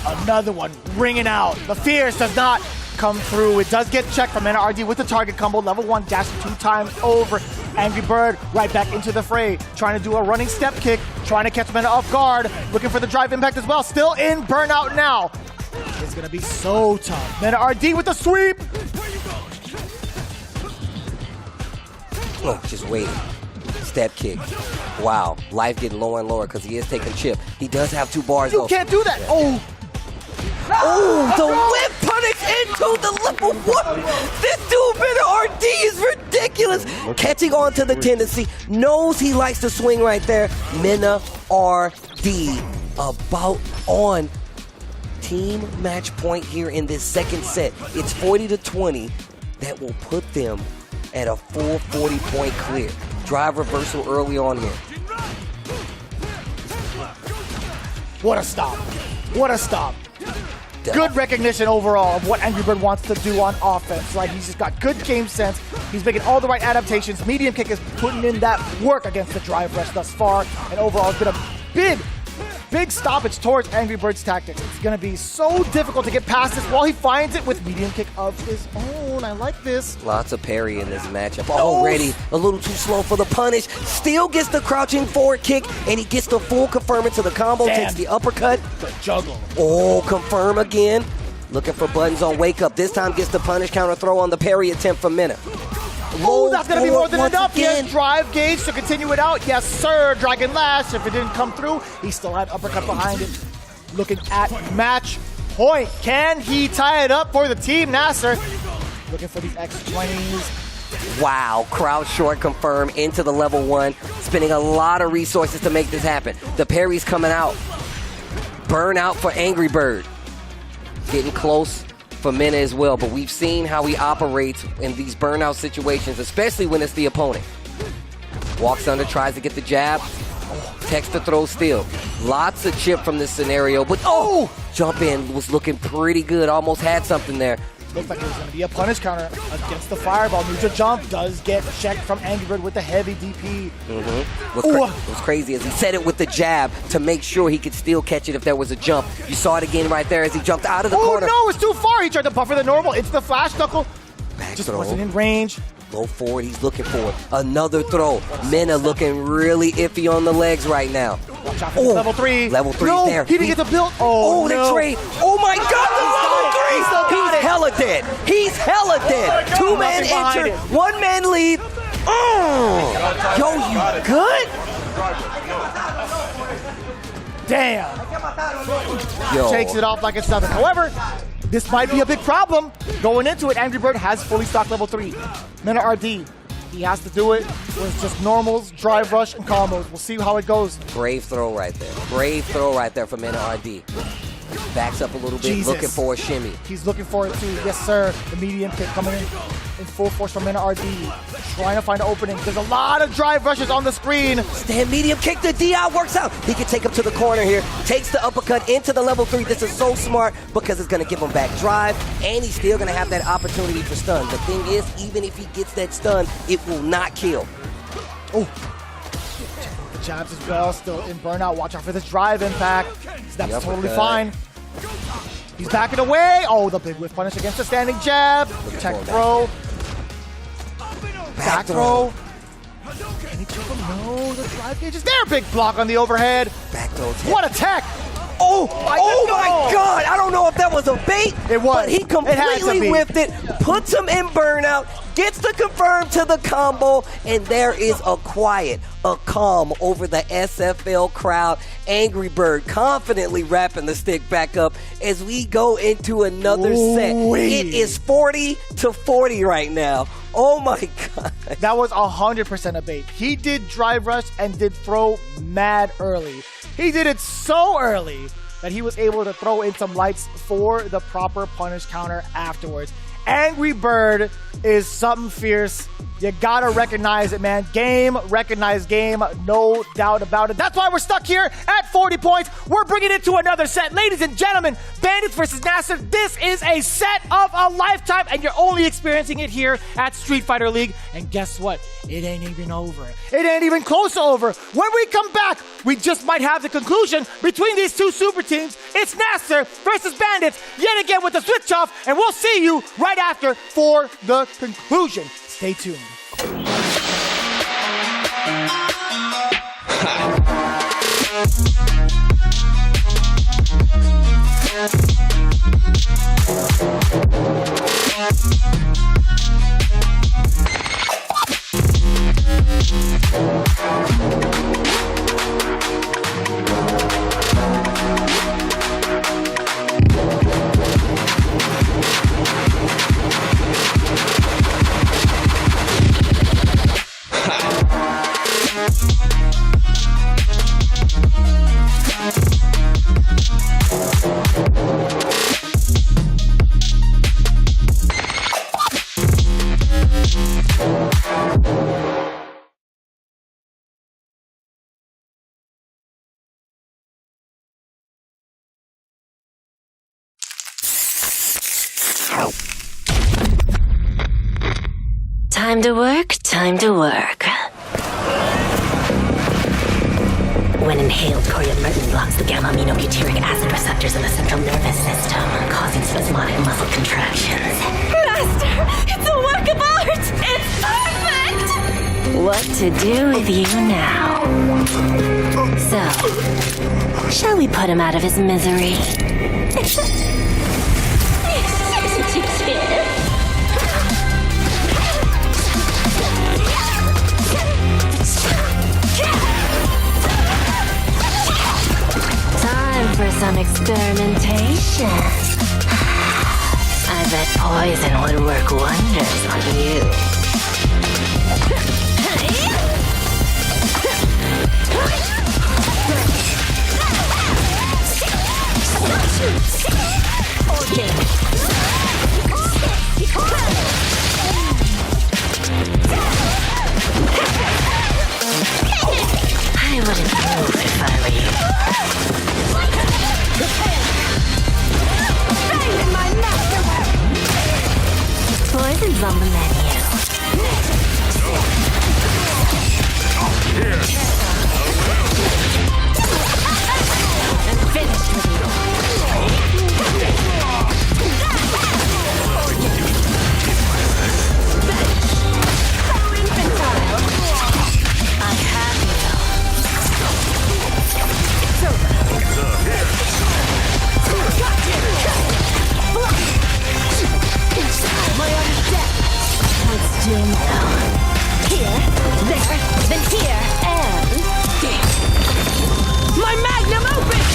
Another one ringing out. The Fierce does not come through. It does get checked from Mena Rd with the target combo. Level 1 dash 2 times over. Angry Bird right back into the fray. Trying to do a running step kick. Trying to catch Mena off guard. Looking for the drive impact as well. Still in burnout now. It's going to be so tough. Mena Rd with the sweep. Oh, just waiting. Step kick. Wow. Life getting lower and lower because he is taking chip. He does have 2 bars, though. You can't do that. Oh. Oh, the whip punish into the level 1. This dude, Mena Rd, is ridiculous. Catching on to the tendency. Knows he likes to swing right there. Mena Rd about on. team match point here in this second set. It's 40-20 that will put them at a full 40-point clear. Drive reversal early on here. What a stop. What a stop. Good recognition overall of what Angry Bird wants to do on offense. Like, he's just got good game sense. He's making all the right adaptations. Medium kick is putting in that work against the drive rush thus far. And overall, it's been a big stoppage towards Angry Bird's tactics. It's going to be so difficult to get past this while he finds it with medium kick of his own. I like this. Lots of parry in this matchup. Already a little too slow for the punish. Still gets the crouching forward kick, and he gets the full confirm into the combo. Damn. Takes the uppercut. The juggle. Oh, confirm again. Looking for buttons on wake up. This time gets the punish counter throw on the parry attempt from Mena. Oh, that's going to be more than enough. Again. Yes, drive gauge to continue it out. Yes, sir. Dragon Lash. If it didn't come through, he still had uppercut behind it. Looking at match point. Can he tie it up for the team, Nasser? Looking for these X20s. Wow, crouch short confirm into the level 1. Spending a lot of resources to make this happen. The parry's coming out. Burnout for Angry Bird. Getting close for Mena as well, but we've seen how he operates in these burnout situations, especially when it's the opponent. Walks under, tries to get the jab. Text to throw still. Lots of chip from this scenario, but jump in was looking pretty good. Almost had something there. Looks like there's going to be a punish counter against the fireball. Neutral jump does get checked from Angry Bird with the heavy DP. What's crazy is he said it with the jab to make sure he could still catch it if there was a jump. You saw it again right there as he jumped out of the corner. Oh no, it's too far. He tried to buffer the normal. It's the flash knuckle. Just wasn't in range. Go forward, he's looking for it. Another throw. Mena looking really iffy on the legs right now. Watch out for level 3. Level 3 no, there. he didn't get the build. Oh, the trade. Oh my God, the level 3. He's hella dead. He's hella dead. 2-man injured, 1-man lead. Yo, you good? Damn. Yo. Takes it off like it's nothing. However, this might be a big problem. Going into it, Angry Bird has fully stocked level 3. Mena Rd. He has to do it with just normals, drive rush, and combos. We'll see how it goes. Brave throw right there. Brave throw right there for Mena Rd. Backs up a little bit, looking for a shimmy. He's looking for it too. Yes, sir. The medium kick coming in full force from Mena Rd. Trying to find an opening. There's a lot of drive rushes on the screen. Stand medium kick. The DI works out. He can take him to the corner here. Takes the uppercut into the level 3. This is so smart because it's going to give him back drive, and he's still going to have that opportunity for stun. The thing is, even if he gets that stun, it will not kill. Oh. The jabs as well. Still in burnout. Watch out for this drive impact. That's totally fine. He's backing away. Oh, the big whiff punish against the standing jab. Tech throw. Back throw. Can he chip him? No, the drive gauge is there. Big block on the overhead. Back throw. What a tech. Oh my God. I don't know if that was a bait. It was. But he completely whiffed it. Puts him in burnout. Gets the confirm to the combo. And there is a calm over the SFL crowd. Angry Bird confidently wrapping the stick back up as we go into another set. It is 40-40 right now. Oh my God. That was 100% a bait. He did drive rush and did throw mad early. He did it so early that he was able to throw in some lights for the proper punish counter afterwards. Angry Bird is something fierce. You gotta recognize it, man. Game, recognize game, no doubt about it. That's why we're stuck here at 40 points. We're bringing it to another set. Ladies and gentlemen, Bandits versus Nasser. This is a set of a lifetime, and you're only experiencing it here at Street Fighter League. And guess what? It ain't even over. It ain't even close to over. When we come back, we just might have the conclusion between these two super teams. It's Nasser versus Bandits, yet again with the switch off, and we'll see you right after for the conclusion. Stay tuned. Time to work, time to work. When inhaled, coriamyrtin blocks the gamma-aminobutyric acid receptors in the central nervous system, causing spasmodic muscle contractions. Master, it's a work of art! It's perfect! What to do with you now? So, shall we put him out of his misery? Time for some experimentation. I bet poison would work wonders on you. I wouldn't move if I were you. Poison's on the menu. I'm finished with you. I have you. My own death. Let's do now. Here, there, then here, and my magnum opus!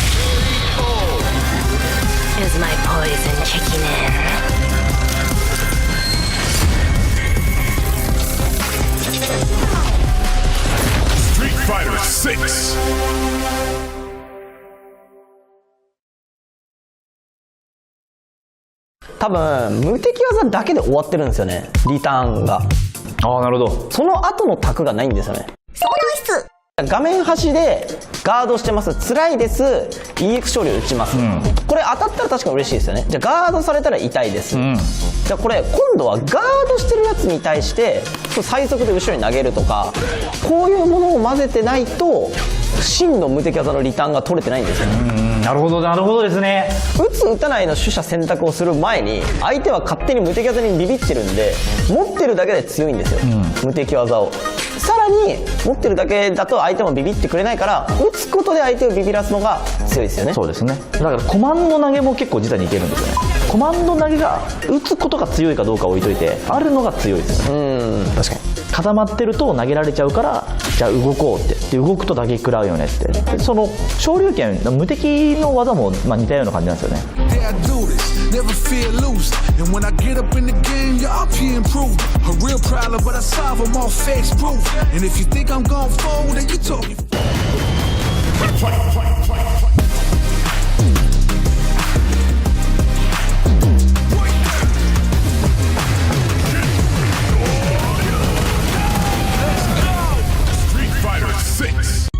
Is my poison kicking in? Street Fighter 6.多分無敵技だけで終わってるんですよね、リターンが。ああ、なるほど。その後のタクがないんですよね。そうです。画面端でガードしてます、辛いです、 EX 勝利を打ちます、これ当たったら確かに嬉しいですよね。じゃあガードされたら痛いです、じゃあこれ今度はガードしてるやつに対して最速で後ろに投げるとか、こういうものを混ぜてないと真の無敵技のリターンが取れてないんですよね。なるほど、なるほどですね。打つ打たないの取捨選択をする前に相手は勝手に無敵技にビビってるんで、持ってるだけで強いんですよ、無敵技を。さらに持ってるだけだと相手もビビってくれないから、打つことで相手をビビらすのが強いですよね。そうですね。だからコマンド投げも結構実はいけるんですよね。コマンド投げが打つことが強いかどうか置いといて、あるのが強いですよね。確かに固まってると投げられちゃうから、じゃあ動こうってで動くと打撃食らうよねって、でその昇竜拳無敵の技もまあ似たような感じなんですよね。Dare I do this, never fear lose. And when I get up in the game, your RP improve. A real problem, but I solve them all facts proof. And if you think I'm gon' fold, then you talking. Street Fighter 6.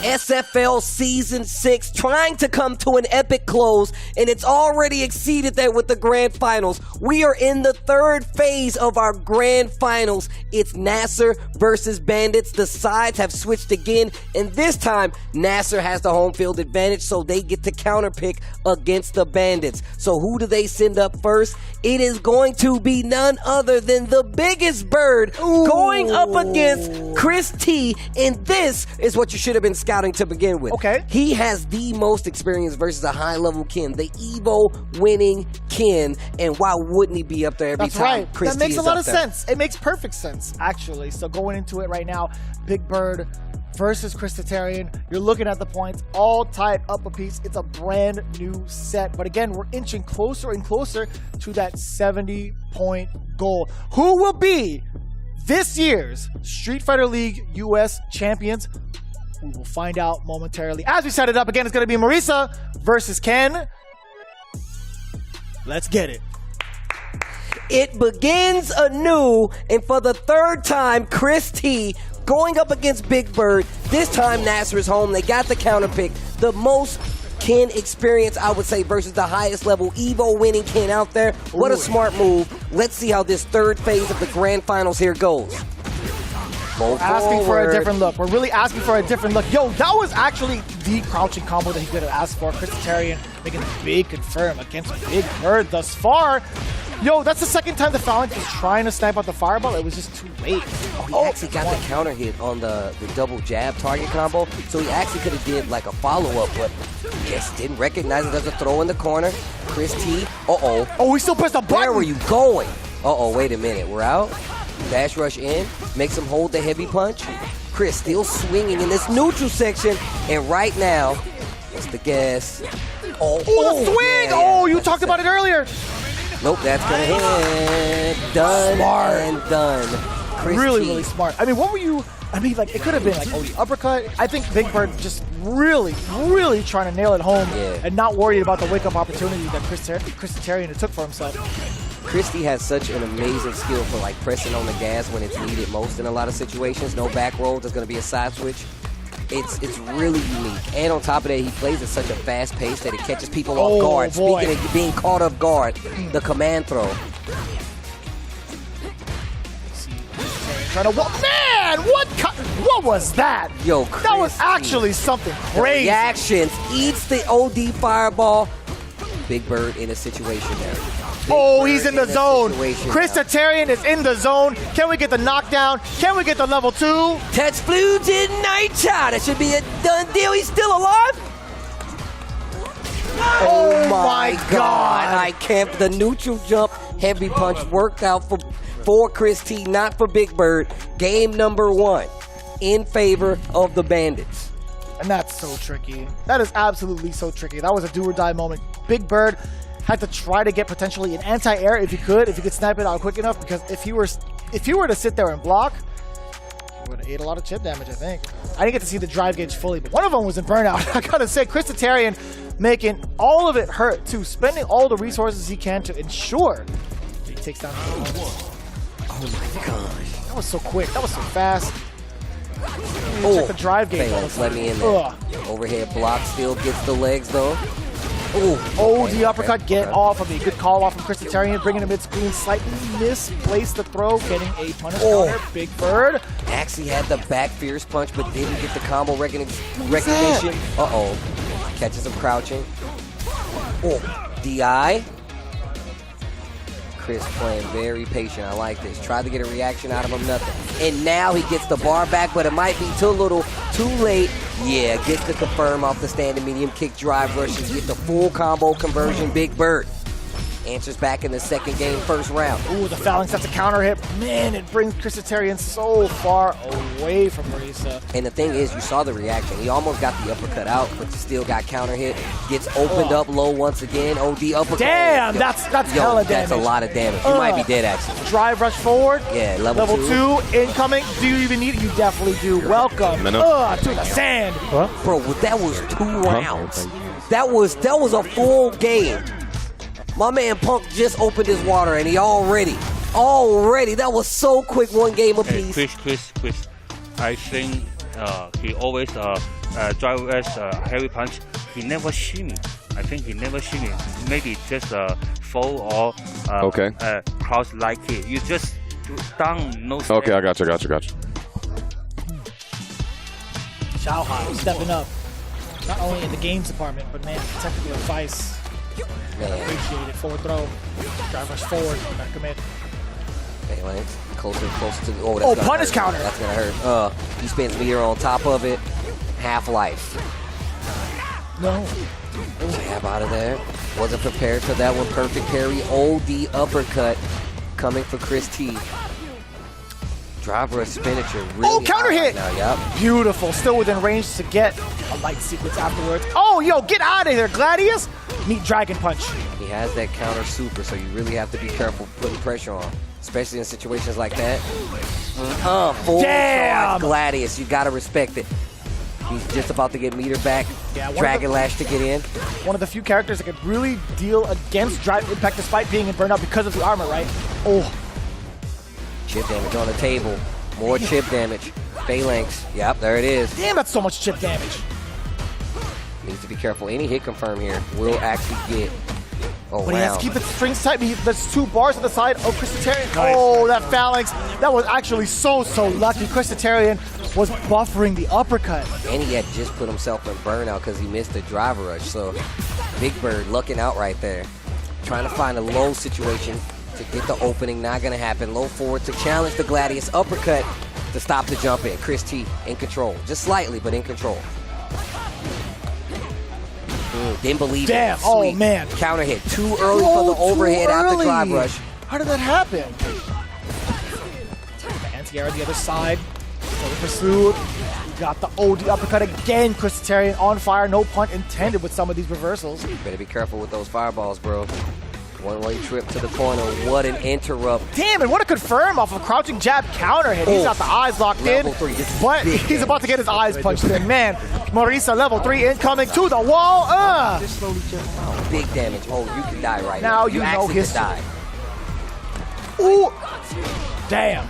SFL Season 6 trying to come to an epic close, and it's already exceeded that with the Grand Finals. We are in the third phase of our Grand Finals. It's Nasser versus Bandits. The sides have switched again, and this time Nasser has the home field advantage, so they get to counterpick against the Bandits. So who do they send up first? It is going to be none other than the biggest bird going up against Chris T, and this is what you should have been scouting to begin with. Okay. He has the most experience versus a high-level Ken, the Evo winning Ken, and why wouldn't he be up there every That's time right. Chris That T makes is a lot up of there? sense. It makes perfect sense, actually. So going into it right now, Big Bird versus Christitarian. You're looking at the points, all tied up a piece. It's a brand new set. But again, we're inching closer and closer to that 70-point goal. Who will be this year's Street Fighter League US champions. We will find out momentarily. As we set it up again, it's going to be Marisa versus Ken. Let's get it. It begins anew, and for the third time, Chris T going up against Big Bird. This time, Nasser is home. They got the counter pick. The most Ken experience, I would say, versus the highest level Evo winning Ken out there. What a smart move. Let's see how this third phase of the grand finals here goes. We're asking for a different look. We're really asking for a different look. Yo, that was actually the crouching combo that he could have asked for. Christitarian making a big confirm against Big Bird thus far. Yo, that's the second time the Phalanx was trying to snipe out the fireball. It was just too late. He actually got the counter hit on the double jab target combo, so he actually could have did like a follow-up, but just didn't recognize it as a throw in the corner. Chris T, Oh, he still pressed the button. Where were you going? Wait a minute, we're out. Dash rush in, makes him hold the heavy punch. Chris still swinging in this neutral section, and right now, what's the guess? The swing! Yeah, you talked about it earlier. Nope, that's gonna hit. Done Smart. and done. Chris Really, T. really smart. I mean, what were you... I mean, like, it could have been like, the uppercut. I think Big Bird just really, really trying to nail it home and not worried about the wake-up opportunity that Christitarian took for himself. Christy has such an amazing skill for like pressing on the gas when it's needed most in a lot of situations. No back roll, there's going to be a side switch. It's really unique. And on top of that, he plays at such a fast pace that it catches people off guard. Boy. Speaking of being caught off guard, the command throw. Trying to man, what was that? Yo, that was actually something crazy. Reactions eats the OD fireball. Big Bird in a situation there. He's in the zone. Christitarian is in the zone. Can we get the knockdown? Can we get the level 2? Tetsu's in night shot. That should be a done deal. He's still alive. Oh my God. I can't. The neutral jump heavy punch worked out for Chris T, not for Big Bird. Game number 1 in favor of the Bandits. And that's so tricky. That is absolutely so tricky. That was a do or die moment. Big Bird had to try to get potentially an anti-air if he could snipe it out quick enough, because if he were to sit there and block, he would have ate a lot of chip damage, I think. I didn't get to see the drive gauge fully, but one of them was in burnout. I gotta say, Christitarian making all of it hurt too, spending all the resources he can to ensure he takes down the Oh my gosh. That was so quick. That was so fast. Check the drive gauge. Phalanx, let me in there. Overhead block still gets the legs though. The uppercut, get off of me. Good call off from Christitarian, bringing him mid-screen, slightly misplaced the throw, getting a punish counter. Big Bird. Actually had the back fierce punch, but didn't get the combo recognition. Catches him crouching. DI. Chris playing very patient. I like this. Tried to get a reaction out of him, nothing. And now he gets the bar back, but it might be too little, too late. Yeah, gets the confirm off the standing medium kick drive rushes. Get the full combo conversion. Big Bird answers back in the second game, first round. The Phalanx, that's a counter hit. Man, it brings Christitarian so far away from Marisa. And the thing is, you saw the reaction. He almost got the uppercut out, but still got counter hit. Gets opened up low once again. OD uppercut. Damn, that's hella damage. That's a lot of damage. You might be dead, actually. Drive rush forward. Yeah, level 2 incoming. Do you even need it? You definitely do. Welcome to the sand. Bro, that was 2 rounds. That was a full game. My man Punk just opened his water and he already, that was so quick, 1 game apiece. Chris, I think he always drive as heavy punch. He never shimmy. I think he never shimmy. Maybe just fall or cross like it. You just down, no step. Okay, I got you. Shia High stepping up. Not only in the games department, but man, technical advice. Appreciate it. Forward throw. Drive rush forward. Back commit. Phalanx closer to the punish counter. That's gonna hurt. He spins meter on top of it. Half-life. No. Jab out of there. Wasn't prepared for that one. Perfect parry. OD uppercut coming for Chris T. Drive rush spinnature. Really counter hit. Right now. Yep. Beautiful. Still within range to get a light sequence afterwards. Get out of here, Gladius. Meet Dragon Punch. He has that counter super, so you really have to be careful putting pressure on, especially in situations like that. Full Damn! charge Gladius. You gotta respect it. He's just about to get meter back. Yeah, Dragon Lash to get in. One of the few characters that could really deal against Drive Impact despite being in burnout because of the armor, right? Oh. Chip damage on the table. More chip damage. Phalanx. Yep, there it is. Damn, that's so much chip damage. Needs to be careful. Any hit confirm here will actually get But he has to keep the strings tight. There's 2 bars on the side of Christitarian. Oh, that phalanx. That was actually so lucky. Christitarian was buffering the uppercut. And he had just put himself in burnout because he missed the driver rush. So Big Bird looking out right there. Trying to find a low situation to get the opening. Not going to happen. Low forward to challenge the Gladius. Uppercut to stop the jump in. Chris T in control. Just slightly, but in control. Didn't believe it. Damn. Oh, man. Counter hit. Too early for the overhead after drive rush. How did that happen? Anti-air on the other side. Still pursued. Got the OD uppercut again. Christitarian on fire. No pun intended with some of these reversals. Better be careful with those fireballs, bro. One-way trip to the corner. What an interrupt. Damn, and what a confirm off of crouching jab counter hit. He's got the eyes locked in, but he's about to get his eyes punched in. Man, Marisa level 3 incoming to the wall. Big damage. Oh, you can die right now. now. You know actually history. could die. Ooh. Damn.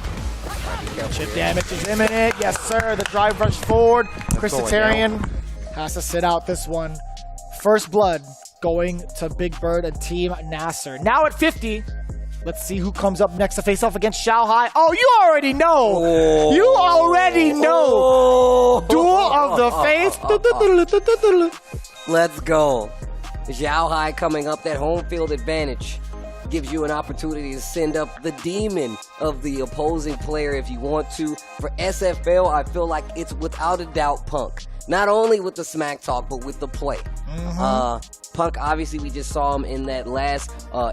Chip damage is imminent. Yes, sir. The drive rush forward. Christitarian has to sit out this one. First blood going to Big Bird and Team Nasser. Now at 50. Let's see who comes up next to face off against Shia High. Oh, you already know. Oh. You already know. Oh. Duel of the Faith. Let's go. Xiao High coming up. That home field advantage gives you an opportunity to send up the demon of the opposing player if you want to. For SFL, I feel like it's without a doubt Punk. Not only with the smack talk, but with the play. Punk, obviously, we just saw him in that last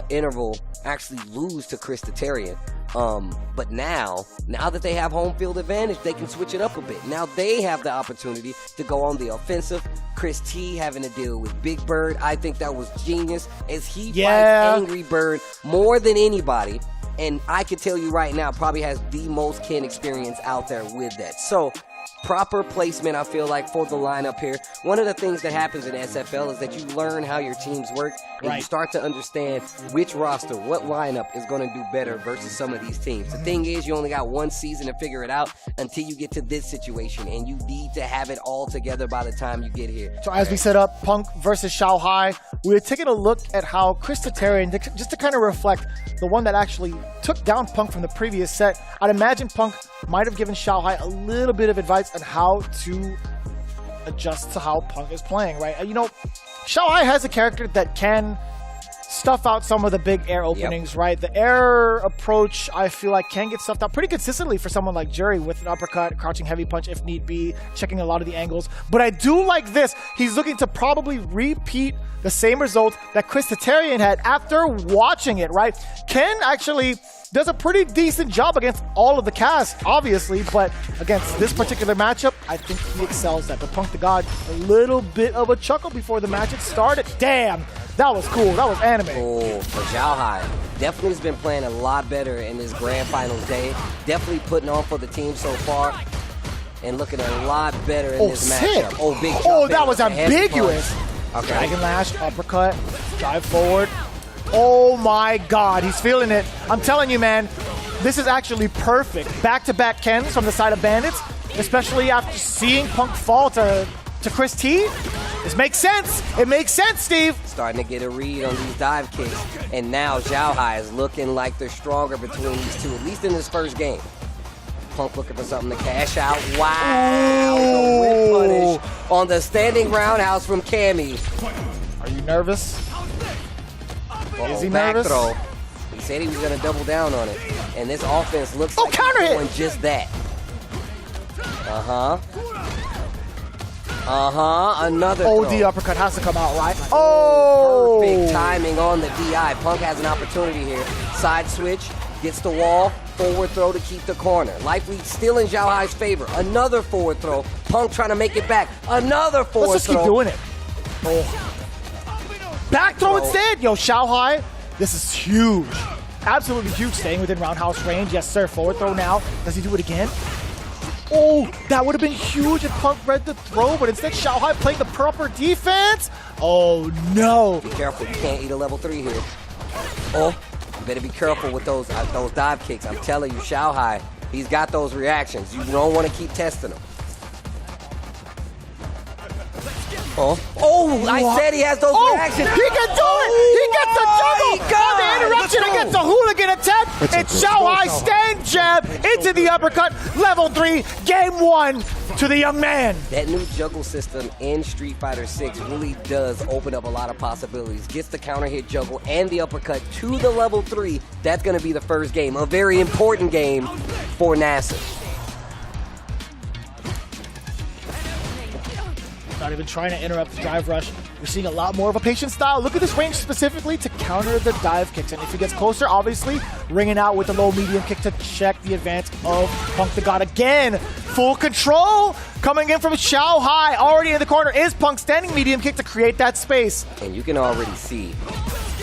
interval actually lose to Christitarian. But now that they have home field advantage, they can switch it up a bit. Now they have the opportunity to go on the offensive. Chris T having to deal with Big Bird. I think that was genius as he fights Angry Bird more than anybody. And I can tell you right now, probably has the most Ken experience out there with that. So, proper placement, I feel like, for the lineup here. One of the things that happens in SFL is that you learn how your teams work, and you start to understand which roster, what lineup is going to do better versus some of these teams. The thing is, you only got one season to figure it out until you get to this situation, and you need to have it all together by the time you get here. So as we set up Punk versus Xiao High, we were taking a look at how Christitarian, just to kind of reflect, the one that actually took down Punk from the previous set. I'd imagine Punk might have given Xiao High a little bit of advice on how to adjust to how Punk is playing, right? You know, Xiao High has a character that can stuff out some of the big air openings, right? The air approach, I feel like, can get stuffed out pretty consistently for someone like Jury with an uppercut, crouching heavy punch if need be, checking a lot of the angles. But I do like this. He's looking to probably repeat the same result that Christitarian had after watching it, right? Ken actually does a pretty decent job against all of the cast, obviously, but against this particular matchup, I think he excels at. But Punk the God, a little bit of a chuckle before the match had started. Damn, that was cool. That was anime. Oh, for Xiao High, definitely has been playing a lot better in this grand finals day. Definitely putting on for the team so far and looking a lot better in this matchup. Oh, big jump. Oh, that was ambiguous. Okay. Dragon Lash, uppercut, drive forward. Oh my God, he's feeling it. I'm telling you, man, this is actually perfect. Back-to-back Kens from the side of Bandits, especially after seeing Punk fall to Chris T. This makes sense. It makes sense, Steve. Starting to get a read on these dive kicks. And now Xiao High is looking like they're stronger between these two, at least in this first game. Punk looking for something to cash out. Wow. The whip punish on the standing roundhouse from Cammy. Are you nervous? Is he back nervous? Throw. He said he was going to double down on it. And this offense looks like counter he's hit. doing just that. Another OD throw. uppercut has to come out, right? Oh! Perfect timing on the DI. Punk has an opportunity here. Side switch, gets the wall, forward throw to keep the corner. Life lead still in Xiao Hai's favor. Another forward throw. Punk trying to make it back. Another forward Let's just throw. keep doing it. Oh. Back throw instead. Yo, Xiao High, this is huge. Absolutely huge, staying within roundhouse range. Yes, sir. Forward throw now. Does he do it again? Oh, that would have been huge if Punk read the throw, but instead Shia High playing the proper defense. Oh, no. Be careful. You can't eat a level 3 here. Oh, you better be careful with those dive kicks. I'm telling you, Shia High, he's got those reactions. You don't want to keep testing them. Oh, I said he has those reactions. He can do it! He gets the juggle! On the interruption against the hooligan attempt, it's Shia High stand jab into the uppercut. Level 3, game 1 to the young man. That new juggle system in Street Fighter 6 really does open up a lot of possibilities. Gets the counter hit juggle and the uppercut to the level 3. That's going to be the first game. A very important game for NASA. Not even trying to interrupt the drive rush. We're seeing a lot more of a patient style. Look at this range specifically to counter the dive kicks. And if he gets closer, obviously, ringing out with the low medium kick to check the advance of Punk the God again. Full control coming in from Shia High. Already in the corner is Punk standing medium kick to create that space. And you can already see,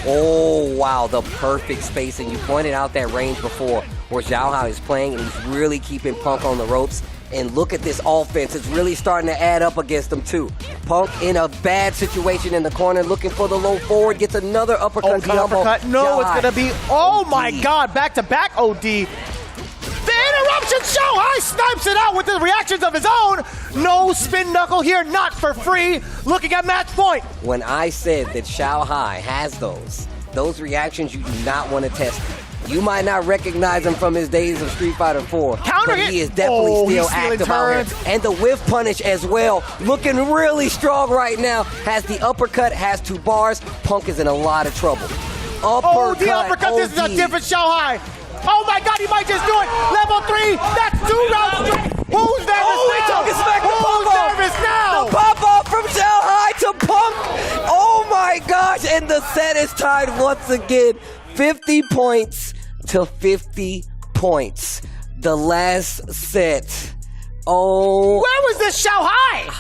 oh, wow, the perfect spacing. You pointed out that range before where Shia High is playing, and he's really keeping Punk on the ropes. And look at this offense. It's really starting to add up against them, too. Punk in a bad situation in the corner, looking for the low forward, gets another uppercut Oh, the combo. uppercut. No, it's going to be, oh my OD. God, back-to-back OD. The interruption, Shia High snipes it out with the reactions of his own. No spin knuckle here, not for free. Looking at match point. When I said that Shia High has those reactions, you do not want to test. You might not recognize him from his days of Street Fighter 4. Counter but hit. He is definitely still active out here. And the whiff punish as well. Looking really strong right now. Has the uppercut, has 2 bars. Punk is in a lot of trouble. Oh, the uppercut. This is a different Shia High. Oh my God, he might just do it. Level 3. That's 2 rounds straight. Who's nervous now? He took it smack. Who's nervous now? The pop-off from Shia High to Punk. Oh my gosh. And the set is tied once again. 50 points to 50 points. The last set. Oh. Where was this Shia High?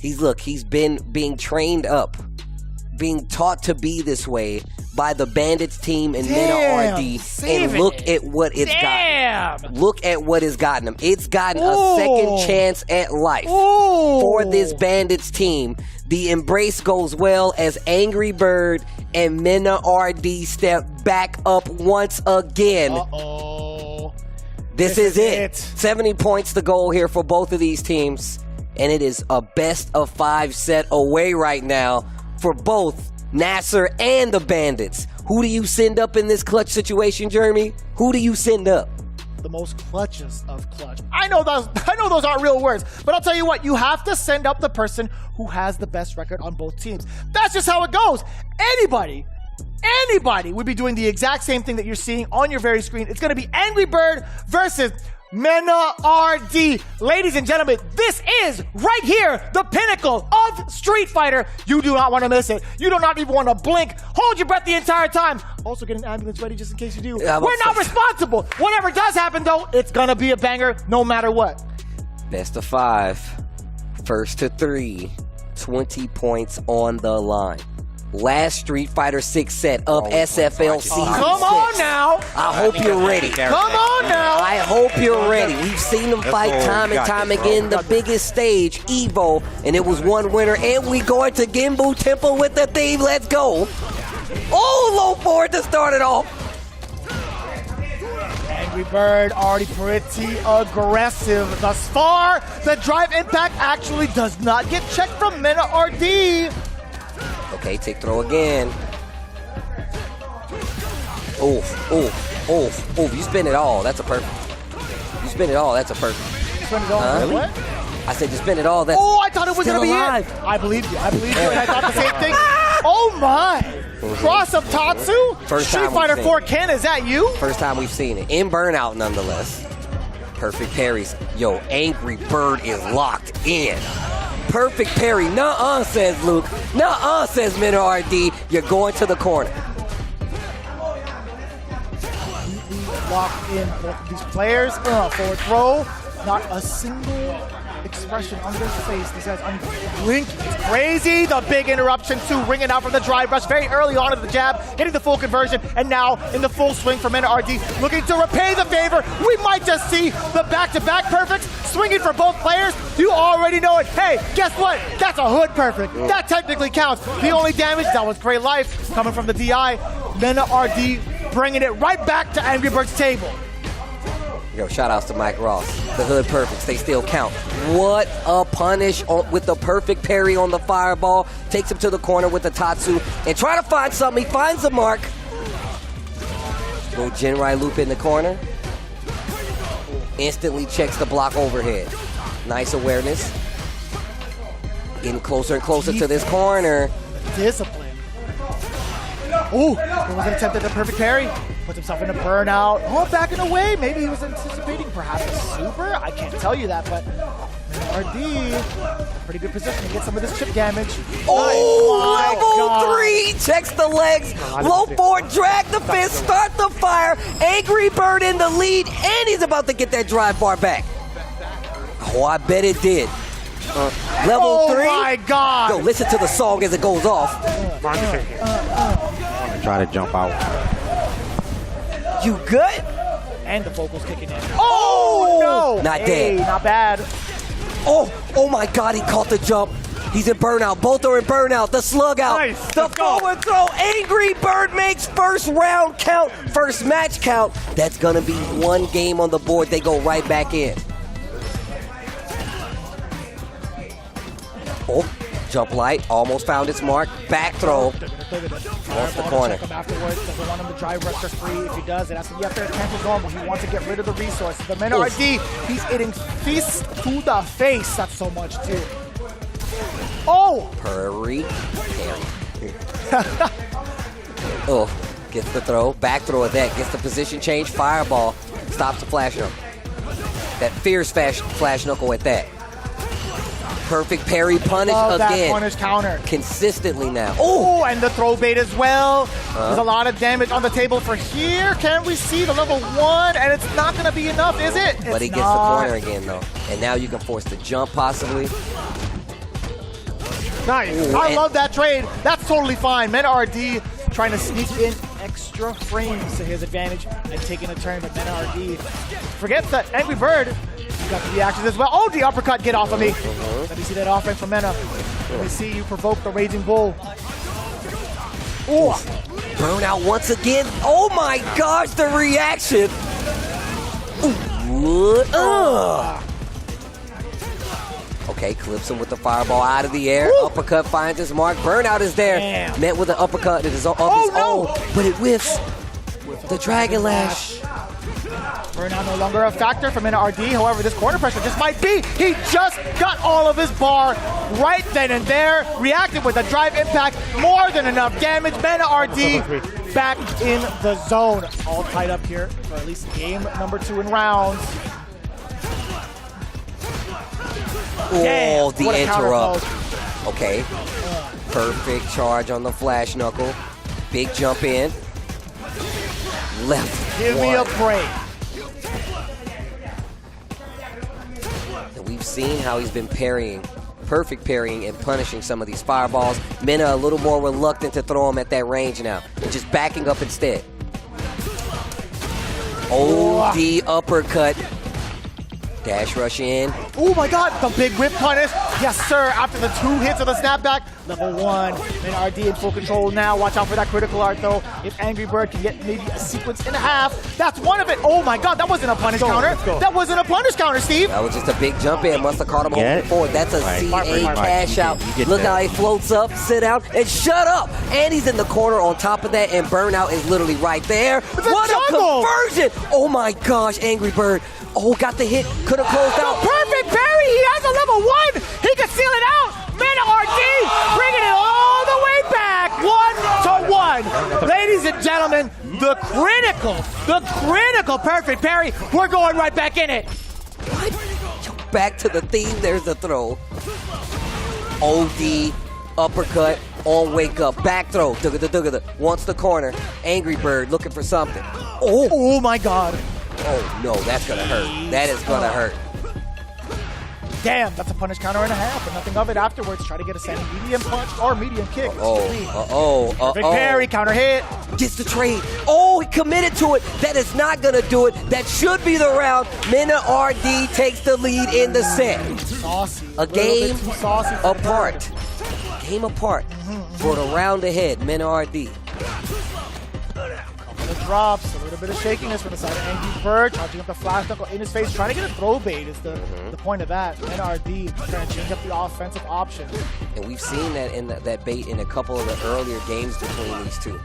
He's been being trained up, being taught to be this way by the Bandits team and Mena Rd. And look at what it's gotten. Look at what it's gotten him. It's gotten a second chance at life for this Bandits team. The embrace goes well as Angry Bird and Mena Rd step back up once again. This is it. 70 points to go here for both of these teams. And it is a best of 5 set away right now for both Nasser and the Bandits. Who do you send up in this clutch situation, Jeremy? Who do you send up? The most clutches of clutch. I know those aren't real words, but I'll tell you what, you have to send up the person who has the best record on both teams. That's just how it goes. Anybody would be doing the exact same thing that you're seeing on your very screen. It's going to be Angry Bird versus Mena Rd. Ladies and gentlemen, this is right here the pinnacle of Street Fighter. You do not want to miss it. You do not even want to blink. Hold your breath the entire time. Also get an ambulance ready just in case you do. We're not responsible. Whatever does happen though, it's going to be a banger no matter what. Best of 5. First to 3. 20 points on the line. Last Street Fighter 6 set of SFL Season 6. Come on now. I hope you're ready. Come on now. I hope you're ready. We've seen them fight time and time again. The biggest stage, Evo, and it was one winner. And we going to Gimbu Temple with the theme. Let's go. Oh, low forward to start it off. Angry Bird already pretty aggressive thus far. The drive impact actually does not get checked from Mena Rd. Okay, take throw again. Oof. You spin it all. That's a perfect. You spin it all. That's a perfect. Spin it all. Really? What? I said you spin it all. That's I thought it was going to be alive. it. I believed you. And I thought the same thing. Oh my. Cross of Tatsu? First Street time Fighter we've 4 seen Ken, is that you? First time we've seen it. In Burnout, nonetheless. Perfect parries. Yo, Angry Bird is locked in. Perfect parry. Nuh-uh, says Luke. Nuh-uh, says Mena Rd. You're going to the corner. Locked in both of these players. Forward throw. Not a single expression on their face. These guys unblinking. It's crazy. The big interruption too, ringing out from the drive rush very early on into the jab, getting the full conversion, and now in the full swing for Mena Rd, looking to repay the favor. We might just see the back-to-back perfects swinging for both players. You already know it. Hey, guess what? That's a hood perfect. That technically counts. The only damage, that was great life coming from the DI. Mena Rd bringing it right back to Angry Bird's table. Yo, shout outs to Mike Ross. The hood perfects, they still count. What a punish with the perfect parry on the fireball. Takes him to the corner with the Tatsu and try to find something. He finds the mark. Little Jinrai loop in the corner. Instantly checks the block overhead. Nice awareness. Getting closer and closer to this corner. Discipline. Ooh, there was an attempt at the perfect parry. Puts himself in a burnout. Oh, backing away. Maybe he was anticipating perhaps a super. I can't tell you that, but Rd, pretty good position to get some of this chip damage. Oh, level 3. Checks the legs. Low forward, drag the fist, start the fire. Angry Bird in the lead, and he's about to get that drive bar back. Oh, I bet it did. Level 3. Oh my God. Yo, listen to the song as it goes off. Try to jump out. You good? And the vocals kicking in. Oh, no. Not hey, dead. Not bad. Oh my God, he caught the jump. He's in burnout. Both are in burnout. The slug out. Nice. The forward throw. Angry Bird makes first round count. First match count. That's going to be one game on the board. They go right back in. Oh, jump light. Almost found its mark. Back throw. Off the corner. Check him afterwards. Doesn't want him to drive rush for free. If he does, it has to be after cancels normal. He wants to get rid of the resources. The Mena Rd, he's hitting fist to the face. That's so much too. Oh! Parry. Oh, gets the throw. Back throw of that. Gets the position change. Fireball. Stops the flash knuckle. That fierce flash knuckle at that. Perfect parry punish again. That punish counter. Consistently now. Oh, and the throw bait as well. There's a lot of damage on the table for here. Can we see the level 1? And it's not going to be enough, is it? But he gets the corner again, though. And now you can force the jump, possibly. Nice. Ooh, I love that trade. That's totally fine. Mena Rd trying to sneak in extra frames to his advantage and taking a turn. But Mena Rd forgets that Angry Bird got the reactions as well. Oh, the uppercut. Get off of me. Let me see that offense from Mena. Let me see you provoke the Raging Bull. Oh. Burnout once again. Oh my gosh, the reaction. Okay, clips him with the fireball out of the air. Woo! Uppercut finds his mark. Burnout is there. Damn. Met with an uppercut of his own, but it whiffs. The Dragon Lash. Burnout no longer a factor for Mena Rd. However, this corner pressure just might be. He just got all of his bar right then and there. Reacted with a drive impact. More than enough damage. Mena Rd back in the zone. All tied up here for at least game number 2 in rounds. Oh, the what a interrupt. Okay. Perfect charge on the flash knuckle. Big jump in. Left. Give me a break. And we've seen how he's been parrying, perfect parrying and punishing some of these fireballs. Mena a little more reluctant to throw him at that range now. Just backing up instead. Oh, the uppercut. Dash rush in. Oh my God, the big whip punish. Yes, sir. After the 2 hits of the snapback, level 1. Mena Rd in full control now. Watch out for that critical art, though. If Angry Bird can get maybe a sequence and a half, that's one of it. Oh my God, that wasn't a punish counter. That wasn't a punish counter, Steve. That was just a big jump in. Must have caught him over forward. That's a CA cash out. Look how he floats up, sit out, and shut up. And he's in the corner on top of that, and Burnout is literally right there. What a conversion! Oh my gosh, Angry Bird. Oh, got the hit. Could have closed out. Perfect parry. He has a level 1. He can seal it out. Mena Rd bringing it all the way back. 1-1. Ladies and gentlemen, the critical perfect parry. We're going right back in it. What? Back to the theme. There's the throw. OD, uppercut, on wake up. Back throw. Wants the corner. Angry Bird looking for something. Oh my God. Oh no, that's gonna hurt. That is gonna hurt. Damn, that's a punish counter and a half, and nothing of it afterwards. Try to get a standing medium punch or medium kick. Big parry, counter hit. Gets the trade. Oh, he committed to it. That is not going to do it. That should be the round. Mena Rd takes the lead in the set. Saucy. A game saucy apart. Game apart for the round ahead. Mena Rd. The drops, a little bit of shakiness from the side of Angry Bird, charging up the flash knuckle in his face, trying to get a throw bait is the point of that. Mena Rd trying to change up the offensive option. And we've seen that in that bait in a couple of the earlier games between these two.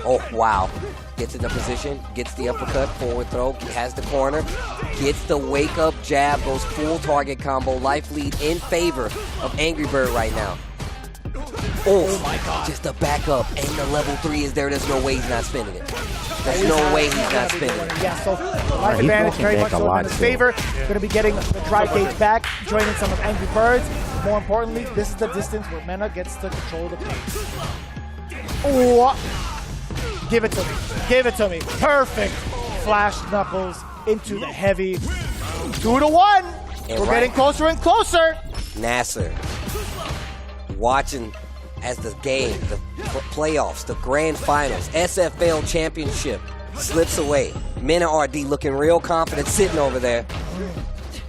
Oh, wow. Gets in the position, gets the uppercut, forward throw, has the corner, gets the wake-up jab, goes full target combo, life lead in favor of Angry Bird right now. Oh my God. Just the back up, and the level 3 is there. There's no way he's not spinning it. There's no way he's not spinning it. Yeah, so life advantage very much so in his favor. Going to be getting the drive gauge back, joining some of Angry Bird's. More importantly, this is the distance where Mena gets to control the pace. Oh, give it to me. Give it to me. Perfect. Flash knuckles into the heavy. 2-1. We're getting closer and closer. Nasser watching as the game, the playoffs, the grand finals, SFL championship slips away. Mena Rd looking real confident sitting over there.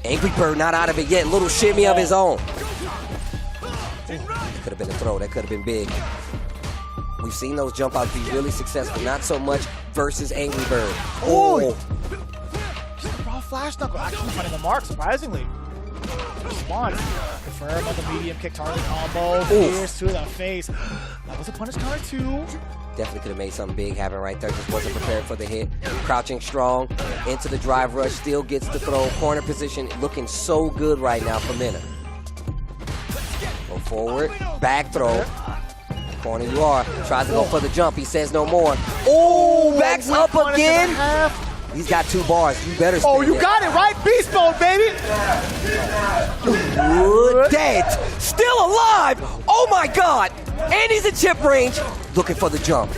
Angry Bird not out of it yet. Little shimmy of his own. Could have been a throw. That could have been big. We've seen those jump outs be really successful. Not so much versus Angry Bird. Oh! Just a raw flash knuckle. Actually finding the mark, surprisingly. Response. Confirm on the medium kick target combo. Pierce to the face. That was a punish counter too. Definitely could have made something big happen right there. Just wasn't prepared for the hit. Crouching strong into the drive rush. Still gets the throw. Corner position looking so good right now for Mena. Go forward. Back throw. Corner you are. Tries to go for the jump. He says no more. Oh, backs up again. He's got 2 bars. You better spin you got it right. Beast mode, baby. Dead. Still alive. Oh, my God. And he's in chip range. Looking for the jump.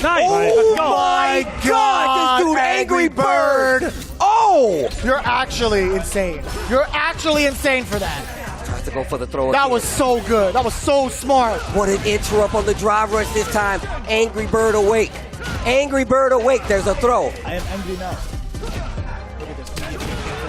Nice. Oh, my God. This dude, Angry Bird. Oh. You're actually insane. You're actually insane for that. Tries to go for the throw That again. was so good. That was so smart. What an interrupt on the drive rush this time. Angry Bird awake. Angry Bird awake. There's a throw. I am angry now. Look at this.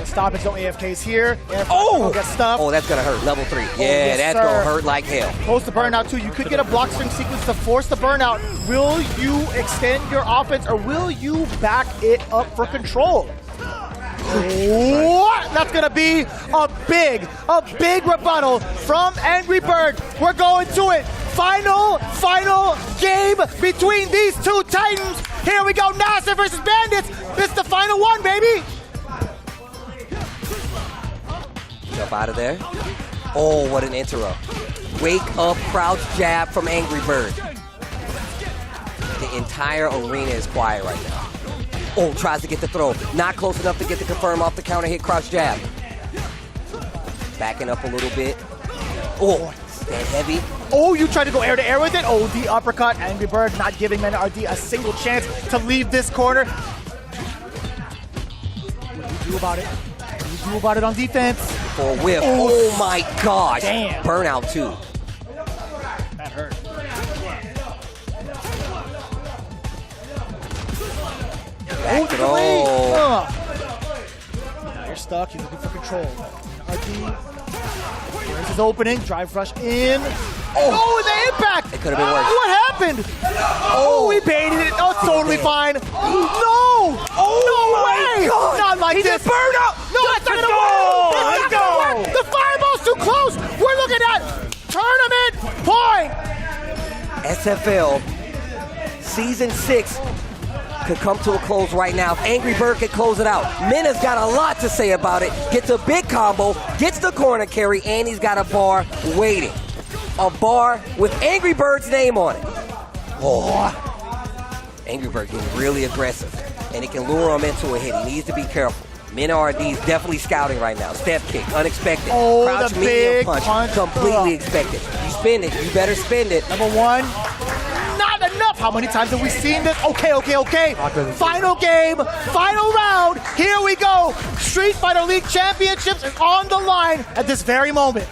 Stoppage, no AFKs here. Oh! Get stuffed. Oh, that's going to hurt. Level 3. Yeah, yes, that's going to hurt like hell. Close to burnout, too. You could get a block string sequence to force the burnout. Will you extend your offense, or will you back it up for control? What? That's going to be a big rebuttal from Angry Bird. We're going to it. Final game between these two titans. Here we go, Nasser versus Bandits. This is the final one, baby. Jump out of there. Oh, what an interrupt. Wake up crouch jab from Angry Bird. The entire arena is quiet right now. Oh, tries to get the throw. Not close enough to get the confirm off the counter hit crouch jab. Backing up a little bit. Oh, stand heavy. Oh, you tried to go air to air with it. Oh, the uppercut. Angry Bird not giving Mena Rd a single chance to leave this corner. What do you do about it? What do you do about it on defense? For a whiff. Oh my gosh. Damn. Burnout too. That hurt. Back throw. Now you're stuck. He's looking for control. RD. Here's his opening. Drive rush in. Oh, the impact! It could have been worse. What happened? Oh, he baited it. Oh, it's totally fine. No! Oh, no my way! God. Not like this. Burnout! No, that's not gonna work! That's not gonna work! The fireball's too close! We're looking at tournament point! SFL Season 6 could come to a close right now. If Angry Bird could close it out. Mena's got a lot to say about it. Gets a big combo, gets the corner carry, and he's got a bar waiting. A bar with Angry Bird's name on it. Oh. Angry Bird getting really aggressive, and it can lure him into a hit. He needs to be careful. Mena Rd is definitely scouting right now. Step kick, unexpected. Oh, Crouch the medium big punch, completely expected. You spin it, you better spend it. Number one, not enough off. How many times have we seen this? Okay. Final game, final round. Here we go. Street Fighter League Championships is on the line at this very moment.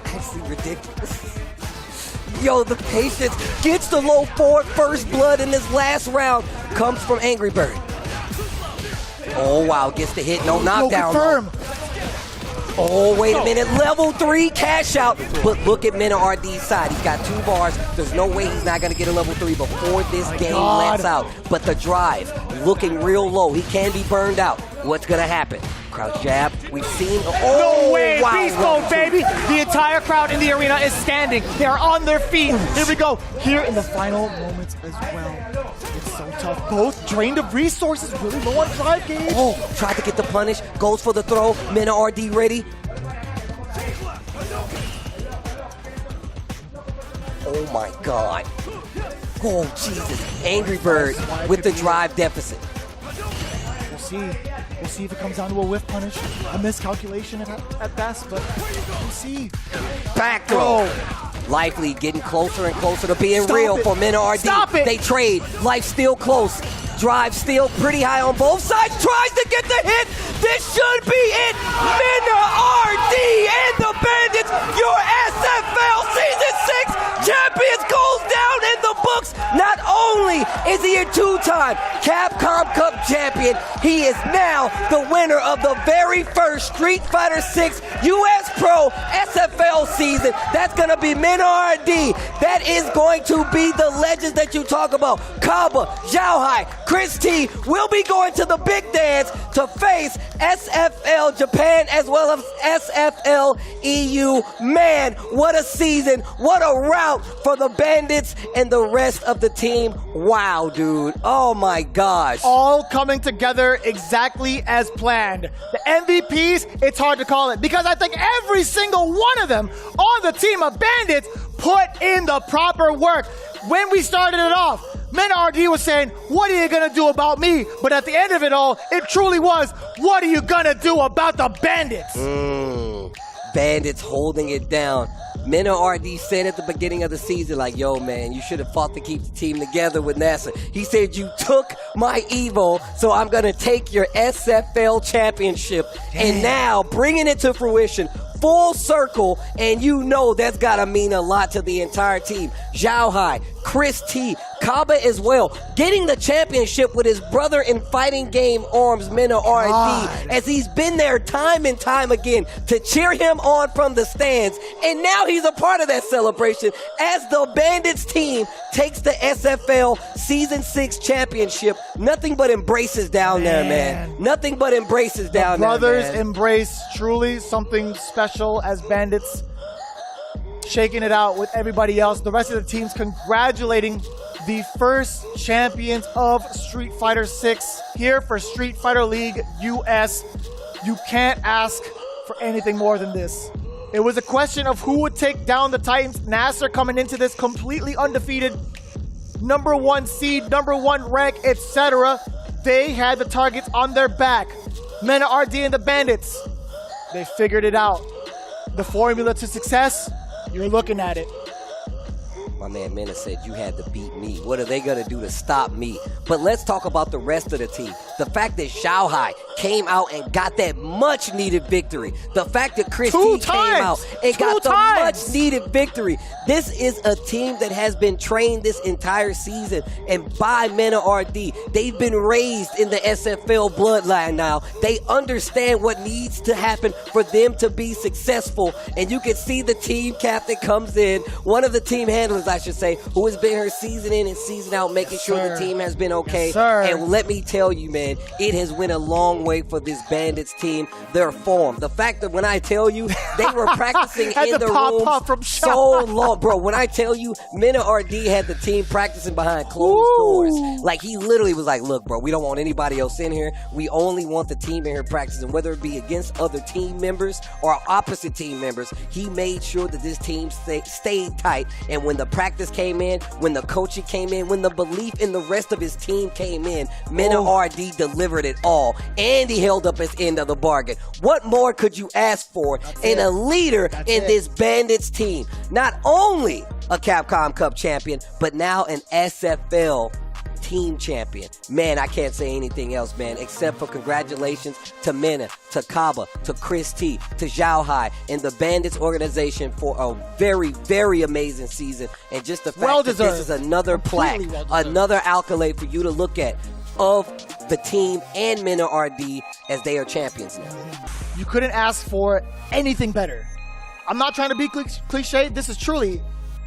Actually ridiculous. Yo, the patience gets the low forward. First blood in this last round comes from Angry Bird. Oh, wow, gets the hit. No knockdown. Confirm. Oh, wait a minute. Level 3 cash out. But look at Mena Rd's side. He's got 2 bars. There's no way he's not going to get a level 3 before this game lets out. But the drive, looking real low. He can be burned out. What's going to happen? Crouch jab. We've seen. Oh, no way. Wow, Beast mode, baby. The entire crowd in the arena is standing. They are on their feet. Here we go. Here in the final moments as well. It's so tough. Both drained of resources. Really low on drive gauge. Oh, tried to get the punish. Goes for the throw. Mena Rd ready. Oh, my God. Oh, Jesus. Angry Bird with the drive deficit. We'll see. We'll see if it comes down to a whiff punish. A miscalculation at best, but we'll see. Back throw. Life lead getting closer and closer to being real for Mena Rd. Stop it. They trade. Life still close. Drive still pretty high on both sides. Tries to get the hit. This should be it. Mena Rd and the Bandits, your SFL Season 6 champions, goes down in the books. Not only is he a 2-time Capcom Cup champion, he is now the winner of the very first Street Fighter 6 US Pro SFL season. That's going to be Mena Rd. That is going to be the legends that you talk about. Caba, Xiia High, Chris T will be going to the big dance to face SFL Japan as well as SFL EU. Man, what a season. What a route for the Bandits and the rest of the team. Wow, dude. Oh, my gosh. All coming together exactly as planned. The MVPs, it's hard to call it because I think every single one of them on the team of Bandits put in the proper work. When we started it off, Mena Rd was saying, what are you going to do about me? But at the end of it all, it truly was, what are you going to do about the Bandits? Bandits holding it down. Mena Rd said at the beginning of the season, like, yo, man, you should have fought to keep the team together with NASA. He said, you took my Evo, so I'm going to take your SFL championship. And now, bringing it to fruition, full circle, and you know that's got to mean a lot to the entire team. Xiia High, Chris T, Caba as well, getting the championship with his brother in fighting game arms, Mena Rd, as he's been there time and time again to cheer him on from the stands. And now he's a part of that celebration as the Bandits team takes the SFL Season 6 championship. Nothing but embraces down there, man. Nothing but embraces down there, brothers man. embrace, truly something special as Bandits shaking it out with everybody else. The rest of the teams congratulating the first champions of Street Fighter 6 here for Street Fighter League US. You can't ask for anything more than this. It was a question of who would take down the Titans. Nasser coming into this completely undefeated, number 1 seed, number 1 rank, etc. They had the targets on their back. Mena Rd and the Bandits, they figured it out. The formula to success, you're looking at it. My man Mena said you had to beat me. What are they going to do to stop me? But let's talk about the rest of the team. The fact that Xiia High came out and got that much-needed victory. The fact that Chris T came out and got the much-needed victory. This is a team that has been trained this entire season and by Mena Rd. They've been raised in the SFL bloodline now. They understand what needs to happen for them to be successful. And you can see the team captain comes in, one of the team handlers, I should say, who has been here season in and season out, making sure the team has been okay. And let me tell you, man, it has went a long way for this Bandits team. Their form. The fact that when I tell you, they were practicing in the room so long. Bro, when I tell you, Mena Rd had the team practicing behind closed doors. Like, he literally was like, look, bro, we don't want anybody else in here. We only want the team in here practicing, whether it be against other team members or opposite team members. He made sure that this team stayed tight. And when the practice came in, when the coaching came in, when the belief in the rest of his team came in, Mena Rd delivered it all. And he held up his end of the bargain. What more could you ask for in a leader in this Bandits team? Not only a Capcom Cup champion, but now an SFL team champion. Man, I can't say anything else, man, except for congratulations to Mena, to Caba, to Chris T, to Xiao High, and the Bandits organization for a very, very amazing season. And just the fact that this is another plaque, another accolade for you to look at of the team and Mena Rd as they are champions now. You couldn't ask for anything better. I'm not trying to be cliche. This is truly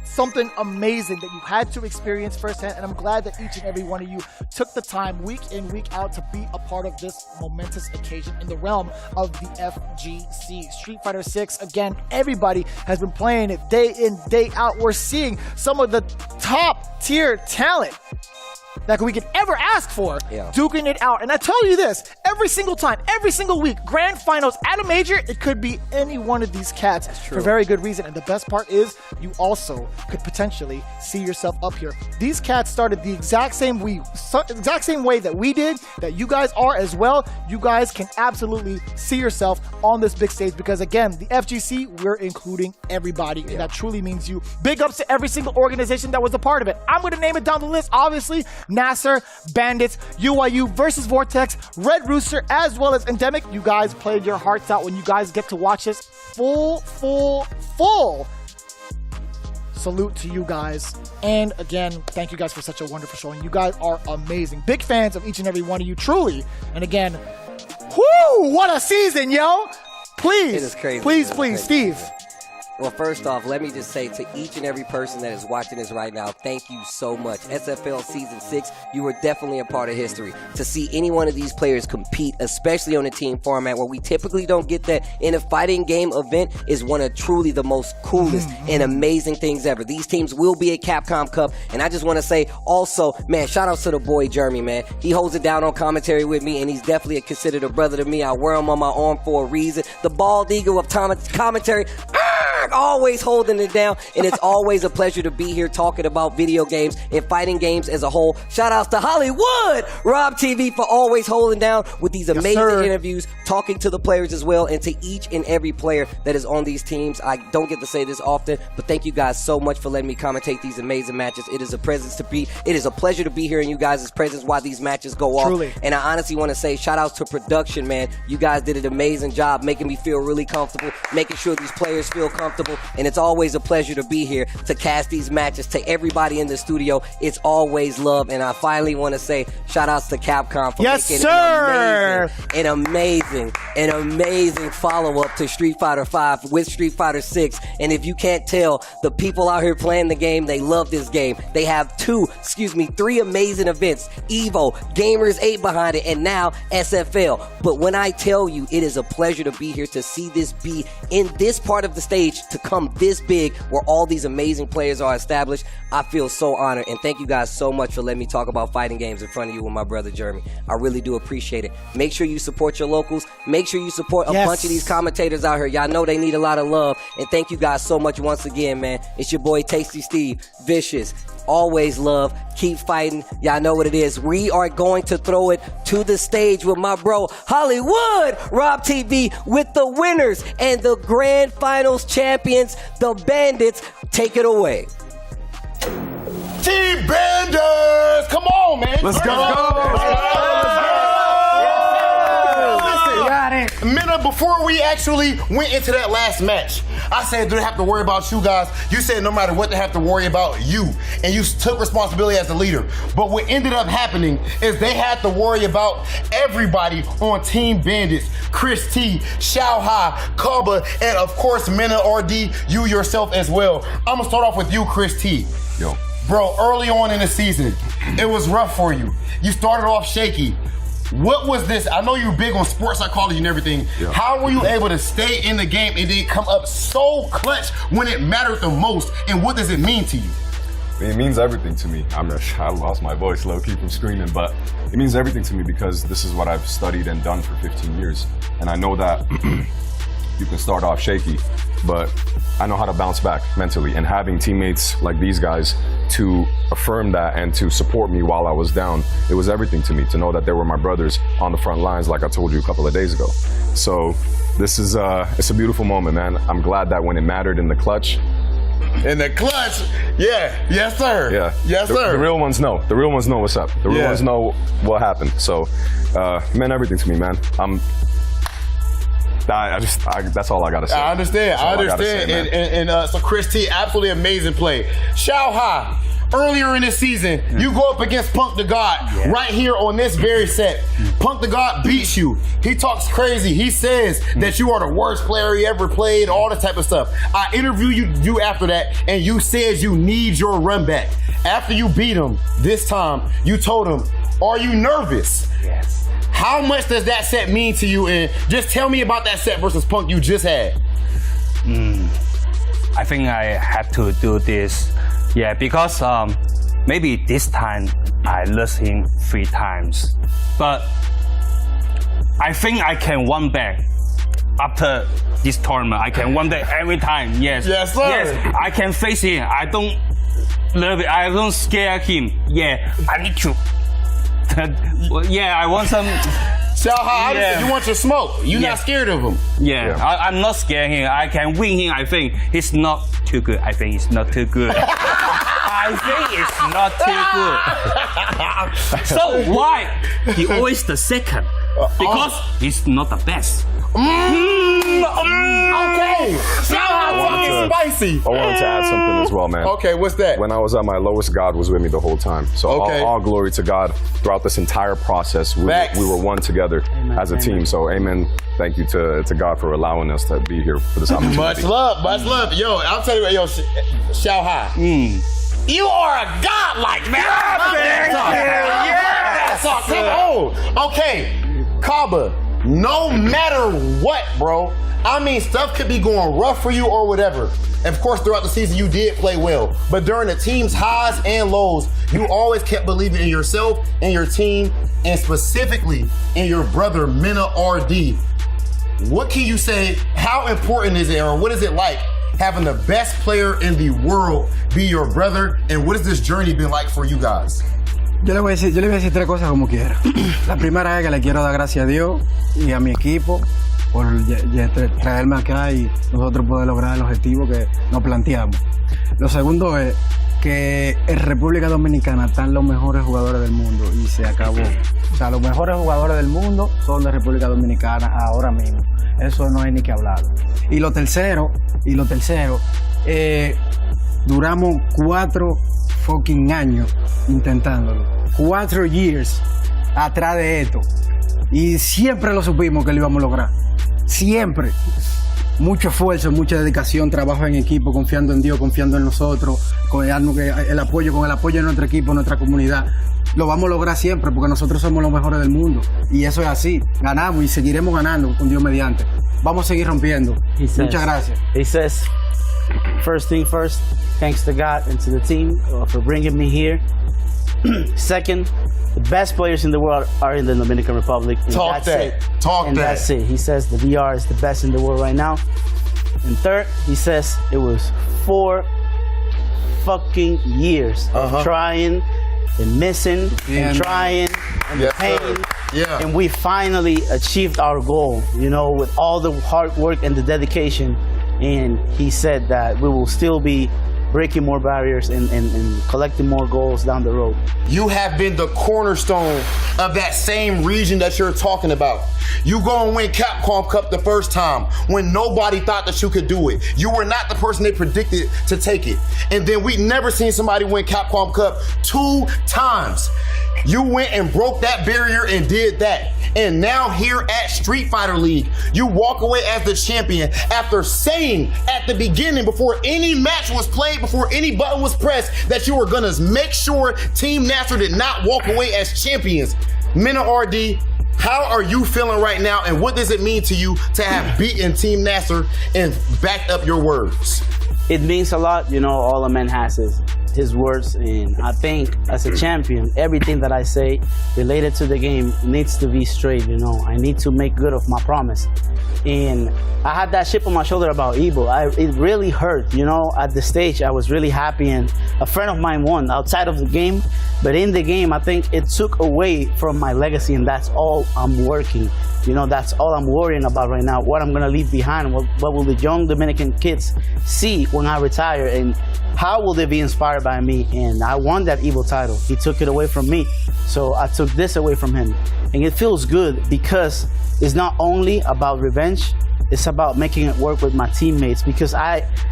something amazing that you had to experience firsthand, and I'm glad that each and every one of you took the time week in, week out to be a part of this momentous occasion in the realm of the FGC. Street Fighter 6, again, everybody has been playing it day in, day out. We're seeing some of the top tier talent that we could ever ask for, duking it out. And I tell you this, every single time, every single week, grand finals at a major, it could be any one of these cats for very good reason. And the best part is, you also could potentially see yourself up here. These cats started the exact same way that we did, that you guys are as well. You guys can absolutely see yourself on this big stage because, again, the FGC, we're including everybody, and that truly means you. Big ups to every single organization that was a part of it. I'm going to name it down the list, obviously. Nasser, Bandits, UIU, Versus Vortex, Red Rooster, as well as Endemic. You guys played your hearts out when you guys get to watch this full salute to you guys. And again, thank you guys for such a wonderful showing. You guys are amazing. Big fans of each and every one of you, truly. And again, whoo, what a season, yo! Please, it is crazy. Please, Steve. Well, first off, let me just say to each and every person that is watching this right now, thank you so much. SFL Season 6, you were definitely a part of history. To see any one of these players compete, especially on a team format where we typically don't get that in a fighting game event, is one of truly the most coolest and amazing things ever. These teams will be at Capcom Cup, and I just want to say also, man, shout out to the boy Jeremy, man. He holds it down on commentary with me, and he's definitely considered a brother to me. I wear him on my arm for a reason. The bald eagle of commentary, always holding it down, and it's always a pleasure to be here talking about video games and fighting games as a whole. Shout outs to Hollywood, RobTV, for always holding down with these amazing interviews, talking to the players as well, and to each and every player that is on these teams. I don't get to say this often, but thank you guys so much for letting me commentate these amazing matches. It is a pleasure to be here in you guys' presence while these matches go off. Truly. And I honestly want to say shout outs to production, man. You guys did an amazing job making me feel really comfortable, making sure these players feel comfortable. And it's always a pleasure to be here to cast these matches. To everybody in the studio, it's always love. And I finally want to say shout outs to Capcom for making an amazing follow-up to Street Fighter 5 with Street Fighter 6. And if you can't tell, the people out here playing the game, they love this game. They have three amazing events. Evo, Gamers 8 behind it, and now SFL. But when I tell you, it is a pleasure to be here to see this be in this part of the stage, to come this big where all these amazing players are established. I feel so honored, and thank you guys so much for letting me talk about fighting games in front of you with my brother Jeremy. I really do appreciate it. Make sure you support your locals. Make sure you support a bunch of these commentators out here. Y'all know they need a lot of love, and thank you guys so much once again, man. It's your boy Tasty Steve, Vicious. Always love. Keep fighting. Y'all know what it is. We are going to throw it to the stage with my bro Hollywood, RobTV, with the winners and the grand finals champions, the Bandits. Take it away. Team Bandits! Come on, man. Let's go. Mena, before we actually went into that last match, I said, do they have to worry about you guys? You said no matter what, they have to worry about you. And you took responsibility as the leader. But what ended up happening is they had to worry about everybody on Team Bandits. Chris T, Shia High, Caba, and of course, Mena Rd, you yourself as well. I'm gonna start off with you, Chris T. Yo. Bro, early on in the season, it was rough for you. You started off shaky. What was this? I know you're big on sports psychology and everything. Yeah. How were you able to stay in the game and then come up so clutch when it mattered the most? And what does it mean to you? It means everything to me. I lost my voice low-key from screaming, but it means everything to me because this is what I've studied and done for 15 years. And I know that you can start off shaky, but I know how to bounce back mentally. And having teammates like these guys to affirm that and to support me while I was down, it was everything to me to know that they were my brothers on the front lines, like I told you a couple of days ago. So this is it's a beautiful moment, man. I'm glad that when it mattered in the clutch, In the clutch. Yeah. Yes, sir. Yeah. Yes, sir. The real ones know. The real ones know what's up. The real ones know what happened. So, meant everything to me, man. That's all I gotta say. I understand. So Chris T, absolutely amazing play. Shia High. Earlier in this season, you go up against Punk the God right here on this very set. Punk the God beats you. He talks crazy. He says that you are the worst player he ever played, all this type of stuff. I interviewed you after that, and you said you need your run back. After you beat him this time, you told him, are you nervous? Yes. How much does that set mean to you? And just tell me about that set versus Punk you just had. I think I had to do this. Yeah, because maybe this time I lost him 3 times. But I think I can win back after this tournament. I can win back every time. Yes. Yes, sir. Yes, I can face him. I don't love it. I don't scare him. Yeah, I need to. Yeah, I want some. Shia High, you want your smoke. You're not scared of him. Yeah, I'm not scared him. I can win him. I think he's not too good. I think he's not too good. I think it's not too good. So why he always the second? Because he's not the best. Okay. Shia High talking spicy. I wanted to add something as well, man. Okay, what's that? When I was at my lowest, God was with me the whole time. So all glory to God throughout this entire process. We were one together as a team. So amen. Thank you to God for allowing us to be here for this opportunity. Much love. Yo, I'll tell you what, Shia High. You are a godlike man. Come on. Okay, Caba. No matter what, bro. I mean, stuff could be going rough for you or whatever. And of course, throughout the season, you did play well. But during the team's highs and lows, you always kept believing in yourself and your team, and specifically in your brother, Mena Rd. What can you say? How important is it, or what is it like having the best player in the world be your brother? And what has this journey been like for you guys? Yo le voy a decir 3 cosas como quiera. La primera es que le quiero dar gracias a Dios y a mi equipo por traerme acá y nosotros poder lograr el objetivo que nos planteamos. Lo segundo es que en República Dominicana están los mejores jugadores del mundo y se acabó. O sea, los mejores jugadores del mundo son de República Dominicana ahora mismo. Eso no hay ni que hablar. Y lo tercero, duramos 4 fucking años intentándolo. 4 years atrás de esto. Y siempre lo supimos que lo íbamos a lograr. Siempre. Mucho esfuerzo, mucha dedicación, trabajo en equipo, confiando en Dios, confiando en nosotros, con el apoyo de nuestro equipo, nuestra comunidad. Lo vamos a lograr siempre porque nosotros somos los mejores del mundo. Y eso es así. Ganamos y seguiremos ganando con Dios mediante. Vamos a seguir rompiendo. Muchas gracias. He says, first thing first, thanks to God and to the team for bringing me here. Second, the best players in the world are in the Dominican Republic. That's it. He says the VR is the best in the world right now. And third, he says it was 4 fucking years of trying and missing and trying and pain. Yeah. And we finally achieved our goal, you know, with all the hard work and the dedication. And he said that we will still be breaking more barriers and collecting more goals down the road. You have been the cornerstone of that same region that you're talking about. You go and win Capcom Cup the first time when nobody thought that you could do it. You were not the person they predicted to take it. And then we never seen somebody win Capcom Cup 2 times. You went and broke that barrier and did that. And now here at Street Fighter League, you walk away as the champion after saying at the beginning, before any match was played, before any button was pressed, that you were gonna make sure Team Nasser did not walk away as champions. Mena Rd, how are you feeling right now, and what does it mean to you to have beaten Team Nasser and backed up your words? It means a lot, you know, all a man has is his words, and I think as a champion, everything that I say related to the game needs to be straight, you know. I need to make good of my promise. And I had that chip on my shoulder about Evo. It really hurt, you know. At the stage, I was really happy, and a friend of mine won outside of the game. But in the game, I think it took away from my legacy, and that's all I'm working You know, that's all I'm worrying about right now. What I'm gonna leave behind. What will the young Dominican kids see when I retire, and how will they be inspired by me? And I won that Evo title. He took it away from me, so I took this away from him, and it feels good because it's not only about revenge. It's about making it work with my teammates, because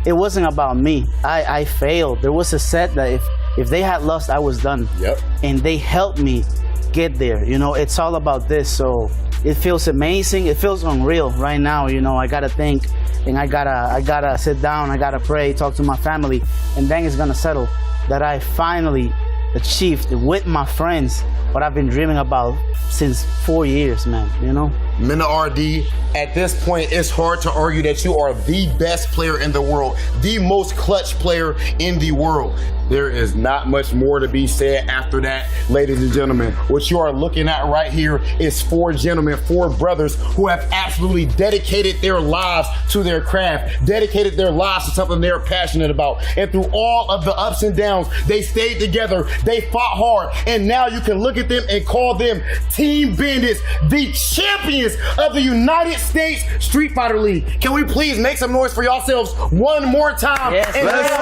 it wasn't about me. I failed. There was a set that if they had lost, I was done. Yep. And they helped me get there. You know, it's all about this. So it feels amazing. It feels unreal right now. You know, I gotta think, and I gotta sit down. I gotta pray, talk to my family, and then it's gonna settle that I finally achieved with my friends what I've been dreaming about since 4 years, man. You know. Mena Rd, at this point, it's hard to argue that you are the best player in the world, the most clutch player in the world. There is not much more to be said after that, ladies and gentlemen. What you are looking at right here is 4 gentlemen, 4 brothers who have absolutely dedicated their lives to their craft, dedicated their lives to something they're passionate about. And through all of the ups and downs, they stayed together, they fought hard, and now you can look at them and call them Team Bandits, the champions of the United States Street Fighter League. Can we please make some noise for yourselves one more time? Yes, And let's go.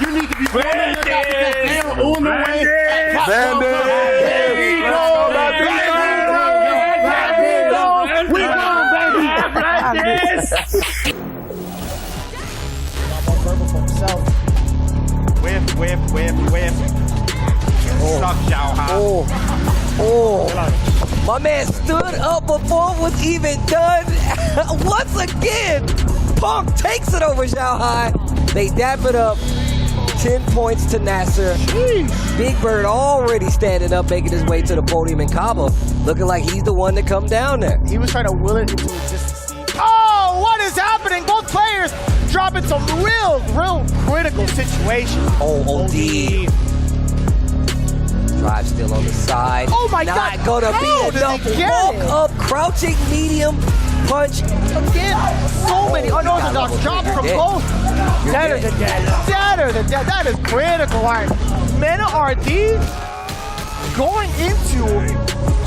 You need to be running this out because they are on the way. Whip. Suck Xiao High. Oh. My man stood up before it was even done. Once again, Punk takes it over Xiao High. They dap it up. 10 points to Nasser. Big Bird already standing up, making his way to the podium, and Caba looking like he's the one to come down there. He was trying to will it into existence. Oh, what is happening? Both players dropping some real critical situations. Oh, OD. Drive still on the side. Oh my God. God. Gonna How be enough. did they get Walk it? up, crouching medium punch. Again, so many unorthodox drops from both. Deader than dead. That is critical. All right. Mena Rd going into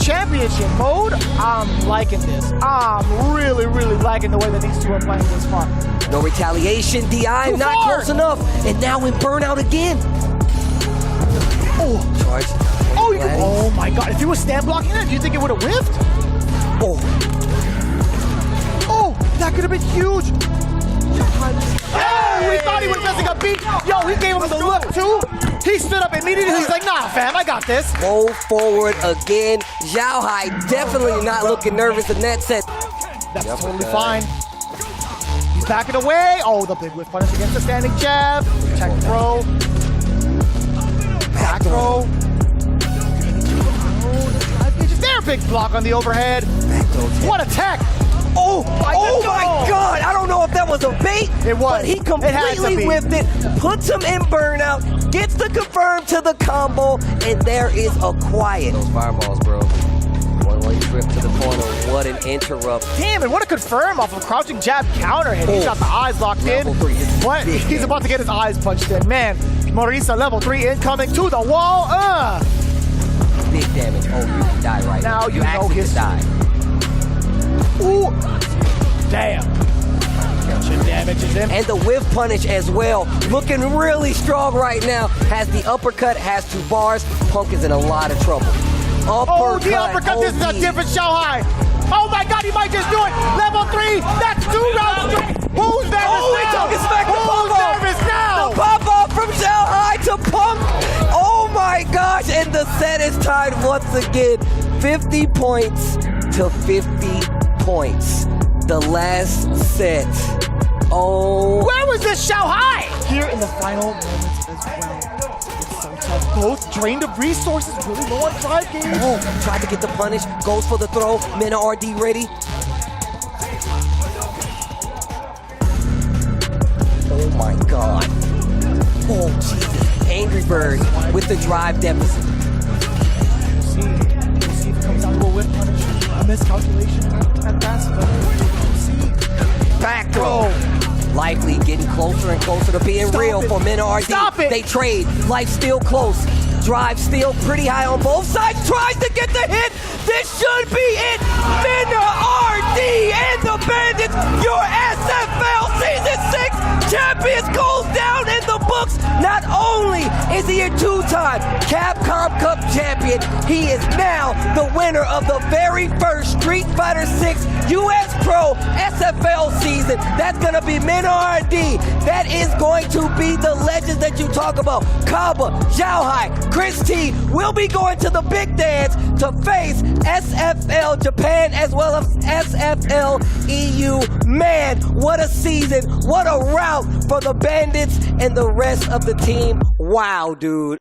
championship mode. I'm liking this. I'm really liking the way that these two are playing this far. No retaliation. DI not close enough. And now in burnout again. Oh, charge. Oh my God. If he was stand blocking it, do you think it would have whiffed? Oh, that could have been huge. Oh, we thought he was missing a beat. Yo, he gave him the look too. He stood up immediately. He's like, nah, fam, I got this. Go forward again. Xiao High definitely not looking nervous in that set. That's totally fine. He's backing away. Oh, the big whiff punish against the standing jab. Check throw. Back throw. There, big block on the overhead. What a tech. Oh my God. I don't know if that was a bait. It was. But he completely whipped it, puts him in burnout, gets the confirm to the combo, and there is a quiet. Those fireballs, bro. One-way trip to the corner. What an interrupt. Damn, and what a confirm off of crouching jab counter hit. He's got the eyes locked in. But he's about to get his eyes punched in. Man, Mauricio level 3 incoming to the wall. Big damage. Oh, you can die right now. You know his die. Ooh. Damn. Damages him. And the whiff punish as well. Looking really strong right now. Has the uppercut, has 2 bars. Punk is in a lot of trouble. Oh, the uppercut. This is a different Xiao High. Oh my God, he might just do it. Level 3. That's 2 rounds straight. Who's nervous now? Oh, he took his back to Who's nervous now? The pop-off from Xiao High to Punk. Oh my gosh, and the set is tied once again. 50 points to 50 points. The last set. Oh. Where was this Xiao High? Here in the final moments as well. It's so tough. Both drained of resources, really low on drive gauge. Oh, tried to get the punish, goes for the throw. Mena Rd ready. Oh my God. Oh Jesus. Angry Bird with the drive deficit. See if it comes down to a whip punish. A miscalculation at best, but we'll see. Back throw. Likely getting closer and closer to being real for Mena Rd. Stop it! They trade. Life still close. Drive still pretty high on both sides. Tries to get the hit. This should be it. Mena Rd and the Bandits, your SFL Season 6 champions, goes down in the books. Not only is he a two-time Capcom Cup champion, he is now the winner of the very first Street Fighter 6 US Pro SFL season. That's going to be Mena Rd. That is going to be the legends that you talk about. Caba, Shia High, Chris T will be going to the big dance to face SFL Japan as well as SFL EU. Man, what a season. What a route for the Bandits and the rest of the team. Wow, dude.